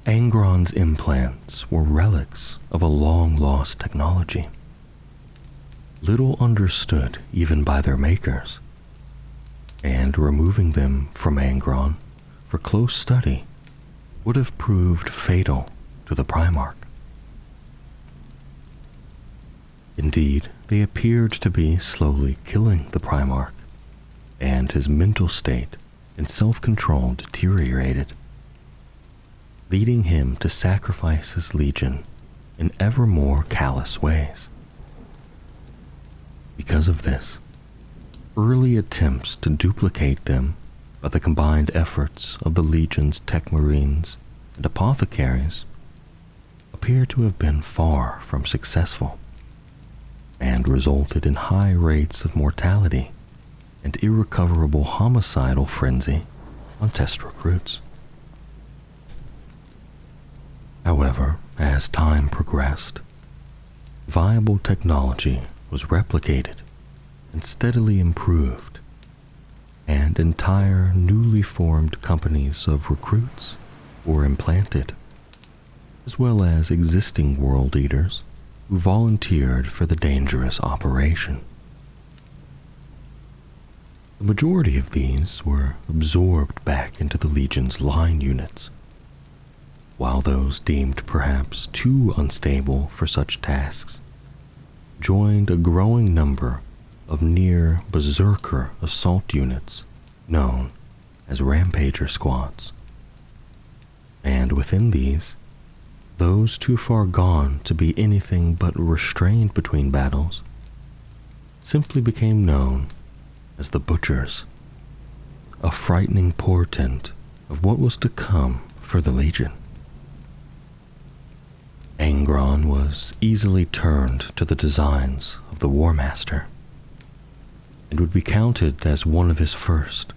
Angron's implants were relics of a long-lost technology, little understood even by their makers, and removing them from Angron for close study would have proved fatal to the Primarch. Indeed, they appeared to be slowly killing the Primarch, and his mental state and self-control deteriorated, leading him to sacrifice his legion in ever more callous ways. Because of this, early attempts to duplicate them by the combined efforts of the legion's tech marines and apothecaries appear to have been far from successful, and resulted in high rates of mortality and irrecoverable homicidal frenzy on test recruits. However, as time progressed, viable technology was replicated and steadily improved, and entire newly formed companies of recruits were implanted, as well as existing world eaters who volunteered for the dangerous operation. The majority of these were absorbed back into the Legion's line units, while those deemed perhaps too unstable for such tasks joined a growing number of near berserker assault units known as Rampager squads. And within these, those too far gone to be anything but restrained between battles simply became known as the Butchers, a frightening portent of what was to come for the Legion. Angron was easily turned to the designs of the War Master, and would be counted as one of his first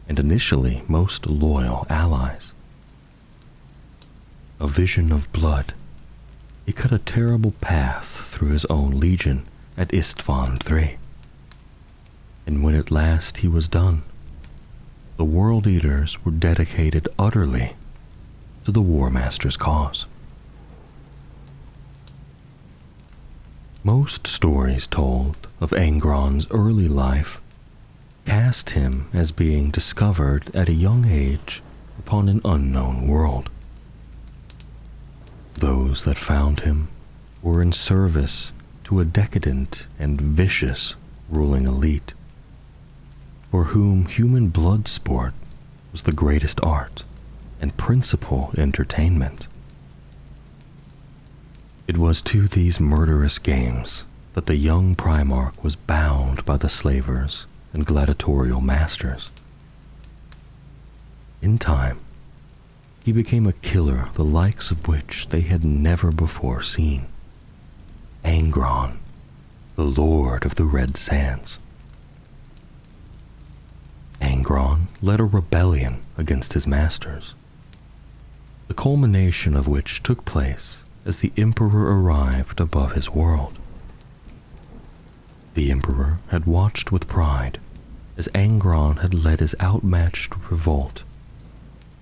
and initially most loyal allies. A vision of blood, he cut a terrible path through his own legion at Isstvan III. And when at last he was done, the World Eaters were dedicated utterly to the War Master's cause. Most stories told of Angron's early life cast him as being discovered at a young age upon an unknown world. Those that found him were in service to a decadent and vicious ruling elite, for whom human blood sport was the greatest art and principal entertainment. It was to these murderous games that the young Primarch was bound by the slavers and gladiatorial masters. In time, he became a killer the likes of which they had never before seen. Angron, the Lord of the Red Sands. Angron led a rebellion against his masters, the culmination of which took place as the Emperor arrived above his world. The Emperor had watched with pride as Angron had led his outmatched revolt,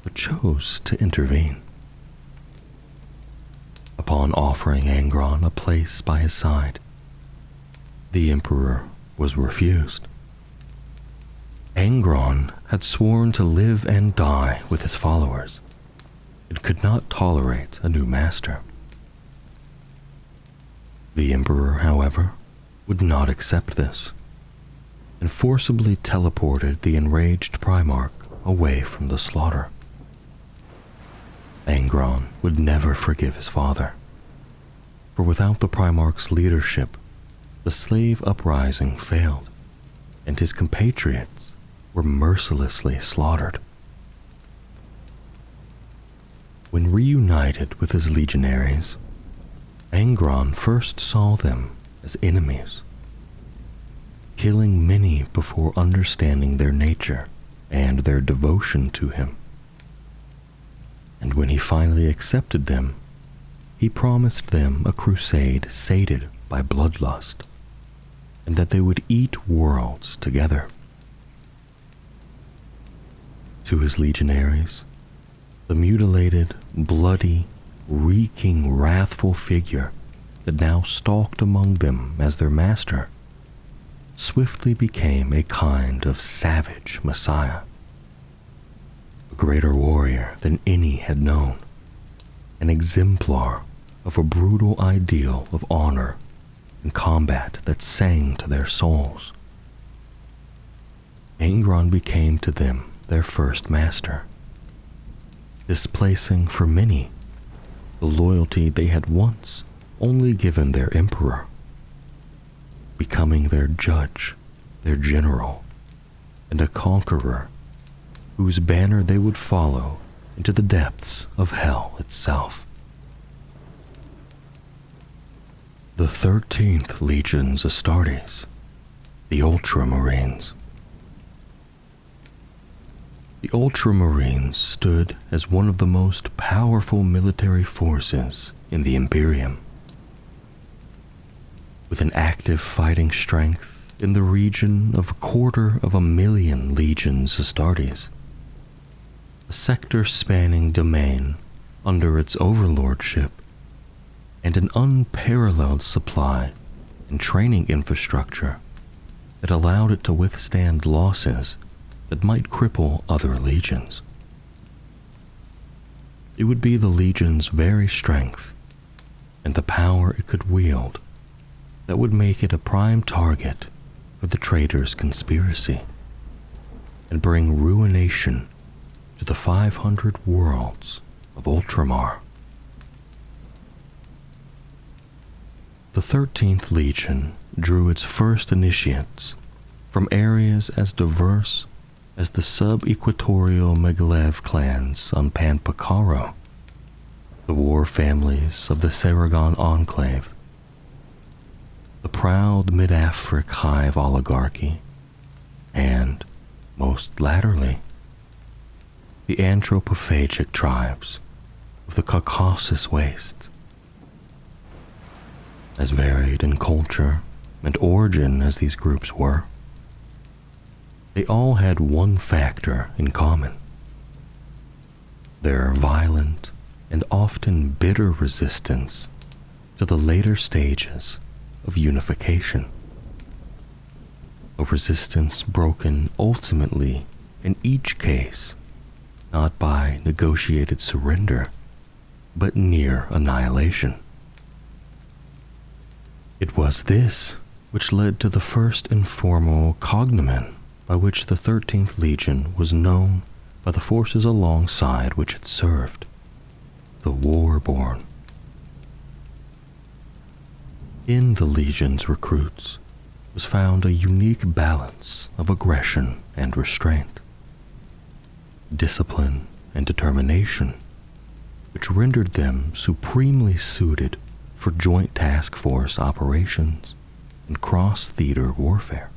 but chose to intervene. Upon offering Angron a place by his side, the Emperor was refused. Angron had sworn to live and die with his followers, and could not tolerate a new master. The Emperor, however, would not accept this, and forcibly teleported the enraged Primarch away from the slaughter. Angron would never forgive his father, for without the Primarch's leadership, the slave uprising failed, and his compatriots were mercilessly slaughtered. When reunited with his legionaries, Angron first saw them as enemies, killing many before understanding their nature and their devotion to him. And when he finally accepted them, he promised them a crusade sated by bloodlust, and that they would eat worlds together. To his legionaries, The mutilated, bloody, reeking, wrathful figure that now stalked among them as their master swiftly became a kind of savage messiah, a greater warrior than any had known, an exemplar of a brutal ideal of honor and combat that sang to their souls. Angron became to them their first master, displacing for many the loyalty they had once only given their emperor, becoming their judge, their general, and a conqueror whose banner they would follow into the depths of hell itself. The 13th Legion's Astartes, the Ultramarines. The Ultramarines stood as one of the most powerful military forces in the Imperium, with an active fighting strength in the region of 250,000 legions Astartes, a sector-spanning domain under its overlordship, and an unparalleled supply and training infrastructure that allowed it to withstand losses that might cripple other legions. It would be the legion's very strength and the power it could wield that would make it a prime target for the traitors' conspiracy and bring ruination to the 500 worlds of Ultramar. The 13th Legion drew its first initiates from areas as diverse as the sub-equatorial Megalev clans on Panpakaro, the war families of the Saragon Enclave, the proud Mid-Afric Hive oligarchy, and, most latterly, the anthropophagic tribes of the Caucasus Wastes. As varied in culture and origin as these groups were, they all had one factor in common: their violent and often bitter resistance to the later stages of unification. A resistance broken ultimately, in each case, not by negotiated surrender, but near annihilation. It was this which led to the first informal cognomen by which the 13th Legion was known by the forces alongside which it served: the Warborn. In the Legion's recruits was found a unique balance of aggression and restraint, discipline and determination, which rendered them supremely suited for joint task force operations and cross-theater warfare.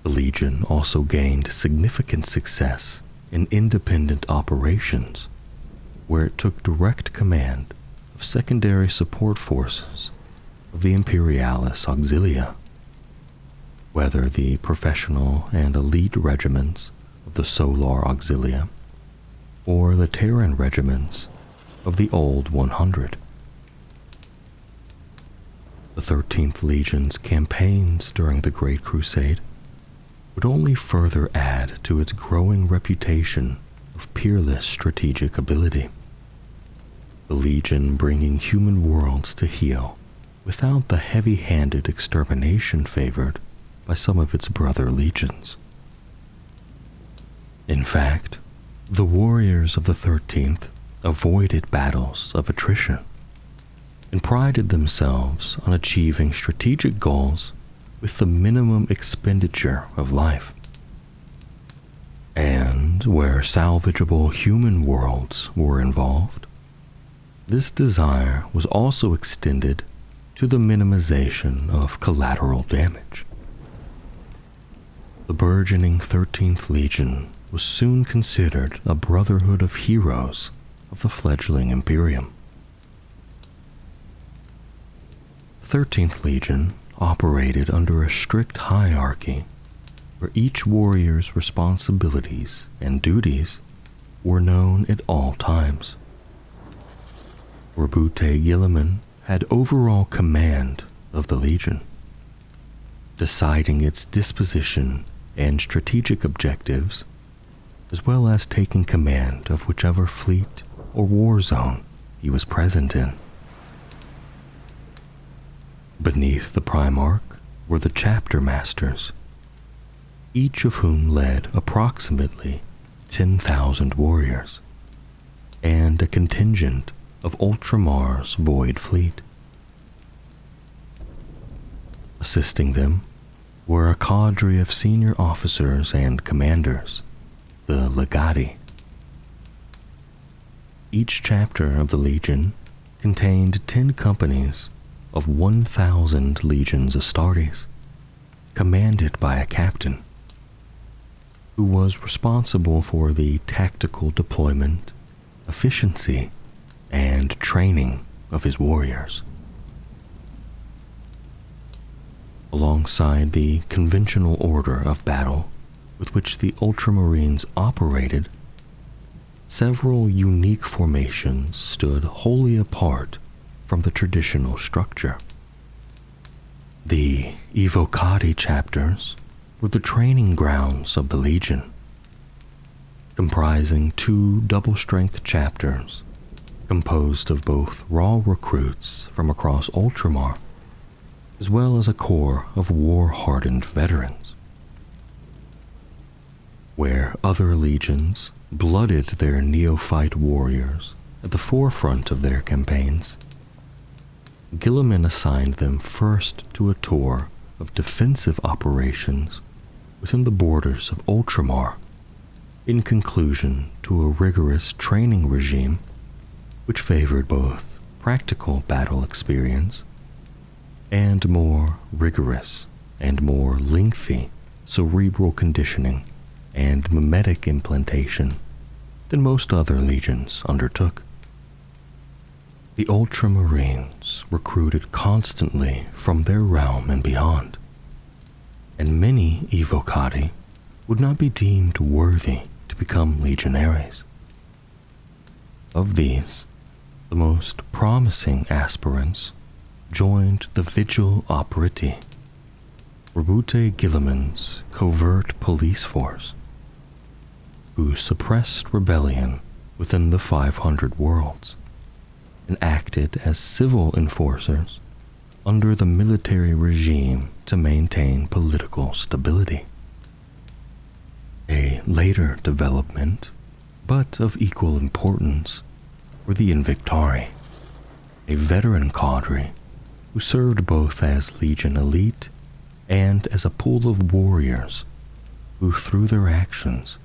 The Legion also gained significant success in independent operations, where it took direct command of secondary support forces of the Imperialis Auxilia, whether the professional and elite regiments of the Solar Auxilia or the Terran regiments of the Old 100. The 13th Legion's campaigns during the Great Crusade would only further add to its growing reputation of peerless strategic ability, the Legion bringing human worlds to heel without the heavy-handed extermination favored by some of its brother legions. In fact, the warriors of the 13th avoided battles of attrition and prided themselves on achieving strategic goals with the minimum expenditure of life. And where salvageable human worlds were involved, this desire was also extended to the minimization of collateral damage. The burgeoning 13th Legion was soon considered a brotherhood of heroes of the fledgling Imperium. The 13th Legion operated under a strict hierarchy where each warrior's responsibilities and duties were known at all times. Roboute Guilliman had overall command of the Legion, deciding its disposition and strategic objectives, as well as taking command of whichever fleet or war zone he was present in. Beneath the Primarch were the chapter masters, each of whom led approximately 10,000 warriors, and a contingent of Ultramar's Void Fleet. Assisting them were a cadre of senior officers and commanders, the Legati. Each chapter of the Legion contained 10 companies of 1,000 legions Astartes, commanded by a captain, who was responsible for the tactical deployment, efficiency, and training of his warriors. Alongside the conventional order of battle with which the Ultramarines operated, several unique formations stood wholly apart from the traditional structure. The Evocati chapters were the training grounds of the Legion, comprising 2 double-strength chapters composed of both raw recruits from across Ultramar, as well as a core of war-hardened veterans. Where other legions blooded their neophyte warriors at the forefront of their campaigns, Guilliman assigned them first to a tour of defensive operations within the borders of Ultramar, in conclusion to a rigorous training regime which favored both practical battle experience and more rigorous and more lengthy cerebral conditioning and mimetic implantation than most other legions undertook. The Ultramarines recruited constantly from their realm and beyond, and many Evocati would not be deemed worthy to become legionaries. Of these, the most promising aspirants joined the Vigil Operati, Roboute Guilliman's covert police force, who suppressed rebellion within the 500 worlds and acted as civil enforcers under the military regime to maintain political stability. A later development, but of equal importance, were the Invictari, a veteran cadre who served both as Legion elite and as a pool of warriors who, through their actions,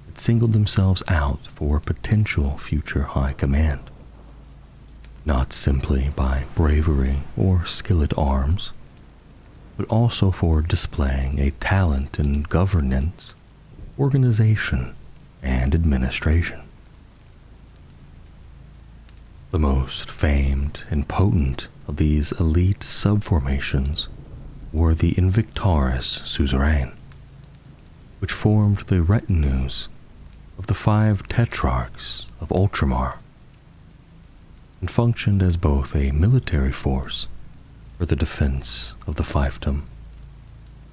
had singled themselves out for potential future high command, not simply by bravery or skill at arms, but also for displaying a talent in governance, organization, and administration. The most famed and potent of these elite subformations were the Invictaris Suzerain, which formed the retinues of the 5 Tetrarchs of Ultramar, and functioned as both a military force for the defense of the fiefdom,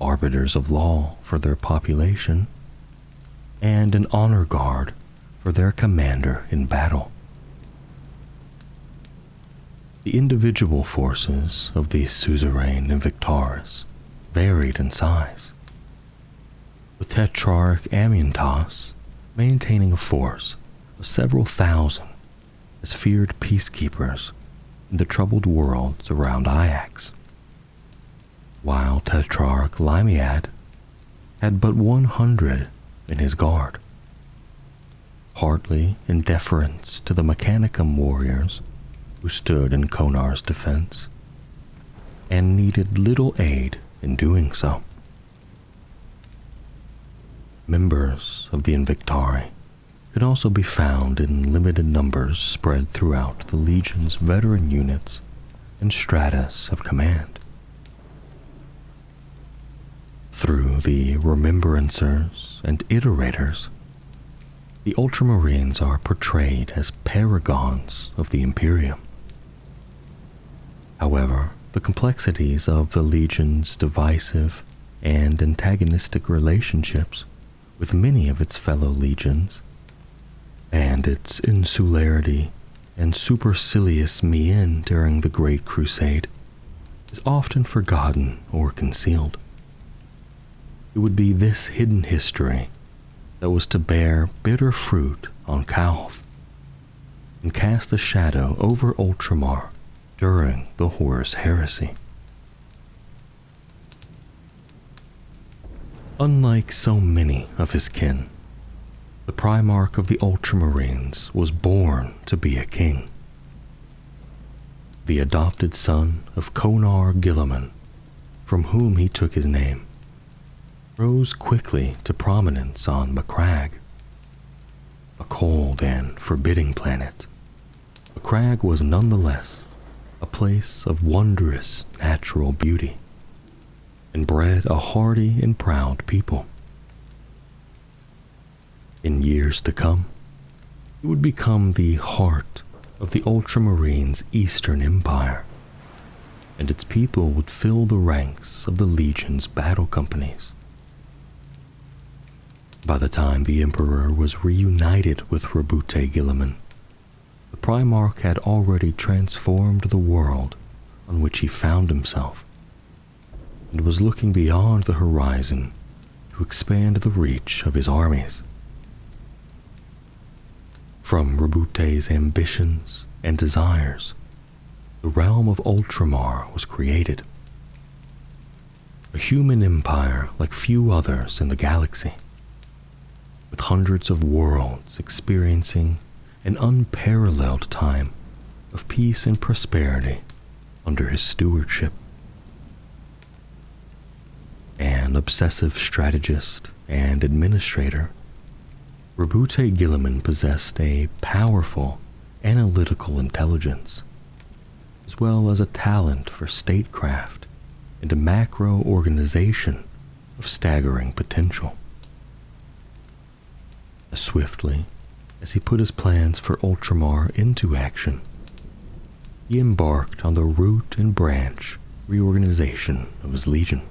arbiters of law for their population, and an honor guard for their commander in battle. The individual forces of the Suzerain Invictaris varied in size, with Tetrarch Amyntas maintaining a force of several thousand as feared peacekeepers in the troubled worlds around Ajax, while Tetrarch Lymiad had but 100 in his guard, partly in deference to the Mechanicum warriors who stood in Konar's defense, and needed little aid in doing so. Members of the Invictari could also be found in limited numbers spread throughout the Legion's veteran units and stratus of command. Through the Remembrancers and Iterators, The Ultramarines are portrayed as paragons of the Imperium. However, the complexities of the Legion's divisive and antagonistic relationships with many of its fellow legions, and its insularity and supercilious mien during the Great Crusade, is often forgotten or concealed. It would be this hidden history that was to bear bitter fruit on Calth and cast a shadow over Ultramar during the Horus Heresy. Unlike so many of his kin, the Primarch of the Ultramarines was born to be a king. The adopted son of Konar Gilliman, from whom he took his name, rose quickly to prominence on Macragge. A cold and forbidding planet, Macragge was nonetheless a place of wondrous natural beauty, and bred a hardy and proud people. In years to come, it would become the heart of the Ultramarines' Eastern Empire, and its people would fill the ranks of the Legion's battle companies. By the time the Emperor was reunited with Rabute Gilliman, the Primarch had already transformed the world on which he found himself, and was looking beyond the horizon to expand the reach of his armies. From Rabute's ambitions and desires, the realm of Ultramar was created. A human empire like few others in the galaxy, with hundreds of worlds experiencing an unparalleled time of peace and prosperity under his stewardship. An obsessive strategist and administrator, Rabute Gilliman possessed a powerful analytical intelligence, as well as a talent for statecraft and a macro organization of staggering potential. As swiftly as he put his plans for Ultramar into action, he embarked on the root and branch reorganization of his legion.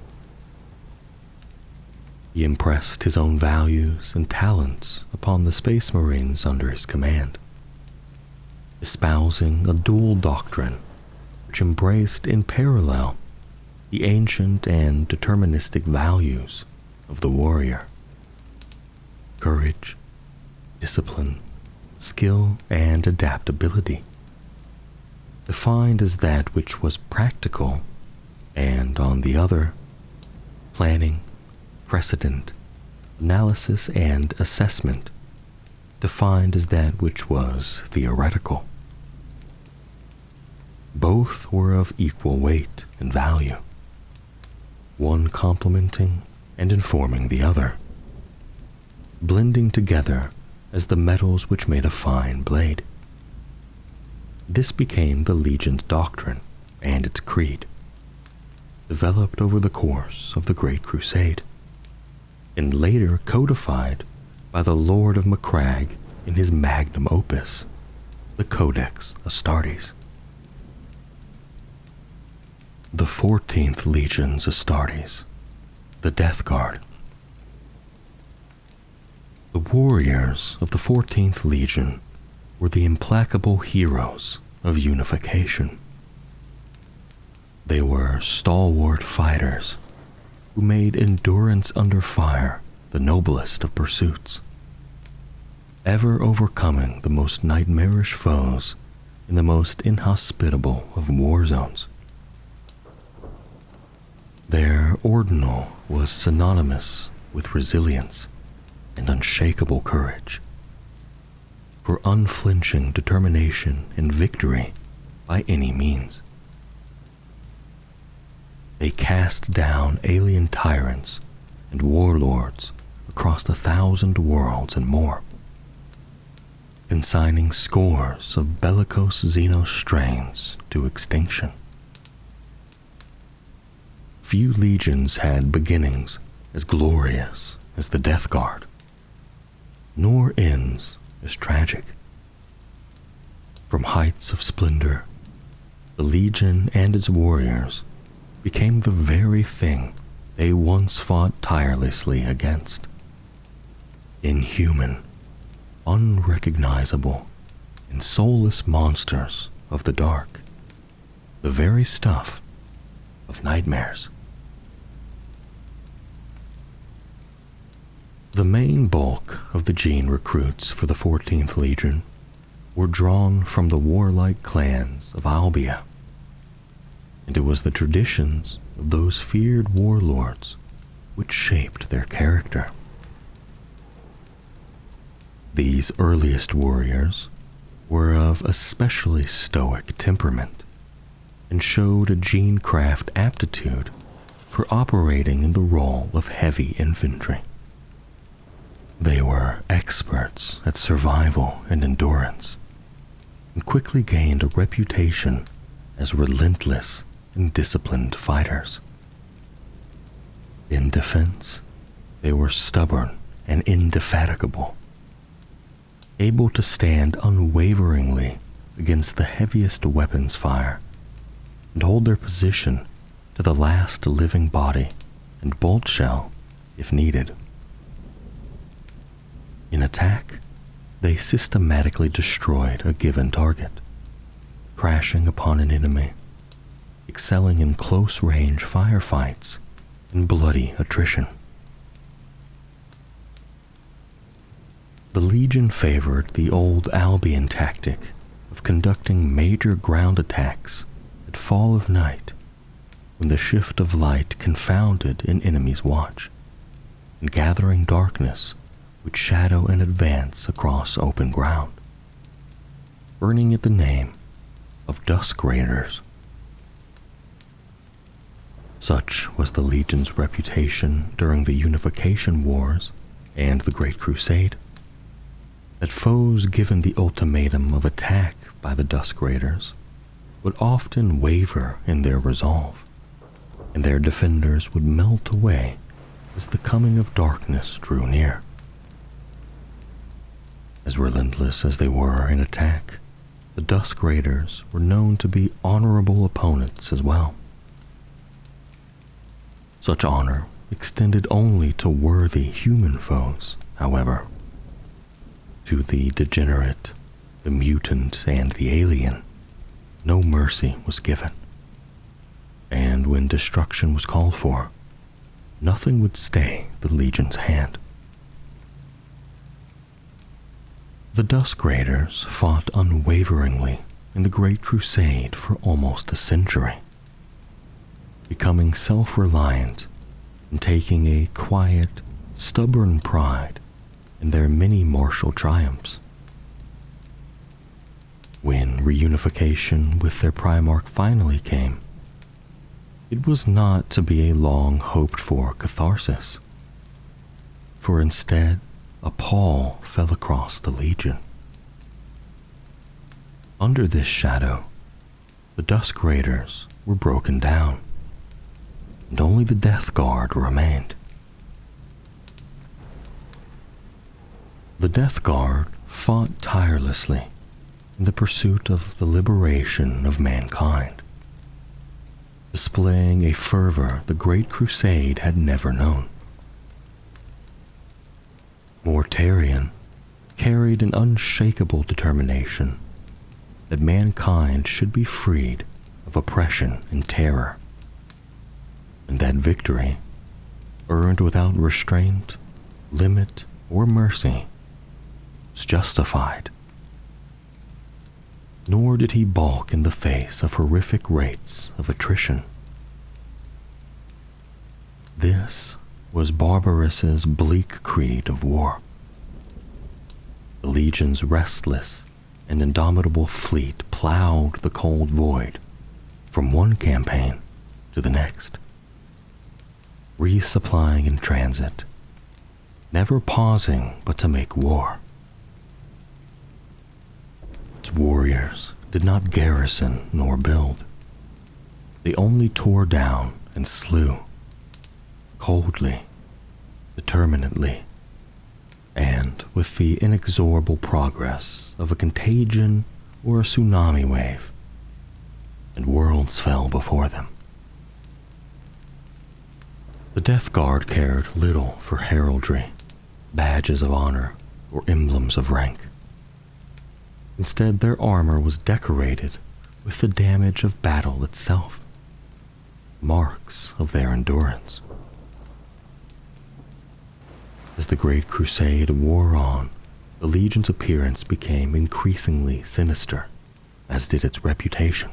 He impressed his own values and talents upon the Space Marines under his command, espousing a dual doctrine which embraced in parallel the ancient and deterministic values of the warrior: courage, discipline, skill, and adaptability, defined as that which was practical, and on the other, planning, precedent, analysis, and assessment, defined as that which was theoretical. Both were of equal weight and value, one complementing and informing the other, blending together as the metals which made a fine blade. This became the Legion's doctrine and its creed, developed over the course of the Great Crusade, and later codified by the Lord of Macragge in his magnum opus, the Codex Astartes. The 14th Legion's Astartes, the Death Guard. The warriors of the 14th Legion were the implacable heroes of unification. They were stalwart fighters who made endurance under fire the noblest of pursuits, ever overcoming the most nightmarish foes in the most inhospitable of war zones. Their ordinal was synonymous with resilience and unshakable courage, for unflinching determination and victory by any means. They cast down alien tyrants and warlords across 1,000 worlds and more, consigning scores of bellicose Xenos strains to extinction. Few legions had beginnings as glorious as the Death Guard. nor ends as tragic. From heights of splendor, the Legion and its warriors became the very thing they once fought tirelessly against. Inhuman, unrecognizable, and soulless monsters of the dark, the very stuff of nightmares. The main bulk of the Gene recruits for the 14th Legion were drawn from the warlike clans of Albia, and it was the traditions of those feared warlords which shaped their character. These earliest warriors were of especially stoic temperament and showed a Genecraft aptitude for operating in the role of heavy infantry. They were experts at survival and endurance, and quickly gained a reputation as relentless and disciplined fighters. In defense, they were stubborn and indefatigable, able to stand unwaveringly against the heaviest weapons fire and hold their position to the last living body and bolt shell if needed. In attack, they systematically destroyed a given target, crashing upon an enemy, excelling in close-range firefights and bloody attrition. The Legion favored the old Albion tactic of conducting major ground attacks at fall of night, when the shift of light confounded an enemy's watch, and gathering darkness would shadow an advance across open ground, earning it the name of Dusk Raiders. Such was the Legion's reputation during the Unification Wars and the Great Crusade, that foes given the ultimatum of attack by the Dusk Raiders would often waver in their resolve, and their defenders would melt away as the coming of darkness drew near. As relentless as they were in attack, the Dusk Raiders were known to be honorable opponents as well. Such honor extended only to worthy human foes, however. To the degenerate, the mutant, and the alien, no mercy was given. And when destruction was called for, nothing would stay the Legion's hand. The Dusk Raiders fought unwaveringly in the Great Crusade for almost a century, becoming self-reliant and taking a quiet, stubborn pride in their many martial triumphs. When reunification with their Primarch finally came, it was not to be a long-hoped-for catharsis, for instead a pall fell across the Legion. Under this shadow, the Dusk Raiders were broken down, and only the Death Guard remained. The Death Guard fought tirelessly in the pursuit of the liberation of mankind, displaying a fervor the Great Crusade had never known. Mortarion carried an unshakable determination that mankind should be freed of oppression and terror, and that victory, earned without restraint, limit, or mercy, was justified. Nor did he balk in the face of horrific rates of attrition. This was Barbarus's bleak creed of war. The Legion's restless and indomitable fleet plowed the cold void from one campaign to the next, resupplying in transit, never pausing but to make war. Its warriors did not garrison nor build. They only tore down and slew, coldly, determinedly, and with the inexorable progress of a contagion or a tsunami wave, and worlds fell before them. The Death Guard cared little for heraldry, badges of honor, or emblems of rank. Instead, their armor was decorated with the damage of battle itself, marks of their endurance. As the Great Crusade wore on, the Legion's appearance became increasingly sinister, as did its reputation.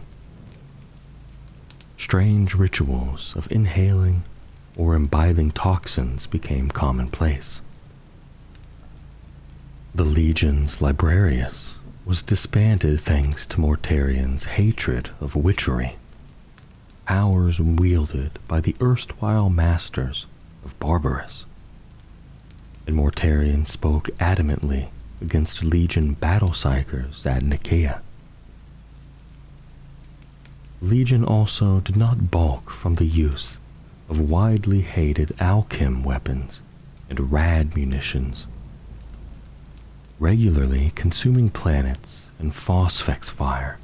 Strange rituals of inhaling or imbibing toxins became commonplace. The Legion's Librarius was disbanded thanks to Mortarian's hatred of witchery, powers wielded by the erstwhile masters of Barbarous. And Mortarian spoke adamantly against Legion battle psychers at Nicaea. Legion also did not balk from the use of widely hated alchem weapons and rad munitions, regularly consuming planets in phosphex fire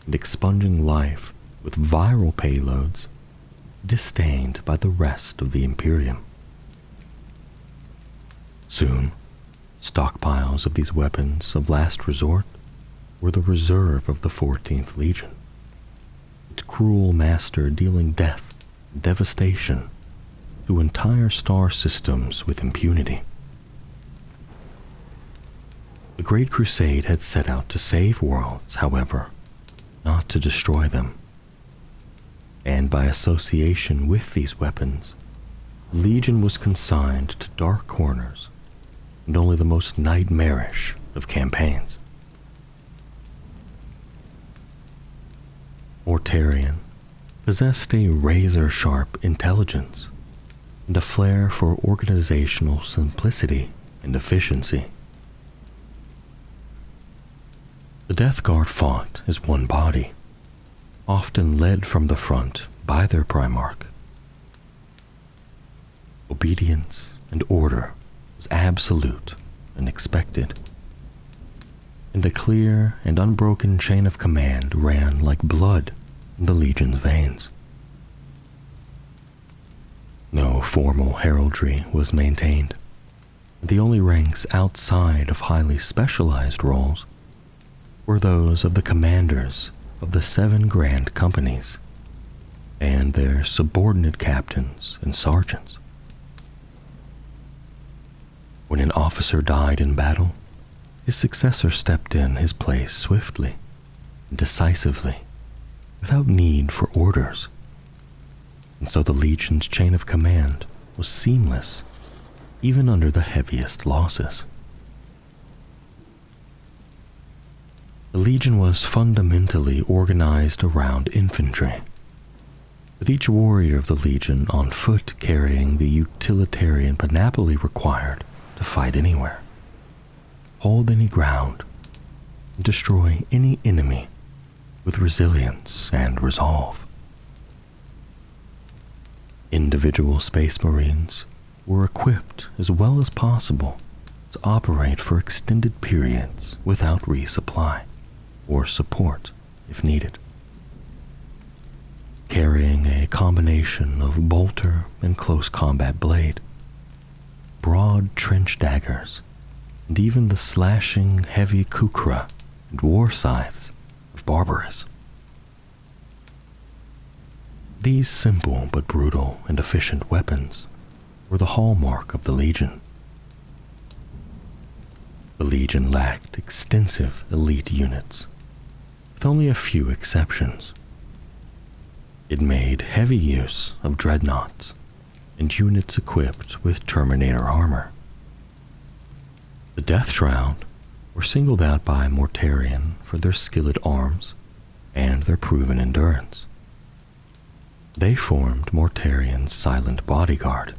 and expunging life with viral payloads disdained by the rest of the Imperium. Soon, stockpiles of these weapons of last resort were the reserve of the 14th Legion, its cruel master dealing death and devastation to entire star systems with impunity. The Great Crusade had set out to save worlds, however, not to destroy them. And by association with these weapons, the Legion was consigned to dark corners and only the most nightmarish of campaigns. Mortarian possessed a razor-sharp intelligence and a flair for organizational simplicity and efficiency. The Death Guard fought as one body, often led from the front by their Primarch. Obedience and order was absolute and expected, and a clear and unbroken chain of command ran like blood in the Legion's veins. No formal heraldry was maintained. The only ranks outside of highly specialized roles were those of the commanders of the 7 grand companies and their subordinate captains and sergeants. When an officer died in battle, his successor stepped in his place swiftly and decisively, without need for orders. And so the Legion's chain of command was seamless, even under the heaviest losses. The Legion was fundamentally organized around infantry, with each warrior of the Legion on foot carrying the utilitarian panoply required to fight anywhere, hold any ground, and destroy any enemy with resilience and resolve. Individual Space Marines were equipped as well as possible to operate for extended periods without resupply or support if needed, carrying a combination of bolter and close combat blade, broad trench daggers, and even the slashing heavy kukra and war scythes of Barbarous. These simple but brutal and efficient weapons were the hallmark of the Legion. The Legion lacked extensive elite units, with only a few exceptions. It made heavy use of dreadnoughts and units equipped with Terminator armor. The Death Shroud were singled out by Mortarian for their skillet arms and their proven endurance. They formed Mortarian's silent bodyguard,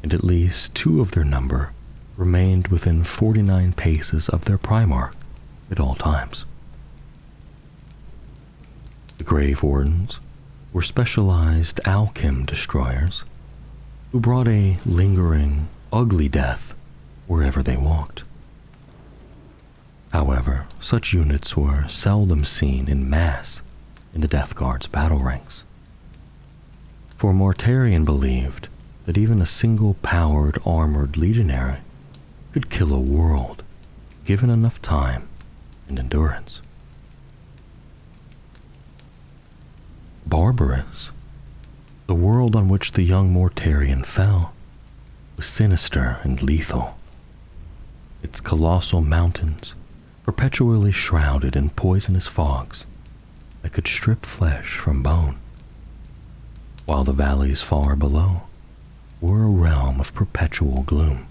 and at least 2 of their number remained within 49 paces of their Primarch at all times. The Grave Wardens were specialized alchem destroyers who brought a lingering, ugly death wherever they walked. However, such units were seldom seen in mass in the Death Guard's battle ranks. For Mortarion believed that even a single-powered armored legionary could kill a world, given enough time and endurance. Barbarous, the world on which the young Mortarion fell, was sinister and lethal. Its colossal mountains perpetually shrouded in poisonous fogs that could strip flesh from bone, while the valleys far below were a realm of perpetual gloom.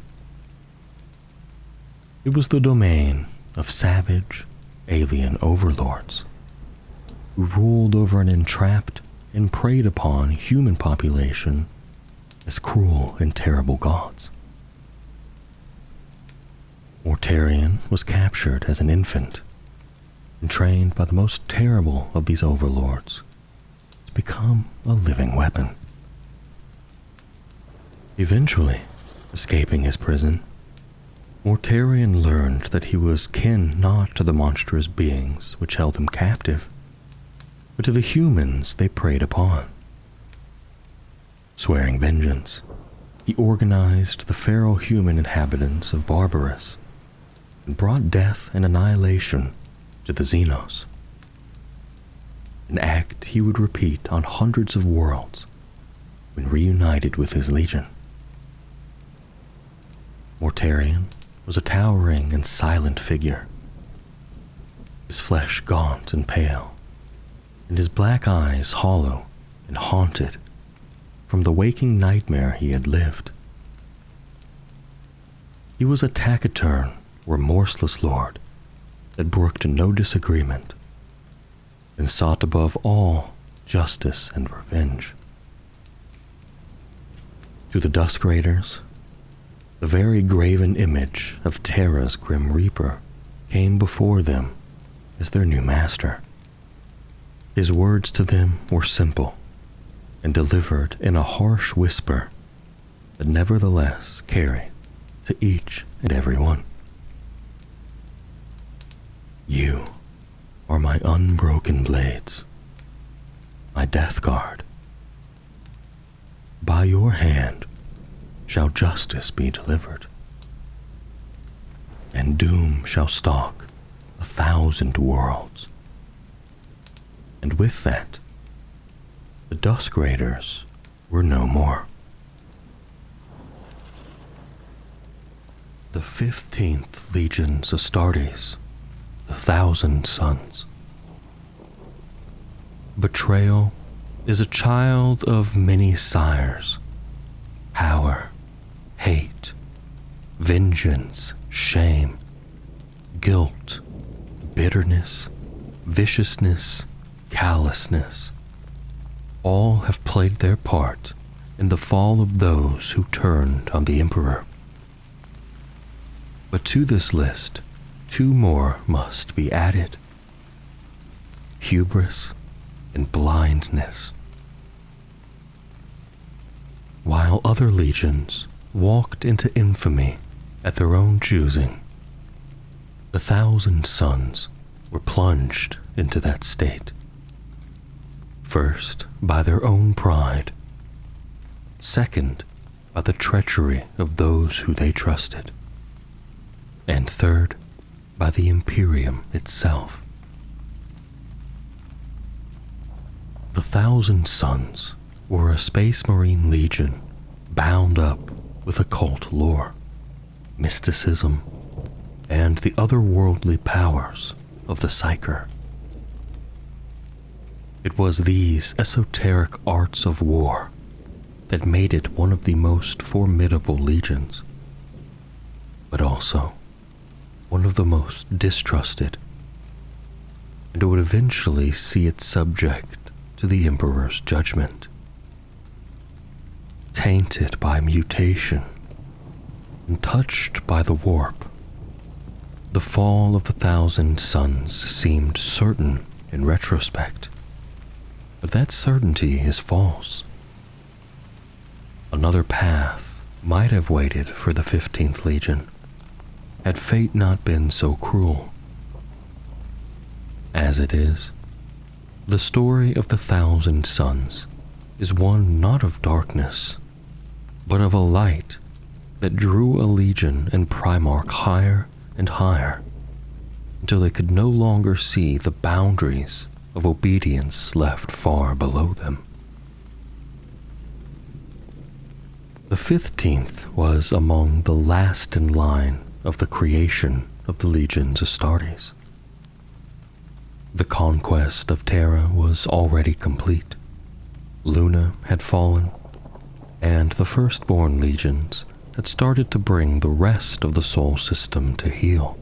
It was the domain of savage, alien overlords who ruled over an entrapped and preyed upon human population as cruel and terrible gods. Mortarion was captured as an infant and trained by the most terrible of these overlords to become a living weapon. Eventually, escaping his prison, Mortarion learned that he was kin not to the monstrous beings which held him captive, but to the humans they preyed upon. Swearing vengeance, he organized the feral human inhabitants of Barbarous and brought death and annihilation to the Xenos, an act he would repeat on hundreds of worlds when reunited with his legion. Mortarion was a towering and silent figure, his flesh gaunt and pale, and his black eyes hollow and haunted from the waking nightmare he had lived. He was a taciturn, remorseless lord that brooked no disagreement and sought above all justice and revenge. To the Dusk Raiders, the very graven image of Terra's Grim Reaper came before them as their new master. His words to them were simple and delivered in a harsh whisper that nevertheless carried to each and every one. You are my unbroken blades, my death guard. By your hand shall justice be delivered, and doom shall stalk 1,000 worlds. And with that, the Dusk Raiders were no more. The 15th Legion's Astartes, the 1,000 Sons. Betrayal is a child of many sires. Power, hate, vengeance, shame, guilt, bitterness, viciousness, callousness, all have played their part in the fall of those who turned on the Emperor. But to this list, 2 more must be added: hubris and blindness. While other legions walked into infamy at their own choosing, the 1,000 Sons were plunged into that state. First, by their own pride. Second, by the treachery of those who they trusted. And third, by the Imperium itself. The 1,000 Sons were a Space Marine legion bound up with occult lore, mysticism, and the otherworldly powers of the Psyker. It was these esoteric arts of war that made it one of the most formidable legions, but also one of the most distrusted, and would eventually see it subject to the Emperor's judgment. Tainted by mutation and touched by the warp, the fall of the 1,000 Sons seemed certain in retrospect, but that certainty is false. Another path might have waited for the 15th Legion, had fate not been so cruel. As it is, the story of the 1,000 Suns is one not of darkness, but of a light that drew a legion and Primarch higher and higher until they could no longer see the boundaries of obedience left far below them. The 15th was among the last in line of the creation of the legions Astartes. The conquest of Terra was already complete. Luna had fallen, and the firstborn legions had started to bring the rest of the Sol system to heel.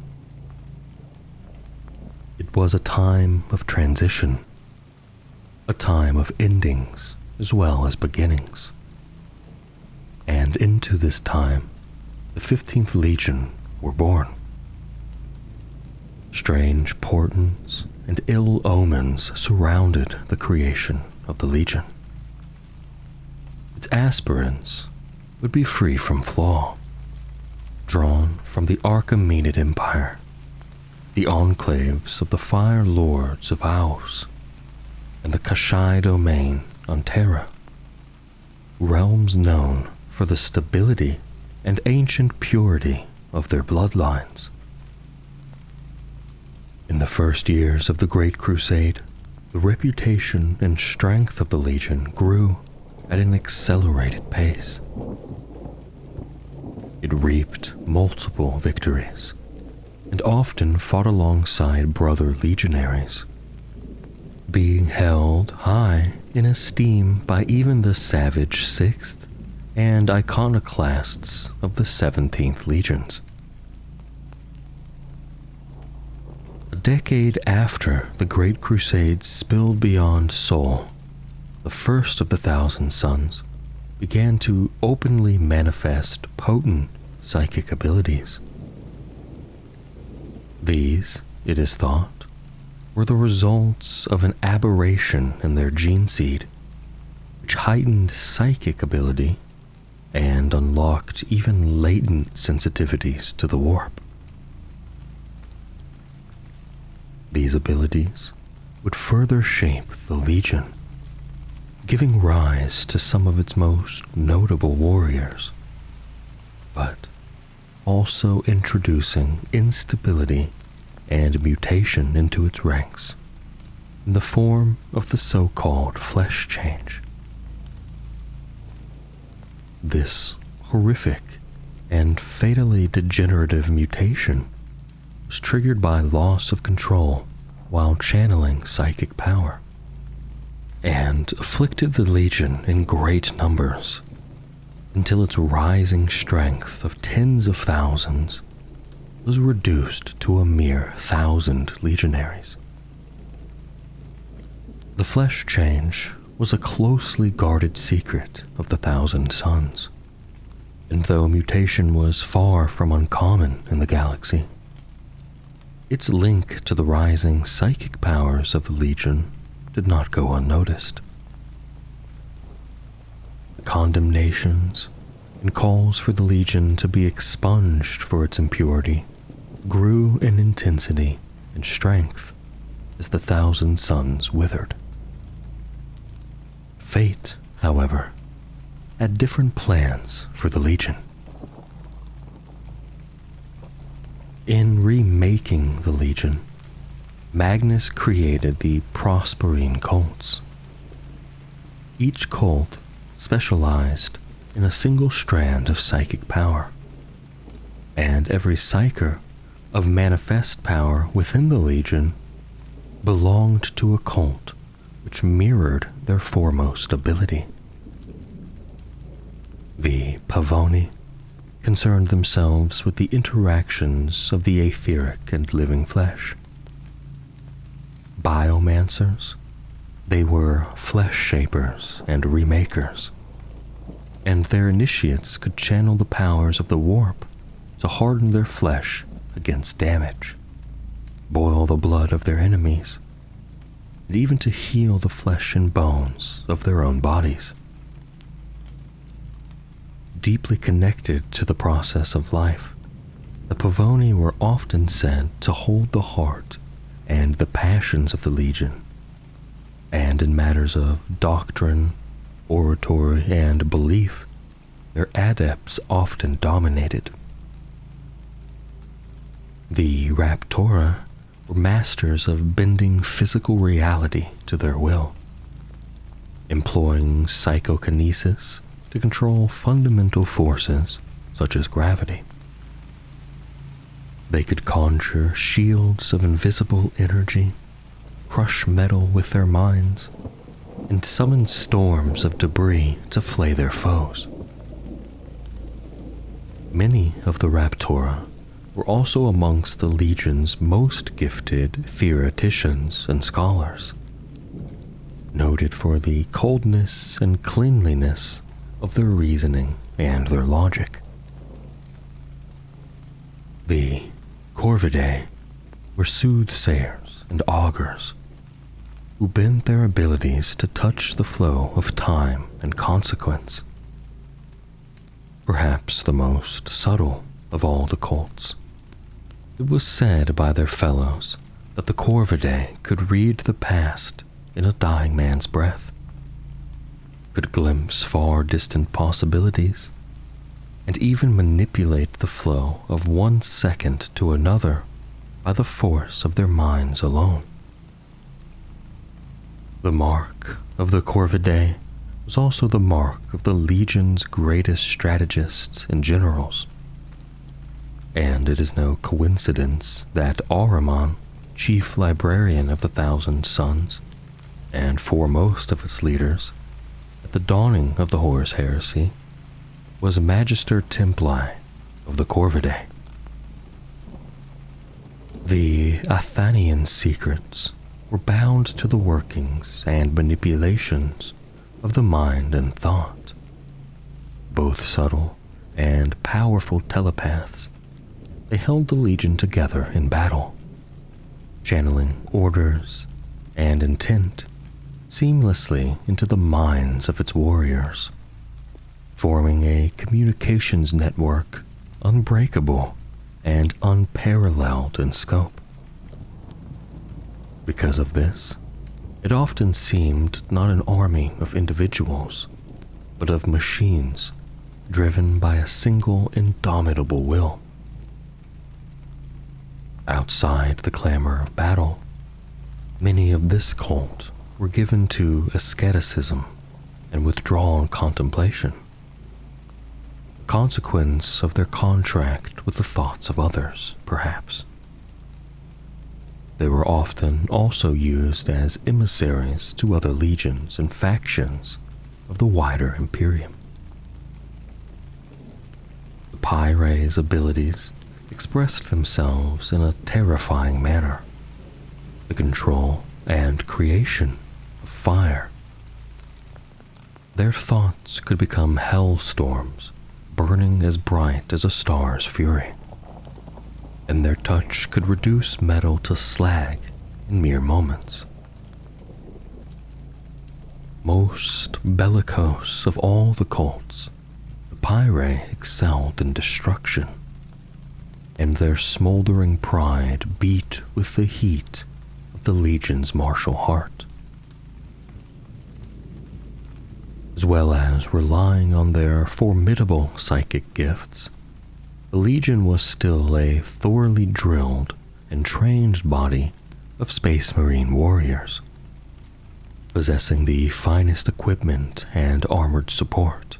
It was a time of transition, a time of endings as well as beginnings. And into this time, the 15th Legion were born. Strange portents and ill omens surrounded the creation of the Legion. Its aspirants would be free from flaw, drawn from the Archaemenid Empire, the enclaves of the Fire Lords of Aus, and the Kashai domain on Terra, realms known for the stability and ancient purity of their bloodlines. In the first years of the Great Crusade, the reputation and strength of the Legion grew at an accelerated pace. It reaped multiple victories, and often fought alongside brother legionaries, being held high in esteem by even the savage 6th and iconoclasts of the 17th Legions. A decade after the Great Crusade spilled beyond Sol, the first of the 1,000 Suns began to openly manifest potent psychic abilities. These, it is thought, were the results of an aberration in their gene seed, which heightened psychic ability and unlocked even latent sensitivities to the warp. These abilities would further shape the Legion, giving rise to some of its most notable warriors, but also introducing instability and mutation into its ranks in the form of the so-called flesh change. This horrific and fatally degenerative mutation was triggered by loss of control while channeling psychic power, and afflicted the Legion in great numbers until its rising strength of tens of thousands was reduced to a mere 1,000 legionaries. The flesh change was a closely guarded secret of the 1,000 Suns, and though mutation was far from uncommon in the galaxy, its link to the rising psychic powers of the Legion did not go unnoticed. The condemnations and calls for the Legion to be expunged for its impurity grew in intensity and strength as the 1,000 Suns withered. Fate, however, had different plans for the Legion. In remaking the Legion, Magnus created the Prosperine cults. Each cult specialized in a single strand of psychic power, and every psyker of manifest power within the Legion belonged to a cult which mirrored their foremost ability. The Pavoni concerned themselves with the interactions of the etheric and living flesh. Biomancers, they were flesh shapers and remakers, and their initiates could channel the powers of the warp to harden their flesh against damage, boil the blood of their enemies, and even to heal the flesh and bones of their own bodies. Deeply connected to the process of life, the Pavoni were often said to hold the heart and the passions of the Legion, and in matters of doctrine, oratory, and belief, their adepts often dominated. The Raptora were masters of bending physical reality to their will, employing psychokinesis to control fundamental forces such as gravity. They could conjure shields of invisible energy, crush metal with their minds, and summon storms of debris to flay their foes. Many of the Raptora were also amongst the Legion's most gifted theoreticians and scholars, noted for the coldness and cleanliness of their reasoning and their logic. The Corvidae were soothsayers and augurs who bent their abilities to touch the flow of time and consequence. Perhaps the most subtle of all the cults, it was said by their fellows that the Corvidae could read the past in a dying man's breath, could glimpse far distant possibilities, and even manipulate the flow of one second to another by the force of their minds alone. The mark of the Corvidae was also the mark of the Legion's greatest strategists and generals, and it is no coincidence that Ahriman, chief librarian of the Thousand Sons, and foremost of its leaders, at the dawning of the Horus Heresy, was Magister Templii of the Corvidae. The Athanian secrets were bound to the workings and manipulations of the mind and thought. Both subtle and powerful telepaths, they held the Legion together in battle, channeling orders and intent seamlessly into the minds of its warriors, forming a communications network unbreakable and unparalleled in scope. Because of this, it often seemed not an army of individuals, but of machines driven by a single indomitable will. Outside the clamor of battle, many of this cult were given to asceticism and withdrawn contemplation, a consequence of their contract with the thoughts of others, perhaps. They were often also used as emissaries to other legions and factions of the wider Imperium. The Pyre's abilities expressed themselves in a terrifying manner. The control and creation of fire. Their thoughts could become hellstorms, burning as bright as a star's fury, and their touch could reduce metal to slag in mere moments. Most bellicose of all the cults, the Pyre excelled in destruction, and their smoldering pride beat with the heat of the Legion's martial heart. As well as relying on their formidable psychic gifts, the Legion was still a thoroughly drilled and trained body of Space Marine warriors, possessing the finest equipment and armored support,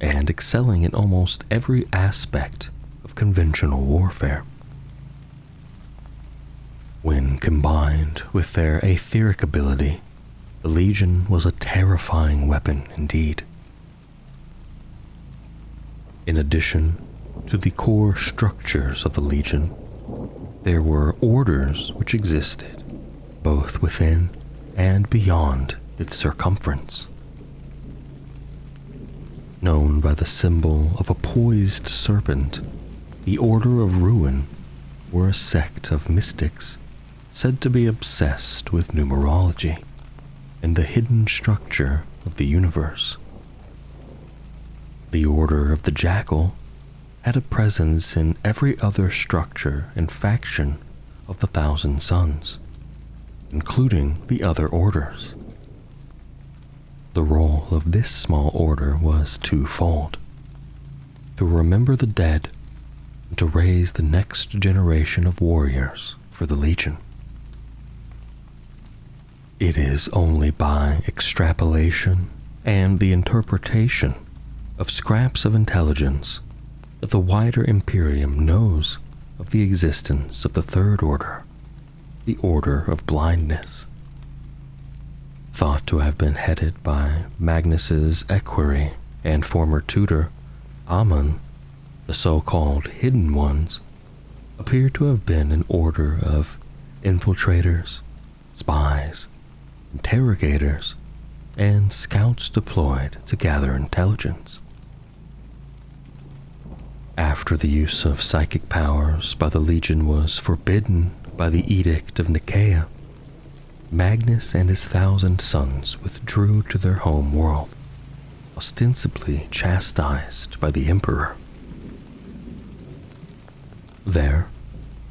and excelling in almost every aspect of conventional warfare. When combined with their etheric ability, the Legion was a terrifying weapon indeed. In addition to the core structures of the Legion, there were orders which existed both within and beyond its circumference. Known by the symbol of a poised serpent, the Order of Ruin were a sect of mystics said to be obsessed with numerology and the hidden structure of the universe. The Order of the Jackal had a presence in every other structure and faction of the Thousand Sons, including the other orders. The role of this small order was twofold: to remember the dead and to raise the next generation of warriors for the Legion. It is only by extrapolation and the interpretation of scraps of intelligence that the wider Imperium knows of the existence of the Third Order, the Order of Blindness. Thought to have been headed by Magnus's equerry and former tutor, Amun, the so-called Hidden Ones appear to have been an order of infiltrators, spies, interrogators, and scouts deployed to gather intelligence. After the use of psychic powers by the Legion was forbidden by the Edict of Nicaea, Magnus and his 1,000 sons withdrew to their home world, ostensibly chastised by the Emperor. There,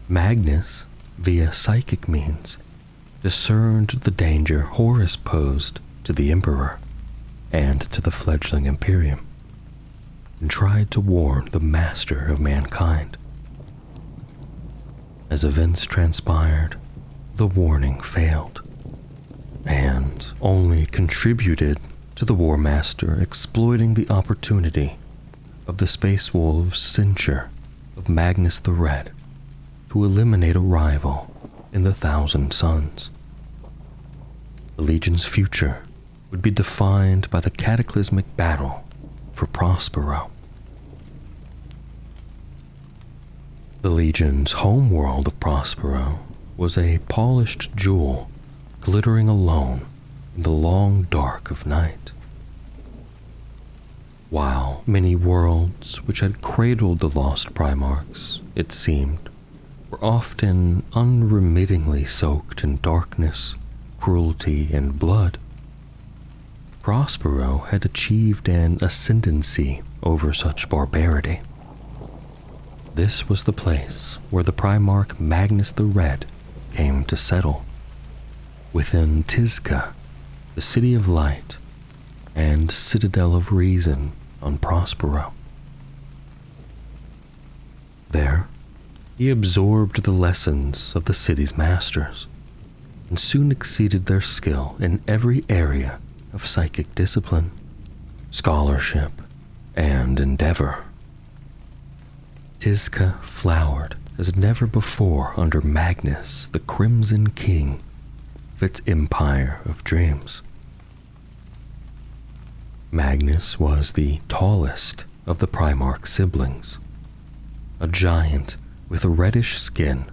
Magnus, via psychic means, discerned the danger Horus posed to the Emperor and to the fledgling Imperium, and tried to warn the Master of Mankind. As events transpired, the warning failed, and only contributed to the War Master exploiting the opportunity of the Space Wolves' censure of Magnus the Red to eliminate a rival in the 1,000 Sons. The Legion's future would be defined by the cataclysmic battle for Prospero. The Legion's homeworld of Prospero was a polished jewel glittering alone in the long dark of night. While many worlds which had cradled the lost Primarchs, it seemed, were often unremittingly soaked in darkness, cruelty, and blood, Prospero had achieved an ascendancy over such barbarity. This was the place where the Primarch Magnus the Red came to settle, within Tizca, the City of Light, and Citadel of Reason on Prospero. There, he absorbed the lessons of the city's masters, and soon exceeded their skill in every area of psychic discipline, scholarship, and endeavor. Tizca flowered as never before under Magnus, the Crimson King of its empire of dreams. Magnus was the tallest of the Primarch siblings, a giant with a reddish skin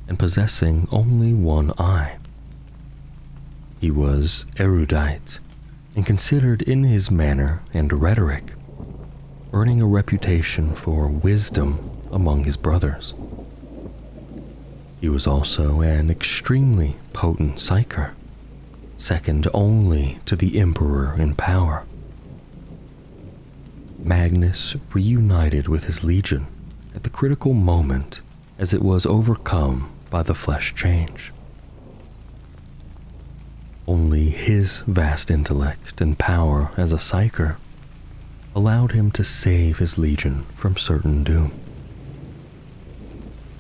and possessing only one eye. He was erudite and considered in his manner and rhetoric, earning a reputation for wisdom among his brothers. He was also an extremely potent psyker, second only to the Emperor in power. Magnus reunited with his legion at the critical moment as it was overcome by the flesh change. Only his vast intellect and power as a psyker allowed him to save his legion from certain doom.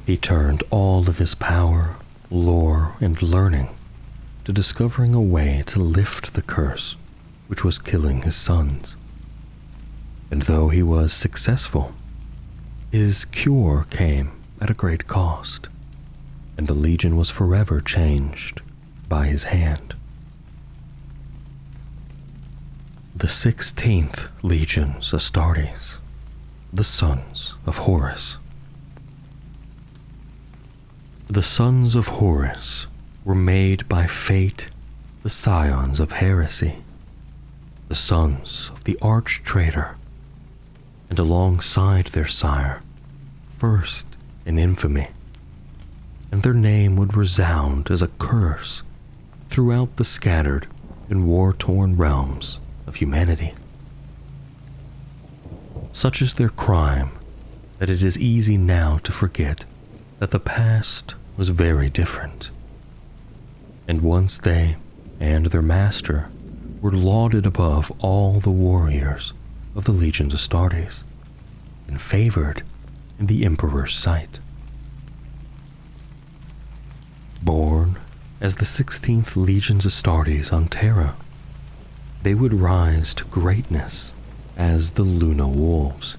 He turned all of his power, lore, and learning to discovering a way to lift the curse which was killing his sons. And though he was successful, his cure came at a great cost, and the Legion was forever changed by his hand. The 16th Legion's Astartes, the Sons of Horus. The Sons of Horus were made by fate the scions of heresy, the sons of the arch-traitor, and alongside their sire, first in infamy, and their name would resound as a curse throughout the scattered and war-torn realms of humanity. Such is their crime that it is easy now to forget that the past was very different. And once they and their master were lauded above all the warriors of the legions of Astartes and favored in the Emperor's sight. Born as the 16th Legions of Astartes on Terra, they would rise to greatness as the Luna Wolves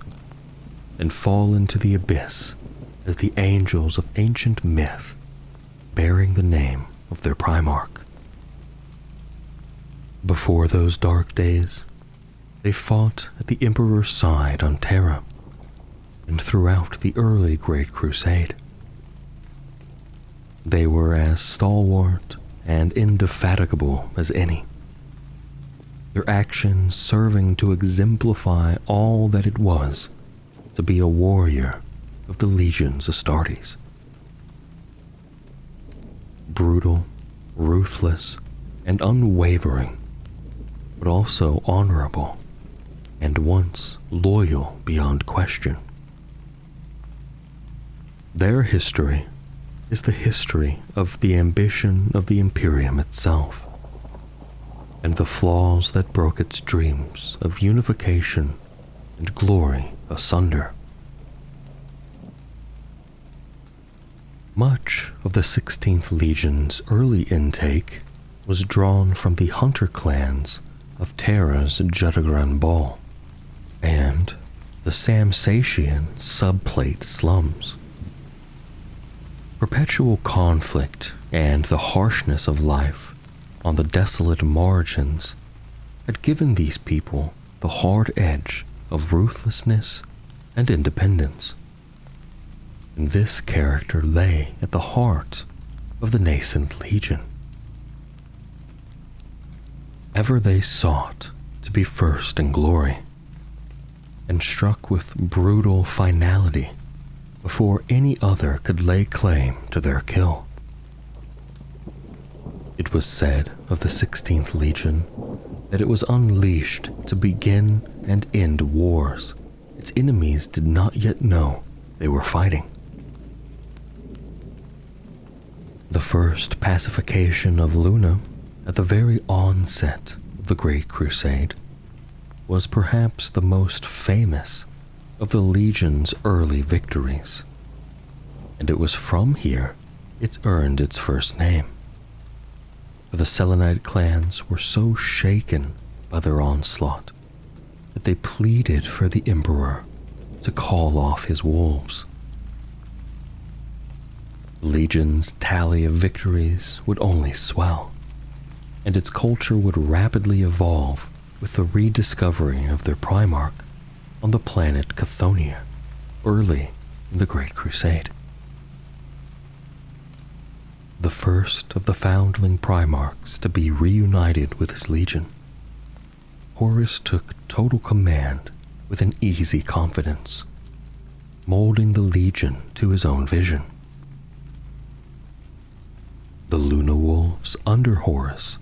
and fall into the abyss as the angels of ancient myth, bearing the name of their Primarch. Before those dark days, they fought at the Emperor's side on Terra and throughout the early Great Crusade. They were as stalwart and indefatigable as any, their actions serving to exemplify all that it was to be a warrior of the legions of Astartes. Brutal, ruthless, and unwavering, but also honorable, and once loyal beyond question. Their history is the history of the ambition of the Imperium itself, and the flaws that broke its dreams of unification and glory asunder. Much of the 16th Legion's early intake was drawn from the hunter clans of Terra's Jutagran Ball and the Samsatian subplate slums. Perpetual conflict and the harshness of life on the desolate margins had given these people the hard edge of ruthlessness and independence. And this character lay at the heart of the nascent legion. Ever they sought to be first in glory, and struck with brutal finality before any other could lay claim to their kill. It was said of the 16th Legion that it was unleashed to begin and end wars its enemies did not yet know they were fighting. The first pacification of Luna at the very onset of the Great Crusade was perhaps the most famous of the Legion's early victories, and it was from here it earned its first name. For the Selenite clans were so shaken by their onslaught that they pleaded for the Emperor to call off his wolves. The Legion's tally of victories would only swell, and its culture would rapidly evolve with the rediscovery of their Primarch on the planet Chthoniya early in the Great Crusade. The first of the foundling Primarchs to be reunited with his legion, Horus took total command with an easy confidence, molding the legion to his own vision. The Luna Wolves under Horus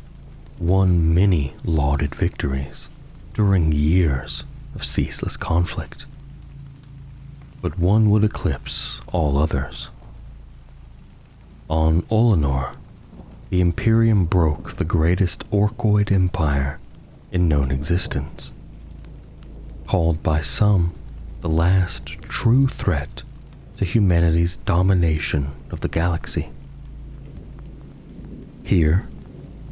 won many lauded victories during years of ceaseless conflict, but one would eclipse all others. On Olenor, the Imperium broke the greatest Orkoid empire in known existence, called by some the last true threat to humanity's domination of the galaxy. Here,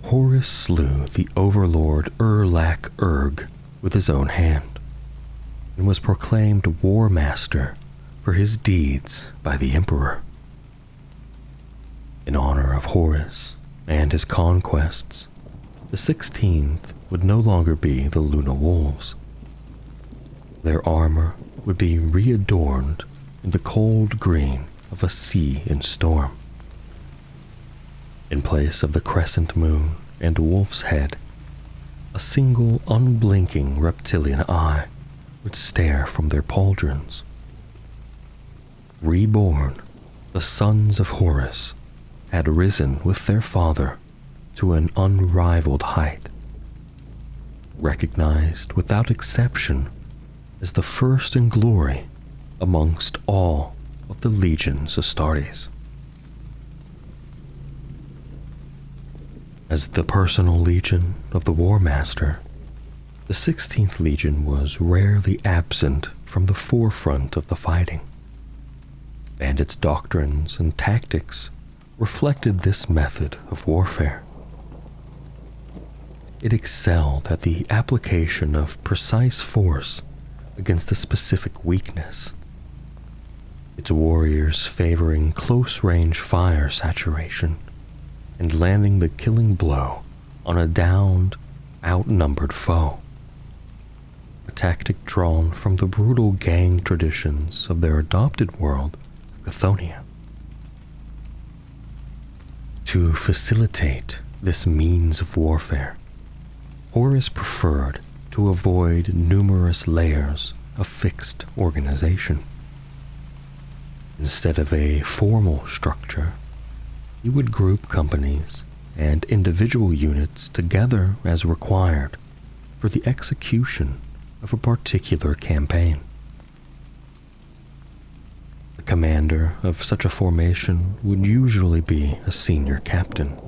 Horus slew the overlord Urlak Urg with his own hand, and was proclaimed War Master for his deeds by the Emperor. In honor of Horus and his conquests, the 16th would no longer be the Luna Wolves. Their armor would be readorned in the cold green of a sea in storm. In place of the crescent moon and wolf's head, a single unblinking reptilian eye would stare from their pauldrons. Reborn, the sons of Horus had risen with their father to an unrivaled height, recognized without exception as the first in glory amongst all of the legions Astartes. As the personal legion of the War Master, the 16th Legion was rarely absent from the forefront of the fighting, and its doctrines and tactics reflected this method of warfare. It excelled at the application of precise force against a specific weakness, its warriors favoring close-range fire saturation and landing the killing blow on a downed, outnumbered foe, a tactic drawn from the brutal gang traditions of their adopted world, Chthonia. To facilitate this means of warfare, Horus preferred to avoid numerous layers of fixed organization. Instead of a formal structure, he would group companies and individual units together as required for the execution of a particular campaign. The commander of such a formation would usually be a senior captain.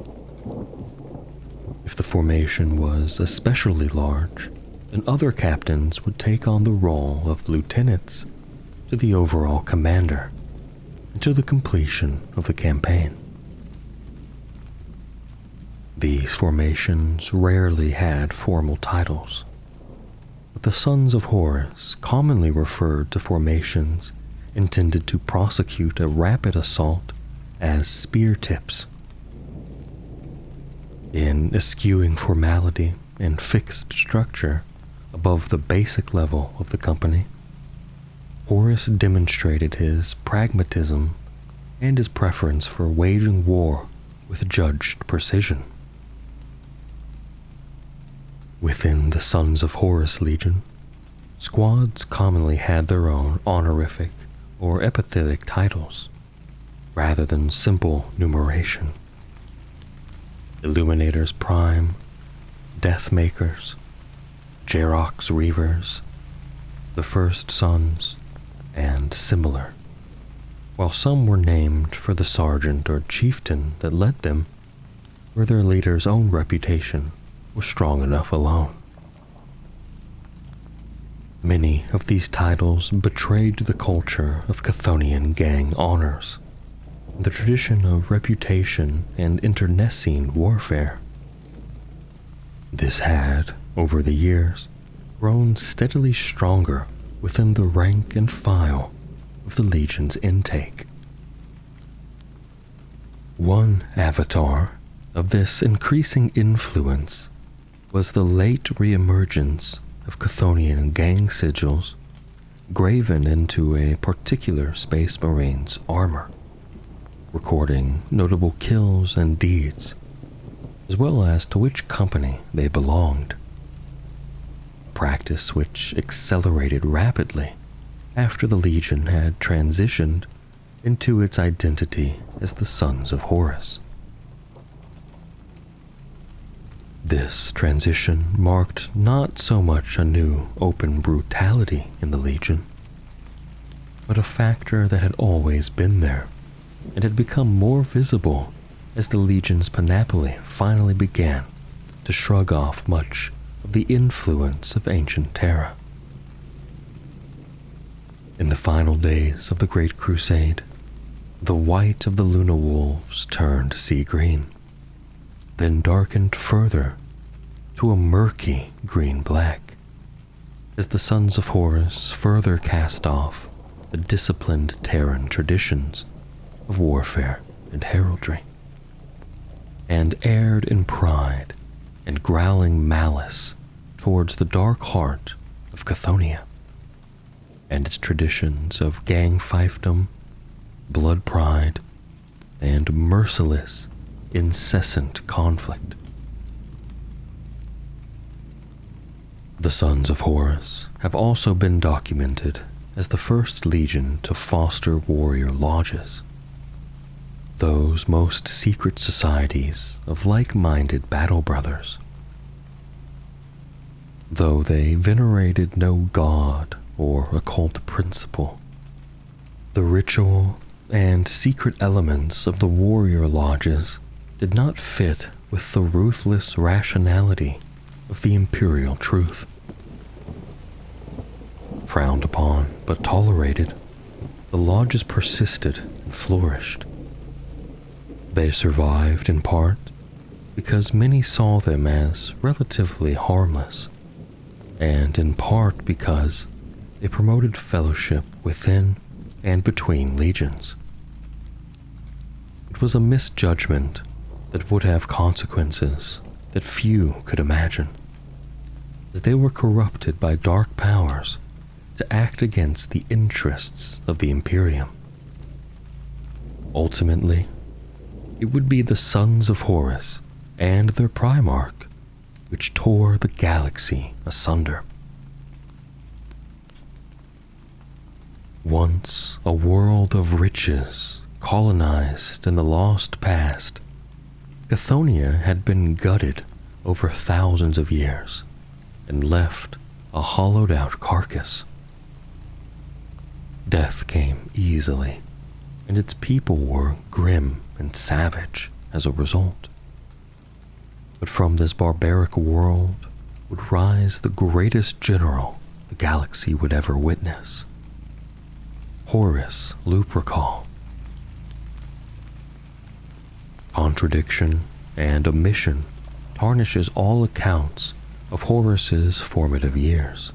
If the formation was especially large, then other captains would take on the role of lieutenants to the overall commander until the completion of the campaign. These formations rarely had formal titles, but the Sons of Horus commonly referred to formations intended to prosecute a rapid assault as spear tips. In eschewing formality and fixed structure above the basic level of the company, Horus demonstrated his pragmatism and his preference for waging war with judged precision. Within the Sons of Horus Legion, squads commonly had their own honorific or epithetic titles, rather than simple numeration. Illuminators Prime, Deathmakers, Jarox Reavers, the First Sons, and similar, while some were named for the sergeant or chieftain that led them, where their leader's own reputation was strong enough alone. Many of these titles betrayed the culture of Chthonian gang honors, the tradition of reputation and internecine warfare. This had, over the years, grown steadily stronger within the rank and file of the Legion's intake. One avatar of this increasing influence was the late reemergence of Chthonian gang sigils graven into a particular Space Marine's armor, recording notable kills and deeds, as well as to which company they belonged, a practice which accelerated rapidly after the Legion had transitioned into its identity as the Sons of Horus. This transition marked not so much a new open brutality in the Legion, but a factor that had always been there and had become more visible as the Legion's panoply finally began to shrug off much of the influence of ancient Terra. In the final days of the Great Crusade, the white of the Luna Wolves turned sea green, then darkened further to a murky green-black, as the Sons of Horus further cast off the disciplined Terran traditions of warfare and heraldry, and erred in pride and growling malice towards the dark heart of Chthоnia and its traditions of gang fiefdom, blood pride, and merciless, incessant conflict. The Sons of Horus have also been documented as the first legion to foster warrior lodges, those most secret societies of like-minded battle brothers. Though they venerated no god or occult principle, The ritual and secret elements of the warrior lodges did not fit with the ruthless rationality of the imperial truth. Frowned upon but tolerated, the lodges persisted and flourished. They survived in part because many saw them as relatively harmless, and in part because they promoted fellowship within and between legions. It was a misjudgment that would have consequences that few could imagine, as they were corrupted by dark powers to act against the interests of the Imperium. Ultimately, it would be the sons of Horus and their Primarch which tore the galaxy asunder. Once a world of riches colonized in the lost past, Chthonia had been gutted over thousands of years and left a hollowed-out carcass. Death came easily, and its people were grim and savage as a result. But from this barbaric world would rise the greatest general the galaxy would ever witness, Horus Lupercal. Contradiction and omission tarnishes all accounts of Horus's formative years.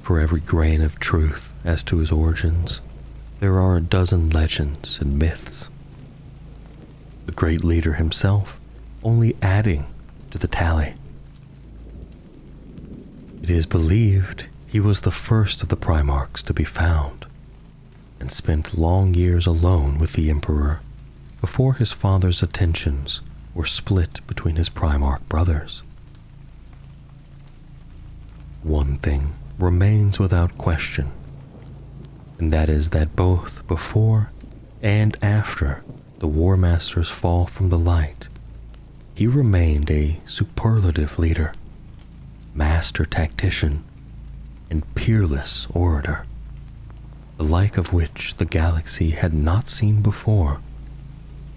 For every grain of truth as to his origins, there are a dozen legends and myths. The great leader himself only adding to the tally. It is believed he was the first of the Primarchs to be found, and spent long years alone with the Emperor before his father's attentions were split between his Primarch brothers. One thing remains without question, and that is that both before and after the War Master's fall from the light, he remained a superlative leader, master tactician, and peerless orator, the like of which the galaxy had not seen before,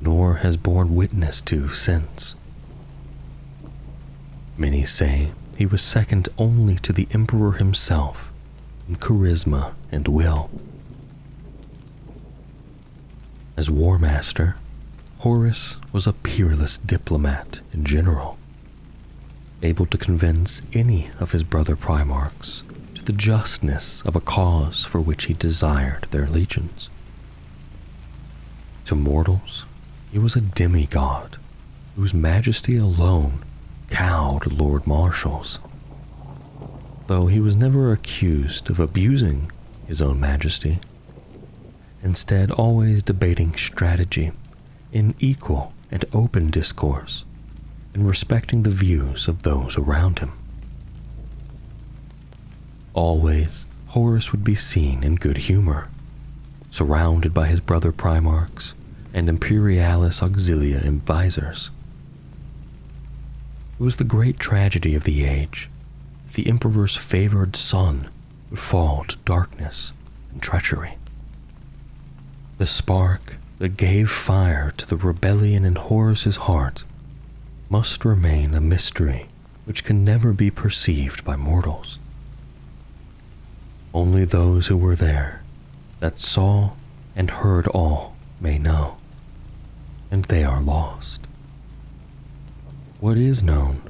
nor has borne witness to since. Many say he was second only to the Emperor himself in charisma and will. As War Master, Horus was a peerless diplomat in general, able to convince any of his brother Primarchs to the justness of a cause for which he desired their allegiance. To mortals, he was a demigod whose majesty alone cowed Lord Marshals, though he was never accused of abusing his own majesty, instead always debating strategy in equal and open discourse and respecting the views of those around him. Always, Horus would be seen in good humor, surrounded by his brother Primarchs and Imperialis Auxilia advisors. It was the great tragedy of the age that the Emperor's favored son would fall to darkness and treachery. The spark that gave fire to the rebellion in Horus's heart must remain a mystery which can never be perceived by mortals. Only those who were there, that saw and heard all, may know, and they are lost. What is known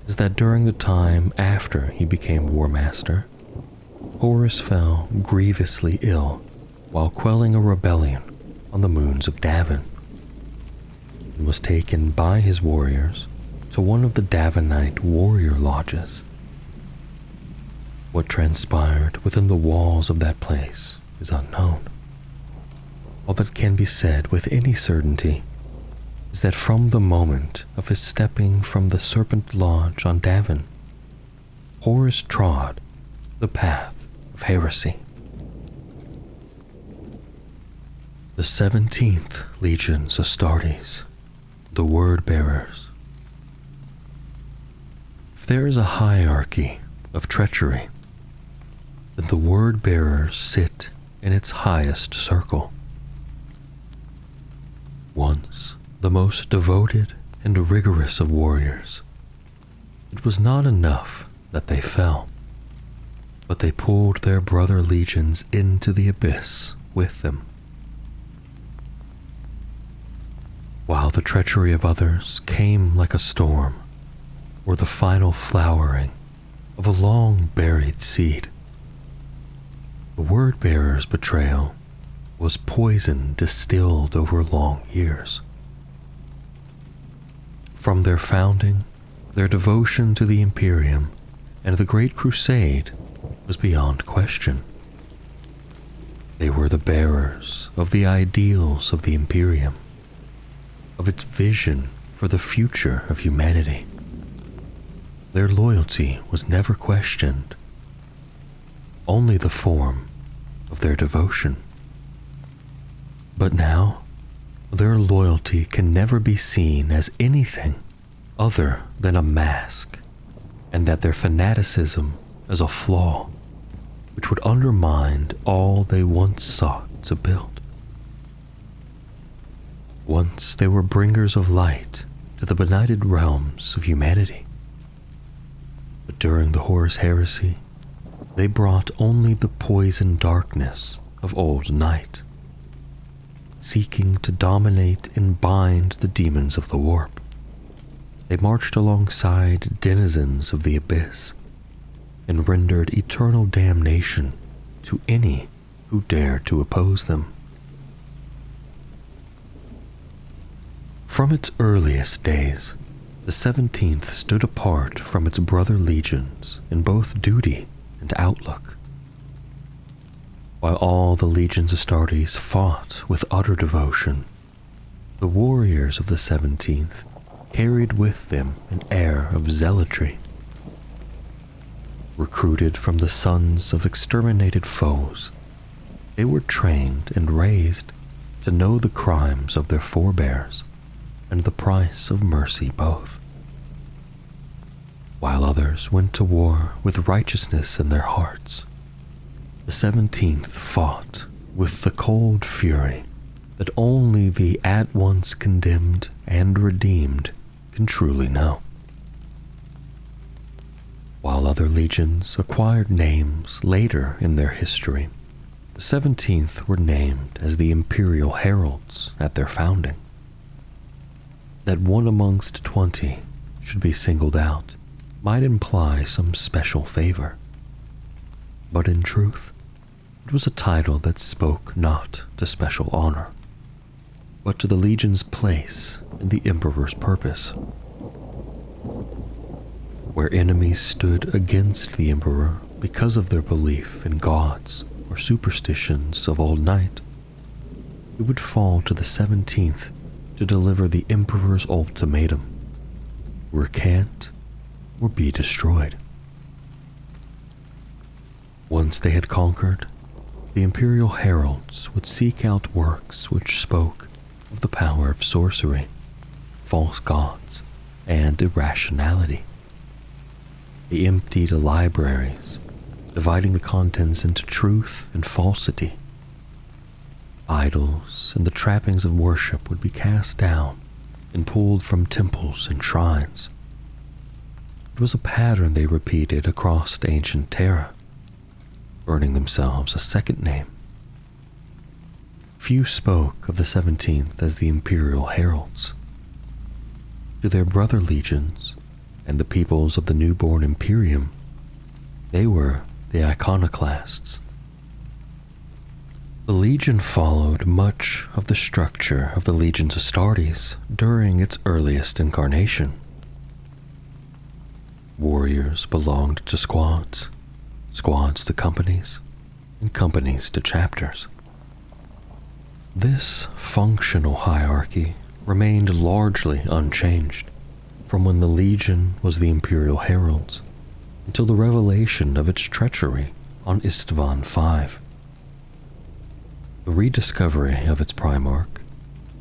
is that during the time after he became War Master, Horus fell grievously ill while quelling a rebellion on the moons of Davin, and was taken by his warriors to one of the Davinite warrior lodges. What transpired within the walls of that place is unknown. All that can be said with any certainty is that from the moment of his stepping from the Serpent Lodge on Davin, Horus trod the path of heresy. The 17th Legion's Astartes, the Word-Bearers. If there is a hierarchy of treachery, then the Word-Bearers sit in its highest circle. Once the most devoted and rigorous of warriors, it was not enough that they fell, but they pulled their brother legions into the abyss with them. While the treachery of others came like a storm, or the final flowering of a long-buried seed, the word-bearer's betrayal was poison distilled over long years. From their founding, their devotion to the Imperium and the Great Crusade was beyond question. They were the bearers of the ideals of the Imperium, of its vision for the future of humanity. Their loyalty was never questioned, only the form of their devotion. But now, their loyalty can never be seen as anything other than a mask, and that their fanaticism is a flaw which would undermine all they once sought to build. Once they were bringers of light to the benighted realms of humanity, but during the Horus Heresy, they brought only the poisoned darkness of old night, seeking to dominate and bind the demons of the warp. They marched alongside denizens of the abyss and rendered eternal damnation to any who dared to oppose them. From its earliest days, the 17th stood apart from its brother legions in both duty and outlook. While all the legions Astartes fought with utter devotion, the warriors of the 17th carried with them an air of zealotry. Recruited from the sons of exterminated foes, they were trained and raised to know the crimes of their forebears and the price of mercy both. While others went to war with righteousness in their hearts, the 17th fought with the cold fury that only the at once condemned and redeemed can truly know. While other legions acquired names later in their history, the 17th were named as the Imperial Heralds at their founding. That one amongst 20 should be singled out might imply some special favor, but in truth, it was a title that spoke not to special honor, but to the Legion's place in the Emperor's purpose. Where enemies stood against the Emperor because of their belief in gods or superstitions of old night, it would fall to the 17th to deliver the Emperor's ultimatum: recant or be destroyed. Once they had conquered, the Imperial Heralds would seek out works which spoke of the power of sorcery, false gods, and irrationality. They emptied libraries, dividing the contents into truth and falsity. Idols and the trappings of worship would be cast down and pulled from temples and shrines. It was a pattern they repeated across ancient Terra, earning themselves a second name. Few spoke of the 17th as the Imperial Heralds. To their brother legions and the peoples of the newborn Imperium, they were the iconoclasts. The Legion followed much of the structure of the Legions Astartes during its earliest incarnation. Warriors belonged to squads, squads to companies, and companies to chapters. This functional hierarchy remained largely unchanged from when the Legion was the Imperial Heralds until the revelation of its treachery on Isstvan V. The rediscovery of its Primarch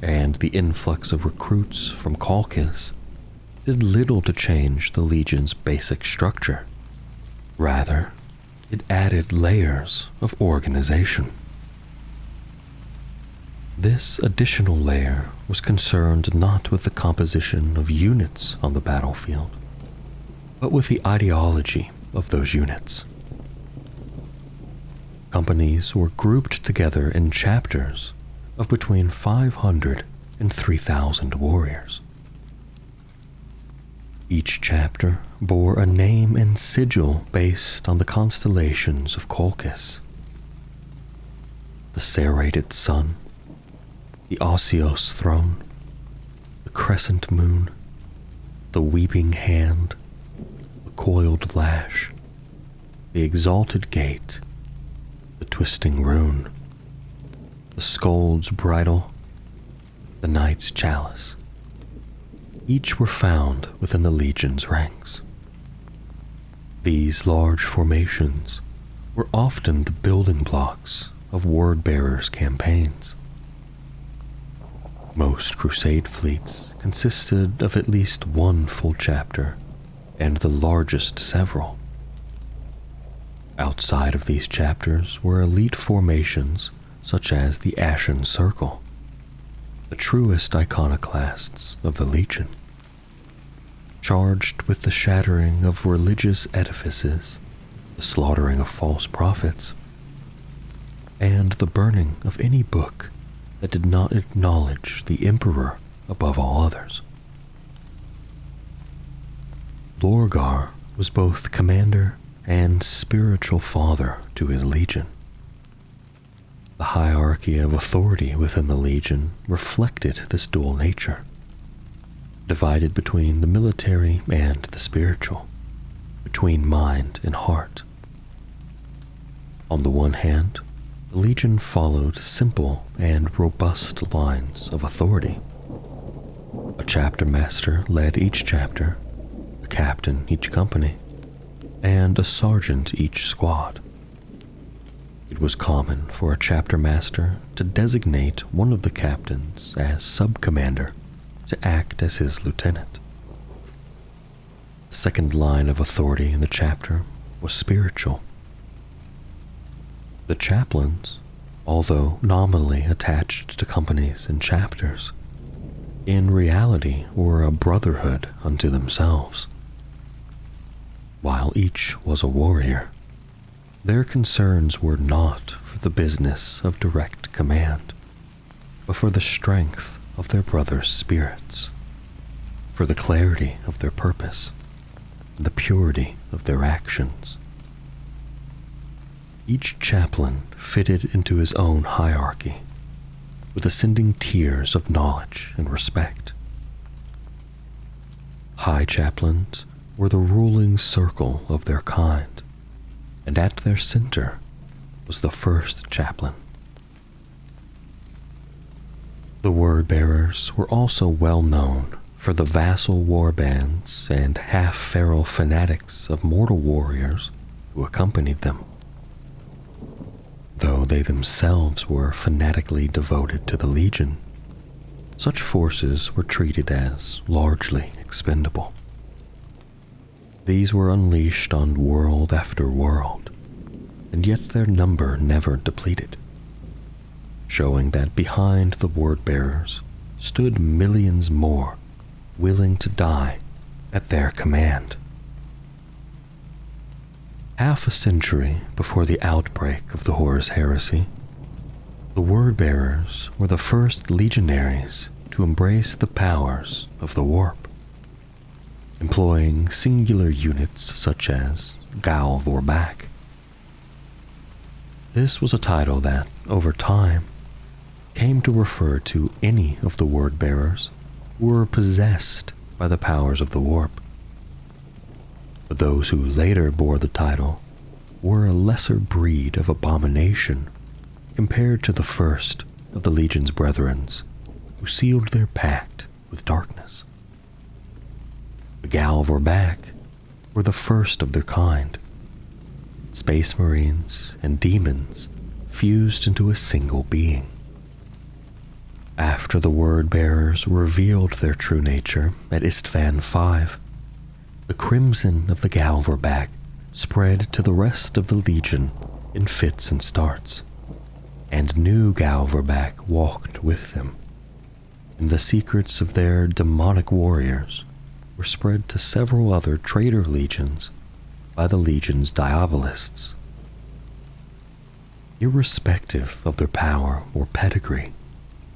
and the influx of recruits from Colchis did little to change the Legion's basic structure. Rather, it added layers of organization. This additional layer was concerned not with the composition of units on the battlefield, but with the ideology of those units. Companies were grouped together in chapters of between 500 and 3,000 warriors. Each chapter bore a name and sigil based on the constellations of Colchis: the serrated sun, the Osseous throne, the crescent moon, the weeping hand, the coiled lash, the exalted gate, the twisting rune, the Scold's bridle, the knight's chalice. Each were found within the legion's ranks. These large formations were often the building blocks of word-bearers' campaigns. Most crusade fleets consisted of at least one full chapter, and the largest several. Outside of these chapters were elite formations such as the Ashen Circle, the truest iconoclasts of the Legion, charged with the shattering of religious edifices, the slaughtering of false prophets, and the burning of any book that did not acknowledge the Emperor above all others. Lorgar was both commander and spiritual father to his legion. The hierarchy of authority within the legion reflected this dual nature, divided between the military and the spiritual, between mind and heart. On the one hand, the legion followed simple and robust lines of authority. A chapter master led each chapter, a captain each company, and a sergeant each squad. It was common for a chapter master to designate one of the captains as sub-commander to act as his lieutenant. The second line of authority in the chapter was spiritual. The chaplains, although nominally attached to companies and chapters, in reality were a brotherhood unto themselves. While each was a warrior, their concerns were not for the business of direct command, but for the strength of their brothers' spirits, for the clarity of their purpose, and the purity of their actions. Each chaplain fitted into his own hierarchy, with ascending tiers of knowledge and respect. High chaplains were the ruling circle of their kind, and at their center was the first chaplain. The word-bearers were also well known for the vassal warbands and half-feral fanatics of mortal warriors who accompanied them. Though they themselves were fanatically devoted to the Legion, such forces were treated as largely expendable. These were unleashed on world after world, and yet their number never depleted, showing that behind the word-bearers stood millions more willing to die at their command. Half a century before the outbreak of the Horus Heresy, the word-bearers were the first legionaries to embrace the powers of the warp, employing singular units such as Galv or Back. This was a title that, over time, came to refer to any of the word-bearers who were possessed by the powers of the warp. But those who later bore the title were a lesser breed of abomination compared to the first of the Legion's brethren who sealed their pact with darkness. The Galv or Back were the first of their kind, space marines and demons fused into a single being. After the word-bearers revealed their true nature at Isstvan III, the crimson of the Galv or Back spread to the rest of the Legion in fits and starts, and new Galverback walked with them, and the secrets of their demonic warriors were spread to several other traitor legions by the legion's diabolists. Irrespective of their power or pedigree,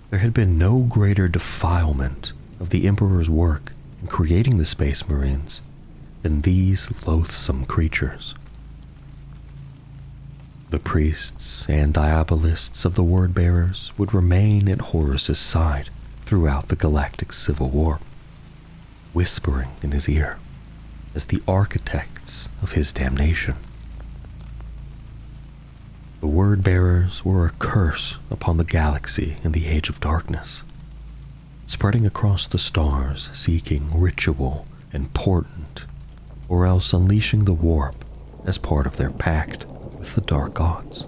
there had been no greater defilement of the Emperor's work in creating the Space Marines than these loathsome creatures. The priests and diabolists of the Word-Bearers would remain at Horus's side throughout the galactic civil war, whispering in his ear as the architects of his damnation. The Word-Bearers were a curse upon the galaxy in the Age of Darkness, spreading across the stars seeking ritual and portent, or else unleashing the warp as part of their pact with the Dark Gods.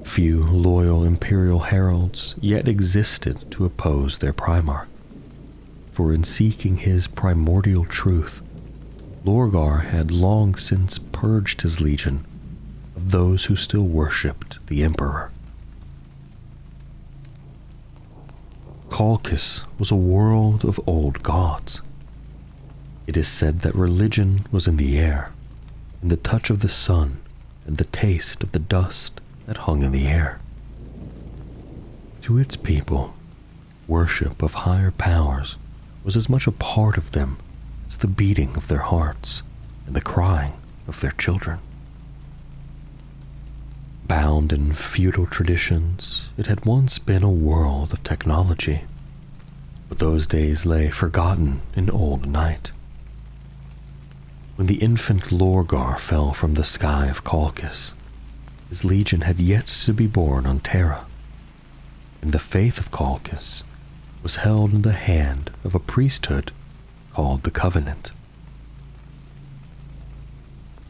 Few loyal Imperial heralds yet existed to oppose their Primarch, for in seeking his primordial truth, Lorgar had long since purged his legion of those who still worshipped the Emperor. Calcus was a world of old gods. It is said that religion was in the air, in the touch of the sun and the taste of the dust that hung in the air. To its people, worship of higher powers was as much a part of them as the beating of their hearts and the crying of their children. Bound in feudal traditions, it had once been a world of technology, but those days lay forgotten in old night. When the infant Lorgar fell from the sky of Calcus, his legion had yet to be born on Terra, and the faith of Calcus was held in the hand of a priesthood called the Covenant.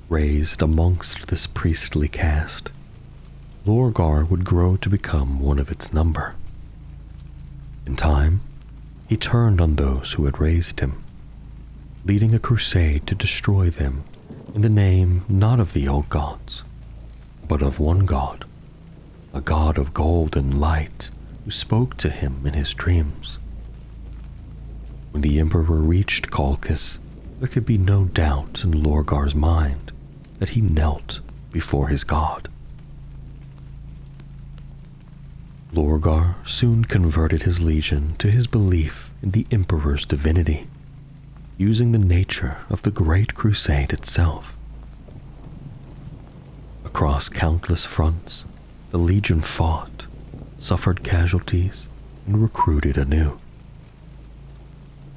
Raised amongst this priestly caste, Lorgar would grow to become one of its number. In time, he turned on those who had raised him, leading a crusade to destroy them in the name not of the old gods, but of one god, a god of gold and light who spoke to him in his dreams. When the Emperor reached Calcus, there could be no doubt in Lorgar's mind that he knelt before his god. Lorgar soon converted his legion to his belief in the Emperor's divinity, using the nature of the Great Crusade itself. Across countless fronts, the legion fought, suffered casualties, and recruited anew.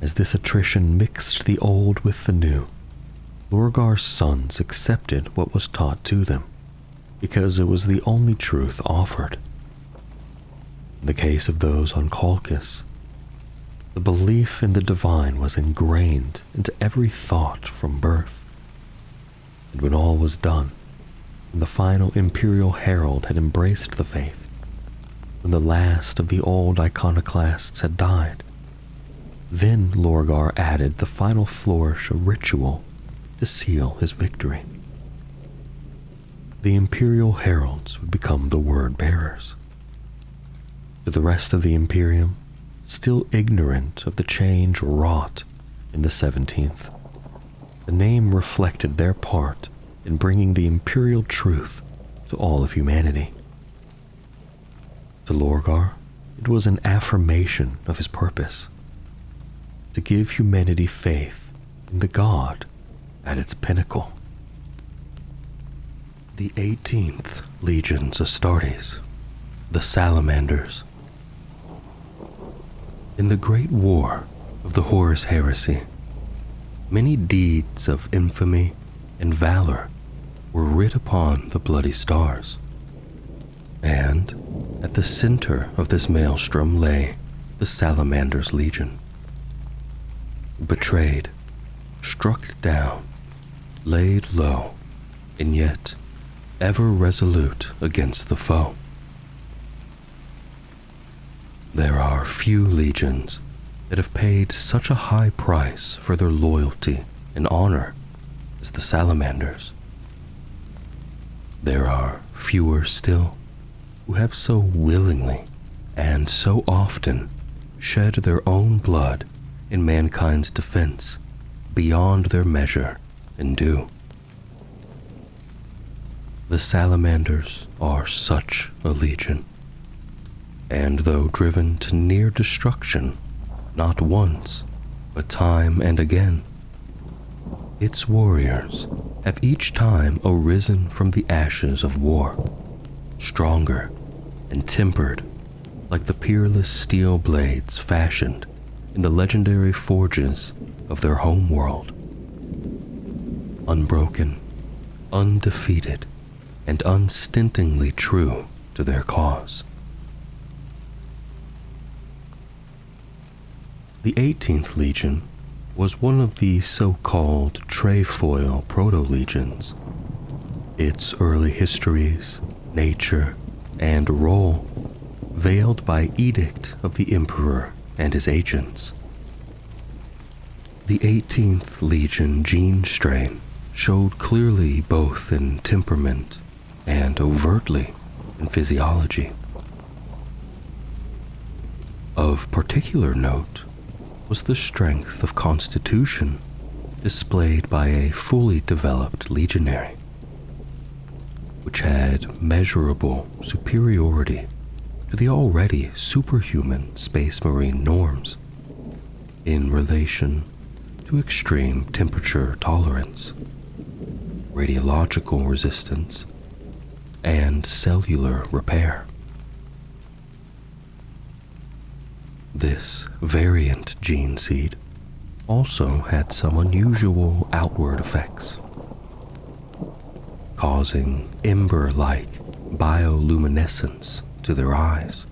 As this attrition mixed the old with the new, Lorgar's sons accepted what was taught to them, because it was the only truth offered. In the case of those on Calcus, the belief in the divine was ingrained into every thought from birth. And when all was done, when the final Imperial Herald had embraced the faith, when the last of the old iconoclasts had died, then Lorgar added the final flourish of ritual to seal his victory. The Imperial Heralds would become the Word-Bearers. To the rest of the Imperium, still ignorant of the change wrought in the 17th, the name reflected their part in bringing the Imperial truth to all of humanity. To Lorgar, it was an affirmation of his purpose, to give humanity faith in the God at its pinnacle. The 18th Legion's Astartes, the Salamanders. In the Great War of the Horus Heresy, many deeds of infamy and valor were writ upon the bloody stars, and at the center of this maelstrom lay the Salamander's Legion. Betrayed, struck down, laid low, and yet ever resolute against the foe. There are few legions that have paid such a high price for their loyalty and honor as the Salamanders. There are fewer still who have so willingly and so often shed their own blood in mankind's defense beyond their measure and due. The Salamanders are such a legion, and though driven to near destruction not once, but time and again, its warriors have each time arisen from the ashes of war, stronger and tempered like the peerless steel blades fashioned in the legendary forges of their home world. Unbroken, undefeated, and unstintingly true to their cause. The 18th Legion was one of the so-called trefoil proto-legions. Its early histories, nature, and role veiled by edict of the Emperor and his agents. The 18th Legion gene strain showed clearly both in temperament and overtly in physiology. Of particular note was the strength of constitution displayed by a fully developed legionary, which had measurable superiority to the already superhuman Space Marine norms in relation to extreme temperature tolerance, radiological resistance, and cellular repair. This variant gene seed also had some unusual outward effects, causing ember-like bioluminescence to their eyes,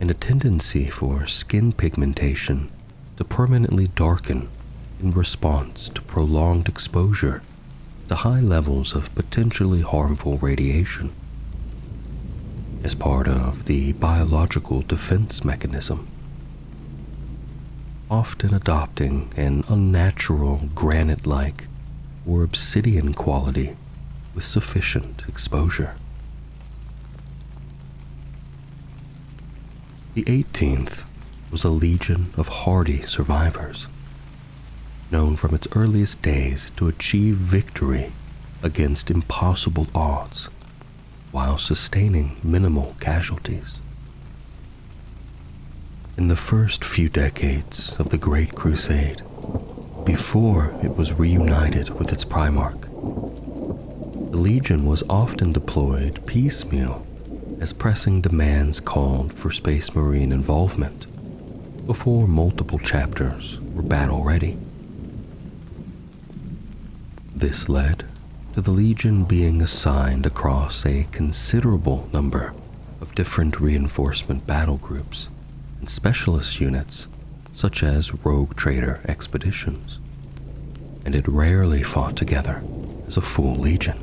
and a tendency for skin pigmentation to permanently darken in response to prolonged exposure to high levels of potentially harmful radiation, as part of the biological defense mechanism, often adopting an unnatural granite-like or obsidian quality with sufficient exposure. The 18th was a legion of hardy survivors, known from its earliest days to achieve victory against impossible odds while sustaining minimal casualties. In the first few decades of the Great Crusade, before it was reunited with its Primarch, the Legion was often deployed piecemeal as pressing demands called for Space Marine involvement before multiple chapters were battle-ready. This led to the Legion being assigned across a considerable number of different reinforcement battle groups and specialist units such as rogue trader expeditions, and it rarely fought together as a full legion.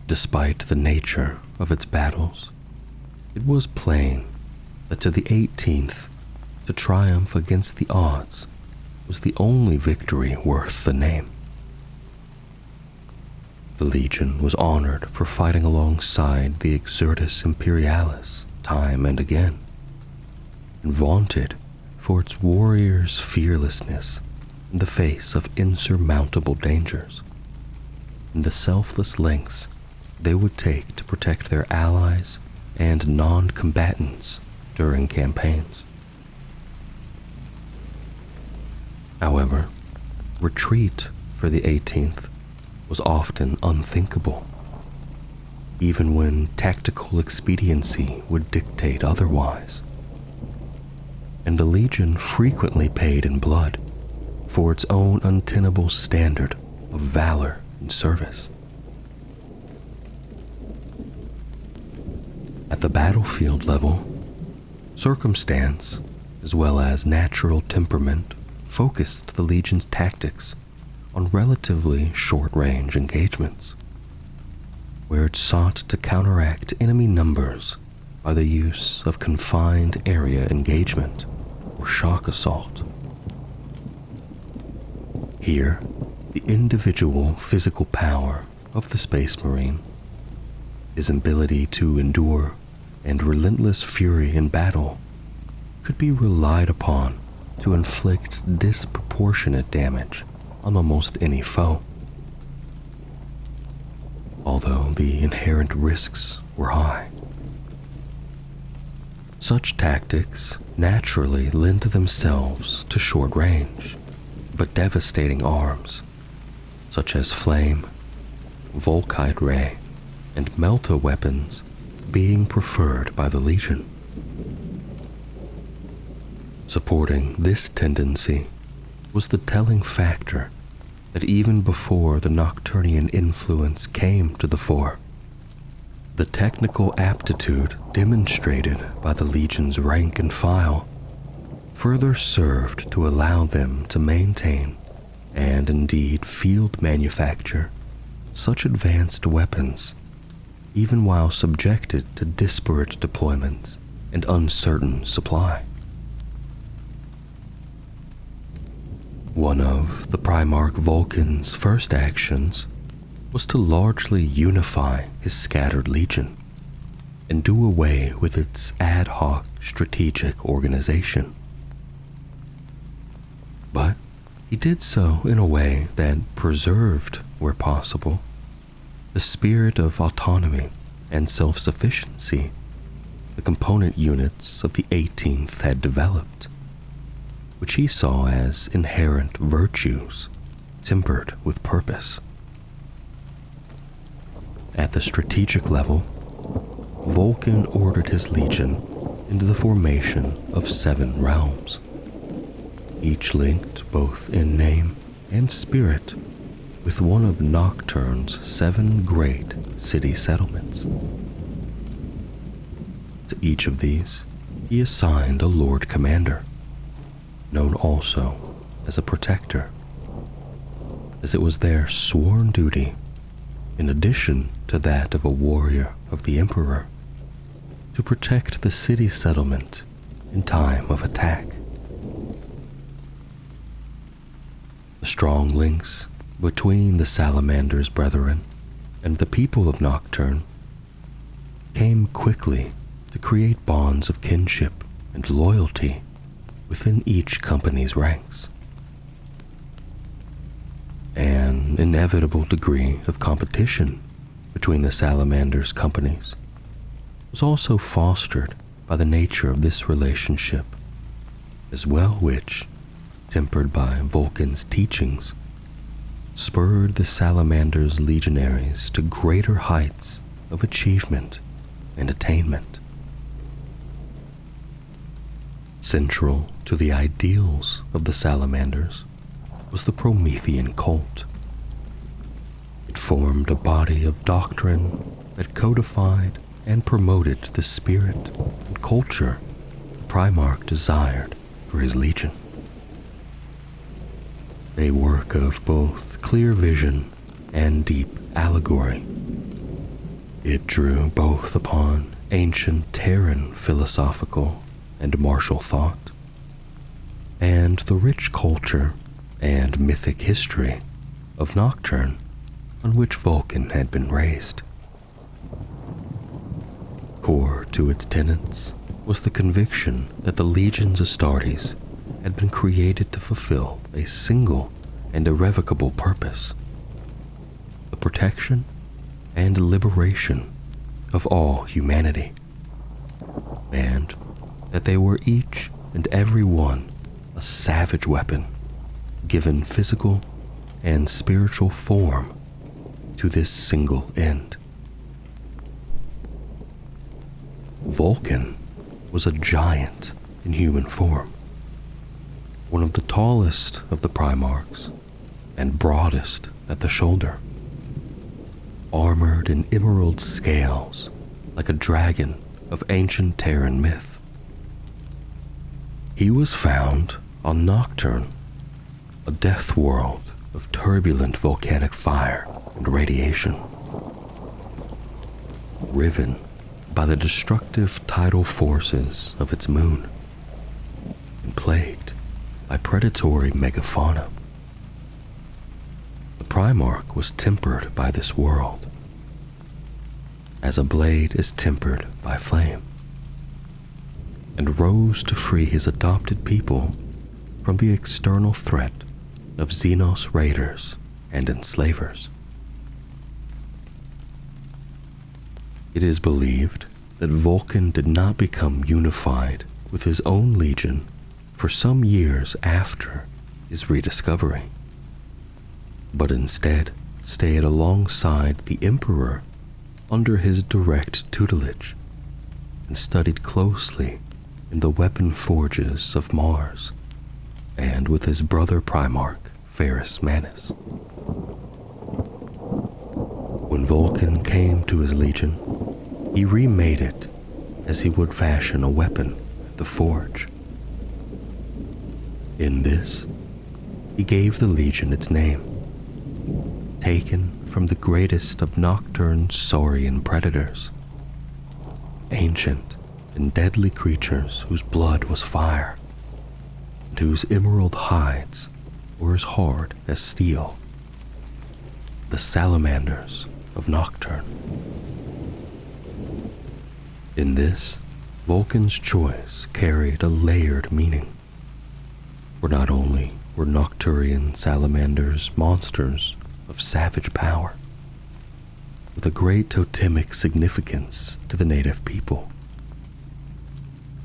Despite the nature of its battles, it was plain that to the 18th, to triumph against the odds was the only victory worth the name. The Legion was honored for fighting alongside the Exertus Imperialis time and again, and vaunted for its warriors' fearlessness in the face of insurmountable dangers, and the selfless lengths they would take to protect their allies and non-combatants during campaigns. However, retreat for the 18th was often unthinkable, even when tactical expediency would dictate otherwise, and the Legion frequently paid in blood for its own untenable standard of valor and service. At the battlefield level, circumstance, as well as natural temperament, focused the Legion's tactics on relatively short-range engagements, where it sought to counteract enemy numbers by the use of confined area engagement or shock assault. Here, the individual physical power of the Space Marine His ability to endure and relentless fury in battle could be relied upon to inflict disproportionate damage on almost any foe. Although the inherent risks were high, such tactics naturally lend themselves to short-range but devastating arms, such as flame, Volkite ray, and melta weapons being preferred by the Legion. Supporting this tendency was the telling factor that even before the Nocturnian influence came to the fore, the technical aptitude demonstrated by the Legion's rank and file further served to allow them to maintain and indeed field manufacture such advanced weapons even while subjected to disparate deployments and uncertain supply. One of the Primarch Vulcan's first actions was to largely unify his scattered legion and do away with its ad hoc strategic organization. But he did so in a way that preserved, where possible, the spirit of autonomy and self-sufficiency the component units of the 18th had developed, which he saw as inherent virtues tempered with purpose. At the strategic level, Vulcan ordered his legion into the formation of 7 realms, each linked both in name and spirit with one of Nocturne's 7 great city settlements. To each of these, he assigned a Lord Commander, known also as a Protector, as it was their sworn duty, in addition to that of a warrior of the Emperor, to protect the city settlement in time of attack. The strong links between the Salamander's brethren and the people of Nocturne came quickly to create bonds of kinship and loyalty within each company's ranks. An inevitable degree of competition between the Salamander's companies was also fostered by the nature of this relationship, as well, which, tempered by Vulcan's teachings, spurred the Salamander's legionaries to greater heights of achievement and attainment. Central to the ideals of the Salamanders was the Promethean cult. It formed a body of doctrine that codified and promoted the spirit and culture the Primarch desired for his legion. A work of both clear vision and deep allegory, it drew both upon ancient Terran philosophical and martial thought, and the rich culture and mythic history of Nocturne on which Vulcan had been raised. Core to its tenets was the conviction that the legions of Astartes had been created to fulfill a single and irrevocable purpose: the protection and liberation of all humanity, and that they were each and every one a savage weapon given physical and spiritual form to this single end. Vulcan was a giant in human form, one of the tallest of the Primarchs and broadest at the shoulder, armored in emerald scales like a dragon of ancient Terran myth. He was found on Nocturne, a death world of turbulent volcanic fire and radiation, riven by the destructive tidal forces of its moon, and plagued by predatory megafauna. The Primarch was tempered by this world, as a blade is tempered by flame, and rose to free his adopted people from the external threat of Xenos raiders and enslavers. It is believed that Vulcan did not become unified with his own legion for some years after his rediscovery, but instead stayed alongside the Emperor under his direct tutelage and studied closely in the weapon forges of Mars and with his brother Primarch Ferrus Manus. When Vulcan came to his legion, he remade it as he would fashion a weapon at the forge. In this, he gave the legion its name, taken from the greatest of Nocturne's saurian predators, ancient and deadly creatures whose blood was fire, and whose emerald hides were as hard as steel, the salamanders of Nocturne. In this, Vulcan's choice carried a layered meaning, for not only were Nocturian salamanders monsters of savage power, with a great totemic significance to the native people,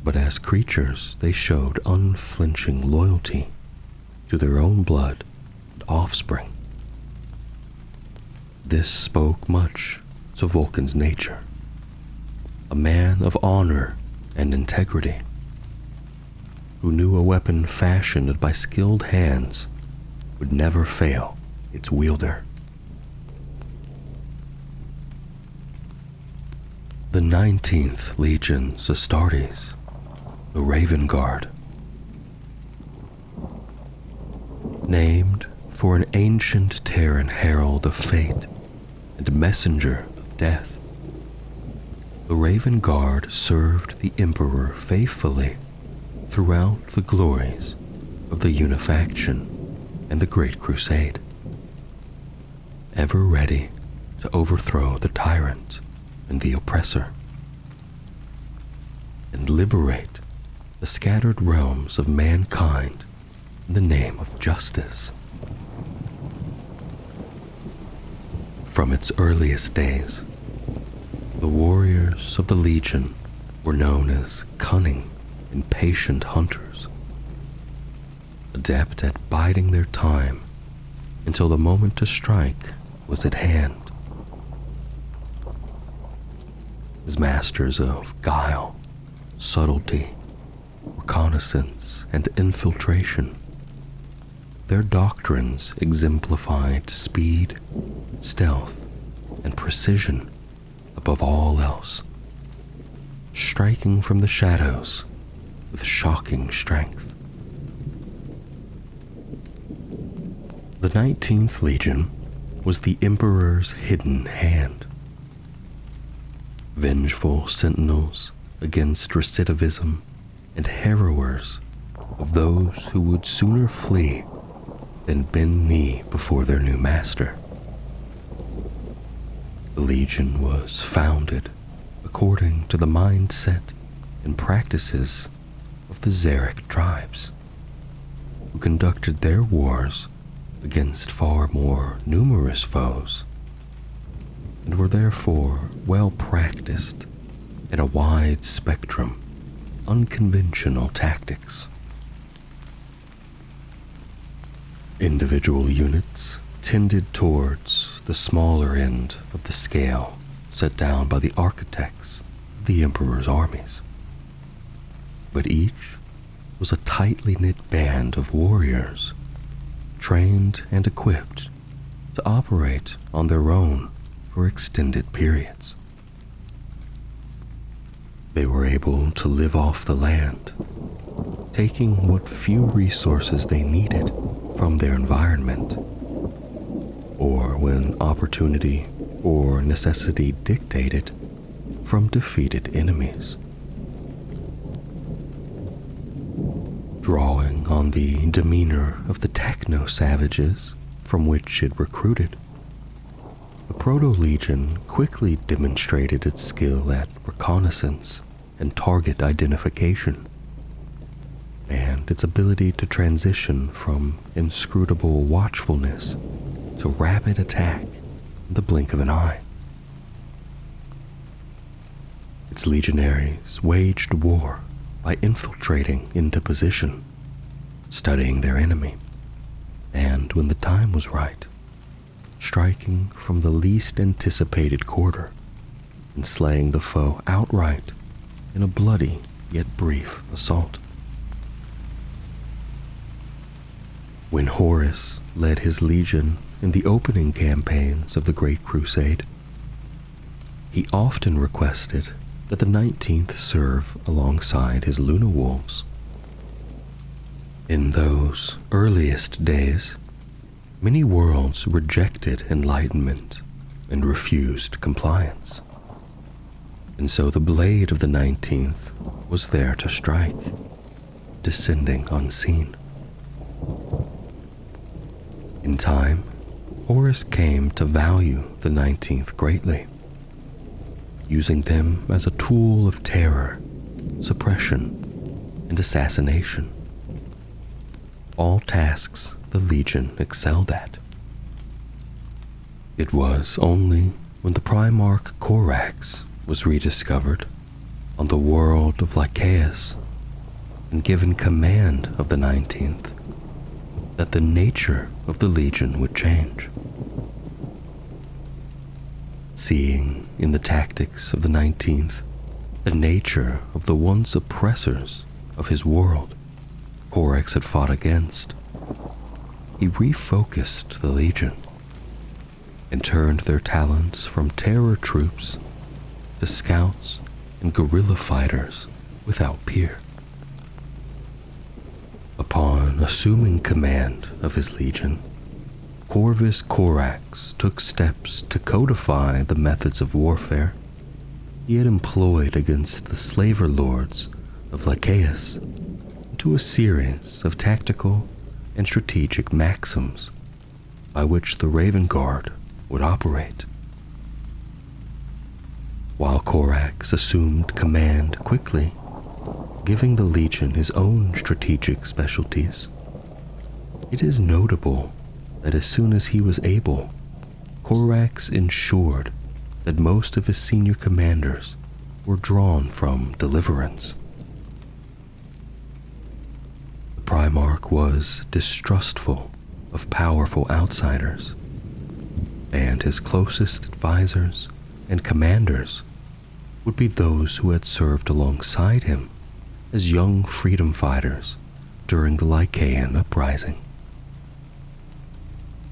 but as creatures they showed unflinching loyalty to their own blood and offspring. This spoke much to Vulcan's nature, a man of honor and integrity, who knew a weapon fashioned by skilled hands would never fail its wielder. The 19th Legion's Astartes, the Raven Guard, named for an ancient Terran herald of fate and messenger of death. The Raven Guard served the Emperor faithfully throughout the glories of the Unifaction and the Great Crusade, ever ready to overthrow the tyrant and the oppressor, and liberate the scattered realms of mankind in the name of justice. From its earliest days, the warriors of the Legion were known as cunning and patient hunters, adept at biding their time until the moment to strike was at hand. As masters of guile, subtlety, reconnaissance, and infiltration, their doctrines exemplified speed, stealth, and precision above all else, striking from the shadows with shocking strength. The 19th Legion was the Emperor's hidden hand. Vengeful sentinels against recidivism and harrowers of those who would sooner flee than bend knee before their new master. The Legion was founded according to the mindset and practices of the Xeric tribes, who conducted their wars against far more numerous foes, and were therefore well practiced in a wide spectrum of unconventional tactics. Individual units tended towards the smaller end of the scale set down by the architects of the Emperor's armies, but each was a tightly knit band of warriors, trained and equipped to operate on their own for extended periods. They were able to live off the land, taking what few resources they needed from their environment, or when opportunity or necessity dictated, from defeated enemies. Drawing on the demeanor of the techno-savages from which it recruited, The Proto-Legion quickly demonstrated its skill at reconnaissance and target identification, and its ability to transition from inscrutable watchfulness to rapid attack in the blink of an eye. Its legionaries waged war by infiltrating into position, studying their enemy, and when the time was right, striking from the least anticipated quarter and slaying the foe outright in a bloody yet brief assault. When Horus led his legion in the opening campaigns of the Great Crusade, he often requested that the 19th serve alongside his Luna Wolves. In those earliest days, many worlds rejected enlightenment and refused compliance, and so the blade of the 19th was there to strike, descending unseen. In time, Horus came to value the 19th greatly, using them as a tool of terror, suppression, and assassination, all tasks the Legion excelled at. It was only when the Primarch Corax was rediscovered on the world of Lycaeus and given command of the 19th that the nature of the Legion would change. Seeing in the tactics of the 19th the nature of the once oppressors of his world Corax had fought against, he refocused the Legion and turned their talents from terror troops to scouts and guerrilla fighters without peer. Upon assuming command of his legion, Corvus Corax took steps to codify the methods of warfare he had employed against the slaver lords of Lycaeus into a series of tactical and strategic maxims by which the Raven Guard would operate. While Corax assumed command quickly, giving the Legion his own strategic specialties, it is notable that as soon as he was able, Corax ensured that most of his senior commanders were drawn from Deliverance. The Primarch was distrustful of powerful outsiders, and his closest advisors and commanders would be those who had served alongside him as young freedom fighters during the Lycaean uprising.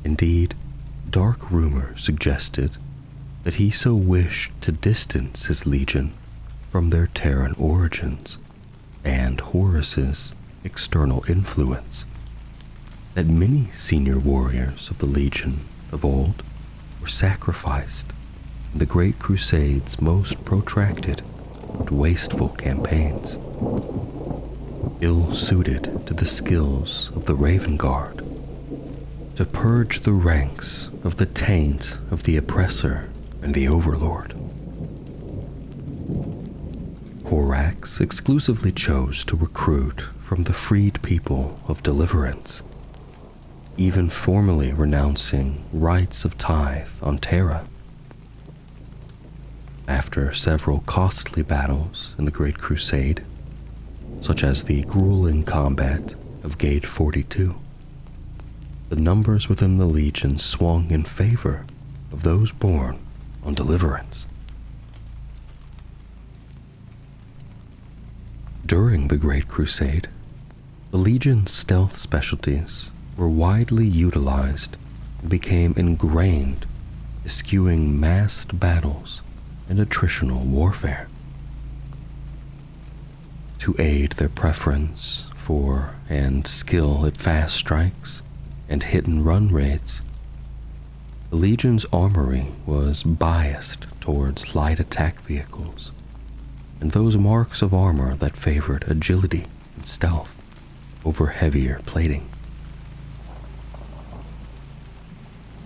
Indeed, dark rumor suggested that he so wished to distance his legion from their Terran origins and Horus's external influence that many senior warriors of the Legion of old were sacrificed in the Great Crusade's most protracted and wasteful campaigns, ill-suited to the skills of the Raven Guard, to purge the ranks of the taint of the oppressor and the overlord. Corax exclusively chose to recruit from the freed people of Deliverance, even formally renouncing rights of tithe on Terra. After several costly battles in the Great Crusade, such as the grueling combat of Gate 42, the numbers within the Legion swung in favor of those born on Deliverance. During the Great Crusade, the Legion's stealth specialties were widely utilized and became ingrained, eschewing massed battles and attritional warfare. To aid their preference for and skill at fast strikes and hit-and-run raids, the Legion's armory was biased towards light attack vehicles and those marks of armor that favored agility and stealth over heavier plating.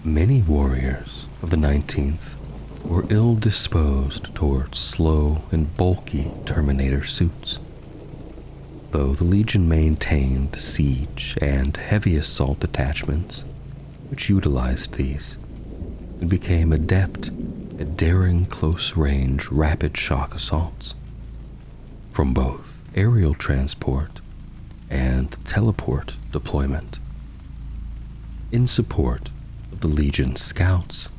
Many warriors of the 19th were ill-disposed towards slow and bulky Terminator suits, though the Legion maintained siege and heavy assault detachments which utilized these and became adept at daring close-range rapid shock assaults from both aerial transport and teleport deployment, in support of the Legion's scouts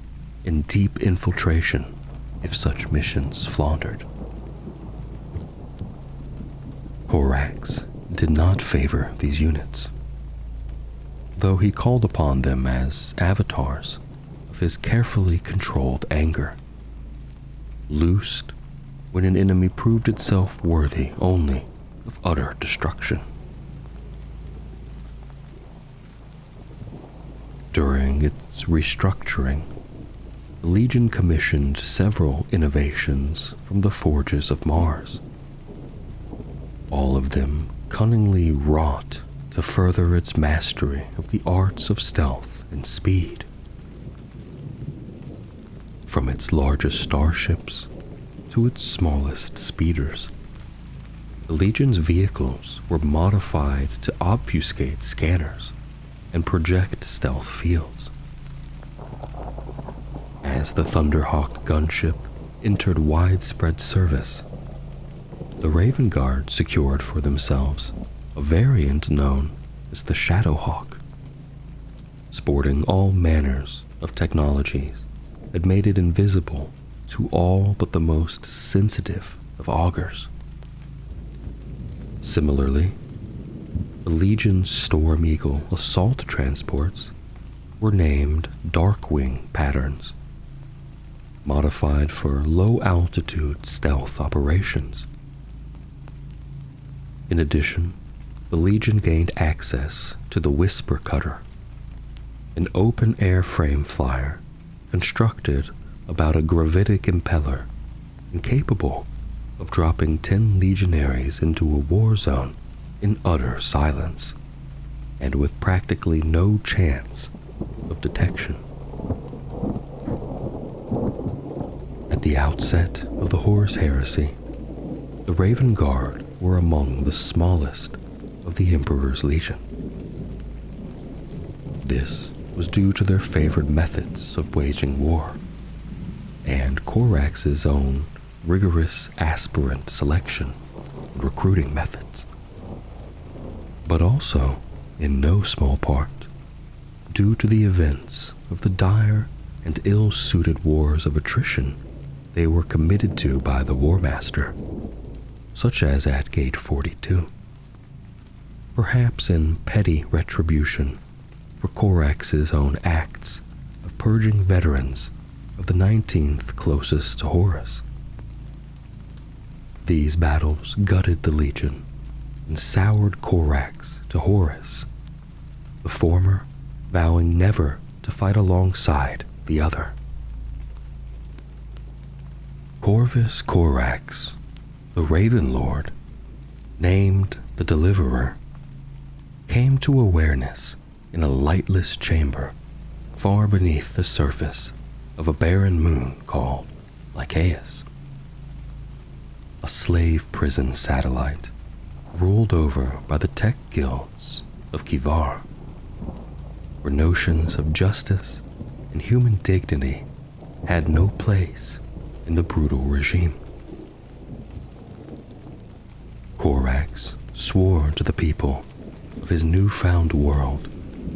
and deep infiltration if such missions floundered. Corax did not favor these units, though he called upon them as avatars of his carefully controlled anger, loosed when an enemy proved itself worthy only of utter destruction. During its restructuring, the Legion commissioned several innovations from the forges of Mars, all of them cunningly wrought to further its mastery of the arts of stealth and speed. From its largest starships to its smallest speeders, the Legion's vehicles were modified to obfuscate scanners and project stealth fields. As the Thunderhawk gunship entered widespread service, the Raven Guard secured for themselves a variant known as the Shadowhawk, sporting all manners of technologies that made it invisible to all but the most sensitive of augurs. Similarly, the Legion's Storm Eagle assault transports were named Darkwing patterns, modified for low-altitude stealth operations. In addition, the Legion gained access to the Whisper Cutter, an open-air frame flyer constructed about a gravitic impeller and capable of dropping 10 legionaries into a war zone in utter silence and with practically no chance of detection. At the outset of the Horus Heresy, the Raven Guard were among the smallest of the Emperor's Legion. This was due to their favored methods of waging war and Corax's own rigorous aspirant selection and recruiting methods, but also, in no small part, due to the events of the dire and ill-suited wars of attrition they were committed to by the War Master, such as at Gate 42. Perhaps in petty retribution for Corax's own acts of purging veterans of the 19th closest to Horus. These battles gutted the Legion and soured Corax to Horus, the former vowing never to fight alongside the other. Corvus Corax, the Raven Lord, named the Deliverer, came to awareness in a lightless chamber far beneath the surface of a barren moon called Lycaeus, a slave prison satellite ruled over by the tech guilds of Kivar, where notions of justice and human dignity had no place in the brutal regime. Corax swore to the people of his newfound world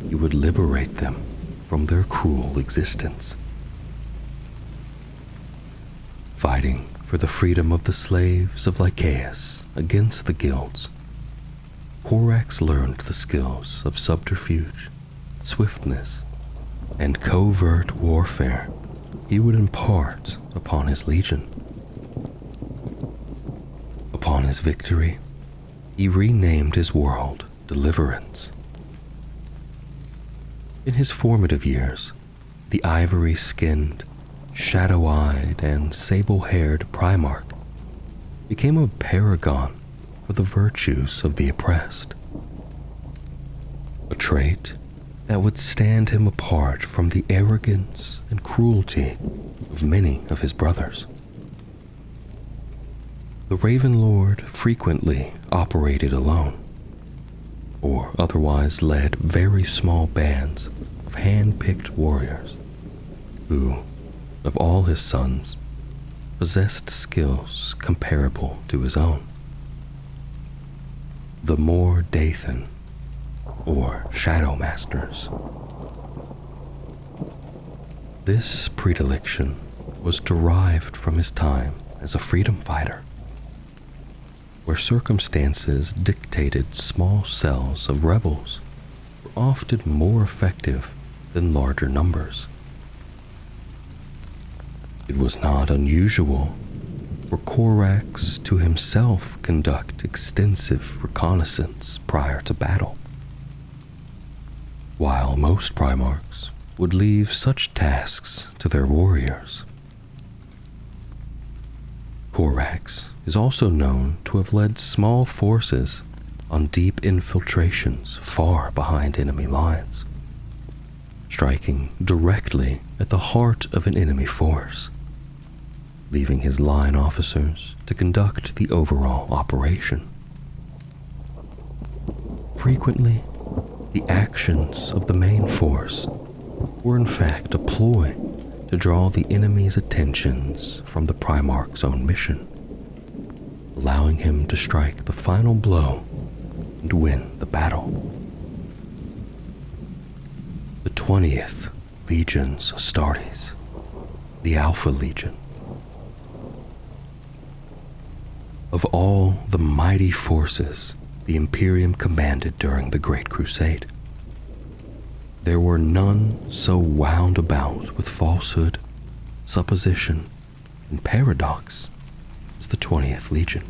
he would liberate them from their cruel existence. Fighting for the freedom of the slaves of Lycaeus against the guilds, Corax learned the skills of subterfuge, swiftness, and covert warfare he would impart upon his legion. Upon his victory, he renamed his world Deliverance. In his formative years, the ivory-skinned, shadow-eyed, and sable-haired Primarch became a paragon for the virtues of the oppressed, a trait that would stand him apart from the arrogance and cruelty of many of his brothers. The Raven Lord frequently operated alone, or otherwise led very small bands of hand-picked warriors who, of all his sons, possessed skills comparable to his own. The More Dathan, or Shadow Masters. This predilection was derived from his time as a freedom fighter, where circumstances dictated small cells of rebels were often more effective than larger numbers. It was not unusual for Corax to himself conduct extensive reconnaissance prior to battle, while most Primarchs would leave such tasks to their warriors. Corax is also known to have led small forces on deep infiltrations far behind enemy lines, striking directly at the heart of an enemy force, leaving his line officers to conduct the overall operation. Frequently, the actions of the main force were in fact a ploy to draw the enemy's attentions from the Primarch's own mission, allowing him to strike the final blow and win the battle. The 20th Legion's Astartes, the Alpha Legion. Of all the mighty forces the Imperium commanded during the Great Crusade, there were none so wound about with falsehood, supposition, and paradox as the 20th Legion.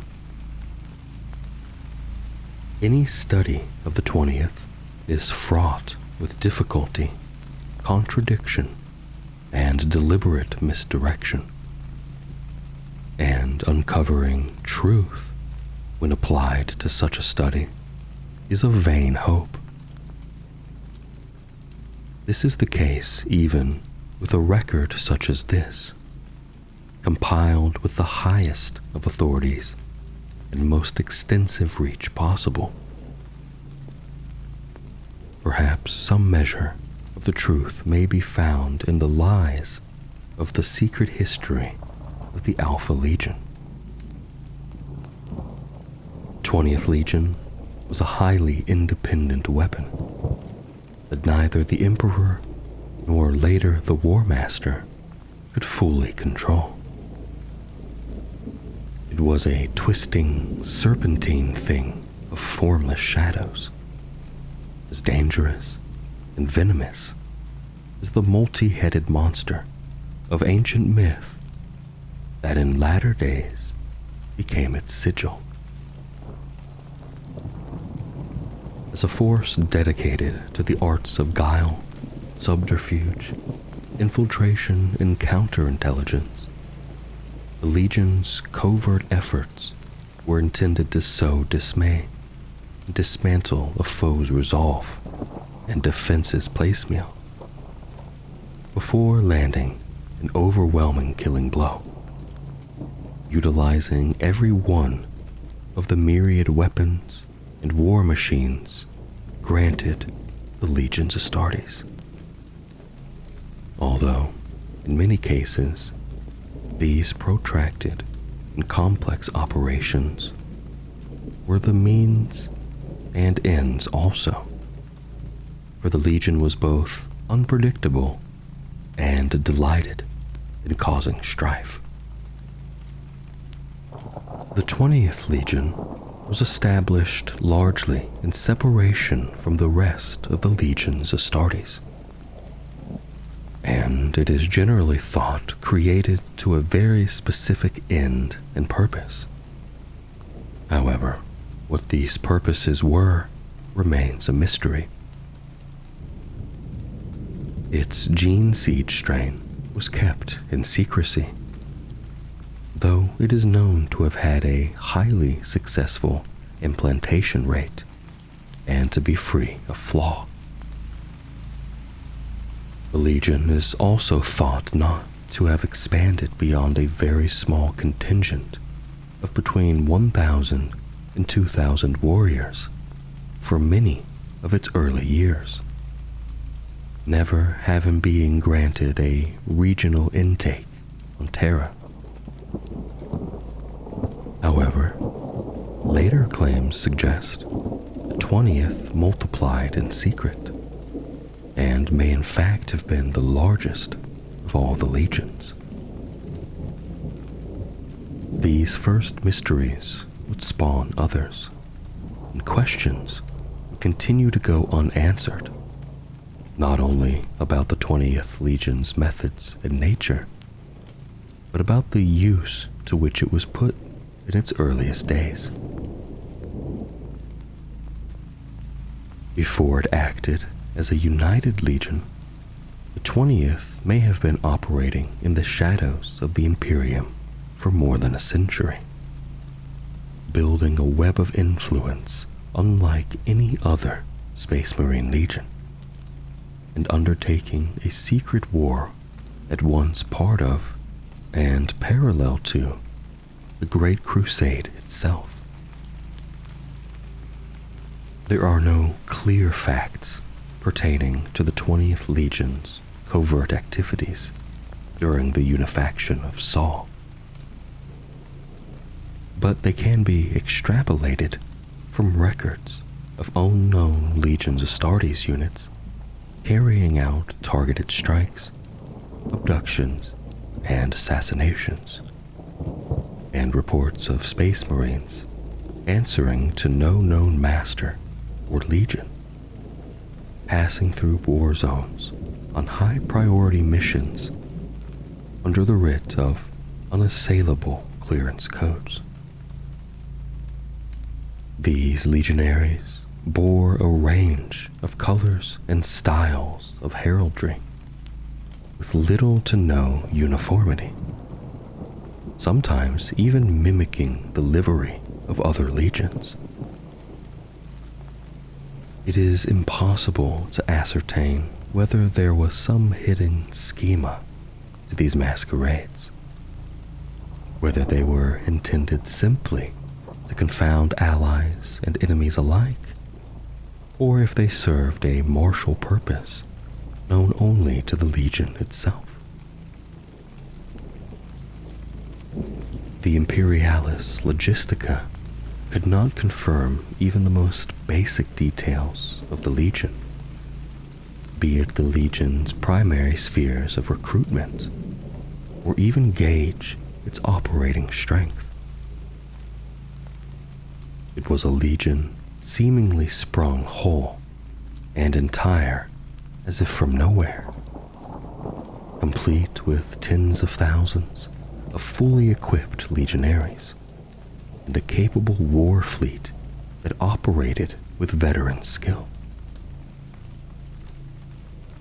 Any study of the 20th is fraught with difficulty, contradiction, and deliberate misdirection, and uncovering truth when applied to such a study is a vain hope. This is the case even with a record such as this, compiled with the highest of authorities and most extensive reach possible. Perhaps some measure of the truth may be found in the lies of the secret history of the Alpha Legion. 20th Legion was a highly independent weapon that neither the Emperor nor later the War Master could fully control. It was a twisting, serpentine thing of formless shadows, as dangerous and venomous as the multi-headed monster of ancient myth that in latter days became its sigil. As a force dedicated to the arts of guile, subterfuge, infiltration, and counterintelligence, the Legion's covert efforts were intended to sow dismay, dismantle a foe's resolve, and defense's placemeal, before landing an overwhelming killing blow, utilizing every one of the myriad weapons and war machines granted the Legion's Astartes. Although, in many cases, these protracted and complex operations were the means and ends also, for the Legion was both unpredictable and delighted in causing strife. The 20th Legion was established largely in separation from the rest of the Legion's Astartes, and it is generally thought created to a very specific end and purpose. However, what these purposes were remains a mystery. Its gene seed strain was kept in secrecy, though it is known to have had a highly successful implantation rate and to be free of flaw. The Legion is also thought not to have expanded beyond a very small contingent of between 1,000 and 2,000 warriors for many of its early years, never having been granted a regional intake on Terra. However, later claims suggest the 20th multiplied in secret, and may in fact have been the largest of all the legions. These first mysteries would spawn others, and questions would continue to go unanswered, not only about the 20th Legion's methods and nature, but about the use to which it was put in its earliest days. Before it acted as a united legion, the 20th may have been operating in the shadows of the Imperium for more than a century, building a web of influence unlike any other Space Marine Legion, and undertaking a secret war at once part of and parallel to the Great Crusade itself. There are no clear facts pertaining to the 20th Legion's covert activities during the unifaction of Saul, but they can be extrapolated from records of unknown Legion's Astartes units carrying out targeted strikes, abductions, and assassinations, and reports of Space Marines answering to no known master or legion, passing through war zones on high-priority missions under the writ of unassailable clearance codes. These legionaries bore a range of colors and styles of heraldry, with little to no uniformity, sometimes even mimicking the livery of other legions. It is impossible to ascertain whether there was some hidden schema to these masquerades, whether they were intended simply to confound allies and enemies alike, or if they served a martial purpose known only to the Legion itself. The Imperialis Logistica could not confirm even the most basic details of the Legion, be it the Legion's primary spheres of recruitment, or even gauge its operating strength. It was a Legion seemingly sprung whole and entire as if from nowhere, complete with tens of thousands of fully equipped legionaries and a capable war fleet that operated with veteran skill.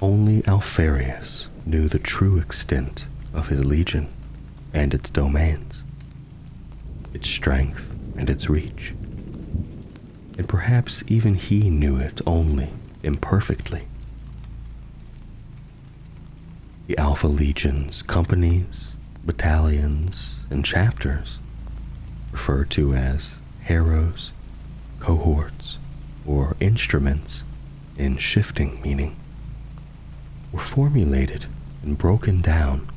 Only Alfarius knew the true extent of his legion and its domains, its strength and its reach, and perhaps even he knew it only imperfectly. The Alpha Legion's companies, battalions, and chapters, referred to as harrows, cohorts, or instruments in shifting meaning, were formulated and broken down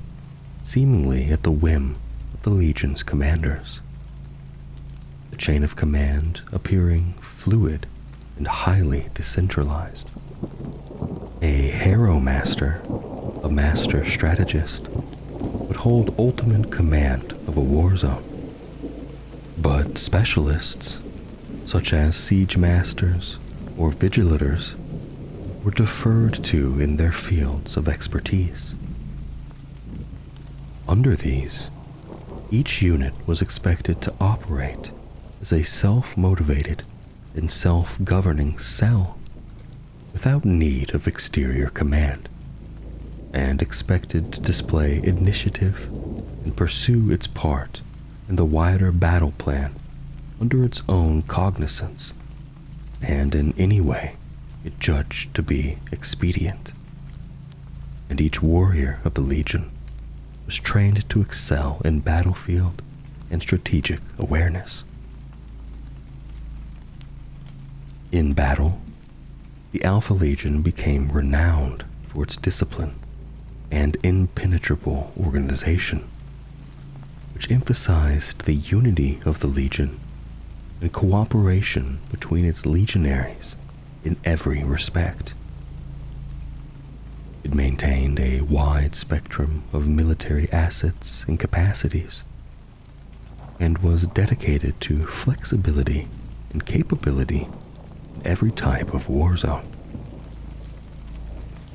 seemingly at the whim of the Legion's commanders, the chain of command appearing fluid and highly decentralized. A harrow master, a master strategist, would hold ultimate command of a war zone, but specialists, such as siege masters or vigilators, were deferred to in their fields of expertise. Under these, each unit was expected to operate as a self-motivated and self-governing cell without need of exterior command, and expected to display initiative and pursue its part in the wider battle plan under its own cognizance and in any way it judged to be expedient. and each warrior of the Legion was trained to excel in battlefield and strategic awareness. In battle, the Alpha Legion became renowned for its discipline and impenetrable organization, which emphasized the unity of the Legion and cooperation between its legionaries in every respect. It maintained a wide spectrum of military assets and capacities, and was dedicated to flexibility and capability in every type of war zone.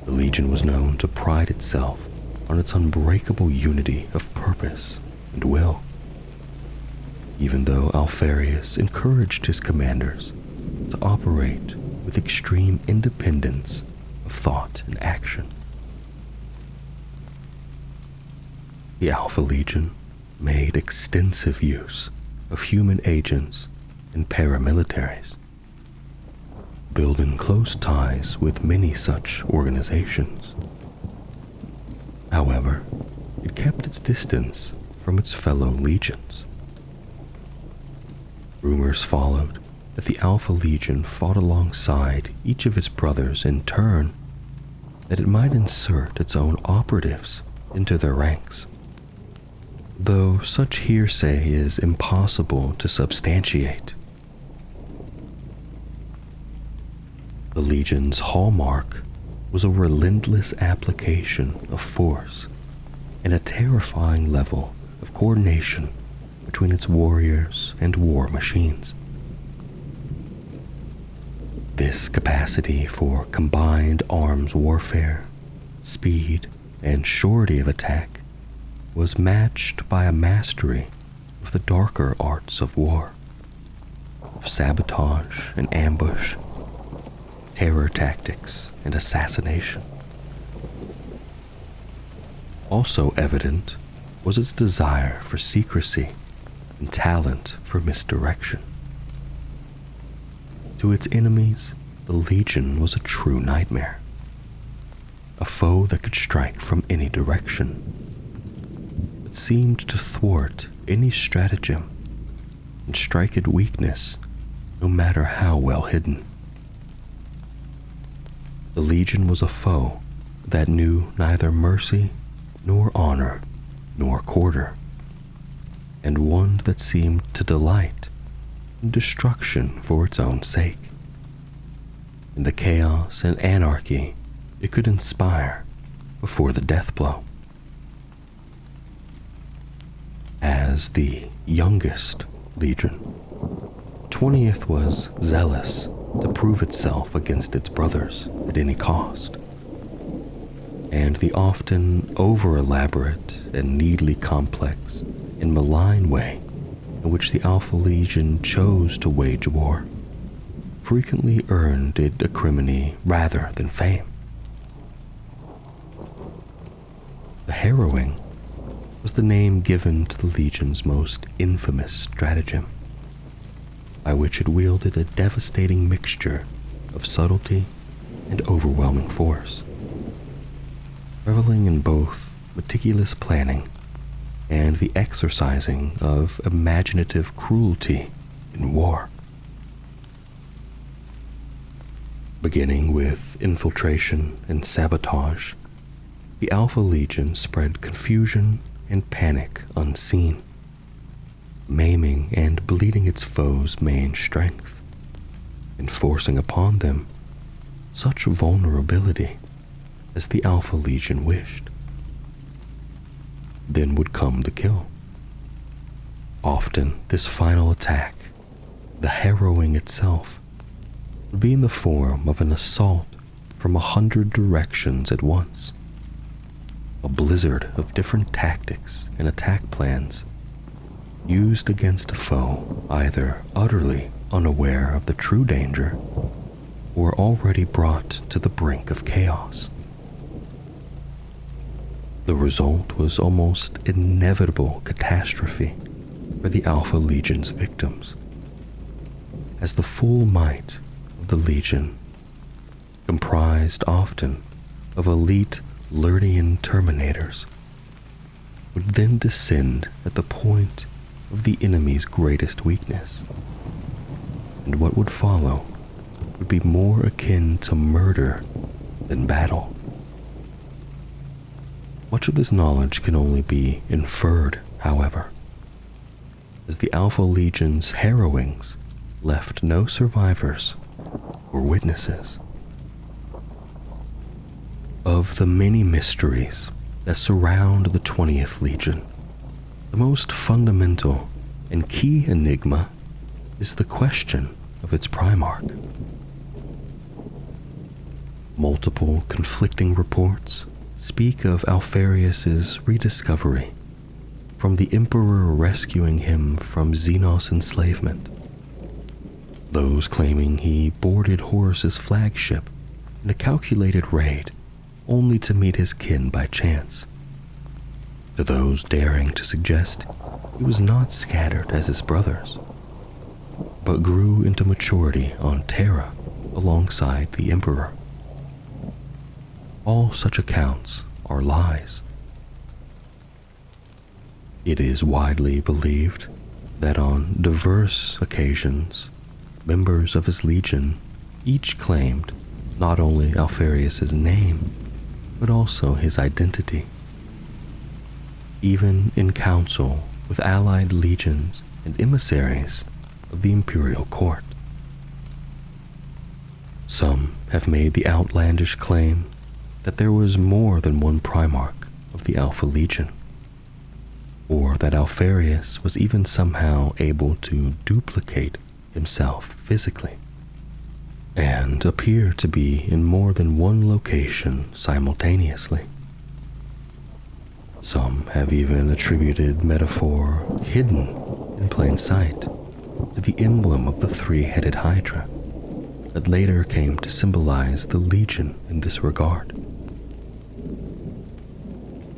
The Legion was known to pride itself on its unbreakable unity of purpose and will, even though Alfarius encouraged his commanders to operate with extreme independence of thought and action. The Alpha Legion made extensive use of human agents and paramilitaries, building close ties with many such organizations. However, it kept its distance from its fellow legions. Rumors followed that the Alpha Legion fought alongside each of its brothers in turn, that it might insert its own operatives into their ranks, though such hearsay is impossible to substantiate. The Legion's hallmark was a relentless application of force and a terrifying level of coordination between its warriors and war machines. This capacity for combined arms warfare, speed, and surety of attack was matched by a mastery of the darker arts of war, of sabotage and ambush, terror tactics and assassination. Also evident was its desire for secrecy and talent for misdirection. To its enemies, the Legion was a true nightmare, a foe that could strike from any direction, but seemed to thwart any stratagem and strike at weakness, no matter how well hidden. The Legion was a foe that knew neither mercy nor honor nor quarter, and one that seemed to delight in destruction for its own sake, in the chaos and anarchy it could inspire before the death blow. As the youngest Legion, 20th was zealous to prove itself against its brothers at any cost, and the often over-elaborate and needly complex and malign way in which the Alpha Legion chose to wage war frequently earned it acrimony rather than fame. The harrowing was the name given to the Legion's most infamous stratagem, by which it wielded a devastating mixture of subtlety and overwhelming force, reveling in both meticulous planning and the exercising of imaginative cruelty in war. Beginning with infiltration and sabotage, the Alpha Legion spread confusion and panic unseen, maiming and bleeding its foes' main strength, and forcing upon them such vulnerability as the Alpha Legion wished. Then would come the kill. Often this final attack, the harrowing itself, would be in the form of an assault from 100 directions at once, a blizzard of different tactics and attack plans used against a foe either utterly unaware of the true danger or already brought to the brink of chaos. The result was almost inevitable catastrophe for the Alpha Legion's victims, as the full might of the Legion, comprised often of elite Lernian Terminators, would then descend at the point of the enemy's greatest weakness, and what would follow would be more akin to murder than battle. Much of this knowledge can only be inferred, however, as the Alpha Legion's harrowings left no survivors or witnesses. Of the many mysteries that surround the 20th Legion, the most fundamental and key enigma is the question of its Primarch. Multiple conflicting reports speak of Alpharius's rediscovery, from the Emperor rescuing him from Xenos enslavement, those claiming he boarded Horus's flagship in a calculated raid only to meet his kin by chance, to those daring to suggest he was not scattered as his brothers, but grew into maturity on Terra alongside the Emperor. All such accounts are lies. It is widely believed that on diverse occasions, members of his legion each claimed not only Alpharius's name, but also his identity. Even in council with allied legions and emissaries of the imperial court. Some have made the outlandish claim that there was more than one Primarch of the Alpha Legion, or that Alpharius was even somehow able to duplicate himself physically, and appear to be in more than one location simultaneously. Some have even attributed metaphor hidden in plain sight to the emblem of the three-headed Hydra that later came to symbolize the Legion in this regard.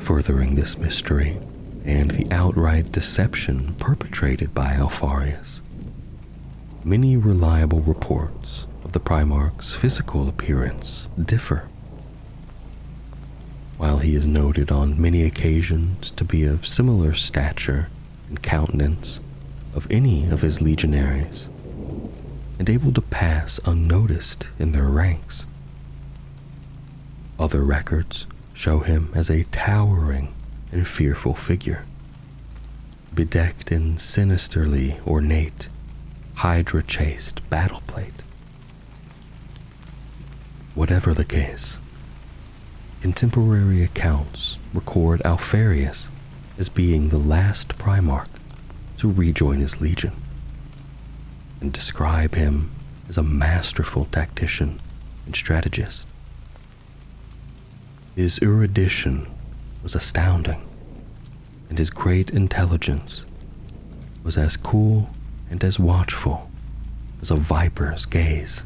Furthering this mystery and the outright deception perpetrated by Alpharius, many reliable reports of the Primarch's physical appearance differ. While he is noted on many occasions to be of similar stature and countenance of any of his legionaries, and able to pass unnoticed in their ranks, other records show him as a towering and fearful figure, bedecked in sinisterly ornate, Hydra-chased battleplate. Whatever the case, contemporary accounts record Alpharius as being the last Primarch to rejoin his legion, and describe him as a masterful tactician and strategist. His erudition was astounding, and his great intelligence was as cool and as watchful as a viper's gaze.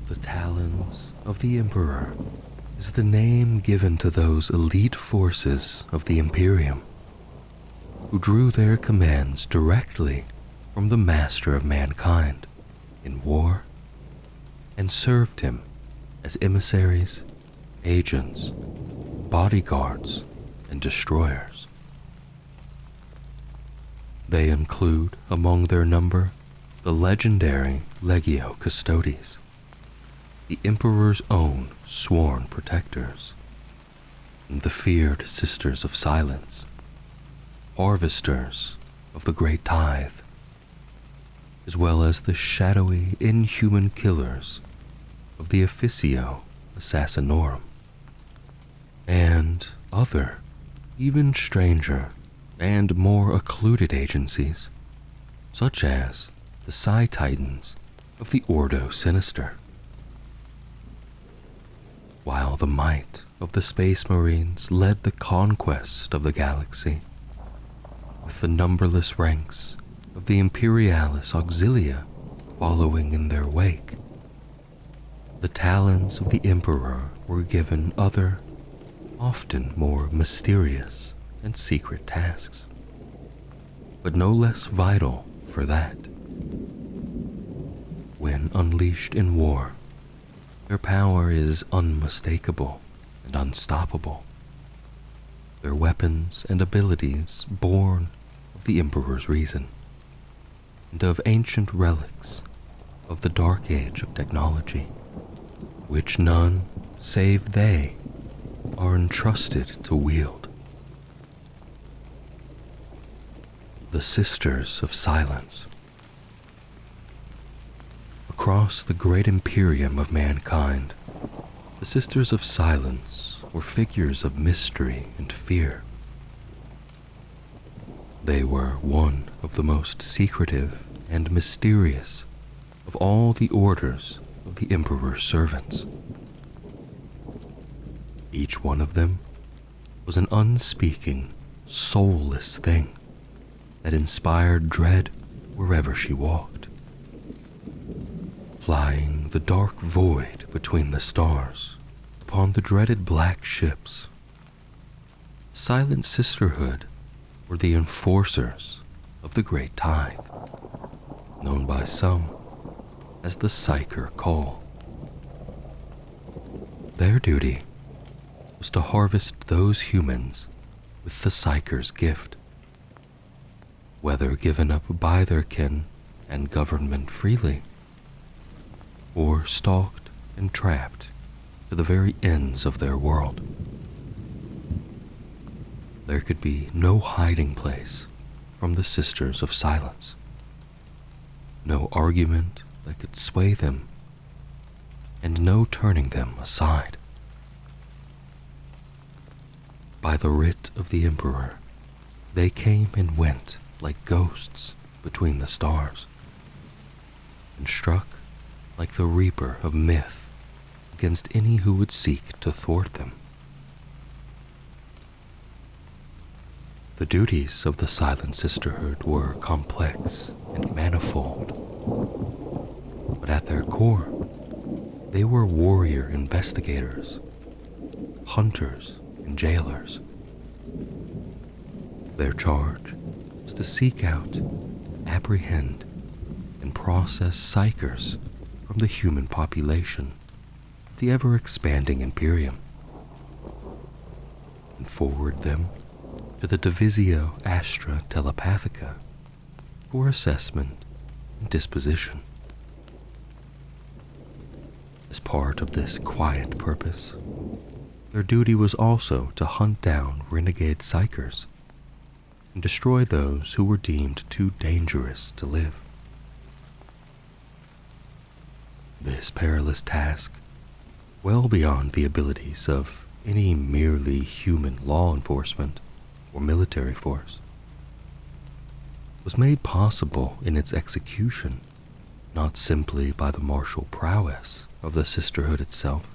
The Talons of the Emperor is the name given to those elite forces of the Imperium, who drew their commands directly from the Master of Mankind in war, and served him as emissaries, agents, bodyguards, and destroyers. They include among their number the legendary Legio Custodes, the Emperor's own sworn protectors, and the feared Sisters of Silence, harvesters of the Great Tithe, as well as the shadowy, inhuman killers of the Officio Assassinorum, and other, even stranger and more occluded agencies, such as the Psi Titans of the Ordo Sinister. While the might of the Space Marines led the conquest of the galaxy, with the numberless ranks of the Imperialis Auxilia following in their wake, the Talons of the Emperor were given other, often more mysterious and secret tasks, but no less vital for that. When unleashed in war, Their power is unmistakable and unstoppable. Their weapons and abilities born of the Emperor's reason, and of ancient relics of the Dark Age of technology, which none save they are entrusted to wield. The Sisters of Silence. Across the great Imperium of Mankind, the Sisters of Silence were figures of mystery and fear. They were one of the most secretive and mysterious of all the orders of the Emperor's servants. Each one of them was an unspeaking, soulless thing that inspired dread wherever she walked. Flying the dark void between the stars upon the dreaded black ships, Silent Sisterhood were the enforcers of the Great Tithe, known by some as the Psyker Call. Their duty was to harvest those humans with the Psyker's gift, whether given up by their kin and government freely, or stalked and trapped to the very ends of their world. There could be no hiding place from the Sisters of Silence, no argument that could sway them, and no turning them aside. By the writ of the Emperor, they came and went like ghosts between the stars, and struck like the reaper of myth against any who would seek to thwart them. The duties of the Silent Sisterhood were complex and manifold, but at their core, they were warrior investigators, hunters, and jailers. Their charge was to seek out, apprehend, and process psychers from the human population of the ever-expanding Imperium, and forward them to the Divisio Astra Telepathica for assessment and disposition. As part of this quiet purpose, their duty was also to hunt down renegade psychers and destroy those who were deemed too dangerous to live. This perilous task, well beyond the abilities of any merely human law enforcement or military force, was made possible in its execution not simply by the martial prowess of the Sisterhood itself,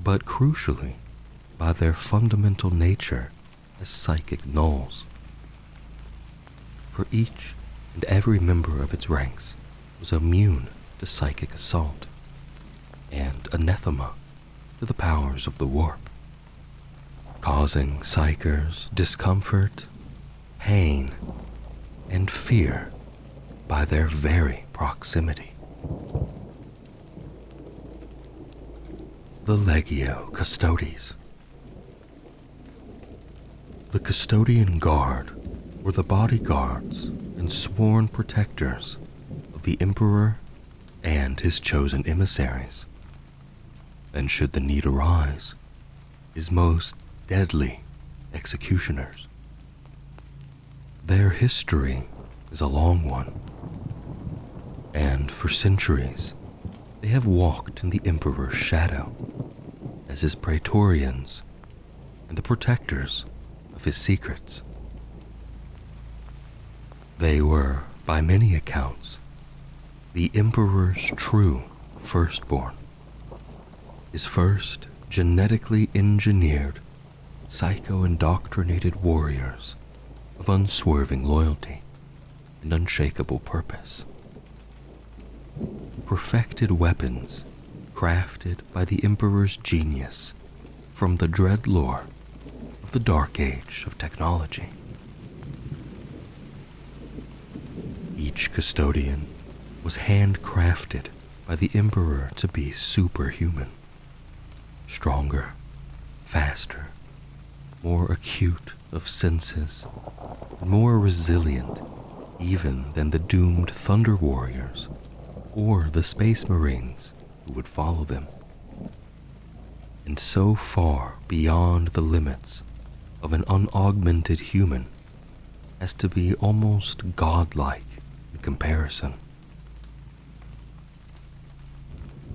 but crucially by their fundamental nature as psychic gnolls. For each and every member of its ranks was immune to psychic assault and anathema to the powers of the warp, causing psychers discomfort, pain, and fear by their very proximity. The Legio Custodes. The Custodian Guard were the bodyguards and sworn protectors of the Emperor and his chosen emissaries, and should the need arise, his most deadly executioners. Their history is a long one, and for centuries they have walked in the Emperor's shadow as his praetorians and the protectors of his secrets. They were, by many accounts, the Emperor's true firstborn, his first genetically engineered, psycho-indoctrinated warriors of unswerving loyalty and unshakable purpose. Perfected weapons crafted by the Emperor's genius from the dread lore of the Dark Age of technology. Each custodian was handcrafted by the Emperor to be superhuman, stronger, faster, more acute of senses, and more resilient even than the doomed Thunder Warriors or the Space Marines who would follow them, and so far beyond the limits of an unaugmented human as to be almost godlike in comparison.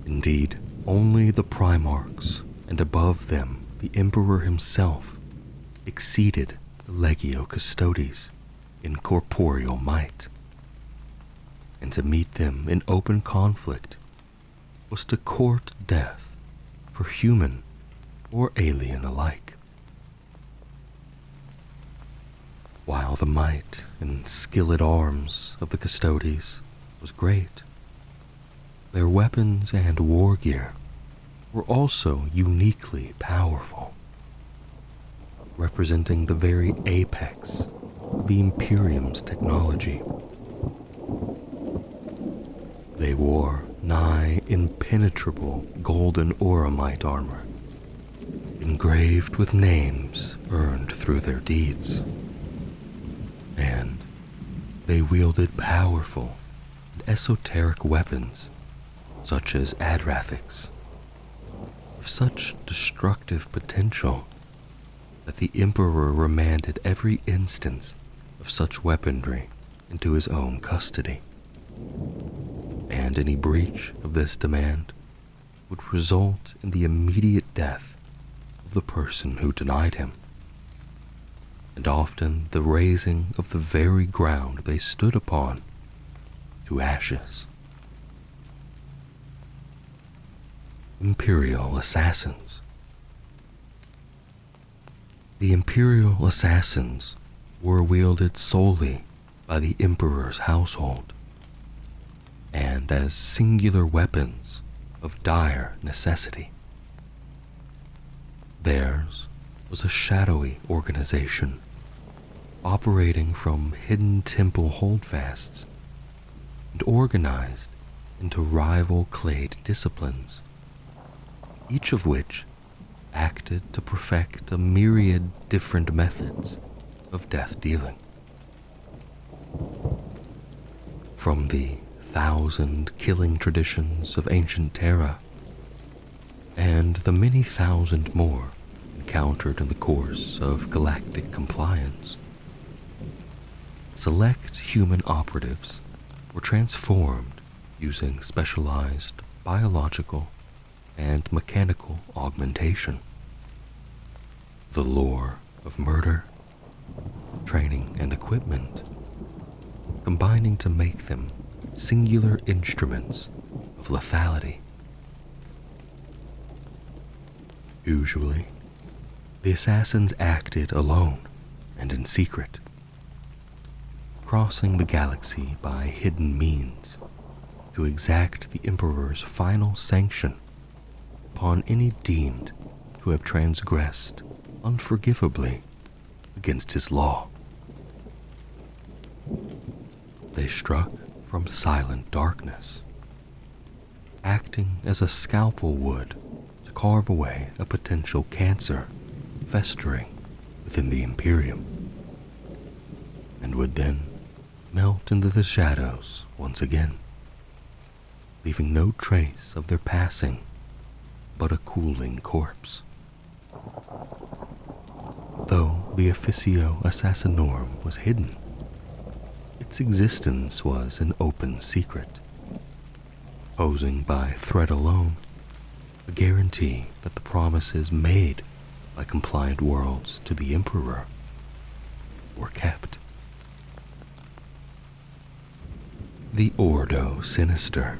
Indeed, only the Primarchs, and above them the Emperor himself, exceeded the Legio Custodes in corporeal might, and to meet them in open conflict was to court death for human or alien alike. While the might and skill at arms of the Custodes was great, their weapons and war gear were also uniquely powerful, representing the very apex of the Imperium's technology. They wore nigh impenetrable golden auramite armor, engraved with names earned through their deeds, and they wielded powerful and esoteric weapons such as Adrathics, of such destructive potential that the Emperor remanded every instance of such weaponry into his own custody, and any breach of this demand would result in the immediate death of the person who denied him, and often the razing of the very ground they stood upon to ashes. Imperial Assassins. The Imperial Assassins were wielded solely by the Emperor's household, and as singular weapons of dire necessity. Theirs was a shadowy organization, operating from hidden temple holdfasts and organized into rival clade disciplines, each of which acted to perfect a myriad different methods of death dealing. From the 1,000 killing traditions of ancient Terra, and the many thousand more encountered in the course of galactic compliance, select human operatives were transformed using specialized biological and mechanical augmentation, the lore of murder, training, and equipment, combining to make them singular instruments of lethality. Usually, the assassins acted alone and in secret, crossing the galaxy by hidden means to exact the Emperor's final sanction upon any deemed to have transgressed unforgivably against his law. They struck from silent darkness, acting as a scalpel would to carve away a potential cancer festering within the Imperium, and would then melt into the shadows once again, leaving no trace of their passing but a cooling corpse. Though the Officio Assassinorum was hidden, its existence was an open secret, posing by threat alone a guarantee that the promises made by compliant worlds to the Emperor were kept. The Ordo Sinister.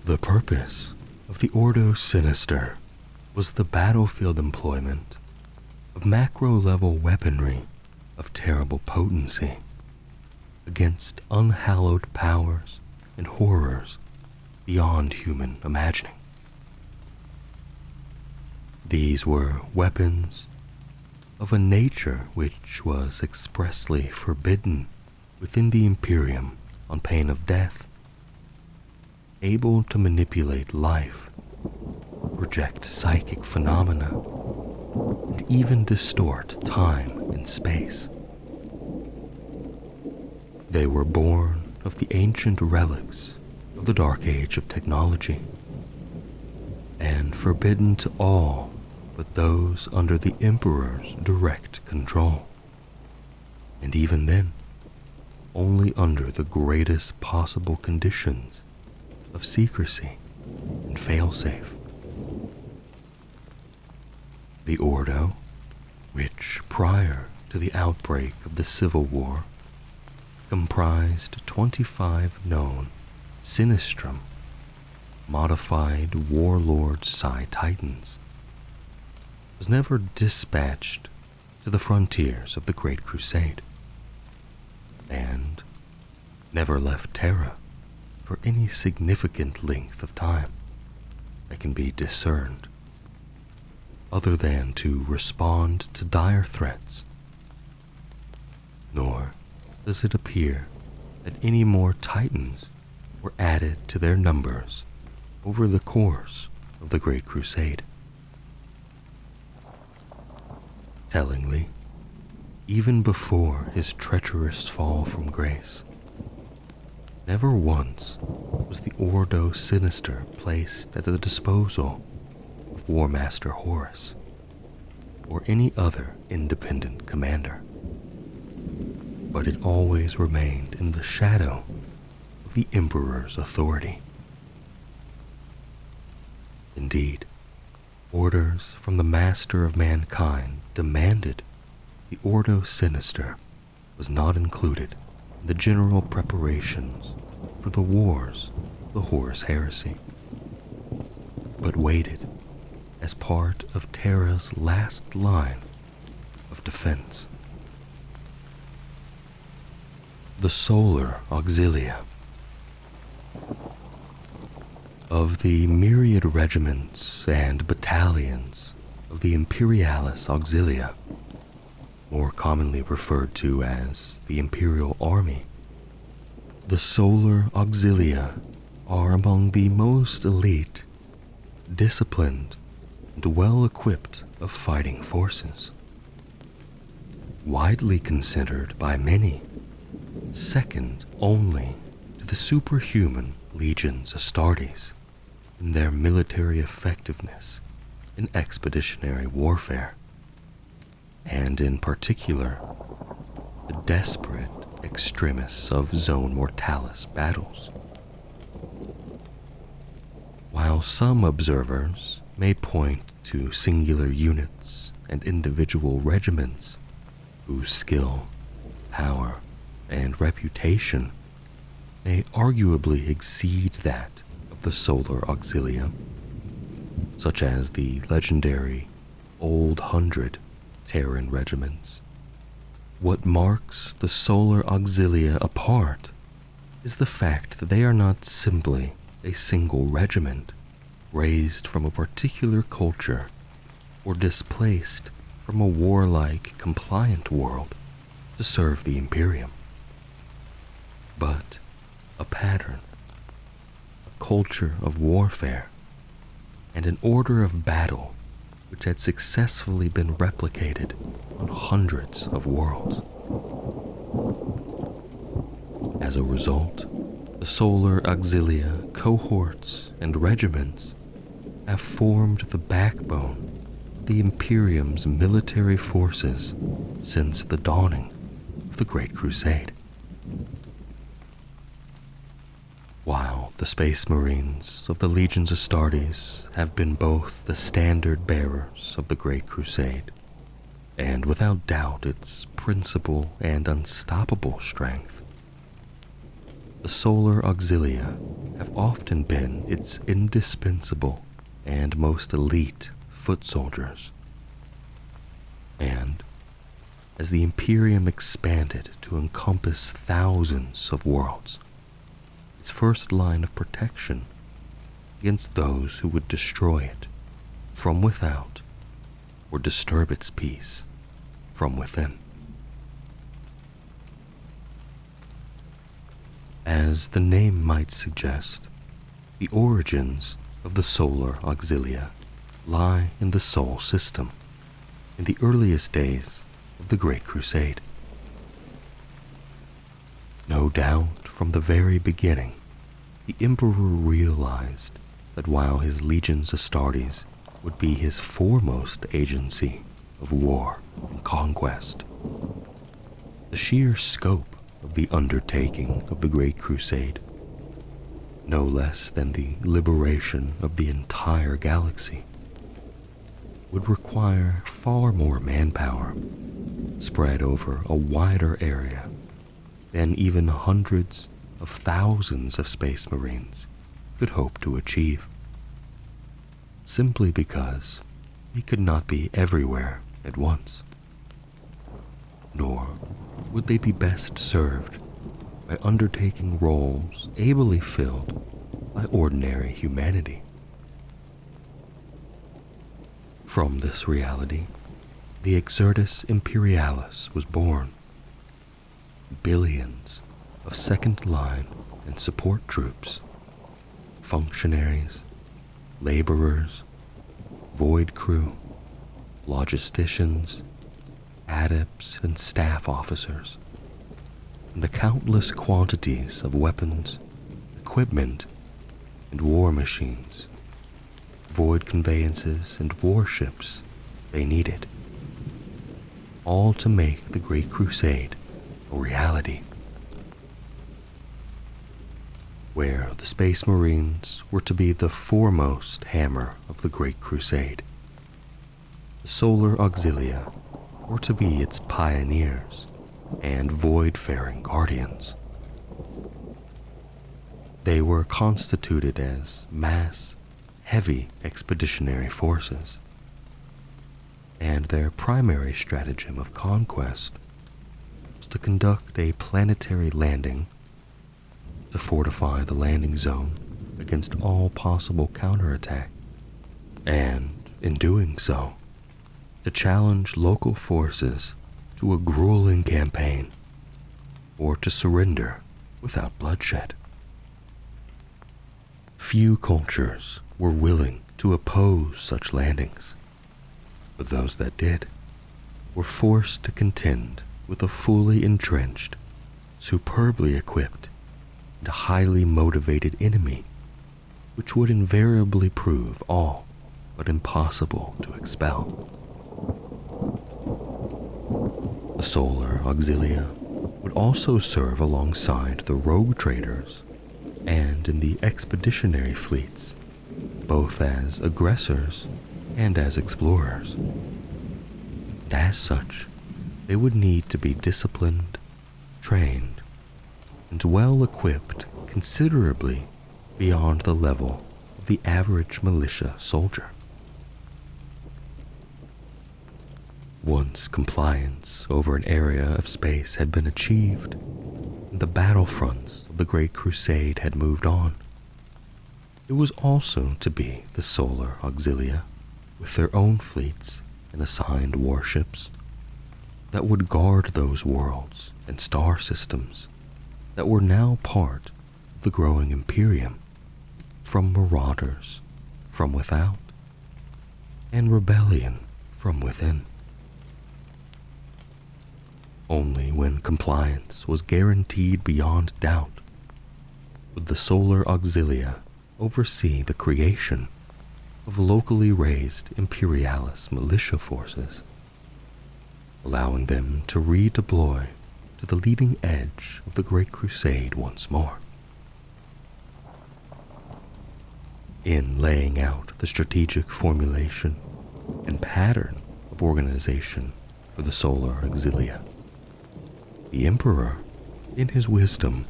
The purpose of the Ordo Sinister was the battlefield employment of macro-level weaponry of terrible potency against unhallowed powers and horrors beyond human imagining. These were weapons of a nature which was expressly forbidden within the Imperium on pain of death able to manipulate life, project psychic phenomena, and even distort time and space. They were born of the ancient relics of the Dark Age of technology, and forbidden to all but those under the Emperor's direct control, and even then, only under the greatest possible conditions of secrecy and failsafe. The Ordo, which prior to the outbreak of the Civil War comprised 25 known Sinistrum modified warlord Psi Titans, was never dispatched to the frontiers of the Great Crusade, and never left Terra for any significant length of time that can be discerned, other than to respond to dire threats. Nor does it appear that any more Titans were added to their numbers over the course of the Great Crusade. Tellingly, even before his treacherous fall from grace, never once was the Ordo Sinister placed at the disposal of War Master Horus or any other independent commander, but it always remained in the shadow of the Emperor's authority. Indeed, orders from the Master of Mankind demanded the Ordo Sinister was not included in the general preparations for the wars of the Horus Heresy, but waited as part of Terra's last line of defense. The Solar Auxilia. Of the myriad regiments and battalions of the Imperialis Auxilia, more commonly referred to as the Imperial Army, the Solar Auxilia are among the most elite, disciplined, and well-equipped of fighting forces. Widely considered by many second only to the superhuman legions Astartes in their military effectiveness in expeditionary warfare, and in particular, the desperate extremis of Zone Mortalis battles. While some observers may point to singular units and individual regiments whose skill, power, and reputation may arguably exceed that of the Solar Auxilia, such as the legendary Old 100 Terran regiments, what marks the Solar Auxilia apart is the fact that they are not simply a single regiment raised from a particular culture or displaced from a warlike, compliant world to serve the Imperium, but a pattern, a culture of warfare, and an order of battle which had successfully been replicated on hundreds of worlds. As a result, the Solar Auxilia cohorts and regiments have formed the backbone of the Imperium's military forces since the dawning of the Great Crusade. While the Space Marines of the Legions Astartes have been both the standard bearers of the Great Crusade, and without doubt its principal and unstoppable strength, the Solar Auxilia have often been its indispensable and most elite foot soldiers. And as the Imperium expanded to encompass thousands of worlds, its first line of protection against those who would destroy it from without or disturb its peace from within. As the name might suggest, The origins of the solar auxilia lie in the Sol system, in the earliest days of the Great Crusade. No doubt, from the very beginning, the Emperor realized that while his legions Astartes would be his foremost agency of war and conquest, the sheer scope of the undertaking of the Great Crusade, no less than the liberation of the entire galaxy, would require far more manpower spread over a wider area than even hundreds of thousands of space marines could hope to achieve, simply because he could not be everywhere at once. Nor would they be best served by undertaking roles ably filled by ordinary humanity. From this reality, the Exertus Imperialis was born. Billions of second-line and support troops, functionaries, laborers, void crew, logisticians, adepts, and staff officers, and the countless quantities of weapons, equipment, and war machines, void conveyances, and warships they needed, all to make the Great Crusade a reality, where the Space Marines were to be the foremost hammer of the Great Crusade. The Solar Auxilia were to be its pioneers and void-faring guardians. They were constituted as mass, heavy expeditionary forces, and their primary stratagem of conquest was to conduct a planetary landing, to fortify the landing zone against all possible counterattack, and, in doing so, to challenge local forces to a grueling campaign, or to surrender without bloodshed. Few cultures were willing to oppose such landings, but those that did were forced to contend with a fully entrenched, superbly equipped, and highly motivated enemy, which would invariably prove all but impossible to expel. The Solar Auxilia would also serve alongside the rogue traders and in the expeditionary fleets, both as aggressors and as explorers. And as such, they would need to be disciplined, trained, and well equipped considerably beyond the level of the average militia soldier. Once compliance over an area of space had been achieved, and the battlefronts of the Great Crusade had moved on, it was also to be the Solar Auxilia, with their own fleets and assigned warships, that would guard those worlds and star systems that were now part of the growing Imperium from marauders from without and rebellion from within. Only when compliance was guaranteed beyond doubt would the Solar Auxilia oversee the creation of locally raised Imperialis militia forces, allowing them to redeploy to the leading edge of the Great Crusade once more. In laying out the strategic formulation and pattern of organization for the Solar Auxilia, the Emperor, in his wisdom,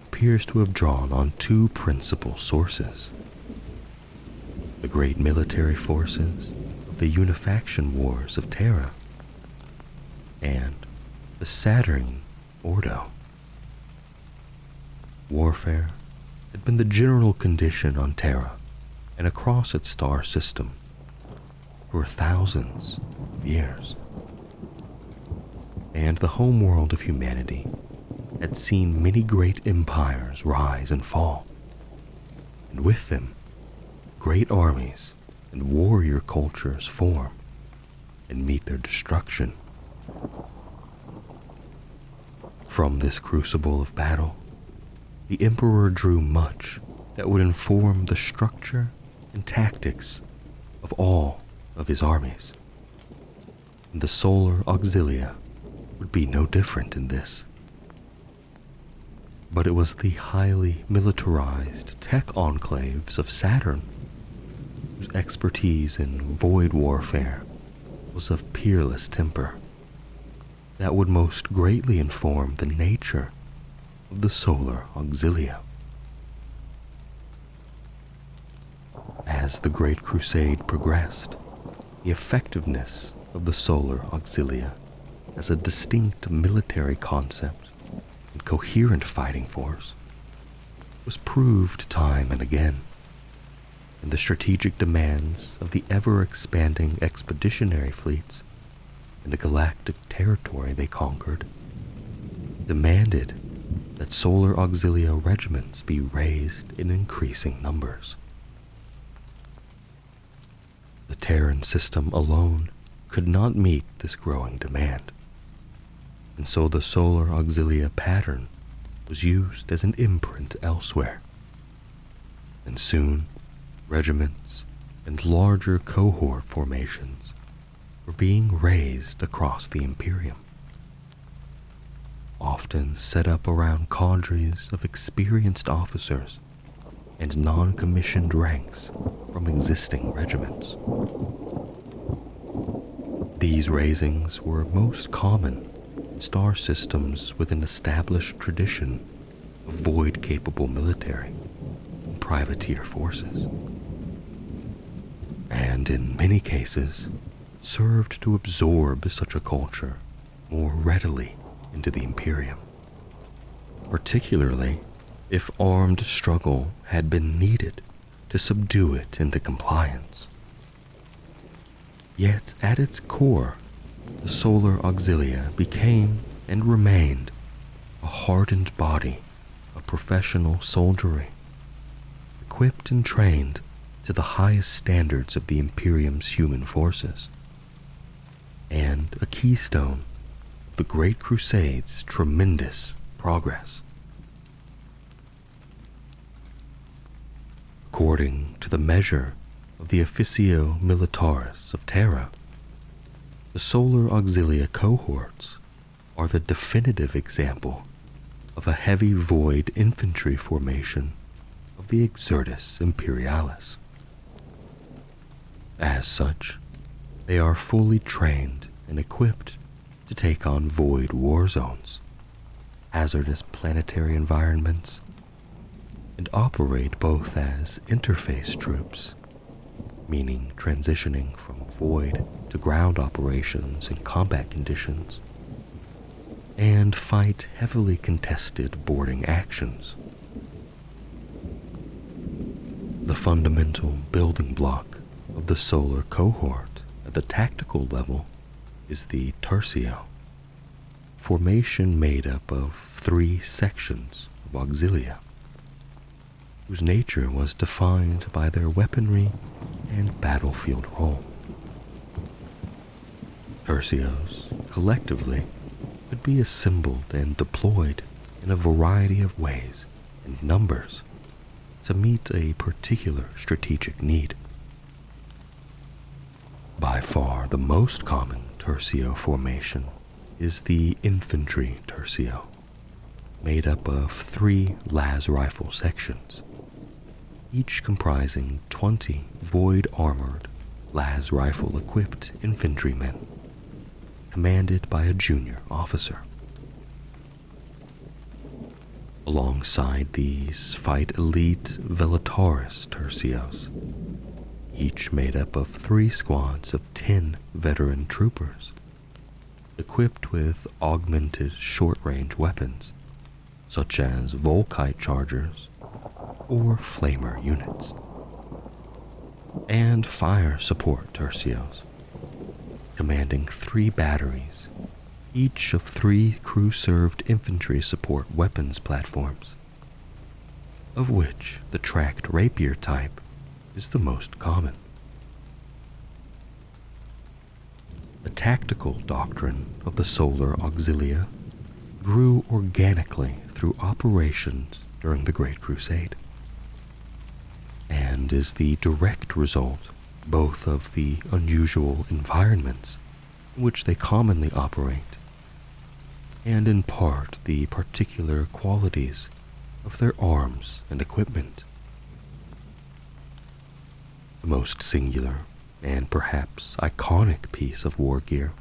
appears to have drawn on two principal sources: the great military forces of the Unifaction Wars of Terra, and the Saturn Ordo. Warfare had been the general condition on Terra and across its star system for thousands of years, and the homeworld of humanity had seen many great empires rise and fall, and with them, great armies and warrior cultures form and meet their destruction. From this crucible of battle, the Emperor drew much that would inform the structure and tactics of all of his armies. And the Solar Auxilia would be no different in this. But it was the highly militarized tech enclaves of Saturn, whose expertise in void warfare was of peerless temper, that would most greatly inform the nature of the Solar Auxilia. As the Great Crusade progressed, the effectiveness of the Solar Auxilia as a distinct military concept and coherent fighting force was proved time and again, and the strategic demands of the ever-expanding expeditionary fleets and the galactic territory they conquered demanded that Solar Auxilia regiments be raised in increasing numbers. The Terran system alone could not meet this growing demand, and so the Solar Auxilia pattern was used as an imprint elsewhere, and soon regiments and larger cohort formations were being raised across the Imperium, often set up around cadres of experienced officers and non-commissioned ranks from existing regiments. These raisings were most common in star systems with an established tradition of void-capable military and privateer forces, and in many cases served to absorb such a culture more readily into the Imperium, particularly if armed struggle had been needed to subdue it into compliance. Yet at its core, the Solar Auxilia became and remained a hardened body of professional soldiery, equipped and trained to the highest standards of the Imperium's human forces, and a keystone of the Great Crusade's tremendous progress. According to the measure of the Officio Militaris of Terra, the Solar Auxilia cohorts are the definitive example of a heavy void infantry formation of the Exertus Imperialis. As such, they are fully trained and equipped to take on void war zones, hazardous planetary environments, and operate both as interface troops, meaning transitioning from void to ground operations in combat conditions, and fight heavily contested boarding actions. The fundamental building block of the solar cohort at the tactical level is the tercio, formation made up of 3 sections of auxilia, whose nature was defined by their weaponry and battlefield role. Tercios, collectively, could be assembled and deployed in a variety of ways and numbers to meet a particular strategic need. By far the most common tercio formation is the infantry tercio, made up of 3 las rifle sections, each comprising 20 void-armored, las rifle-equipped infantrymen, commanded by a junior officer. Alongside these fight elite Velataris tercios, each made up of 3 squads of 10 veteran troopers, equipped with augmented short-range weapons, such as Volkite chargers or flamer units, and fire support tercios, commanding 3 batteries, each of 3 crew-served infantry support weapons platforms, of which the tracked rapier type is the most common. The tactical doctrine of the Solar Auxilia grew organically through operations during the Great Crusade, and is the direct result both of the unusual environments in which they commonly operate, and in part the particular qualities of their arms and equipment. The most singular and perhaps iconic piece of war gear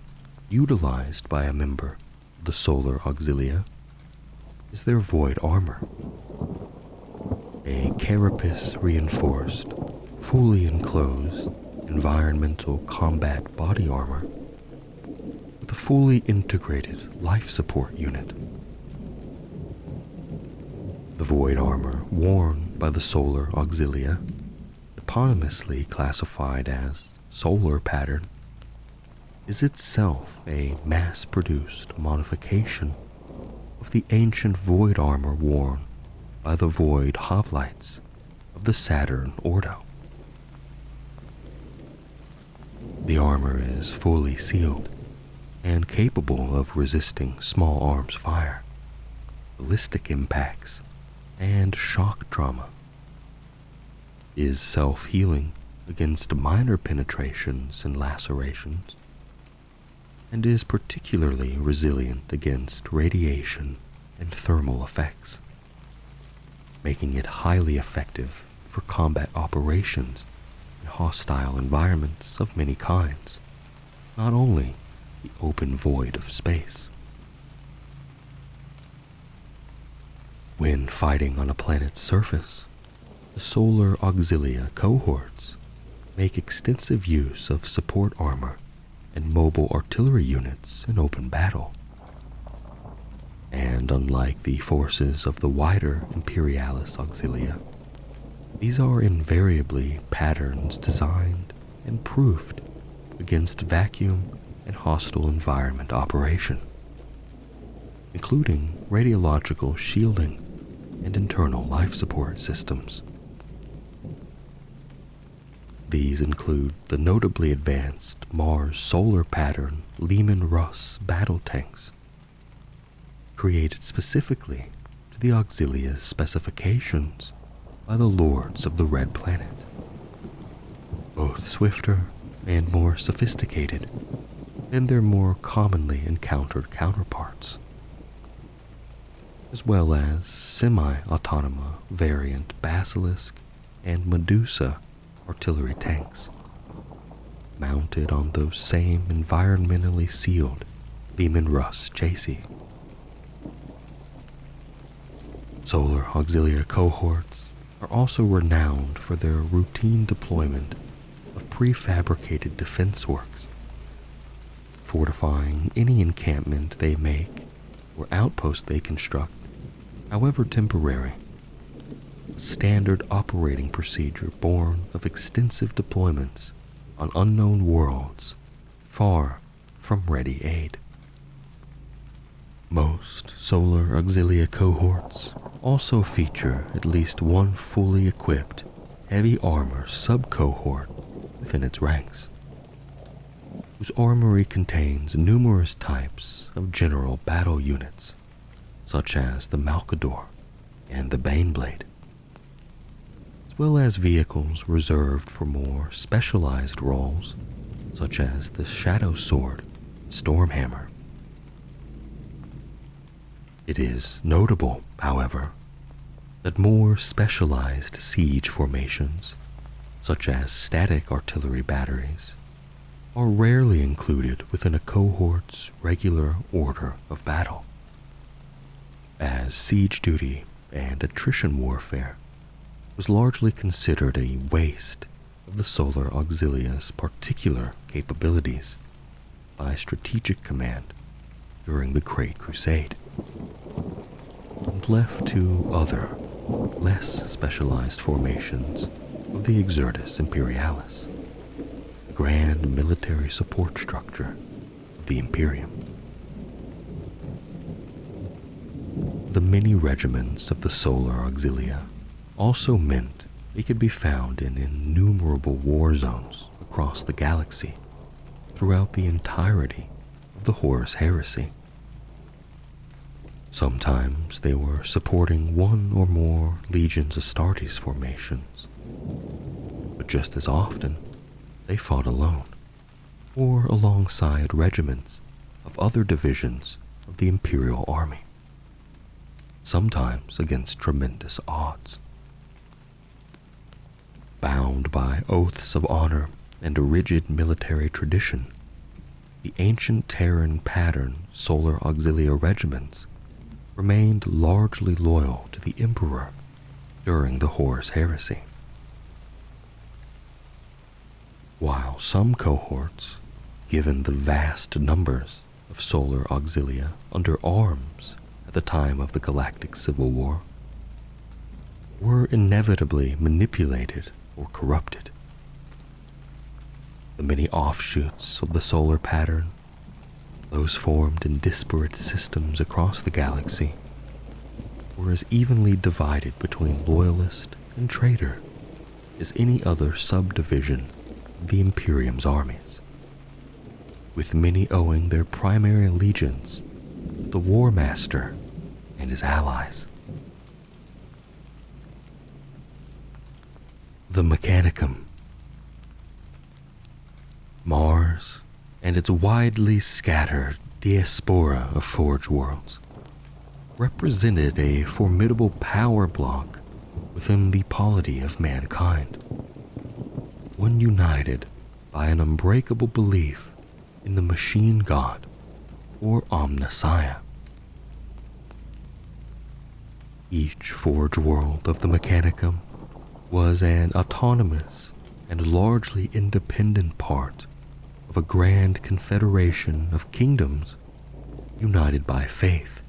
utilized by a member of the Solar Auxilia is their void armor, a carapace-reinforced, fully enclosed environmental combat body armor with a fully integrated life support unit. The void armor worn by the Solar Auxilia, eponymously classified as Solar Pattern, is itself a mass-produced modification of the ancient void armor worn by the void hoplites of the Saturn Ordo. The armor is fully sealed and capable of resisting small arms fire, ballistic impacts, and shock trauma, is self-healing against minor penetrations and lacerations, and is particularly resilient against radiation and thermal effects, making it highly effective for combat operations in hostile environments of many kinds, not only the open void of space. When fighting on a planet's surface, the Solar Auxilia cohorts make extensive use of support armor and mobile artillery units in open battle. And unlike the forces of the wider Imperialis Auxilia, these are invariably patterns designed and proofed against vacuum and hostile environment operation, including radiological shielding and internal life support systems. These include the notably advanced Mars Solar Pattern Lehman Russ battle tanks, created specifically to the Auxilia's specifications by the Lords of the Red Planet, both swifter and more sophisticated than their more commonly encountered counterparts, as well as semi-autonoma variant Basilisk and Medusa artillery tanks, mounted on those same environmentally sealed Lehman Russ chassis. Solar Auxilia cohorts are also renowned for their routine deployment of prefabricated defense works, fortifying any encampment they make or outpost they construct, however temporary, a standard operating procedure born of extensive deployments on unknown worlds far from ready aid. Most Solar Auxilia cohorts also feature at least one fully equipped heavy armor sub-cohort within its ranks, whose armory contains numerous types of general battle units, such as the Malkador and the Baneblade, as well as vehicles reserved for more specialized roles, such as the Shadow Sword and Stormhammer. It is notable, however, that more specialized siege formations, such as static artillery batteries, are rarely included within a cohort's regular order of battle, as siege duty and attrition warfare was largely considered a waste of the Solar Auxilia's particular capabilities by Strategic Command during the Great Crusade, and left to other, less specialized formations of the Exertus Imperialis, the grand military support structure of the Imperium. The many regiments of the Solar Auxilia also meant they could be found in innumerable war zones across the galaxy throughout the entirety of the Horus Heresy. Sometimes they were supporting one or more legions Astartes formations, but just as often they fought alone or alongside regiments of other divisions of the Imperial Army, sometimes against tremendous odds. Bound by oaths of honor and a rigid military tradition, the ancient Terran pattern Solar Auxilia regiments remained largely loyal to the Emperor during the Horus Heresy. While some cohorts, given the vast numbers of Solar Auxilia under arms at the time of the Galactic Civil War, were inevitably manipulated or corrupted, the many offshoots of the solar pattern, those formed in disparate systems across the galaxy, were as evenly divided between loyalist and traitor as any other subdivision of the Imperium's armies, with many owing their primary allegiance to the War Master and his allies. The Mechanicum. Mars and its widely scattered diaspora of Forge worlds represented a formidable power block within the polity of mankind, one united by an unbreakable belief in the machine god or Omnissiah. Each Forge world of the Mechanicum was an autonomous and largely independent part of a grand confederation of kingdoms united by faith,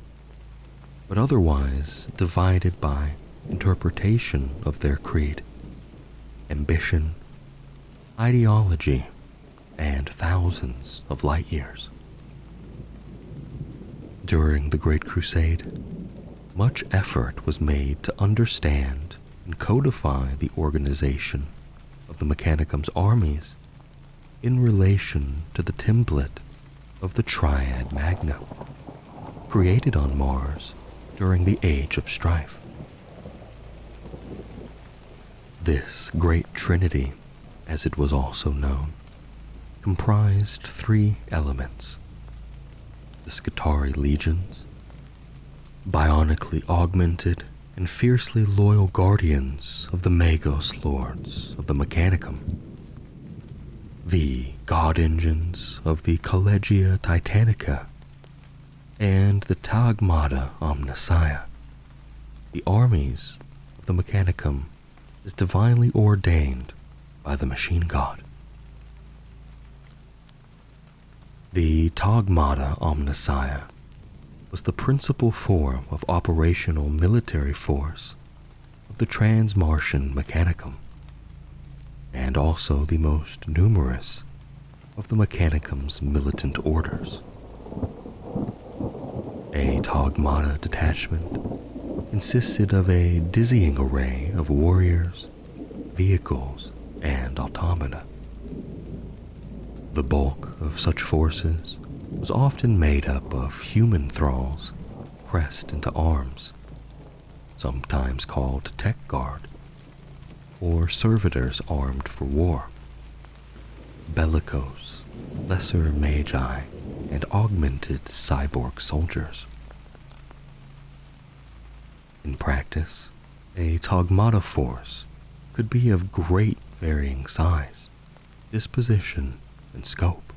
but otherwise divided by interpretation of their creed, ambition, ideology, and thousands of light years. During the Great Crusade, much effort was made to understand and codify the organization of the Mechanicum's armies in relation to the template of the Triad Magna, created on Mars during the Age of Strife. This Great Trinity, as it was also known, comprised three elements: the Skitarii legions, bionically augmented and fiercely loyal guardians of the Magos lords of the Mechanicum, the god engines of the Collegia Titanica, and the Tagmata Omnissiah, the armies of the Mechanicum as divinely ordained by the machine god. The Tagmata Omnissiah was the principal form of operational military force of the Transmartian Mechanicum, and also the most numerous of the Mechanicum's militant orders. A Tagmata detachment consisted of a dizzying array of warriors, vehicles, and automata. The bulk of such forces was often made up of human thralls pressed into arms, sometimes called tech guard, or servitors armed for war, bellicose, lesser magi, and augmented cyborg soldiers. In practice, a Tagmata force could be of great varying size, disposition, and scope,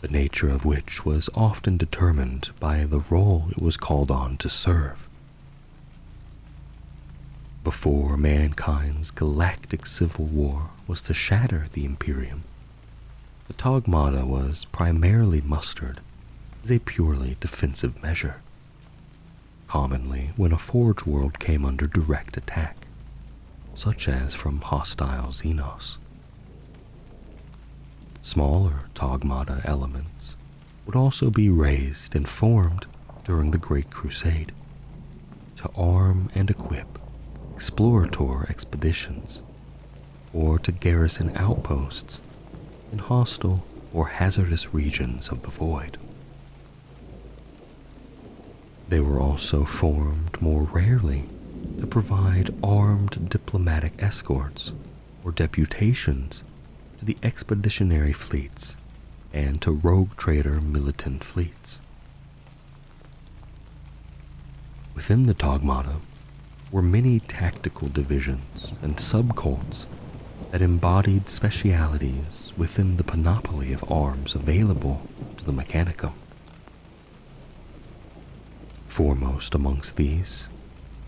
the nature of which was often determined by the role it was called on to serve. Before mankind's galactic civil war was to shatter the Imperium, the Tagmata was primarily mustered as a purely defensive measure, commonly when a Forge world came under direct attack, such as from hostile Xenos. Smaller Tagmata elements would also be raised and formed during the Great Crusade to arm and equip explorator expeditions or to garrison outposts in hostile or hazardous regions of the void. They were also formed more rarely to provide armed diplomatic escorts or deputations to the expeditionary fleets and to rogue trader militant fleets. Within the Tagmata were many tactical divisions and subcults that embodied specialities within the panoply of arms available to the Mechanicum. Foremost amongst these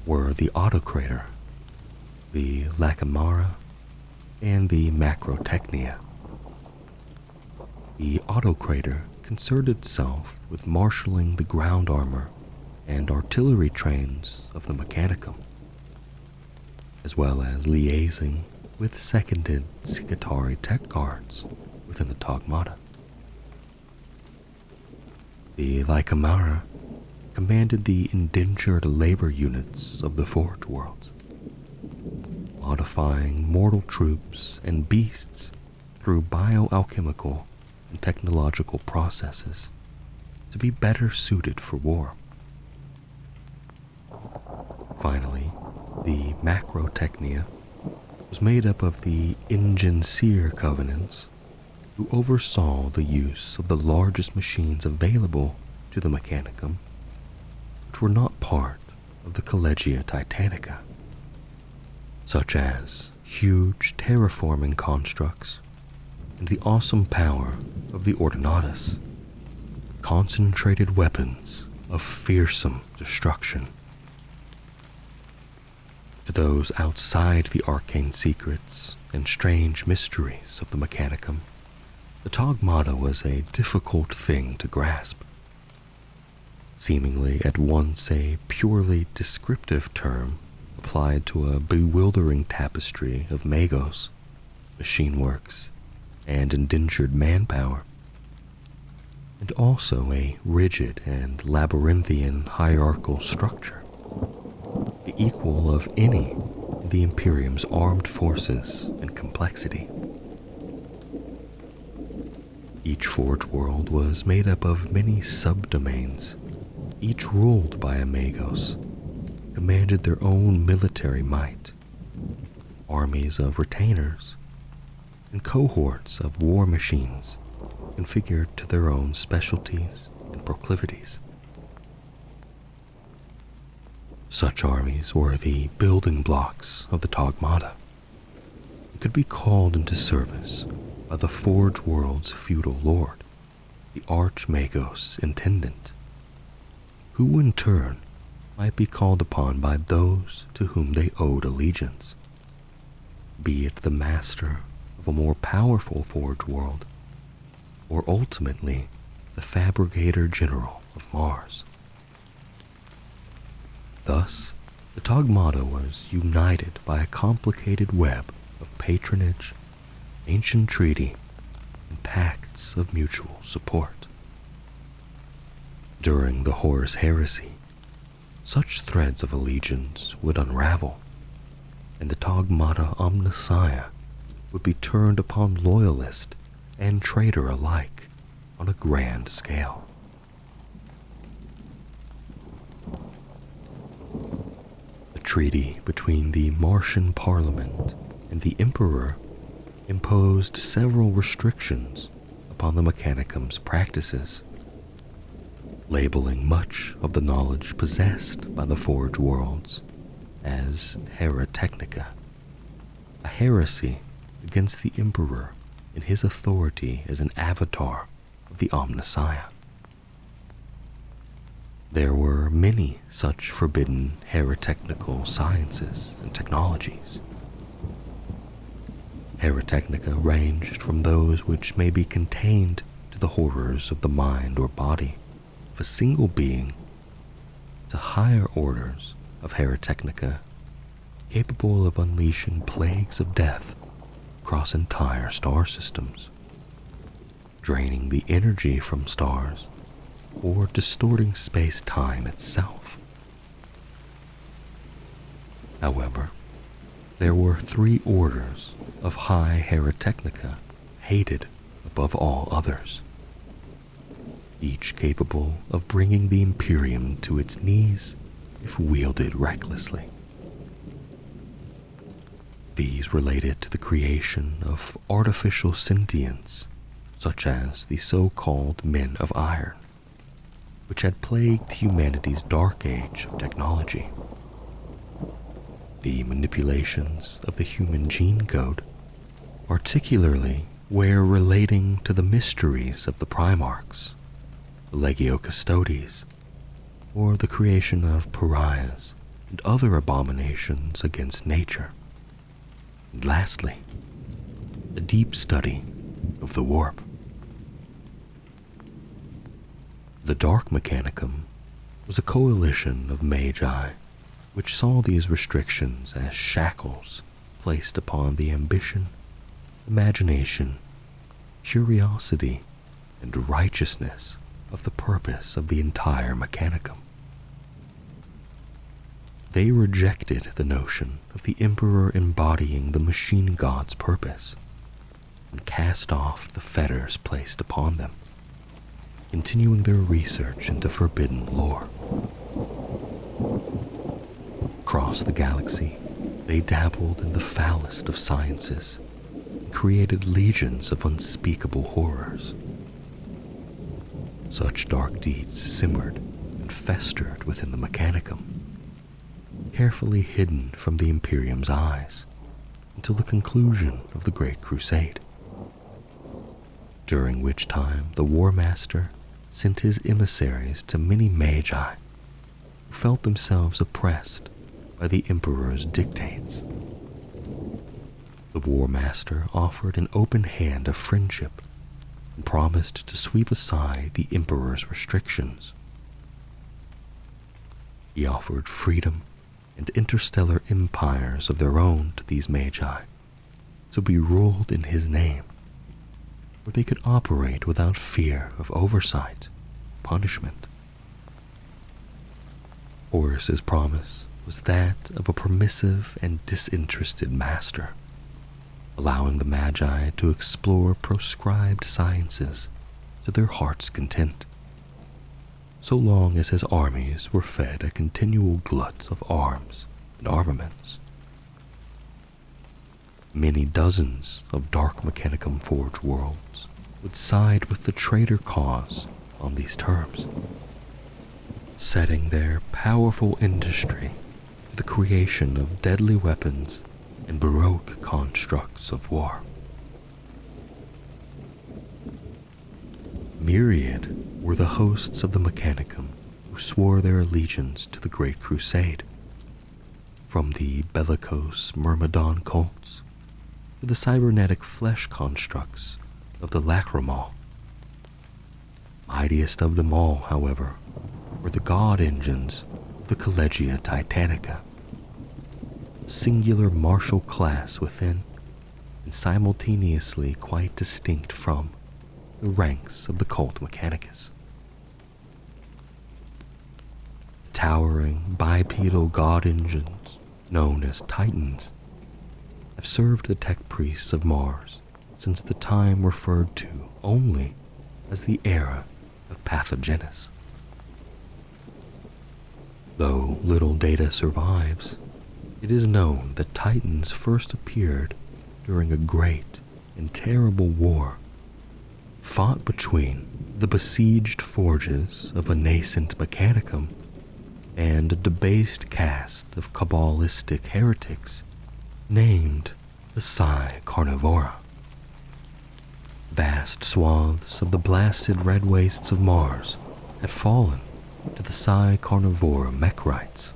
were the Autocrator, the Lacamara, and the Macrotechnia. The Autocrator concerned itself with marshalling the ground armor and artillery trains of the Mechanicum, as well as liaising with seconded Sikatari tech guards within the Tagmata. The Lycamara commanded the indentured labor units of the Forge Worlds, modifying mortal troops and beasts through bioalchemical and technological processes to be better suited for war. Finally, the Macrotechnia was made up of the Ingenseer Covenants, who oversaw the use of the largest machines available to the Mechanicum, which were not part of the Collegia Titanica, such as huge terraforming constructs and the awesome power of the Ordinatus, concentrated weapons of fearsome destruction. To those outside the arcane secrets and strange mysteries of the Mechanicum, the Tagmata was a difficult thing to grasp. Seemingly at once a purely descriptive term applied to a bewildering tapestry of magos, machine works, and indentured manpower, and also a rigid and labyrinthian hierarchical structure, the equal of any in the Imperium's armed forces and complexity. Each Forge World was made up of many subdomains, each ruled by a Magos, commanded their own military might, armies of retainers, and cohorts of war machines configured to their own specialties and proclivities. Such armies were the building blocks of the Tagmata and could be called into service by the Forge World's feudal lord, the Archmagos Intendant, who in turn might be called upon by those to whom they owed allegiance, be it the master of a more powerful Forge World, or ultimately the Fabricator General of Mars. Thus, the Tagmata was united by a complicated web of patronage, ancient treaty, and pacts of mutual support. During the Horus Heresy, such threads of allegiance would unravel, and the Tagmata Omnissiah would be turned upon loyalist and traitor alike on a grand scale. The treaty between the Martian Parliament and the Emperor imposed several restrictions upon the Mechanicum's practices, labeling much of the knowledge possessed by the Forge Worlds as Herotechnica, a heresy against the Emperor in his authority as an avatar of the Omnissiah. There were many such forbidden herotechnical sciences and technologies. Herotechnica ranged from those which may be contained to the horrors of the mind or body of a single being to higher orders of herotechnica capable of unleashing plagues of death across entire star systems, draining the energy from stars or distorting space-time itself. However, there were 3 orders of high herotechnica hated above all others, each capable of bringing the Imperium to its knees if wielded recklessly. These related to the creation of artificial sentience, such as the so-called Men of Iron, which had plagued humanity's dark age of technology. The manipulations of the human gene code, particularly where relating to the mysteries of the Primarchs, the Legio Custodes, or the creation of pariahs and other abominations against nature. And lastly, a deep study of the warp. The Dark Mechanicum was a coalition of magi which saw these restrictions as shackles placed upon the ambition, imagination, curiosity, and righteousness of the purpose of the entire Mechanicum. They rejected the notion of the Emperor embodying the machine god's purpose and cast off the fetters placed upon them, continuing their research into forbidden lore. Across the galaxy, they dabbled in the foulest of sciences and created legions of unspeakable horrors. Such dark deeds simmered and festered within the Mechanicum, carefully hidden from the Imperium's eyes until the conclusion of the Great Crusade, during which time the War Master sent his emissaries to many magi who felt themselves oppressed by the Emperor's dictates. The War Master offered an open hand of friendship and promised to sweep aside the Emperor's restrictions. He offered freedom and interstellar empires of their own to these magi to be ruled in his name, where they could operate without fear of oversight, punishment. Horus's promise was that of a permissive and disinterested master, allowing the Magi to explore proscribed sciences to their heart's content, so long as his armies were fed a continual glut of arms and armaments. Many dozens of Dark Mechanicum Forge worlds would side with the traitor cause on these terms, setting their powerful industry to the creation of deadly weapons and baroque constructs of war. Myriad were the hosts of the Mechanicum who swore their allegiance to the Great Crusade, from the bellicose Myrmidon cults to the cybernetic flesh constructs of the Lacrimal. Mightiest of them all, however, were the god engines of the Collegia Titanica, a singular martial class within and simultaneously quite distinct from the ranks of the cult Mechanicus. Towering bipedal god engines, known as Titans, have served the tech priests of Mars since the time referred to only as the era of Pathogenesis. Though little data survives, it is known that Titans first appeared during a great and terrible war fought between the besieged forges of a nascent Mechanicum and a debased caste of Kabbalistic heretics named the Psi Carnivora. Vast swaths of the blasted red wastes of Mars had fallen to the Psi Carnivora Mechrites,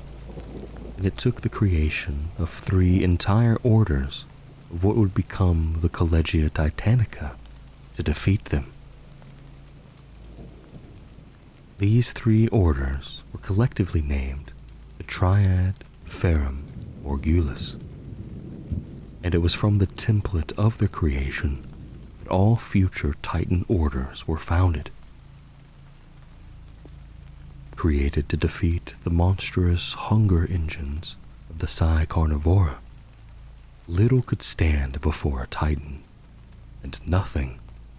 and it took the creation of 3 entire orders of what would become the Collegia Titanica to defeat them. These 3 orders were collectively named the Triad Ferrum Morgulus, and it was from the template of their creation that all future Titan orders were founded. Created to defeat the monstrous hunger engines of the Psi Carnivora, little could stand before a Titan, and nothing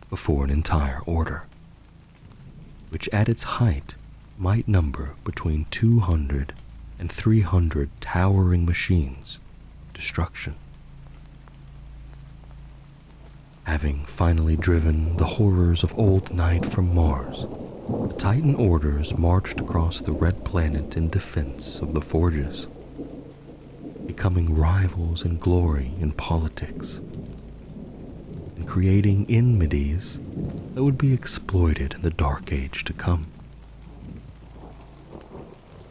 before an entire order, which at its height might number between 200 and 300 towering machines of destruction. Having finally driven the horrors of old night from Mars, the Titan orders marched across the red planet in defense of the Forges, becoming rivals in glory in politics, and creating enmities that would be exploited in the Dark Age to come.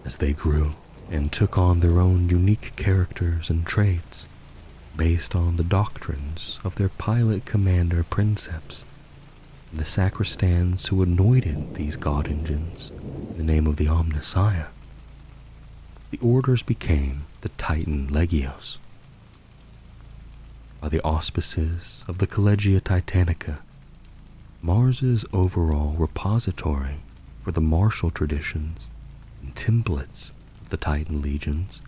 As they grew and took on their own unique characters and traits, based on the doctrines of their pilot commander princeps, and the sacristans who anointed these god engines in the name of the Omnissiah, the orders became the Titan Legios. By the auspices of the Collegia Titanica, Mars's overall repository for the martial traditions and templates of the Titan legions,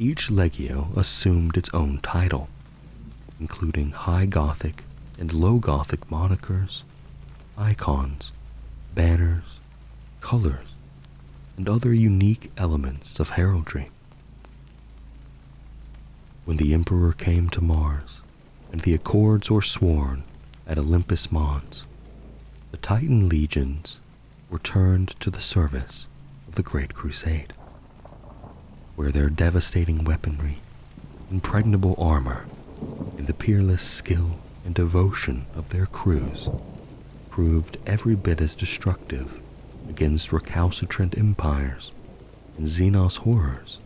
each Legio assumed its own title, including High Gothic and Low Gothic monikers, icons, banners, colors, and other unique elements of heraldry. When the Emperor came to Mars and the accords were sworn at Olympus Mons, the Titan legions were turned to the service of the Great Crusade, where their devastating weaponry, impregnable armor, and the peerless skill and devotion of their crews proved every bit as destructive against recalcitrant empires and Xenos horrors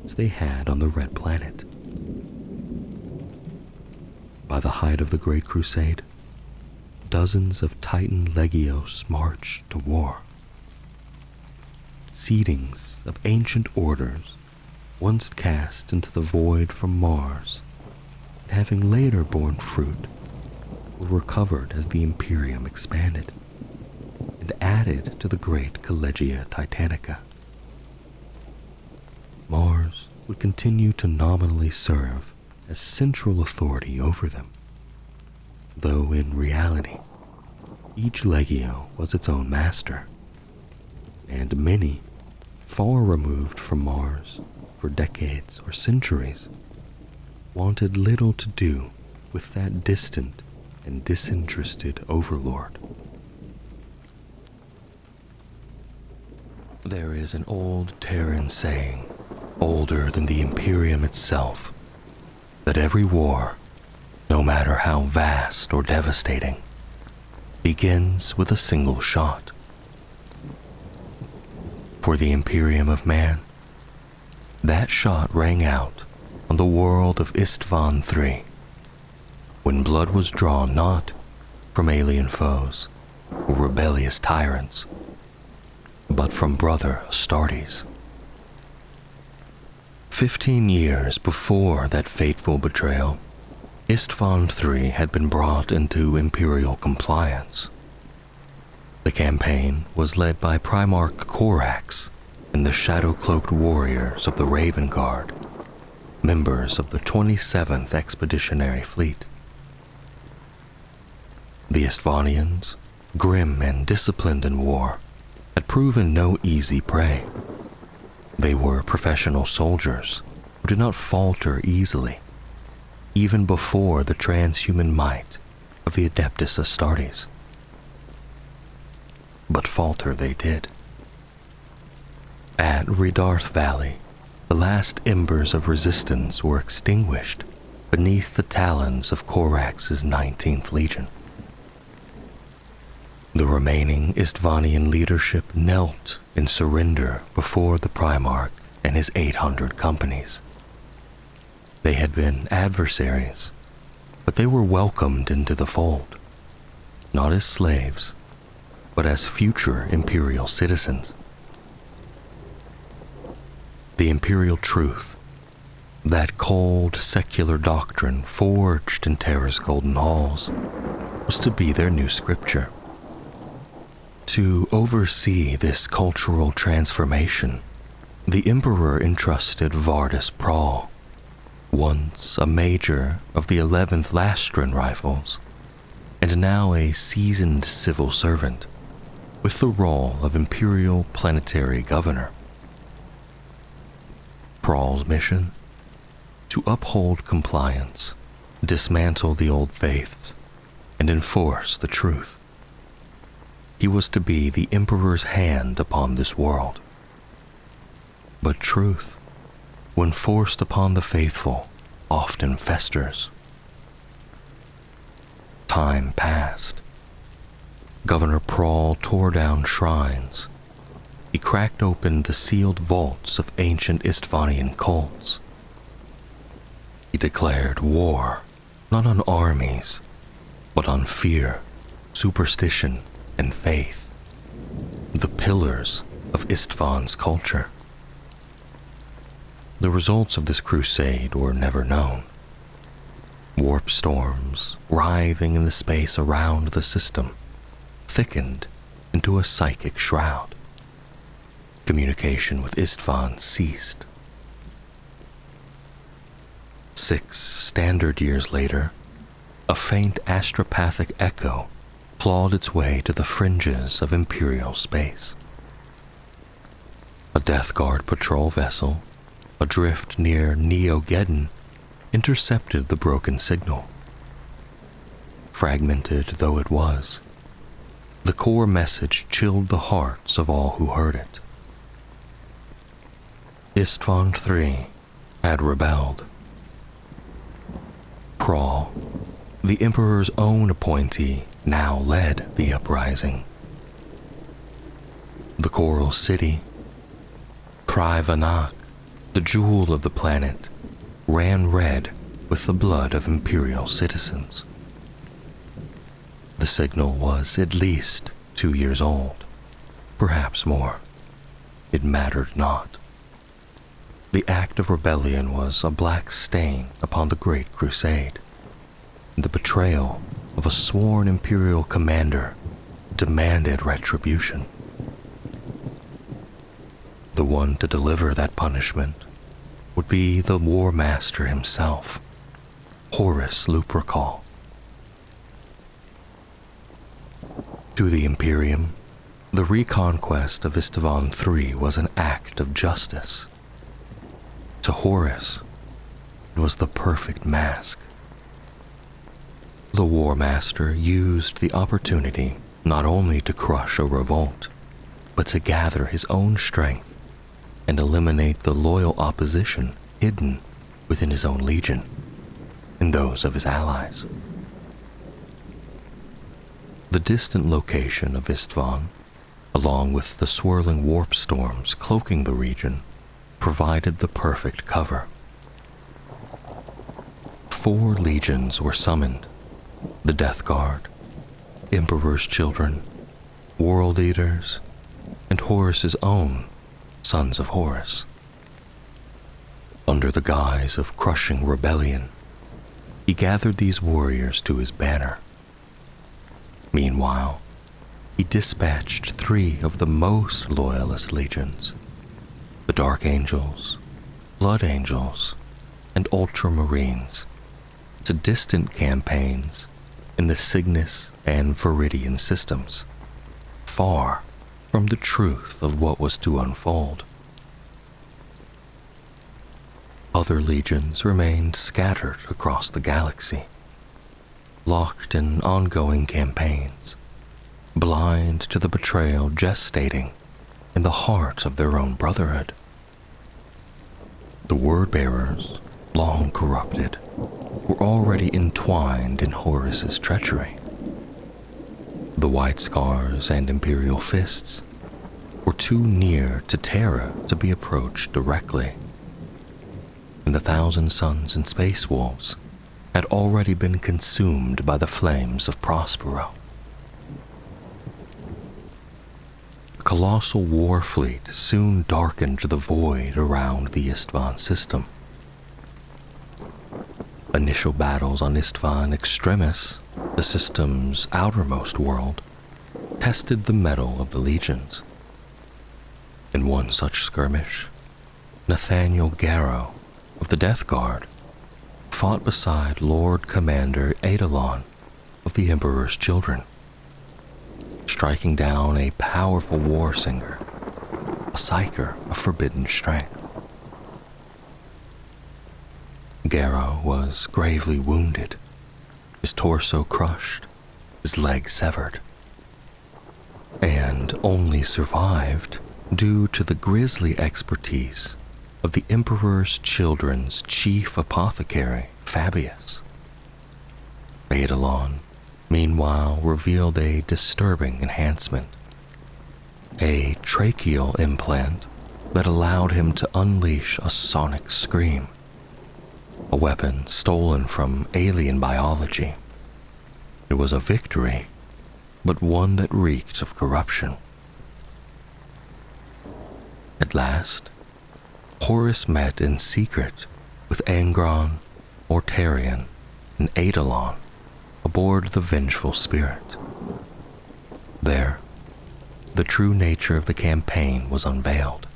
as they had on the Red Planet. By the height of the Great Crusade, dozens of Titan Legios marched to war. Seedings of ancient orders, once cast into the void from Mars, and having later borne fruit, were recovered as the Imperium expanded, and added to the great Collegia Titanica. Mars would continue to nominally serve as central authority over them, though in reality, each Legio was its own master, and many, far removed from Mars for decades or centuries, wanted little to do with that distant and disinterested overlord. There is an old Terran saying, older than the Imperium itself, that every war, no matter how vast or devastating, begins with a single shot. For the Imperium of Man, that shot rang out on the world of Isstvan III, when blood was drawn not from alien foes or rebellious tyrants, but from brother Astartes. 15 years before that fateful betrayal, Isstvan III had been brought into imperial compliance. The campaign was led by Primarch Corax and the shadow-cloaked warriors of the Raven Guard, members of the 27th Expeditionary Fleet. The Istvanians, grim and disciplined in war, had proven no easy prey. They were professional soldiers who did not falter easily, even before the transhuman might of the Adeptus Astartes. But falter they did. At Redarth Valley, the last embers of resistance were extinguished beneath the talons of Corax's 19th Legion. The remaining Istvanian leadership knelt in surrender before the Primarch and his 800 companies. They had been adversaries, but they were welcomed into the fold, not as slaves, but as future imperial citizens. The imperial truth, that cold secular doctrine forged in Terra's golden halls, was to be their new scripture. To oversee this cultural transformation, the Emperor entrusted Vardis Prahl, once a major of the 11th Lastran Rifles, and now a seasoned civil servant with the role of Imperial Planetary Governor. Prall's mission? To uphold compliance, dismantle the old faiths, and enforce the truth. He was to be the Emperor's hand upon this world. But truth, when forced upon the faithful, often festers. Time passed. Governor Prall tore down shrines. He cracked open the sealed vaults of ancient Istvanian cults. He declared war, not on armies, but on fear, superstition, and faith, the pillars of Istvan's culture. The results of this crusade were never known. Warp storms, writhing in the space around the system, thickened into a psychic shroud. Communication with Isstvan ceased. 6 standard years later, a faint astropathic echo clawed its way to the fringes of Imperial space. A Death Guard patrol vessel, adrift near Neo-Geddon, intercepted the broken signal. Fragmented though it was, the core message chilled the hearts of all who heard it. Isstvan III had rebelled. Prall, the Emperor's own appointee, now led the uprising. The Coral City, Privanak, the jewel of the planet, ran red with the blood of Imperial citizens. The signal was at least 2 years old, perhaps more. It mattered not. The act of rebellion was a black stain upon the Great Crusade. The betrayal of a sworn Imperial commander demanded retribution. The one to deliver that punishment would be the War Master himself, Horus Lupercal. To the Imperium, the reconquest of Isstvan III was an act of justice. To Horus, it was the perfect mask. The War Master used the opportunity not only to crush a revolt, but to gather his own strength and eliminate the loyal opposition hidden within his own legion and those of his allies. The distant location of Isstvan, along with the swirling warp storms cloaking the region, provided the perfect cover. 4 legions were summoned: the Death Guard, Emperor's Children, World Eaters, and Horus's own Sons of Horus. Under the guise of crushing rebellion, he gathered these warriors to his banner. Meanwhile, he dispatched 3 of the most loyalist legions: the Dark Angels, Blood Angels, and Ultramarines, to distant campaigns in the Cygnus and Viridian systems, far from the truth of what was to unfold. Other legions remained scattered across the galaxy, locked in ongoing campaigns, blind to the betrayal gestating in the heart of their own brotherhood. The word-bearers, long corrupted, were already entwined in Horus's treachery. The White Scars and Imperial Fists were too near to Terra to be approached directly, and the Thousand Suns and Space Wolves had already been consumed by the flames of Prospero. A colossal war fleet soon darkened the void around the Isstvan system. Initial battles on Isstvan Extremis, the system's outermost world, tested the mettle of the legions. In one such skirmish, Nathaniel Garrow of the Death Guard fought beside Lord Commander Eidolon of the Emperor's Children, striking down a powerful war singer, a psyker of forbidden strength. Garo was gravely wounded, his torso crushed, his leg severed, and only survived due to the grisly expertise of the Emperor's Children's chief apothecary, Fabius. Eidolon, meanwhile, revealed a disturbing enhancement, a tracheal implant that allowed him to unleash a sonic scream, a weapon stolen from alien biology. It was a victory, but one that reeked of corruption. At last, Horus met in secret with Angron, Ortarion, and Eidolon aboard the Vengeful Spirit. There, the true nature of the campaign was unveiled.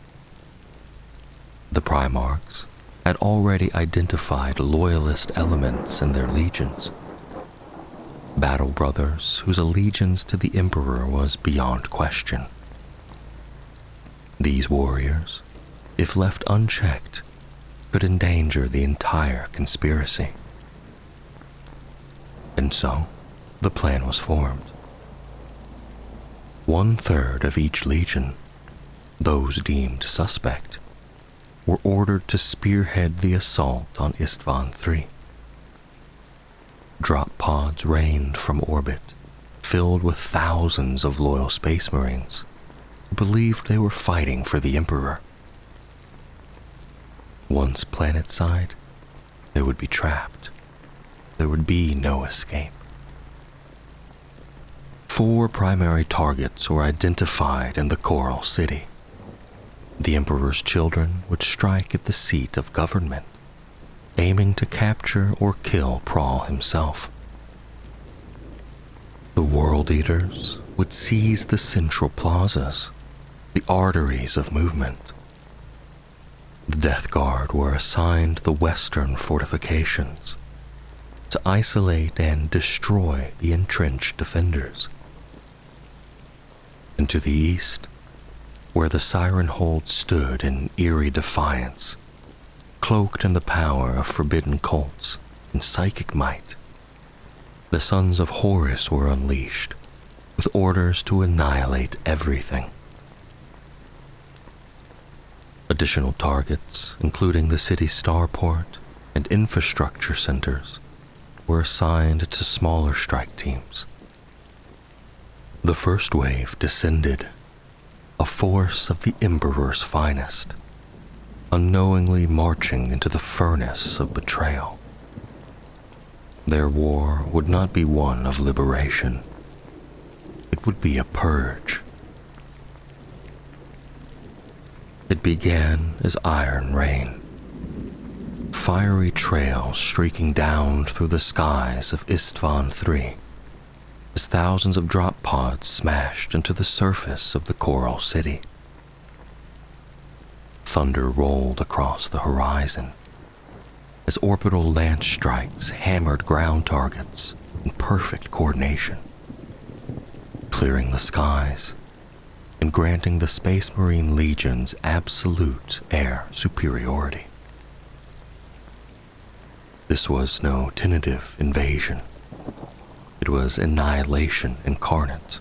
The Primarchs had already identified loyalist elements in their legions, battle brothers whose allegiance to the Emperor was beyond question. These warriors, if left unchecked, could endanger the entire conspiracy. And so, the plan was formed. 1/3 of each legion, those deemed suspect, were ordered to spearhead the assault on Isstvan III. Drop pods rained from orbit, filled with thousands of loyal Space Marines who believed they were fighting for the Emperor. Once planetside, they would be trapped. There would be no escape. 4 primary targets were identified in the Coral City. The Emperor's Children would strike at the seat of government, aiming to capture or kill Prahl himself. The World Eaters would seize the central plazas, the arteries of movement. The Death Guard were assigned the western fortifications to isolate and destroy the entrenched defenders. And to the east, where the Siren Hold stood in eerie defiance, cloaked in the power of forbidden cults and psychic might, the sons of Horus were unleashed, with orders to annihilate everything. Additional targets, including the city's starport and infrastructure centers, were assigned to smaller strike teams. The first wave descended, a force of the Emperor's finest, unknowingly marching into the furnace of betrayal. Their war would not be one of liberation. It would be a purge. It began as iron rain, fiery trails streaking down through the skies of Isstvan III, as thousands of drop pods smashed into the surface of the Coral City. Thunder rolled across the horizon as orbital lance strikes hammered ground targets in perfect coordination, clearing the skies and granting the Space Marine Legion's absolute air superiority. This was no tentative invasion. It was annihilation incarnate.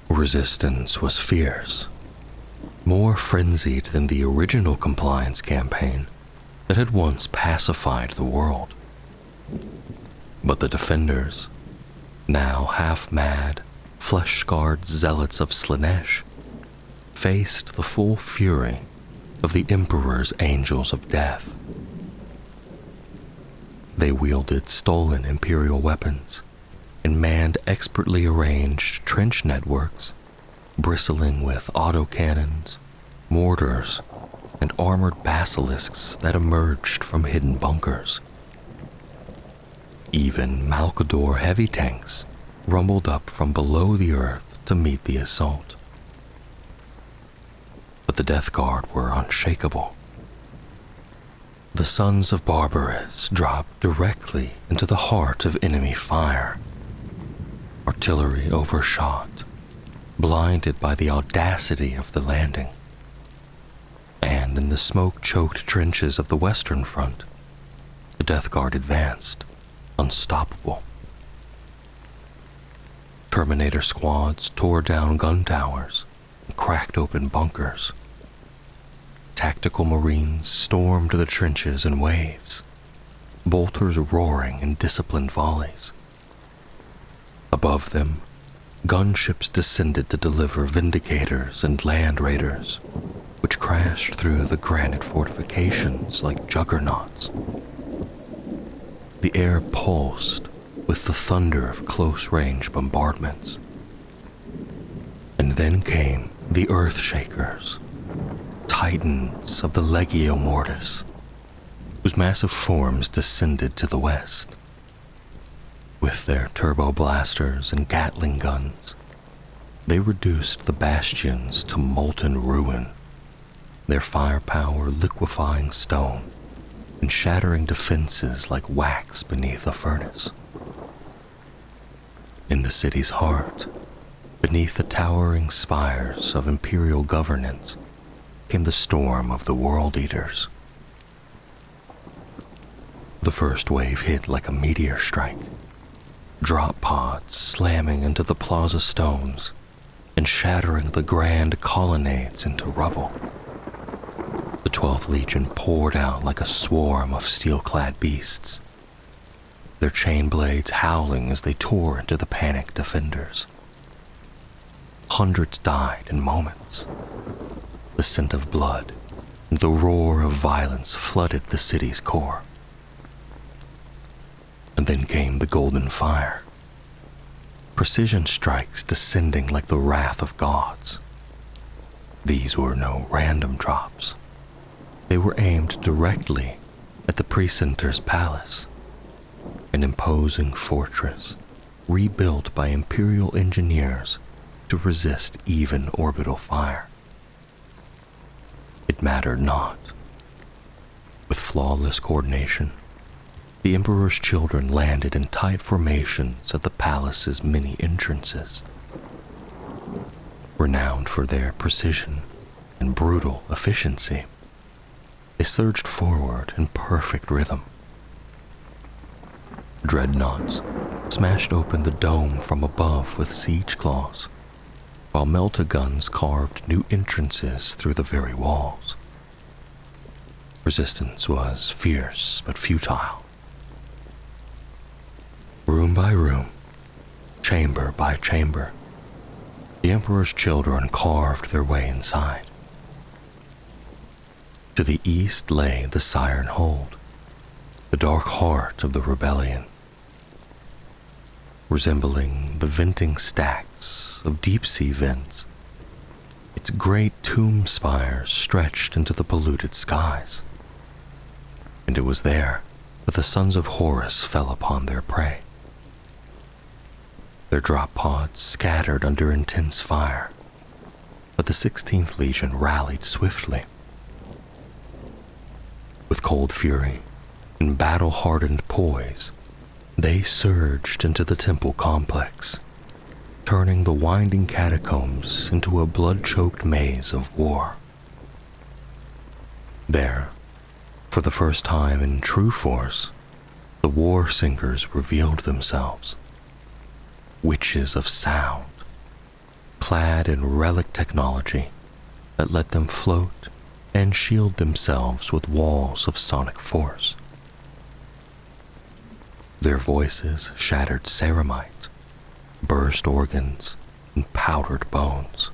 Resistance was fierce, more frenzied than the original compliance campaign that had once pacified the world. But the defenders, now half-mad, flesh-scarred zealots of Slaanesh, faced the full fury of the Emperor's Angels of Death. They wielded stolen Imperial weapons and manned expertly arranged trench networks, bristling with autocannons, mortars, and armored basilisks that emerged from hidden bunkers. Even Malkador heavy tanks rumbled up from below the earth to meet the assault. But the Death Guard were unshakable. The sons of Barbarous dropped directly into the heart of enemy fire. Artillery overshot, blinded by the audacity of the landing. And in the smoke-choked trenches of the Western Front, the Death Guard advanced, unstoppable. Terminator squads tore down gun towers and cracked open bunkers. Tactical Marines stormed the trenches in waves, bolters roaring in disciplined volleys. Above them, gunships descended to deliver Vindicators and Land Raiders, which crashed through the granite fortifications like juggernauts. The air pulsed with the thunder of close-range bombardments. And then came the Earthshakers, titans of the Legio Mortis, whose massive forms descended to the west. With their turbo blasters and Gatling guns, they reduced the bastions to molten ruin, their firepower liquefying stone and shattering defenses like wax beneath a furnace. In the city's heart, beneath the towering spires of imperial governance, came the storm of the World Eaters. The first wave hit like a meteor strike, drop pods slamming into the plaza stones and shattering the grand colonnades into rubble. The 12th Legion poured out like a swarm of steel-clad beasts, their chain blades howling as they tore into the panicked defenders. Hundreds died in moments. The scent of blood and the roar of violence flooded the city's core. And then came the Golden Fire. Precision strikes descending like the wrath of gods. These were no random drops. They were aimed directly at the Precentor's palace, an imposing fortress rebuilt by Imperial engineers to resist even orbital fire. It mattered not. With flawless coordination, the Emperor's children landed in tight formations at the palace's many entrances. Renowned for their precision and brutal efficiency, they surged forward in perfect rhythm. Dreadnoughts smashed open the dome from above with siege claws, while melta-guns carved new entrances through the very walls. Resistance was fierce but futile. Room by room, chamber by chamber, the Emperor's children carved their way inside. To the east lay the Siren Hold, the dark heart of the rebellion. Resembling the venting stacks of deep-sea vents, its great tomb spires stretched into the polluted skies. And it was there that the sons of Horus fell upon their prey. Their drop pods scattered under intense fire, but the 16th Legion rallied swiftly. With cold fury and battle-hardened poise, they surged into the temple complex, turning the winding catacombs into a blood-choked maze of war. There, for the first time in true force, the war sinkers revealed themselves. Witches of sound, clad in relic technology that let them float and shield themselves with walls of sonic force. Their voices shattered ceramite, burst organs, and powdered bones.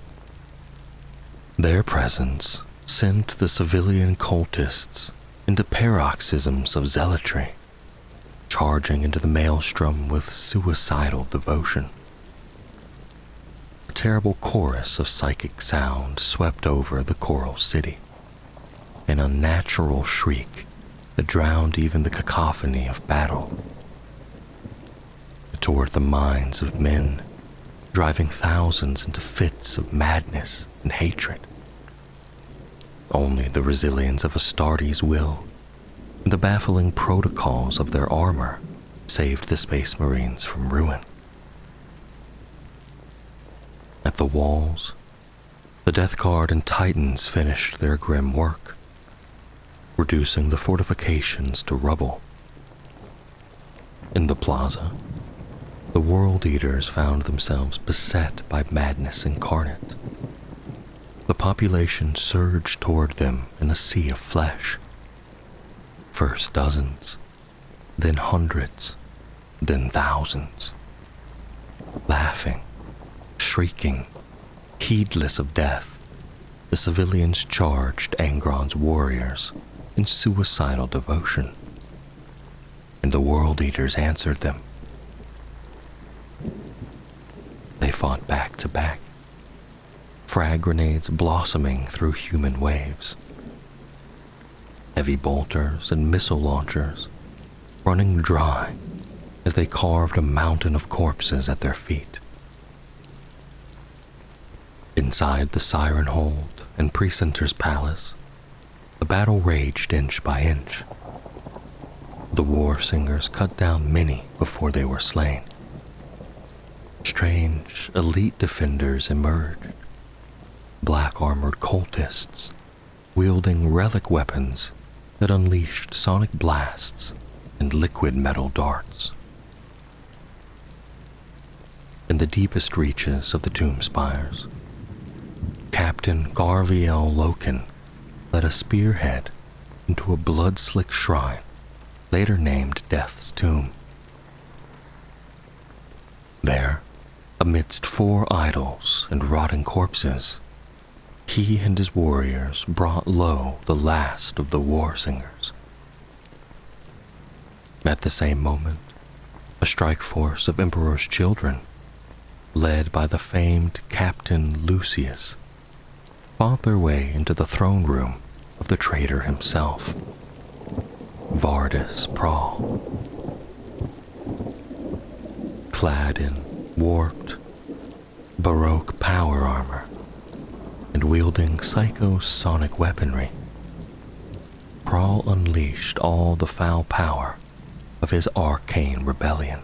Their presence sent the civilian cultists into paroxysms of zealotry, charging into the maelstrom with suicidal devotion. A terrible chorus of psychic sound swept over the coral city, an unnatural shriek that drowned even the cacophony of battle. It tore the minds of men, driving thousands into fits of madness and hatred. Only the resilience of Astartes' will The baffling protocols of their armor saved the Space Marines from ruin. At the walls, the Death Guard and Titans finished their grim work, reducing the fortifications to rubble. In the plaza, the World Eaters found themselves beset by madness incarnate. The population surged toward them in a sea of flesh. First dozens, then hundreds, then thousands. Laughing, shrieking, heedless of death, the civilians charged Angron's warriors in suicidal devotion, and the World Eaters answered them. They fought back to back, frag grenades blossoming through human waves, heavy bolters and missile launchers running dry as they carved a mountain of corpses at their feet. Inside the Siren Hold and Precentor's palace, the battle raged inch by inch. The war singers cut down many before they were slain. Strange, elite defenders emerged, black-armored cultists wielding relic weapons that unleashed sonic blasts and liquid metal darts. In the deepest reaches of the tomb spires, Captain Garviel Loken led a spearhead into a blood-slick shrine, later named Death's Tomb. There, amidst 4 idols and rotting corpses, he and his warriors brought low the last of the war singers. At the same moment, a strike force of Emperor's children, led by the famed Captain Lucius, fought their way into the throne room of the traitor himself, Vardis Prahl. Clad in warped, Baroque power armor and wielding psychosonic weaponry, Prahl unleashed all the foul power of his arcane rebellion.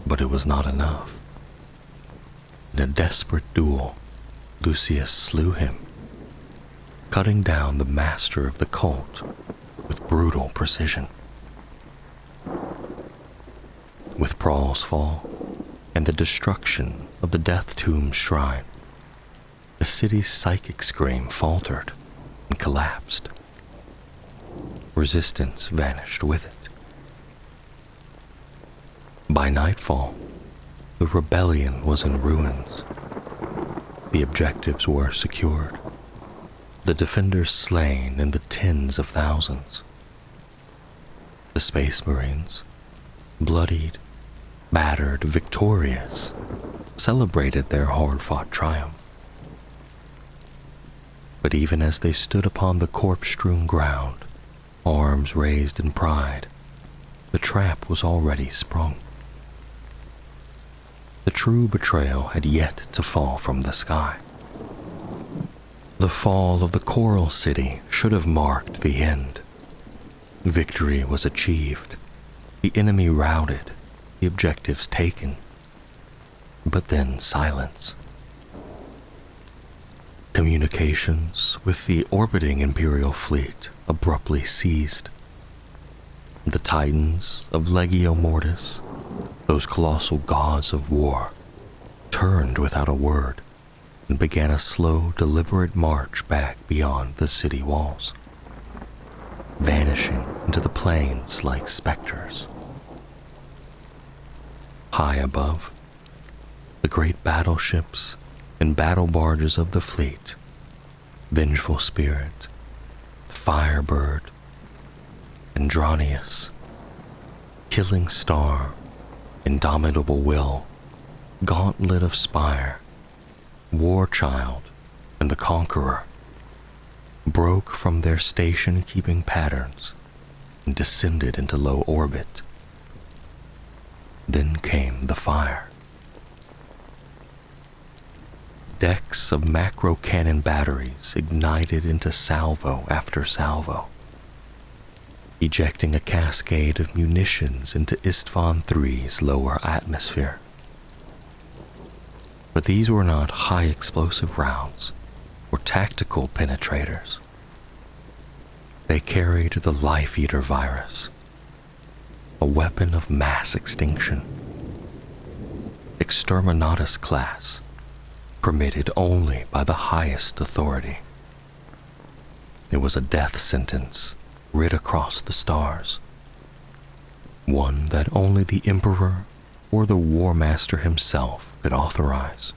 But it was not enough. In a desperate duel, Lucius slew him, cutting down the master of the cult with brutal precision. With Prahl's fall and the destruction of the Death Tomb shrine, the city's psychic scream faltered and collapsed. Resistance vanished with it. By nightfall, the rebellion was in ruins. The objectives were secured, the defenders slain in the tens of thousands. The Space Marines, bloodied, battered, victorious, celebrated their hard-fought triumph. But even as they stood upon the corpse-strewn ground, arms raised in pride, the trap was already sprung. The true betrayal had yet to fall from the sky. The fall of the Coral City should have marked the end. Victory was achieved, the enemy routed, the objectives taken. But then silence. Communications with the orbiting Imperial fleet abruptly ceased. The Titans of Legio Mortis, those colossal gods of war, turned without a word and began a slow, deliberate march back beyond the city walls, vanishing into the plains like specters. High above, the great battleships and battle barges of the fleet, Vengeful Spirit, Firebird, Andronius, Killing Star, Indomitable Will, Gauntlet of Spire, War Child, and the Conqueror, broke from their station-keeping patterns and descended into low orbit. Then came the fire. Decks of macro cannon batteries ignited into salvo after salvo, ejecting a cascade of munitions into Isstvan III's lower atmosphere. But these were not high-explosive rounds or tactical penetrators. They carried the Life Eater virus, a weapon of mass extinction. Exterminatus class, permitted only by the highest authority. It was a death sentence writ across the stars, one that only the Emperor or the War Master himself could authorize.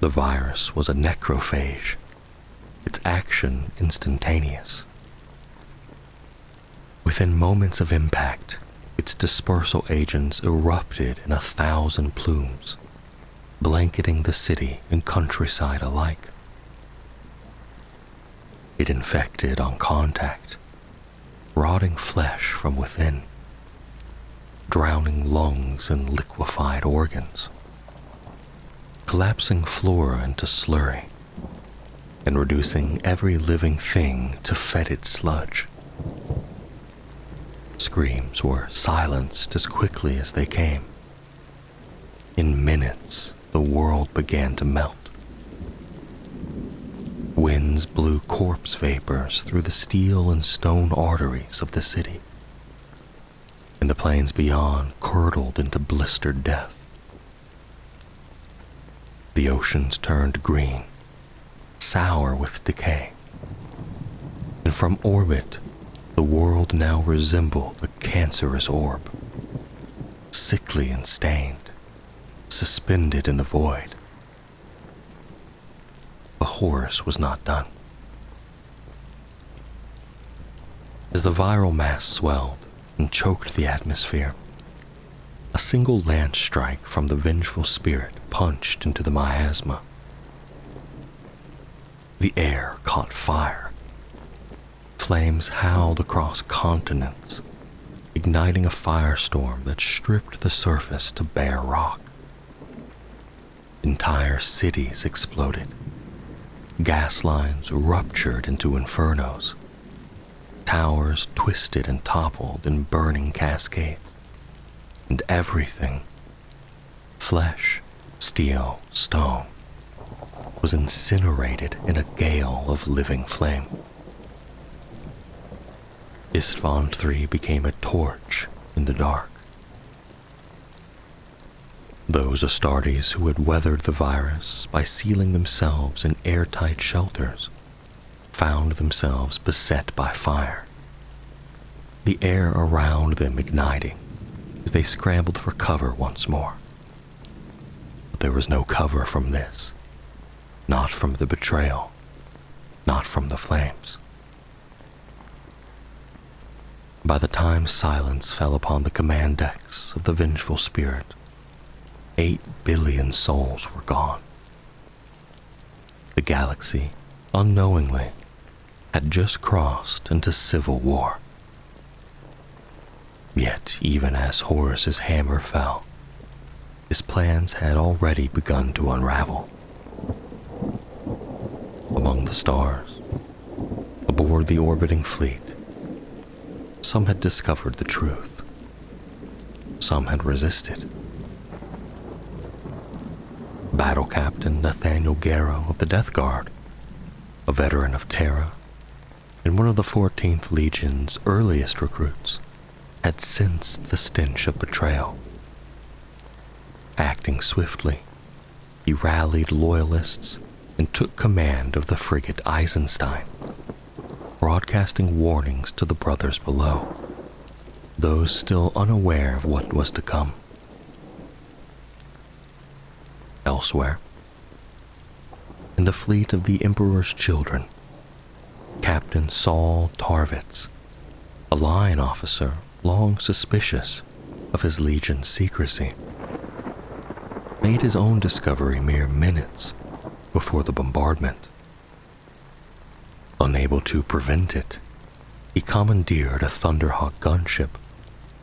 The virus was a necrophage, its action instantaneous. Within moments of impact, its dispersal agents erupted in 1,000 plumes, blanketing the city and countryside alike. It infected on contact, rotting flesh from within, drowning lungs and liquefied organs, collapsing flora into slurry, and reducing every living thing to fetid sludge. Screams were silenced as quickly as they came. In minutes, the world began to melt. Winds blew corpse vapors through the steel and stone arteries of the city, and the plains beyond curdled into blistered death. The oceans turned green, sour with decay, and from orbit, the world now resembled a cancerous orb, sickly and stained, suspended in the void. But Horus was not done. As the viral mass swelled and choked the atmosphere, a single lance strike from the vengeful spirit punched into the miasma. The air caught fire. Flames howled across continents, igniting a firestorm that stripped the surface to bare rock. Entire cities exploded. Gas lines ruptured into infernos. Towers twisted and toppled in burning cascades. And everything, flesh, steel, stone, was incinerated in a gale of living flame. Isstvan III became a torch in the dark. Those Astartes who had weathered the virus by sealing themselves in airtight shelters found themselves beset by fire, the air around them igniting as they scrambled for cover once more. But there was no cover from this, not from the betrayal, not from the flames. By the time silence fell upon the command decks of the vengeful spirit, 8 billion souls were gone. The galaxy, unknowingly, had just crossed into civil war. Yet, even as Horus's hammer fell, his plans had already begun to unravel. Among the stars, aboard the orbiting fleet, some had discovered the truth. Some had resisted. Battle Captain Nathaniel Garrow of the Death Guard, a veteran of Terra, and one of the 14th Legion's earliest recruits, had sensed the stench of betrayal. Acting swiftly, he rallied loyalists and took command of the frigate Eisenstein, broadcasting warnings to the brothers below, those still unaware of what was to come. Elsewhere, in the fleet of the Emperor's children, Captain Saul Tarvitz, a line officer long suspicious of his legion's secrecy, made his own discovery mere minutes before the bombardment. Unable to prevent it, he commandeered a Thunderhawk gunship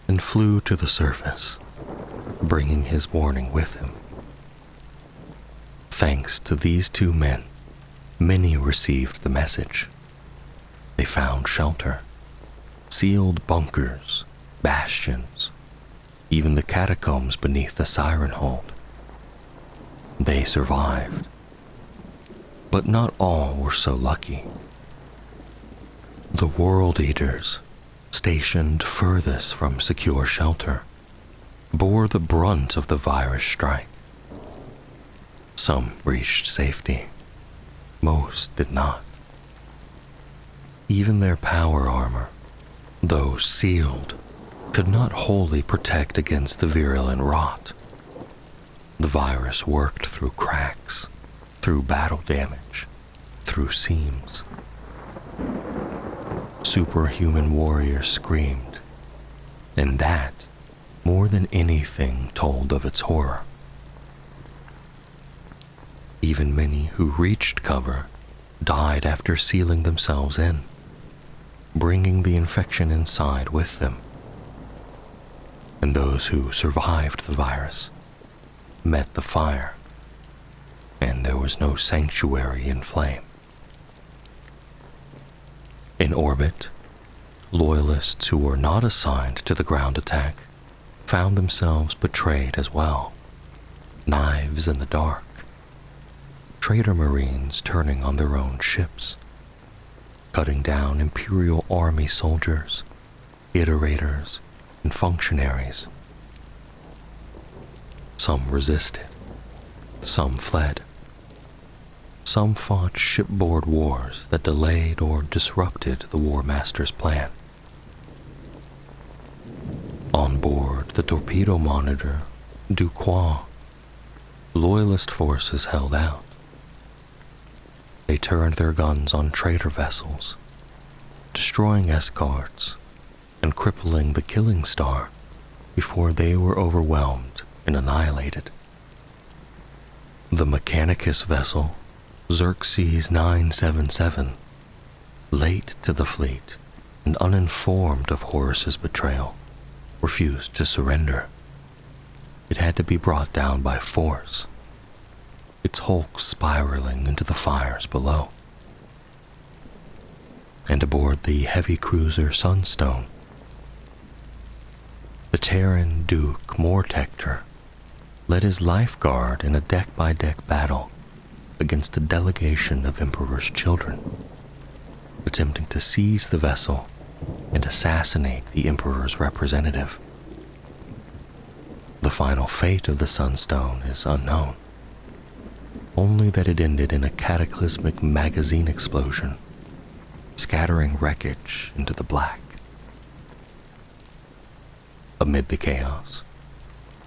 and flew to the surface, bringing his warning with him. Thanks to these 2 men, many received the message. they found shelter, sealed bunkers, bastions, even the catacombs beneath the Siren Hold. They survived. But not all were so lucky. The World Eaters, stationed furthest from secure shelter, bore the brunt of the virus strike. Some reached safety, most did not. Even their power armor, though sealed, could not wholly protect against the virulent rot. The virus worked through cracks, through battle damage, through seams. Superhuman warriors screamed, and that, more than anything, told of its horror. Even many who reached cover died after sealing themselves in, bringing the infection inside with them. And those who survived the virus met the fire, and there was no sanctuary in flame. In orbit, loyalists who were not assigned to the ground attack found themselves betrayed as well, knives in the dark, traitor marines turning on their own ships, cutting down Imperial Army soldiers, iterators, and functionaries. Some resisted, some fled. Some fought shipboard wars that delayed or disrupted the War Master's plan. On board the torpedo monitor, Duquois, loyalist forces held out. They turned their guns on traitor vessels, destroying escorts and crippling the Killing Star before they were overwhelmed and annihilated. The Mechanicus vessel, Xerxes 977, late to the fleet and uninformed of Horus's betrayal, refused to surrender. It had to be brought down by force, its hulk spiraling into the fires below. And aboard the heavy cruiser Sunstone, the Terran Duke Mortector led his lifeguard in a deck-by-deck battle against a delegation of Emperor's children, attempting to seize the vessel and assassinate the Emperor's representative. The final fate of the Sunstone is unknown, only that it ended in a cataclysmic magazine explosion, scattering wreckage into the black. Amid the chaos,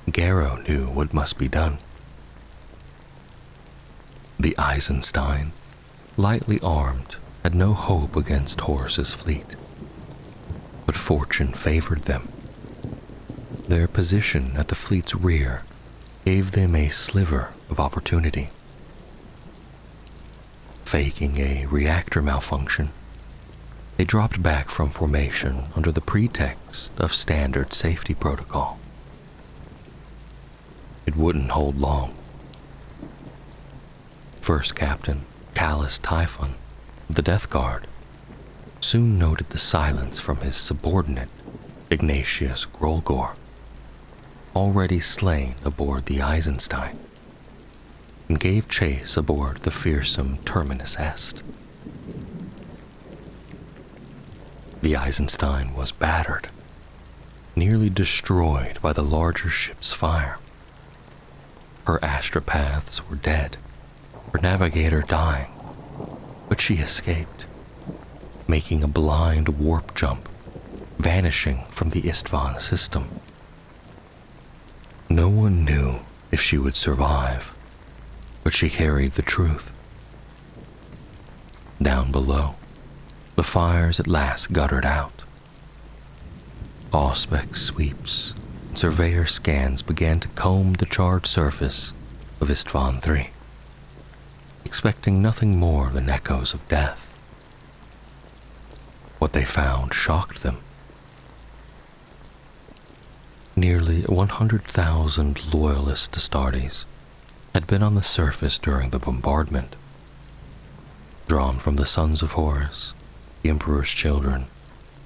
Garrow knew what must be done. The Eisenstein, lightly armed, had no hope against Horus's fleet, but fortune favored them. Their position at the fleet's rear gave them a sliver of opportunity. Faking a reactor malfunction, they dropped back from formation under the pretext of standard safety protocol. It wouldn't hold long. First Captain Callus Typhon, the Death Guard, soon noted the silence from his subordinate, Ignatius Grolgor, already slain aboard the Eisenstein, and gave chase aboard the fearsome Terminus Est. The Eisenstein was battered, nearly destroyed by the larger ship's fire. Her astropaths were dead, her navigator dying, but she escaped, making a blind warp jump, vanishing from the Isstvan system. No one knew if she would survive, but she carried the truth. Down below, the fires at last guttered out. Auspex sweeps and surveyor scans began to comb the charred surface of Isstvan III, expecting nothing more than echoes of death. What they found shocked them. Nearly 100,000 loyalist Astartes had been on the surface during the bombardment. Drawn from the sons of Horus, the Emperor's children,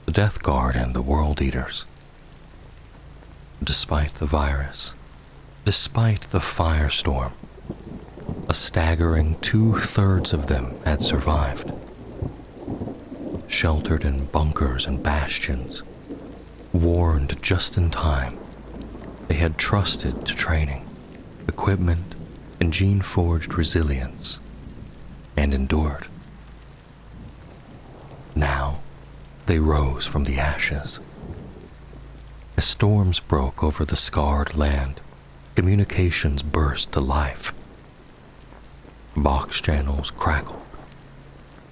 the Death Guard, and the World Eaters. Despite the virus, despite the firestorm, a staggering 2/3 of them had survived. Sheltered in bunkers and bastions, warned just in time, they had trusted to training, equipment, and gene-forged resilience, and endured. Now, they rose from the ashes. As storms broke over the scarred land, communications burst to life. Box channels crackled.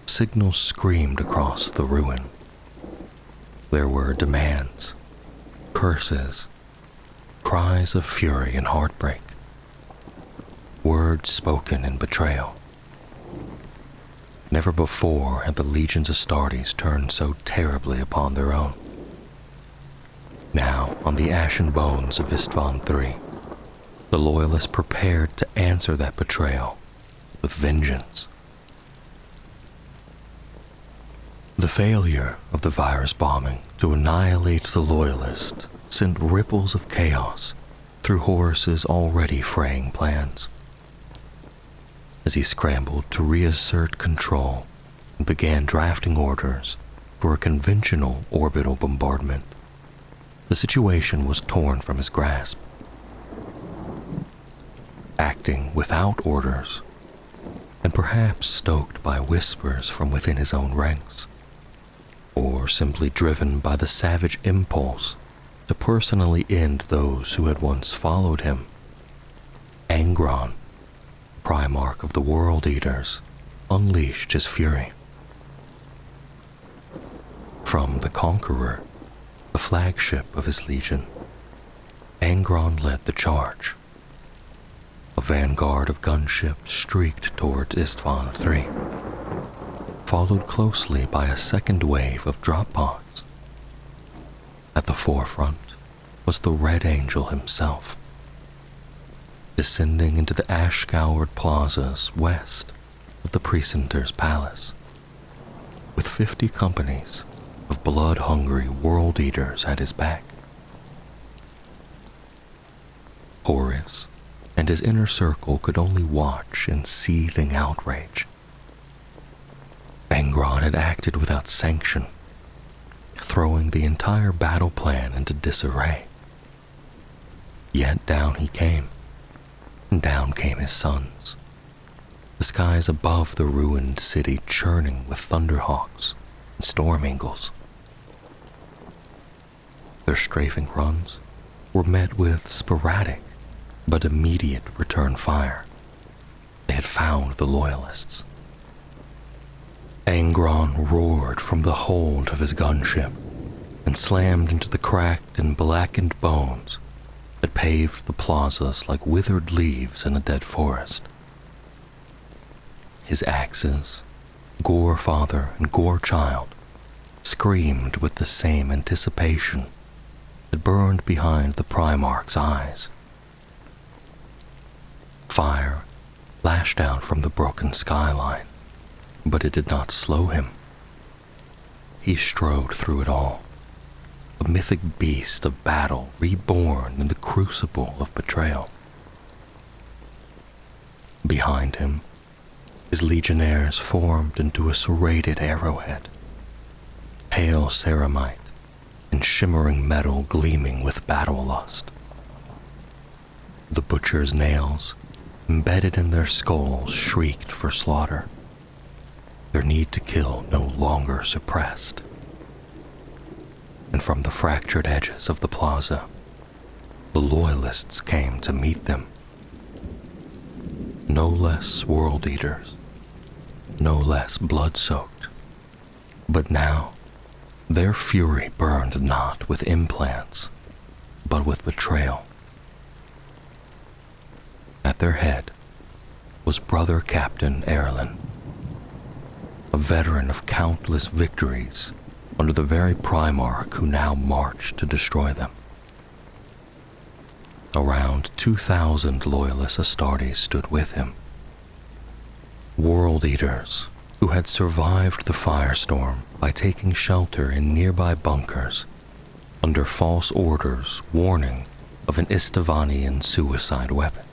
Signals screamed across the ruin. There were demands, curses, cries of fury and heartbreak, words spoken in betrayal. Never before had the legions of Astartes turned so terribly upon their own. Now, on the ashen bones of Isstvan III, the Loyalists prepared to answer that betrayal with vengeance. The failure of the virus bombing to annihilate the Loyalists sent ripples of chaos through Horus's already fraying plans. As he scrambled to reassert control and began drafting orders for a conventional orbital bombardment, the situation was torn from his grasp. Acting without orders, and perhaps stoked by whispers from within his own ranks, or simply driven by the savage impulse to personally end those who had once followed him, Angron, Primarch of the World Eaters, unleashed his fury. From the Conqueror, the flagship of his legion, Angron led the charge. A vanguard of gunships streaked towards Isstvan III, followed closely by a second wave of drop pods. At the forefront was the Red Angel himself, descending into the ash-scoured plazas west of the Precentor's palace, with 50 companies of blood-hungry World Eaters at his back. Horus and his inner circle could only watch in seething outrage. Angron had acted without sanction, throwing the entire battle plan into disarray. Yet down he came, and down came his sons, the skies above the ruined city churning with thunderhawks and storm eagles. Their strafing runs were met with sporadic but immediate return fire. They had found the Loyalists. Angron roared from the hold of his gunship and slammed into the cracked and blackened bones that paved the plazas like withered leaves in a dead forest. His axes, Gore-Father and Gore-Child, screamed with the same anticipation that burned behind the Primarch's eyes. Fire lashed out from the broken skyline, but it did not slow him. He strode through it all, a mythic beast of battle reborn in the crucible of betrayal. Behind him, his legionnaires formed into a serrated arrowhead, pale ceramite and shimmering metal gleaming with battle lust. The butcher's nails, embedded in their skulls, shrieked for slaughter, their need to kill no longer suppressed. And from the fractured edges of the plaza, the Loyalists came to meet them. No less World Eaters, no less blood-soaked, but now their fury burned not with implants, but with betrayal. At their head was Brother Captain Erlin, a veteran of countless victories under the very Primarch who now marched to destroy them. Around 2,000 Loyalist Astartes stood with him, World Eaters who had survived the firestorm by taking shelter in nearby bunkers under false orders warning of an Isstvan suicide weapon.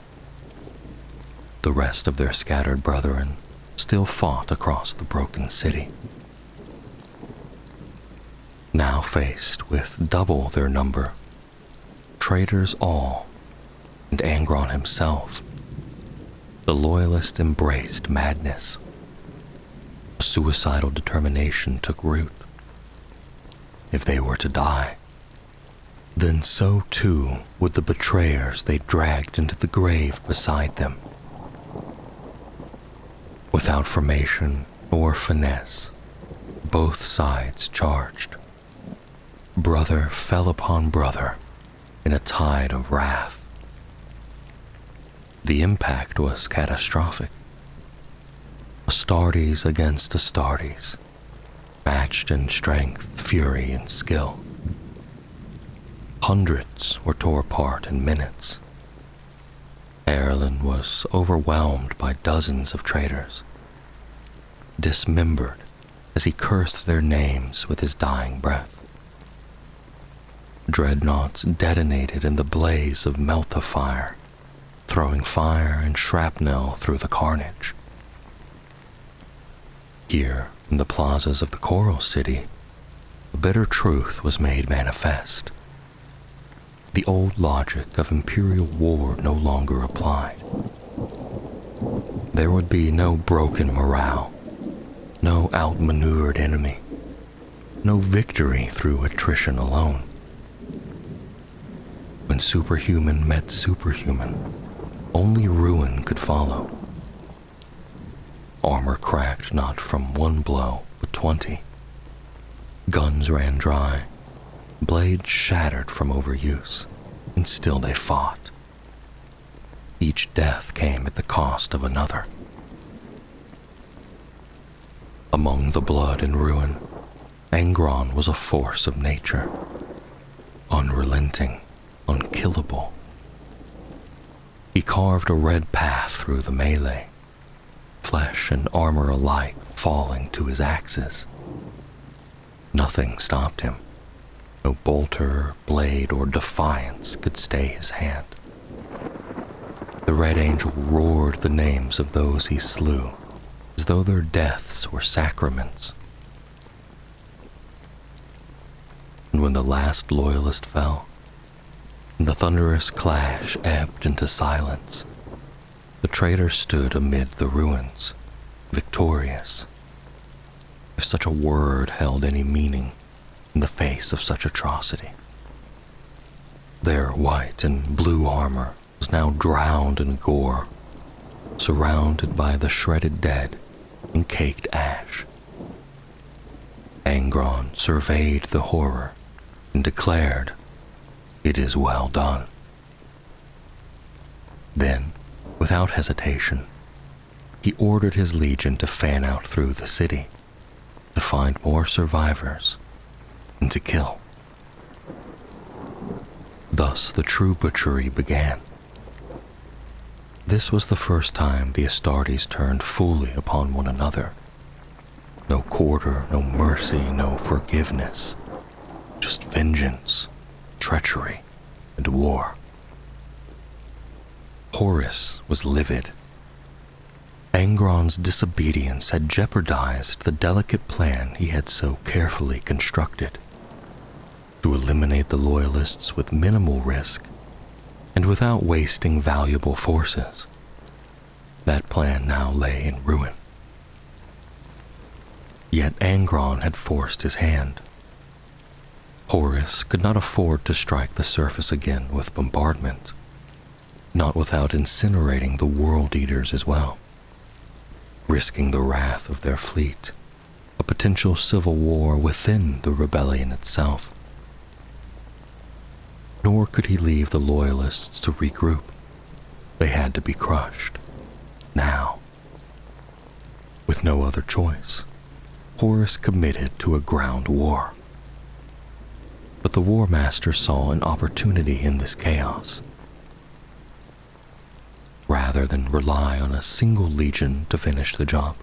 The rest of their scattered brethren still fought across the broken city. Now faced with double their number, traitors all, and Angron himself, the Loyalists embraced madness. A suicidal determination took root. If they were to die, then so too would the betrayers they dragged into the grave beside them. Without formation or finesse, both sides charged. Brother fell upon brother in a tide of wrath. The impact was catastrophic. Astartes against Astartes, matched in strength, fury, and skill. Hundreds were tore apart in minutes. Ireland was overwhelmed by dozens of traitors, dismembered as he cursed their names with his dying breath. Dreadnoughts detonated in the blaze of Melta fire, throwing fire and shrapnel through the carnage. Here, in the plazas of the Coral City, a bitter truth was made manifest. The old logic of imperial war no longer applied. There would be no broken morale, no outmaneuvered enemy, no victory through attrition alone. When superhuman met superhuman, only ruin could follow. Armor cracked not from one blow, but 20. Guns ran dry, blades shattered from overuse, and still they fought. Each death came at the cost of another. Among the blood and ruin, Angron was a force of nature, unrelenting, unkillable. He carved a red path through the melee, flesh and armor alike falling to his axes. Nothing stopped him. No bolter, blade, or defiance could stay his hand. The Red Angel roared the names of those he slew, as though their deaths were sacraments. And when the last loyalist fell, and the thunderous clash ebbed into silence, the traitor stood amid the ruins, victorious. If such a word held any meaning in the face of such atrocity. Their white and blue armor was now drowned in gore, surrounded by the shredded dead in caked ash. Angron surveyed the horror and declared, "It is well done." Then, without hesitation, he ordered his legion to fan out through the city, to find more survivors, and to kill. Thus the true butchery began. This was the first time the Astartes turned fully upon one another. No quarter, no mercy, no forgiveness. Just vengeance, treachery, and war. Horus was livid. Angron's disobedience had jeopardized the delicate plan he had so carefully constructed. To eliminate the Loyalists with minimal risk and without wasting valuable forces. That plan now lay in ruin. Yet Angron had forced his hand. Horus could not afford to strike the surface again with bombardment, not without incinerating the World Eaters as well, risking the wrath of their fleet, a potential civil war within the rebellion itself. Nor could he leave the Loyalists to regroup. They had to be crushed, now. With no other choice, Horus committed to a ground war. But the War Master saw an opportunity in this chaos. Rather than rely on a single legion to finish the job,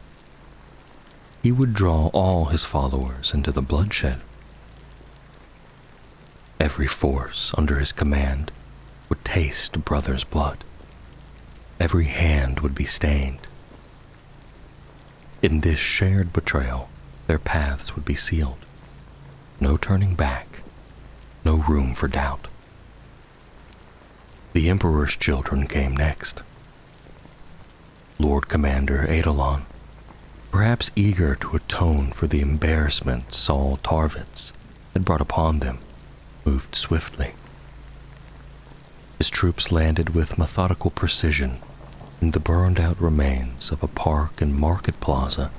he would draw all his followers into the bloodshed. Every force under his command would taste brother's blood. Every hand would be stained. In this shared betrayal, their paths would be sealed. No turning back, no room for doubt. The Emperor's children came next. Lord Commander Eidolon, perhaps eager to atone for the embarrassment Saul Tarvitz had brought upon them, moved swiftly. His troops landed with methodical precision in the burned-out remains of a park and market plaza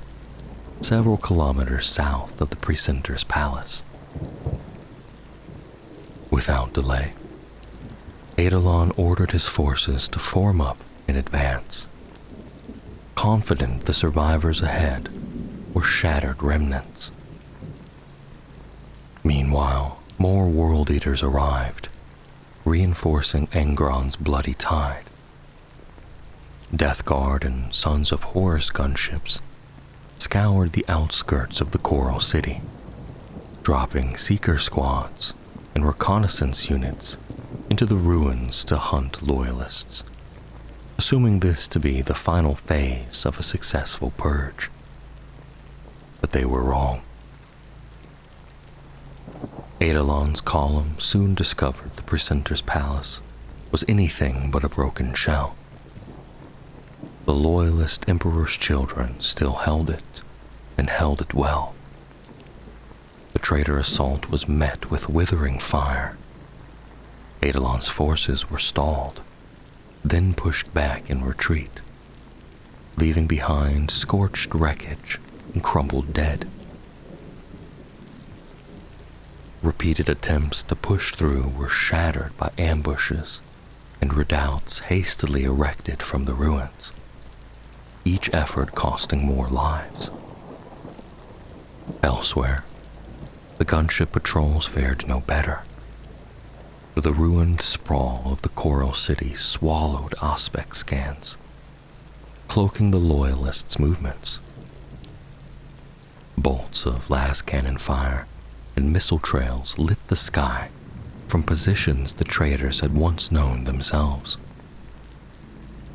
several kilometers south of the precentor's palace. Without delay, Eidolon ordered his forces to form up in advance, confident the survivors ahead were shattered remnants. Meanwhile, more World Eaters arrived, reinforcing Angron's bloody tide. Death Guard and Sons of Horus gunships scoured the outskirts of the Coral City, dropping seeker squads and reconnaissance units into the ruins to hunt loyalists, assuming this to be the final phase of a successful purge. But they were wrong. Eidolon's column soon discovered the precentor's palace was anything but a broken shell. The loyalist Emperor's children still held it, and held it well. The traitor assault was met with withering fire. Eidolon's forces were stalled, then pushed back in retreat, leaving behind scorched wreckage and crumbled dead. Repeated attempts to push through were shattered by ambushes and redoubts hastily erected from the ruins, each effort costing more lives. Elsewhere, the gunship patrols fared no better. The ruined sprawl of the Coral City swallowed Auspex scans, cloaking the Loyalists' movements. Bolts of las cannon fire and missile trails lit the sky from positions the traitors had once known themselves.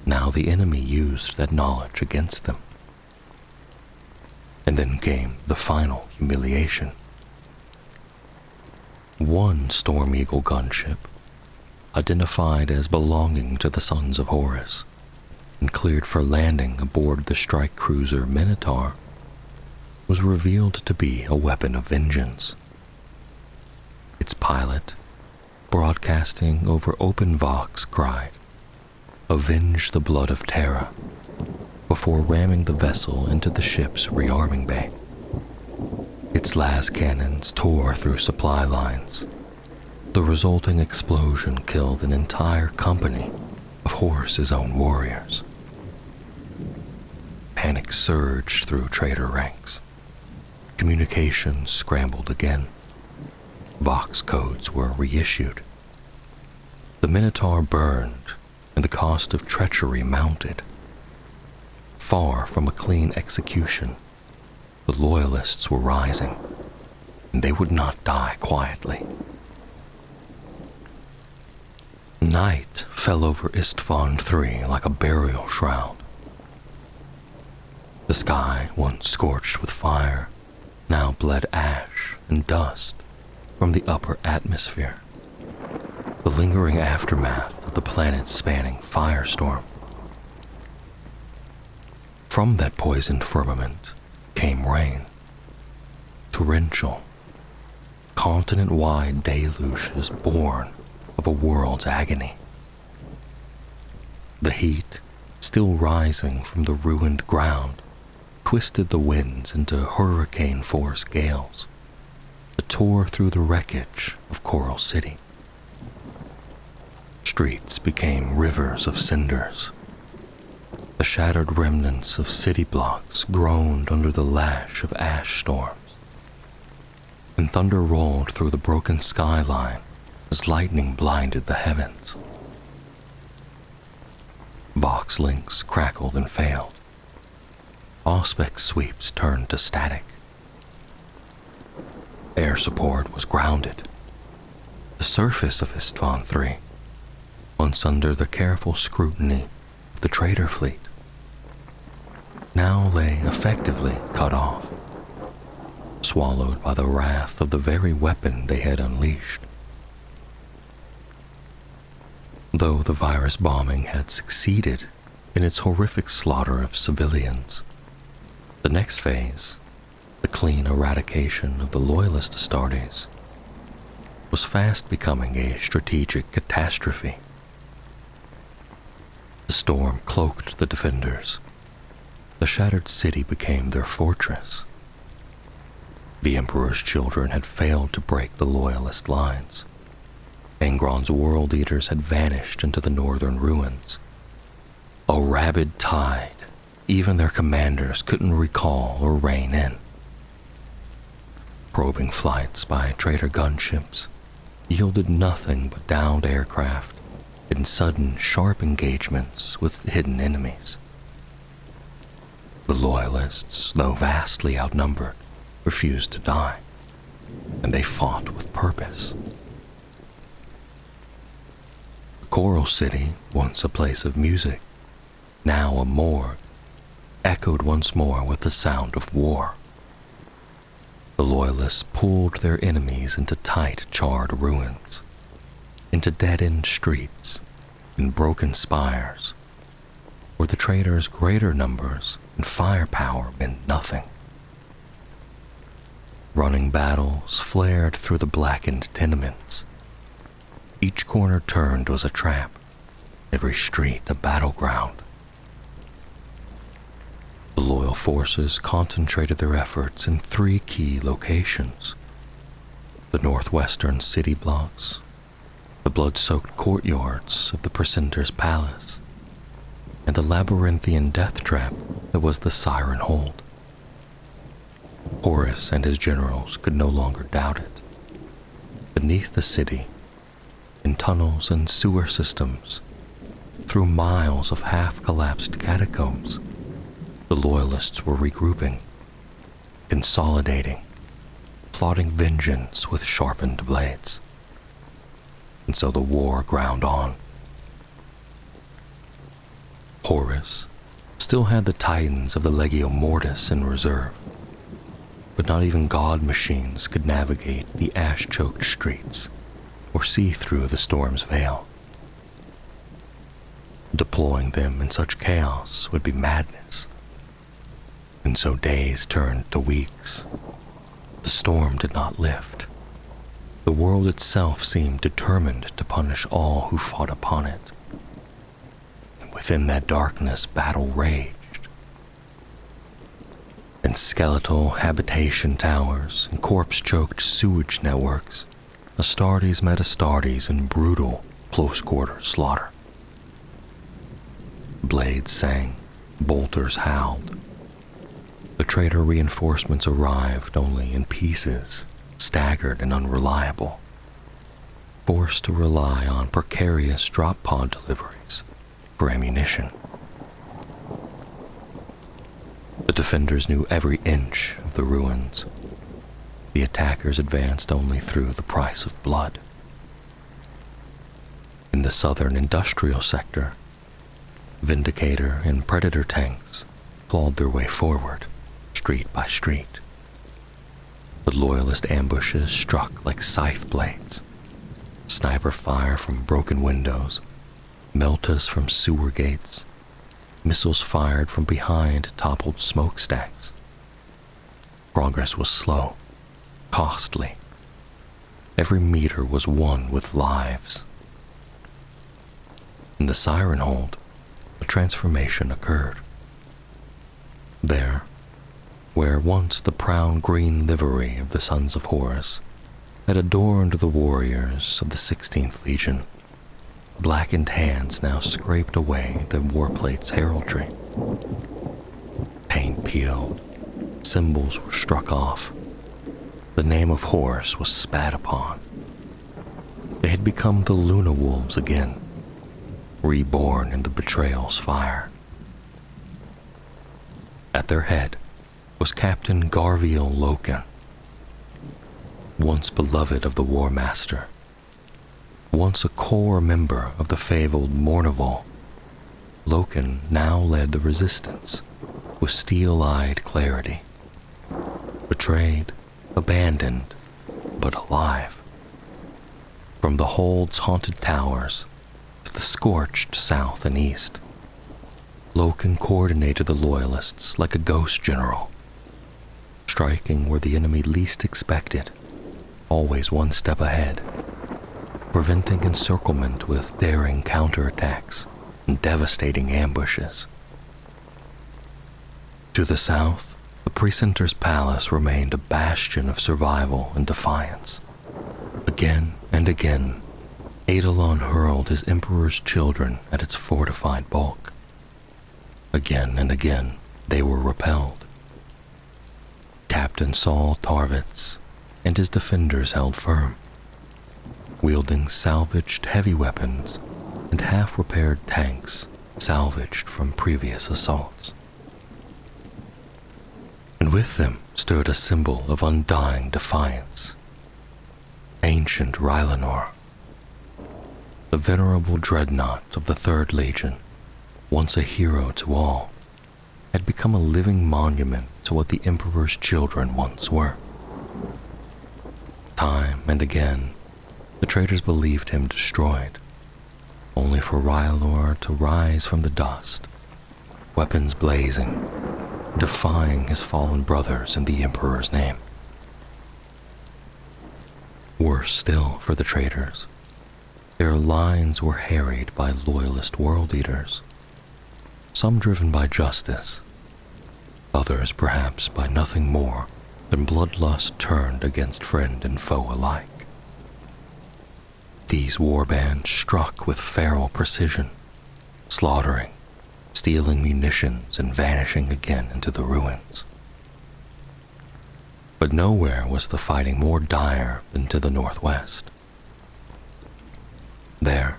Now the enemy used that knowledge against them. And then came the final humiliation. One Storm Eagle gunship, identified as belonging to the Sons of Horus and cleared for landing aboard the strike cruiser Minotaur, was revealed to be a weapon of vengeance. Its pilot, broadcasting over open Vox, cried, "Avenge the blood of Terra," before ramming the vessel into the ship's rearming bay. Its las cannons tore through supply lines. The resulting explosion killed an entire company of Horus's own warriors. Panic surged through traitor ranks. Communications scrambled again. Vox codes were reissued. The Minotaur burned, and the cost of treachery mounted. Far from a clean execution, the Loyalists were rising, and they would not die quietly. Night fell over Isstvan III like a burial shroud. The sky, once scorched with fire, now bled ash and dust from the upper atmosphere, the lingering aftermath of the planet-spanning firestorm. From that poisoned firmament came rain, torrential, continent-wide deluges born of a world's agony. The heat, still rising from the ruined ground, twisted the winds into hurricane-force gales that tore through the wreckage of Coral City. Streets became rivers of cinders. The shattered remnants of city blocks groaned under the lash of ash storms, and thunder rolled through the broken skyline as lightning blinded the heavens. Vox links crackled and failed. Auspex sweeps turned to static. Air support was grounded. The surface of Isstvan III, once under the careful scrutiny of the trader fleet, now lay effectively cut off, swallowed by the wrath of the very weapon they had unleashed. Though the virus bombing had succeeded in its horrific slaughter of civilians, the next phase, the clean eradication of the loyalist Astartes, was fast becoming a strategic catastrophe. The storm cloaked the defenders. The shattered city became their fortress. The Emperor's children had failed to break the loyalist lines. Angron's world eaters had vanished into the northern ruins. A rabid tide even their commanders couldn't recall or rein in. Probing flights by trader gunships yielded nothing but downed aircraft and sudden, sharp engagements with hidden enemies. The Loyalists, though vastly outnumbered, refused to die, and they fought with purpose. The Coral City, once a place of music, now a morgue, echoed once more with the sound of war. The Loyalists pulled their enemies into tight, charred ruins, into dead-end streets and broken spires, where the traitors' greater numbers and firepower meant nothing. Running battles flared through the blackened tenements. Each corner turned was a trap, every street a battleground. The loyal forces concentrated their efforts in 3 key locations: the northwestern city blocks, the blood-soaked courtyards of the precentor's palace, and the labyrinthian death trap that was the Siren Hold. Horus and his generals could no longer doubt it. Beneath the city, in tunnels and sewer systems, through miles of half-collapsed catacombs, the Loyalists were regrouping, consolidating, plotting vengeance with sharpened blades. And so the war ground on. Horus still had the Titans of the Legio Mortis in reserve, but not even god machines could navigate the ash-choked streets or see through the storm's veil. Deploying them in such chaos would be madness. And so days turned to weeks. The storm did not lift. The world itself seemed determined to punish all who fought upon it. And within that darkness, battle raged. In skeletal habitation towers and corpse-choked sewage networks, Astartes met Astartes in brutal, close-quarter slaughter. Blades sang, bolters howled. The traitor reinforcements arrived only in pieces, staggered and unreliable, forced to rely on precarious drop pod deliveries for ammunition. The defenders knew every inch of the ruins. The attackers advanced only through the price of blood. In the southern industrial sector, Vindicator and Predator tanks clawed their way forward, street by street. The Loyalist ambushes struck like scythe blades. Sniper fire from broken windows, meltas from sewer gates, missiles fired from behind toppled smokestacks. Progress was slow, costly. Every meter was won with lives. In the Siren Hold, a transformation occurred. There, where once the proud green livery of the Sons of Horus had adorned the warriors of the 16th Legion, blackened hands now scraped away the warplate's heraldry. Paint peeled, symbols were struck off. The name of Horus was spat upon. They had become the Luna Wolves again, reborn in the Betrayal's fire. At their head was Captain Garviel Loken, once beloved of the War Master, once a core member of the fabled Mournival. Loken now led the resistance with steel-eyed clarity. Betrayed, abandoned, but alive. From the Hold's haunted towers to the scorched south and east, Loken coordinated the Loyalists like a ghost general, striking where the enemy least expected, always one step ahead, preventing encirclement with daring counterattacks and devastating ambushes. To the south, the Precentor's palace remained a bastion of survival and defiance. Again and again, Eidolon hurled his Emperor's children at its fortified bulk. Again and again, they were repelled. Captain Saul Tarvitz and his defenders held firm, wielding salvaged heavy weapons and half-repaired tanks salvaged from previous assaults. And with them stood a symbol of undying defiance, ancient Rylanor, the venerable dreadnought of the Third Legion, once a hero to all, had become a living monument to what the Emperor's children once were. Time and again, the traitors believed him destroyed, only for Rylanor to rise from the dust, weapons blazing, defying his fallen brothers in the Emperor's name. Worse still for the traitors, their lines were harried by loyalist world-eaters, some driven by justice, others perhaps by nothing more than bloodlust turned against friend and foe alike. These warbands struck with feral precision, slaughtering, stealing munitions and vanishing again into the ruins. But nowhere was the fighting more dire than to the northwest. There,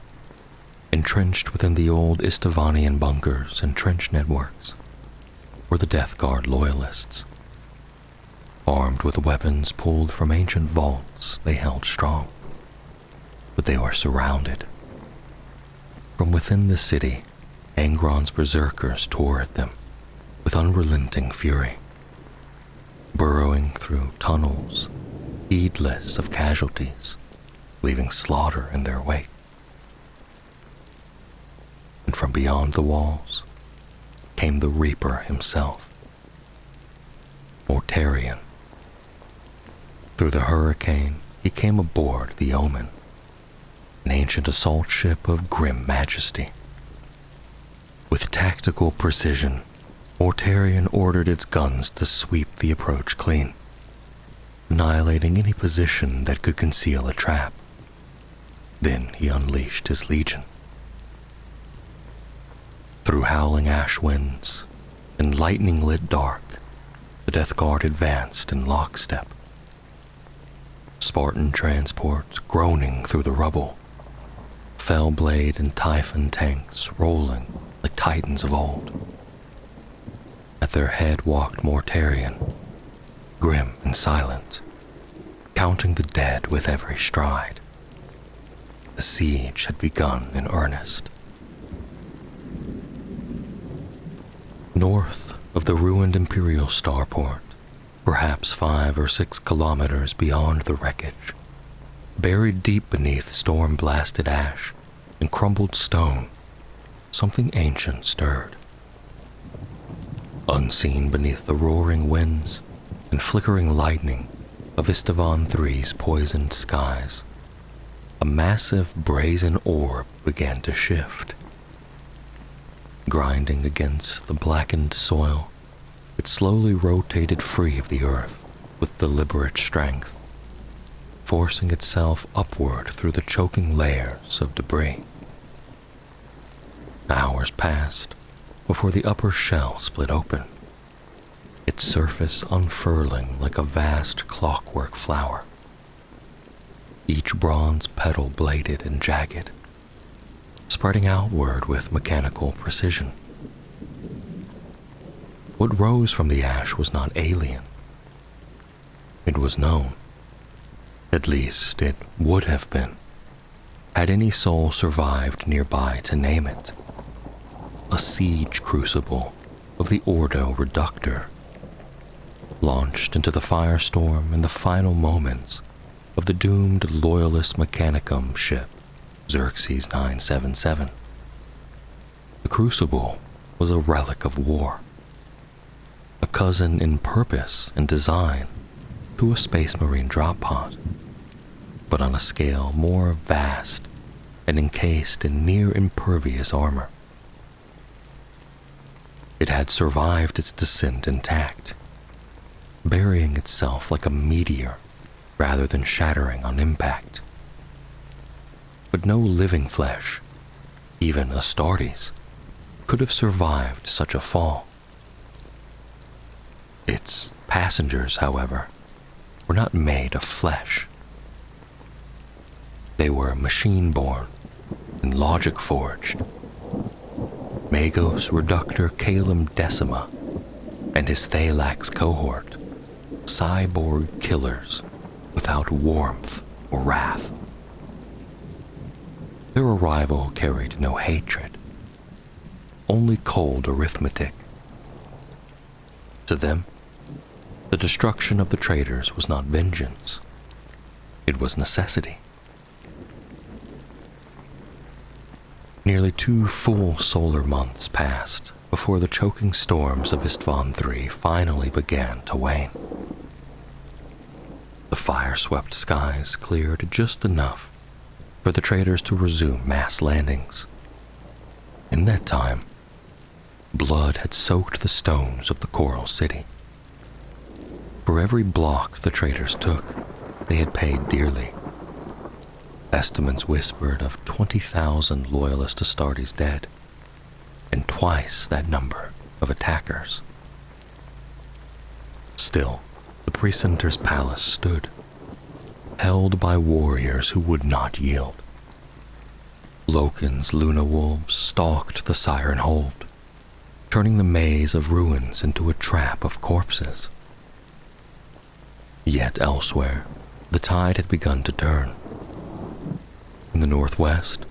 entrenched within the old Isstvan bunkers and trench networks, were the Death Guard loyalists. Armed with weapons pulled from ancient vaults, they held strong. But they were surrounded. From within the city, Angron's berserkers tore at them with unrelenting fury, burrowing through tunnels, heedless of casualties, leaving slaughter in their wake. And from beyond the walls came the Reaper himself, Mortarion. Through the hurricane, he came aboard the Omen, an ancient assault ship of grim majesty. With tactical precision, Mortarion ordered its guns to sweep the approach clean, annihilating any position that could conceal a trap. Then he unleashed his legion. Through howling ash winds and lightning-lit dark, the Death Guard advanced in lockstep. Spartan transports groaning through the rubble, Fellblade and Typhon tanks rolling like titans of old. At their head walked Mortarion, grim and silent, counting the dead with every stride. The siege had begun in earnest. North of the ruined Imperial starport, perhaps 5 or 6 kilometers beyond the wreckage, buried deep beneath storm-blasted ash and crumbled stone, something ancient stirred. Unseen beneath the roaring winds and flickering lightning of Isstvan III's poisoned skies, a massive brazen orb began to shift. Grinding against the blackened soil, it slowly rotated free of the earth with deliberate strength, forcing itself upward through the choking layers of debris. Hours passed before the upper shell split open, its surface unfurling like a vast clockwork flower, each bronze petal bladed and jagged, spreading outward with mechanical precision. What rose from the ash was not alien. It was known. At least, it would have been, had any soul survived nearby to name it. A siege crucible of the Ordo Reductor, launched into the firestorm in the final moments of the doomed Loyalist Mechanicum ship Xerxes 977. The crucible was a relic of war, a cousin in purpose and design to a Space Marine drop pod, but on a scale more vast and encased in near-impervious armor. It had survived its descent intact, burying itself like a meteor rather than shattering on impact. But no living flesh, even Astartes, could have survived such a fall. Its passengers, however, were not made of flesh. They were machine-born and logic-forged. Magos Reductor Calum Decima and his Thalax cohort, cyborg killers without warmth or wrath. Their arrival carried no hatred, only cold arithmetic. To them, the destruction of the traitors was not vengeance, it was necessity. Nearly 2 full solar months passed before the choking storms of Isstvan III finally began to wane. The fire-swept skies cleared just enough for the traitors to resume mass landings. In that time, blood had soaked the stones of the Coral City. For every block the traitors took, they had paid dearly. Estimates whispered of 20,000 loyalist Astartes dead, and twice that number of attackers. Still, the precentor's palace stood, held by warriors who would not yield. Loken's Luna wolves stalked the Siren Hold, turning the maze of ruins into a trap of corpses. Yet elsewhere, the tide had begun to turn. In the northwest,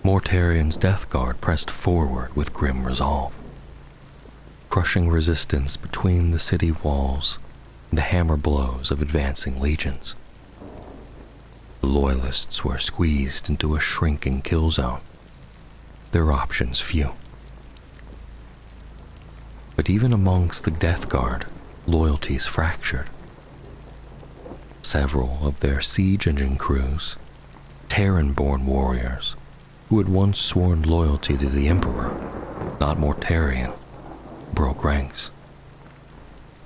Mortarian's Death Guard pressed forward with grim resolve, crushing resistance between the city walls and the hammer blows of advancing legions. The Loyalists were squeezed into a shrinking kill zone, their options few. But even amongst the Death Guard, loyalties fractured. Several of their siege engine crews, Terran-born warriors who had once sworn loyalty to the Emperor, not Mortarian, broke ranks.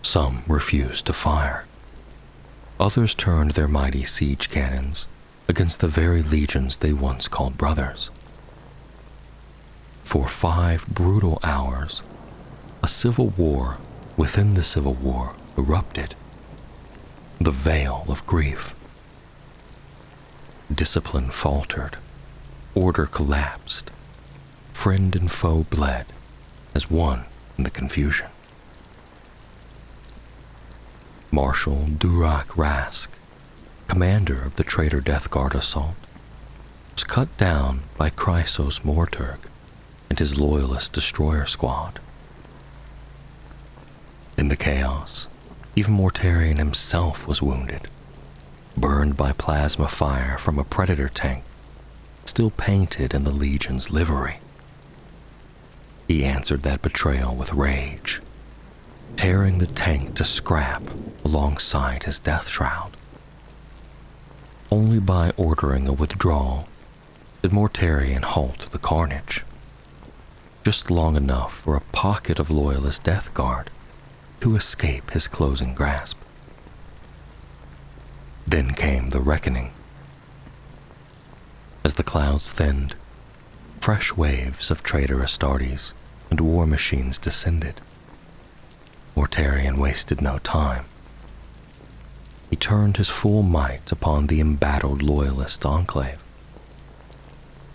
Some refused to fire. Others turned their mighty siege cannons against the very legions they once called brothers. For 5 brutal hours, a civil war within the civil war erupted. The veil of grief. Discipline faltered, order collapsed, friend and foe bled as one in the confusion. Marshal Durak Rask, commander of the traitor Death Guard assault, was cut down by Chrysos Morturg and his loyalist destroyer squad. In the chaos, even Mortarian himself was wounded, burned by plasma fire from a predator tank, still painted in the Legion's livery. He answered that betrayal with rage, tearing the tank to scrap alongside his death shroud. Only by ordering a withdrawal did Mortarian halt the carnage, just long enough for a pocket of loyalist Death Guard to escape his closing grasp. Then came the reckoning. As the clouds thinned, fresh waves of traitor Astartes and war machines descended. Mortarian wasted no time. He turned his full might upon the embattled loyalist enclave,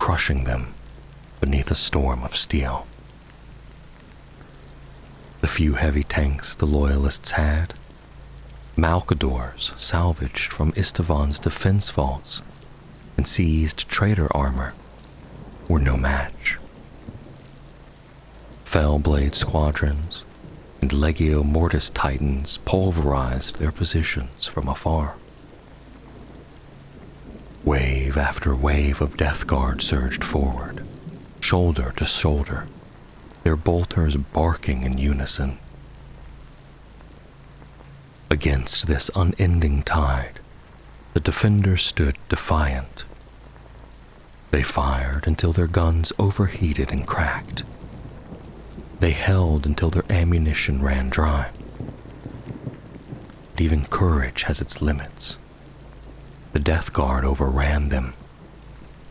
crushing them beneath a storm of steel. The few heavy tanks the Loyalists had, Malcadors salvaged from Isstvan's defense vaults, and seized trader armor were no match. Fellblade squadrons and Legio Mortis Titans pulverized their positions from afar. Wave after wave of Death Guard surged forward, shoulder to shoulder, their bolters barking in unison. Against this unending tide, the defenders stood defiant. They fired until their guns overheated and cracked. They held until their ammunition ran dry. But even courage has its limits. The Death Guard overran them,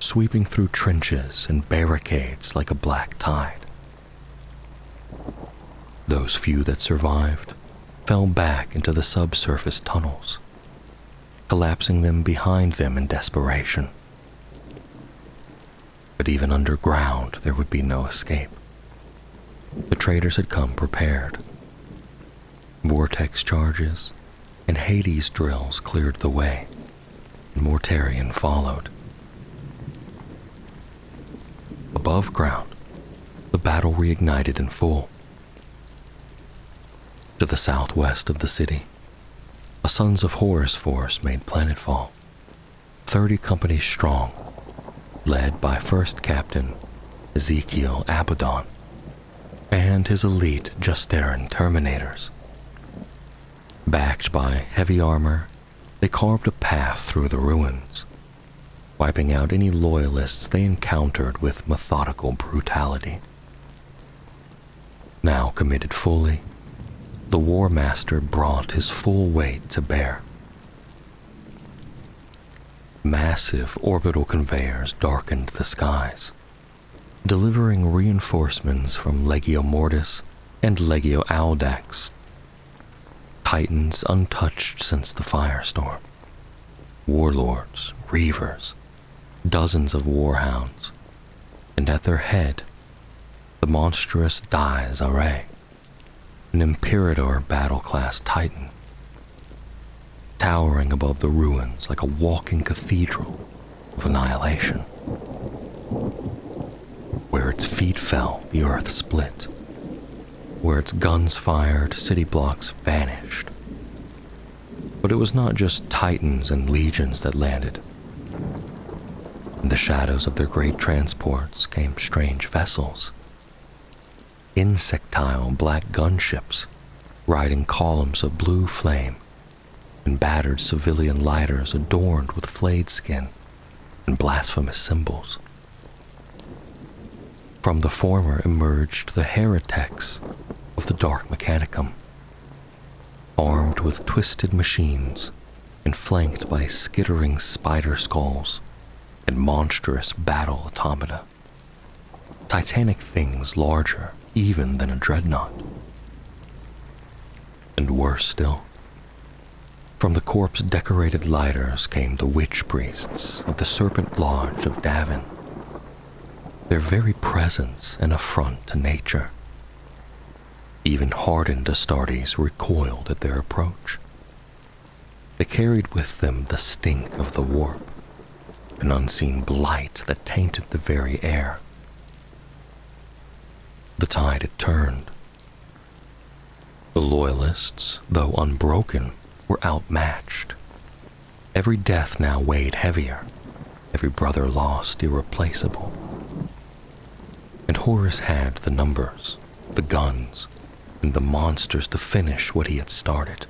sweeping through trenches and barricades like a black tide. Those few that survived fell back into the subsurface tunnels, collapsing them behind them in desperation. But even underground, there would be no escape. The traitors had come prepared. Vortex charges and Hades drills cleared the way, and Mortarion followed. Above ground, the battle reignited in full. To the southwest of the city, a Sons of Horus force made planetfall, 30 companies strong, led by First Captain Ezekiel Abaddon and his elite Justaran Terminators. Backed by heavy armor, they carved a path through the ruins, wiping out any loyalists they encountered with methodical brutality. Now committed fully, the War Master brought his full weight to bear. Massive orbital conveyors darkened the skies, delivering reinforcements from Legio Mortis and Legio Audax, Titans untouched since the firestorm, warlords, reavers, dozens of warhounds, and at their head, the monstrous Dies Array, an Imperator battle-class Titan, towering above the ruins like a walking cathedral of annihilation. Where its feet fell, the earth split. Where its guns fired, city blocks vanished. But it was not just Titans and legions that landed. In the shadows of their great transports came strange vessels. Insectile black gunships riding columns of blue flame, and battered civilian lighters adorned with flayed skin and blasphemous symbols. From the former emerged the heretics of the Dark Mechanicum, armed with twisted machines and flanked by skittering spider skulls and monstrous battle automata, titanic things larger even than a dreadnought. And worse still, from the corpse-decorated lighters came the witch priests of the Serpent Lodge of Davin, their very presence an affront to nature. Even hardened Astartes recoiled at their approach. They carried with them the stink of the warp, an unseen blight that tainted the very air. The tide had turned. The Loyalists, though unbroken, were outmatched. Every death now weighed heavier, every brother lost irreplaceable. And Horus had the numbers, the guns, and the monsters to finish what he had started.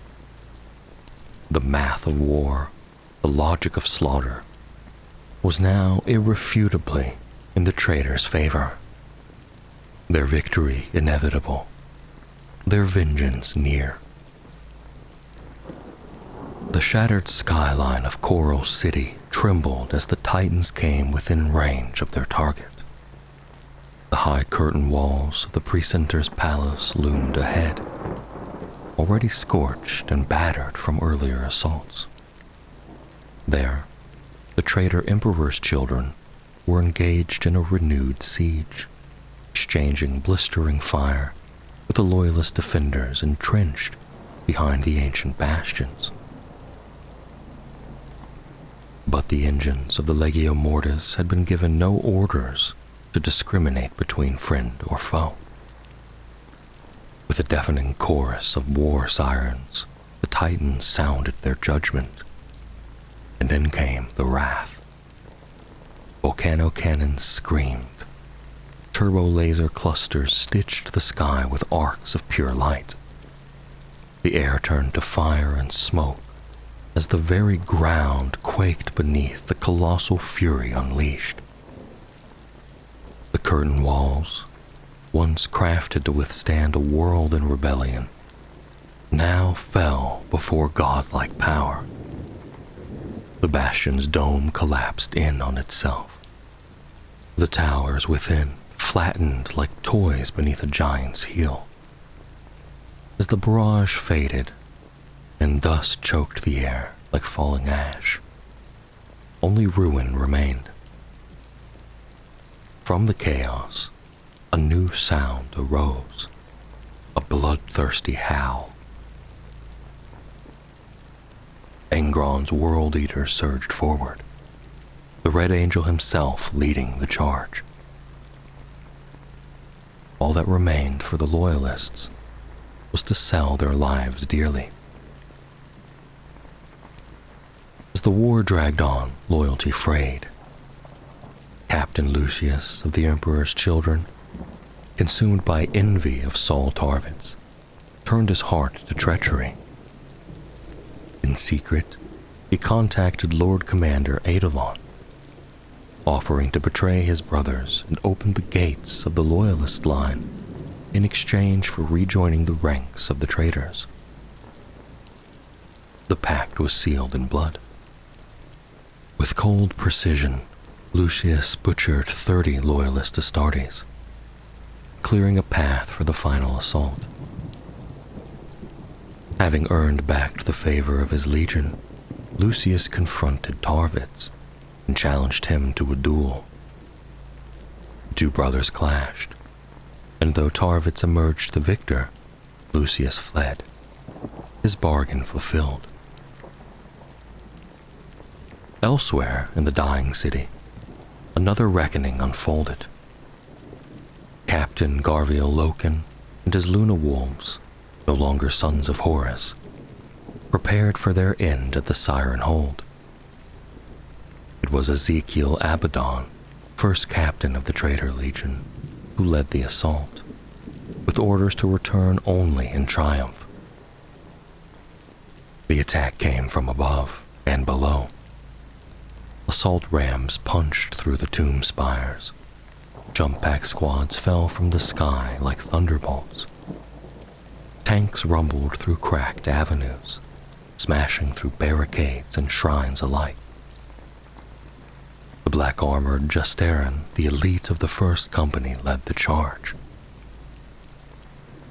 The math of war, the logic of slaughter, was now irrefutably in the traitors' favor. Their victory inevitable, their vengeance near. The shattered skyline of Coral City trembled as the Titans came within range of their target. The high curtain walls of the precentor's palace loomed ahead, already scorched and battered from earlier assaults. There, the traitor Emperor's children were engaged in a renewed siege, exchanging blistering fire with the Loyalist defenders entrenched behind the ancient bastions. But the engines of the Legio Mortis had been given no orders to discriminate between friend or foe. With a deafening chorus of war sirens, the Titans sounded their judgment, and then came the wrath. Volcano cannons screamed. Turbo laser clusters stitched the sky with arcs of pure light. The air turned to fire and smoke as the very ground quaked beneath the colossal fury unleashed. The curtain walls, once crafted to withstand a world in rebellion, now fell before godlike power. The bastion's dome collapsed in on itself. The towers within flattened like toys beneath a giant's heel. As the barrage faded and dust choked the air like falling ash, only ruin remained. From the chaos, a new sound arose, a bloodthirsty howl. Angron's World Eater surged forward, the Red Angel himself leading the charge. All that remained for the Loyalists was to sell their lives dearly. As the war dragged on, loyalty frayed. Captain Lucius of the Emperor's Children, consumed by envy of Saul Tarvitz, turned his heart to treachery. In secret, he contacted Lord Commander Eidolon, offering to betray his brothers and open the gates of the Loyalist line in exchange for rejoining the ranks of the traitors. The pact was sealed in blood. With cold precision, Lucius butchered 30 Loyalist Astartes, clearing a path for the final assault. Having earned back the favor of his legion, Lucius confronted Tarvitz and challenged him to a duel. The two brothers clashed, and though Tarvitz emerged the victor, Lucius fled, his bargain fulfilled. Elsewhere in the dying city, another reckoning unfolded. Captain Garviel Loken and his Luna Wolves, no longer sons of Horus, prepared for their end at the Siren Hold. It was Ezekiel Abaddon, first captain of the Traitor Legion, who led the assault, with orders to return only in triumph. The attack came from above and below. Assault rams punched through the tomb spires. Jump pack squads fell from the sky like thunderbolts. Tanks rumbled through cracked avenues, smashing through barricades and shrines alike. The black-armored Justarin, the elite of the First Company, led the charge.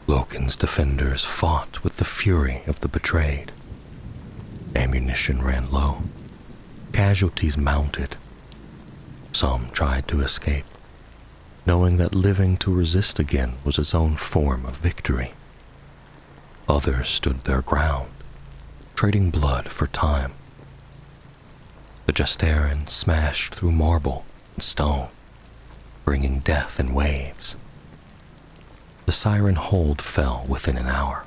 Loken's defenders fought with the fury of the betrayed. Ammunition ran low. Casualties mounted. Some tried to escape, knowing that living to resist again was its own form of victory. Others stood their ground, trading blood for time. The Justarin smashed through marble and stone, bringing death in waves. The Siren Hold fell within an hour.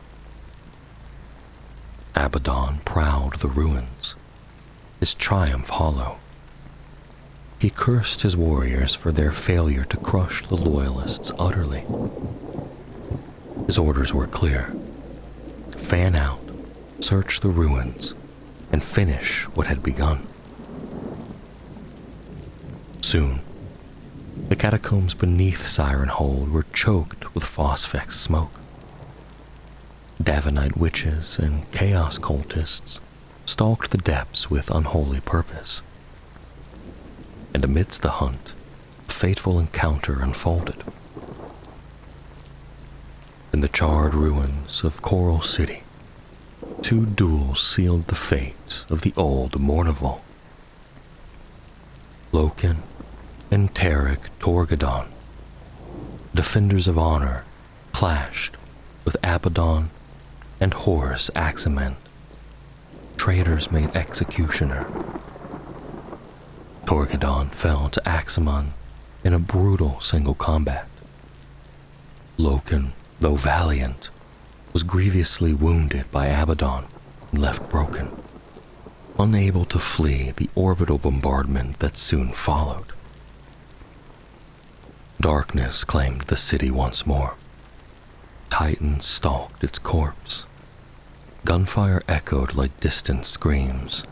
Abaddon prowled the ruins, his triumph hollow. He cursed his warriors for their failure to crush the Loyalists utterly. His orders were clear. Fan out, search the ruins, and finish what had begun. Soon, the catacombs beneath Siren Hold were choked with phosphex smoke. Davenite witches and chaos cultists stalked the depths with unholy purpose. And amidst the hunt, a fateful encounter unfolded. In the charred ruins of Coral City, two duels sealed the fate of the old Mournival. Loken and Tarek Torgadon, defenders of honor, clashed with Abaddon and Horus Aximand, traitors made executioner. Torquedon fell to Aximand in a brutal single combat. Loken, though valiant, was grievously wounded by Abaddon and left broken, unable to flee the orbital bombardment that soon followed. Darkness claimed the city once more. Titans stalked its corpse. Gunfire echoed like distant screams.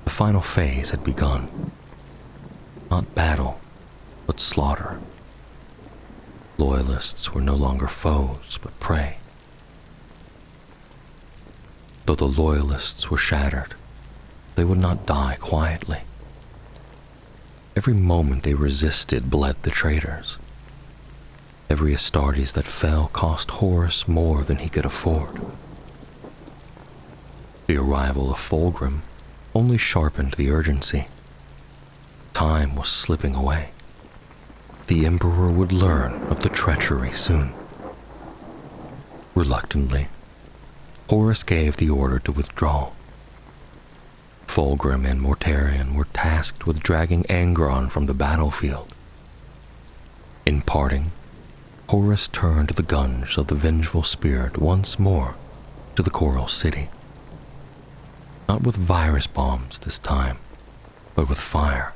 The final phase had begun. Not battle, but slaughter. Loyalists were no longer foes, but prey. Though the Loyalists were shattered, they would not die quietly. Every moment they resisted bled the traitors. Every Astartes that fell cost Horus more than he could afford. The arrival of Fulgrim only sharpened the urgency. Time was slipping away. The Emperor would learn of the treachery soon. Reluctantly, Horus gave the order to withdraw. Fulgrim and Mortarion were tasked with dragging Angron from the battlefield. In parting, Horus turned the guns of the vengeful spirit once more to the Coral City. Not with virus bombs this time, but with fire.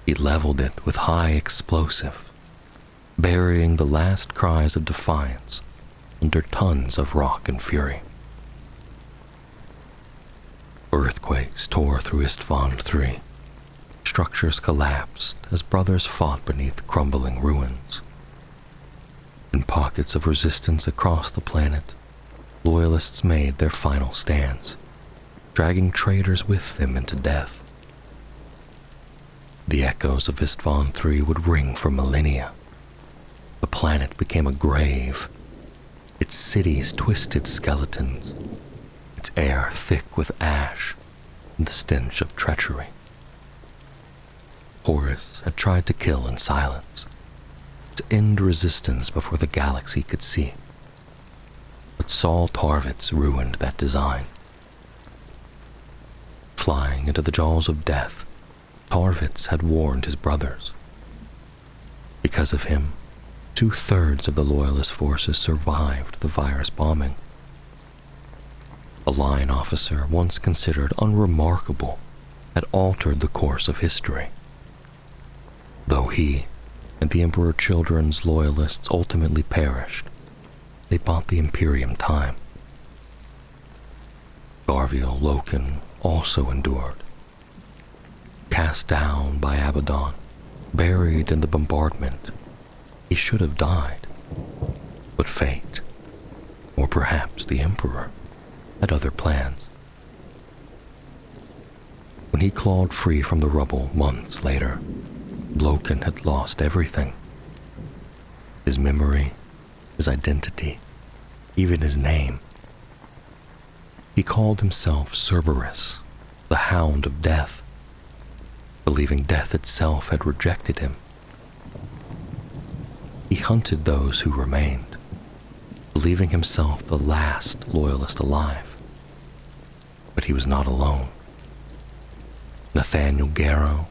He leveled it with high explosive, burying the last cries of defiance under tons of rock and fury. Earthquakes tore through Isstvan III. Structures collapsed as brothers fought beneath crumbling ruins. In pockets of resistance across the planet, Loyalists made their final stands, dragging traitors with them into death. The echoes of Isstvan III would ring for millennia. The planet became a grave, its cities twisted skeletons, its air thick with ash and the stench of treachery. Horus had tried to kill in silence, to end resistance before the galaxy could see. But Saul Tarvitz ruined that design. Flying into the jaws of death, Tarvitz had warned his brothers. Because of him, 2/3 of the Loyalist forces survived the virus bombing. A line officer once considered unremarkable had altered the course of history. Though he and the Emperor Children's Loyalists ultimately perished, they bought the Imperium time. Garviel Loken also endured. Cast down by Abaddon, buried in the bombardment, he should have died. But fate, or perhaps the Emperor, had other plans. When he clawed free from the rubble months later, Loken had lost everything. His memory, his identity, even his name. He called himself Cerberus, the Hound of Death, believing death itself had rejected him. He hunted those who remained, believing himself the last Loyalist alive. But he was not alone. Nathaniel Garrow,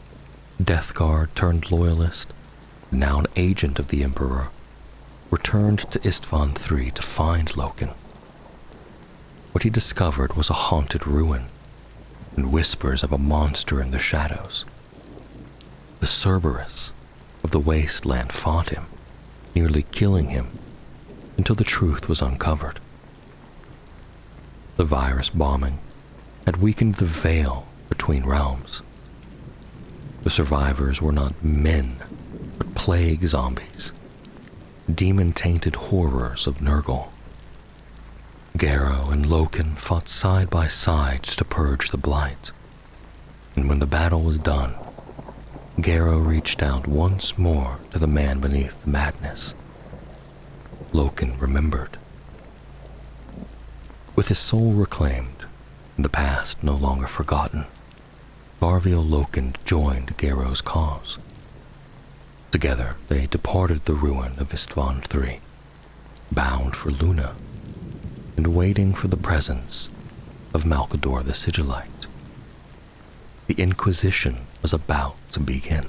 Death Guard turned Loyalist, now an agent of the Emperor, returned to Isstvan III to find Loken. What he discovered was a haunted ruin, and whispers of a monster in the shadows. The Cerberus of the wasteland fought him, nearly killing him, until the truth was uncovered. The virus bombing had weakened the veil between realms. The survivors were not men, but plague zombies, demon-tainted horrors of Nurgle. Garrow and Loken fought side by side to purge the blight, and when the battle was done, Garrow reached out once more to the man beneath the madness. Loken remembered. With his soul reclaimed, and the past no longer forgotten, Garviel Loken joined Garrow's cause. Together, they departed the ruin of Isstvan III, bound for Luna, and waiting for the presence of Malcador the Sigillite. The Inquisition was about to begin.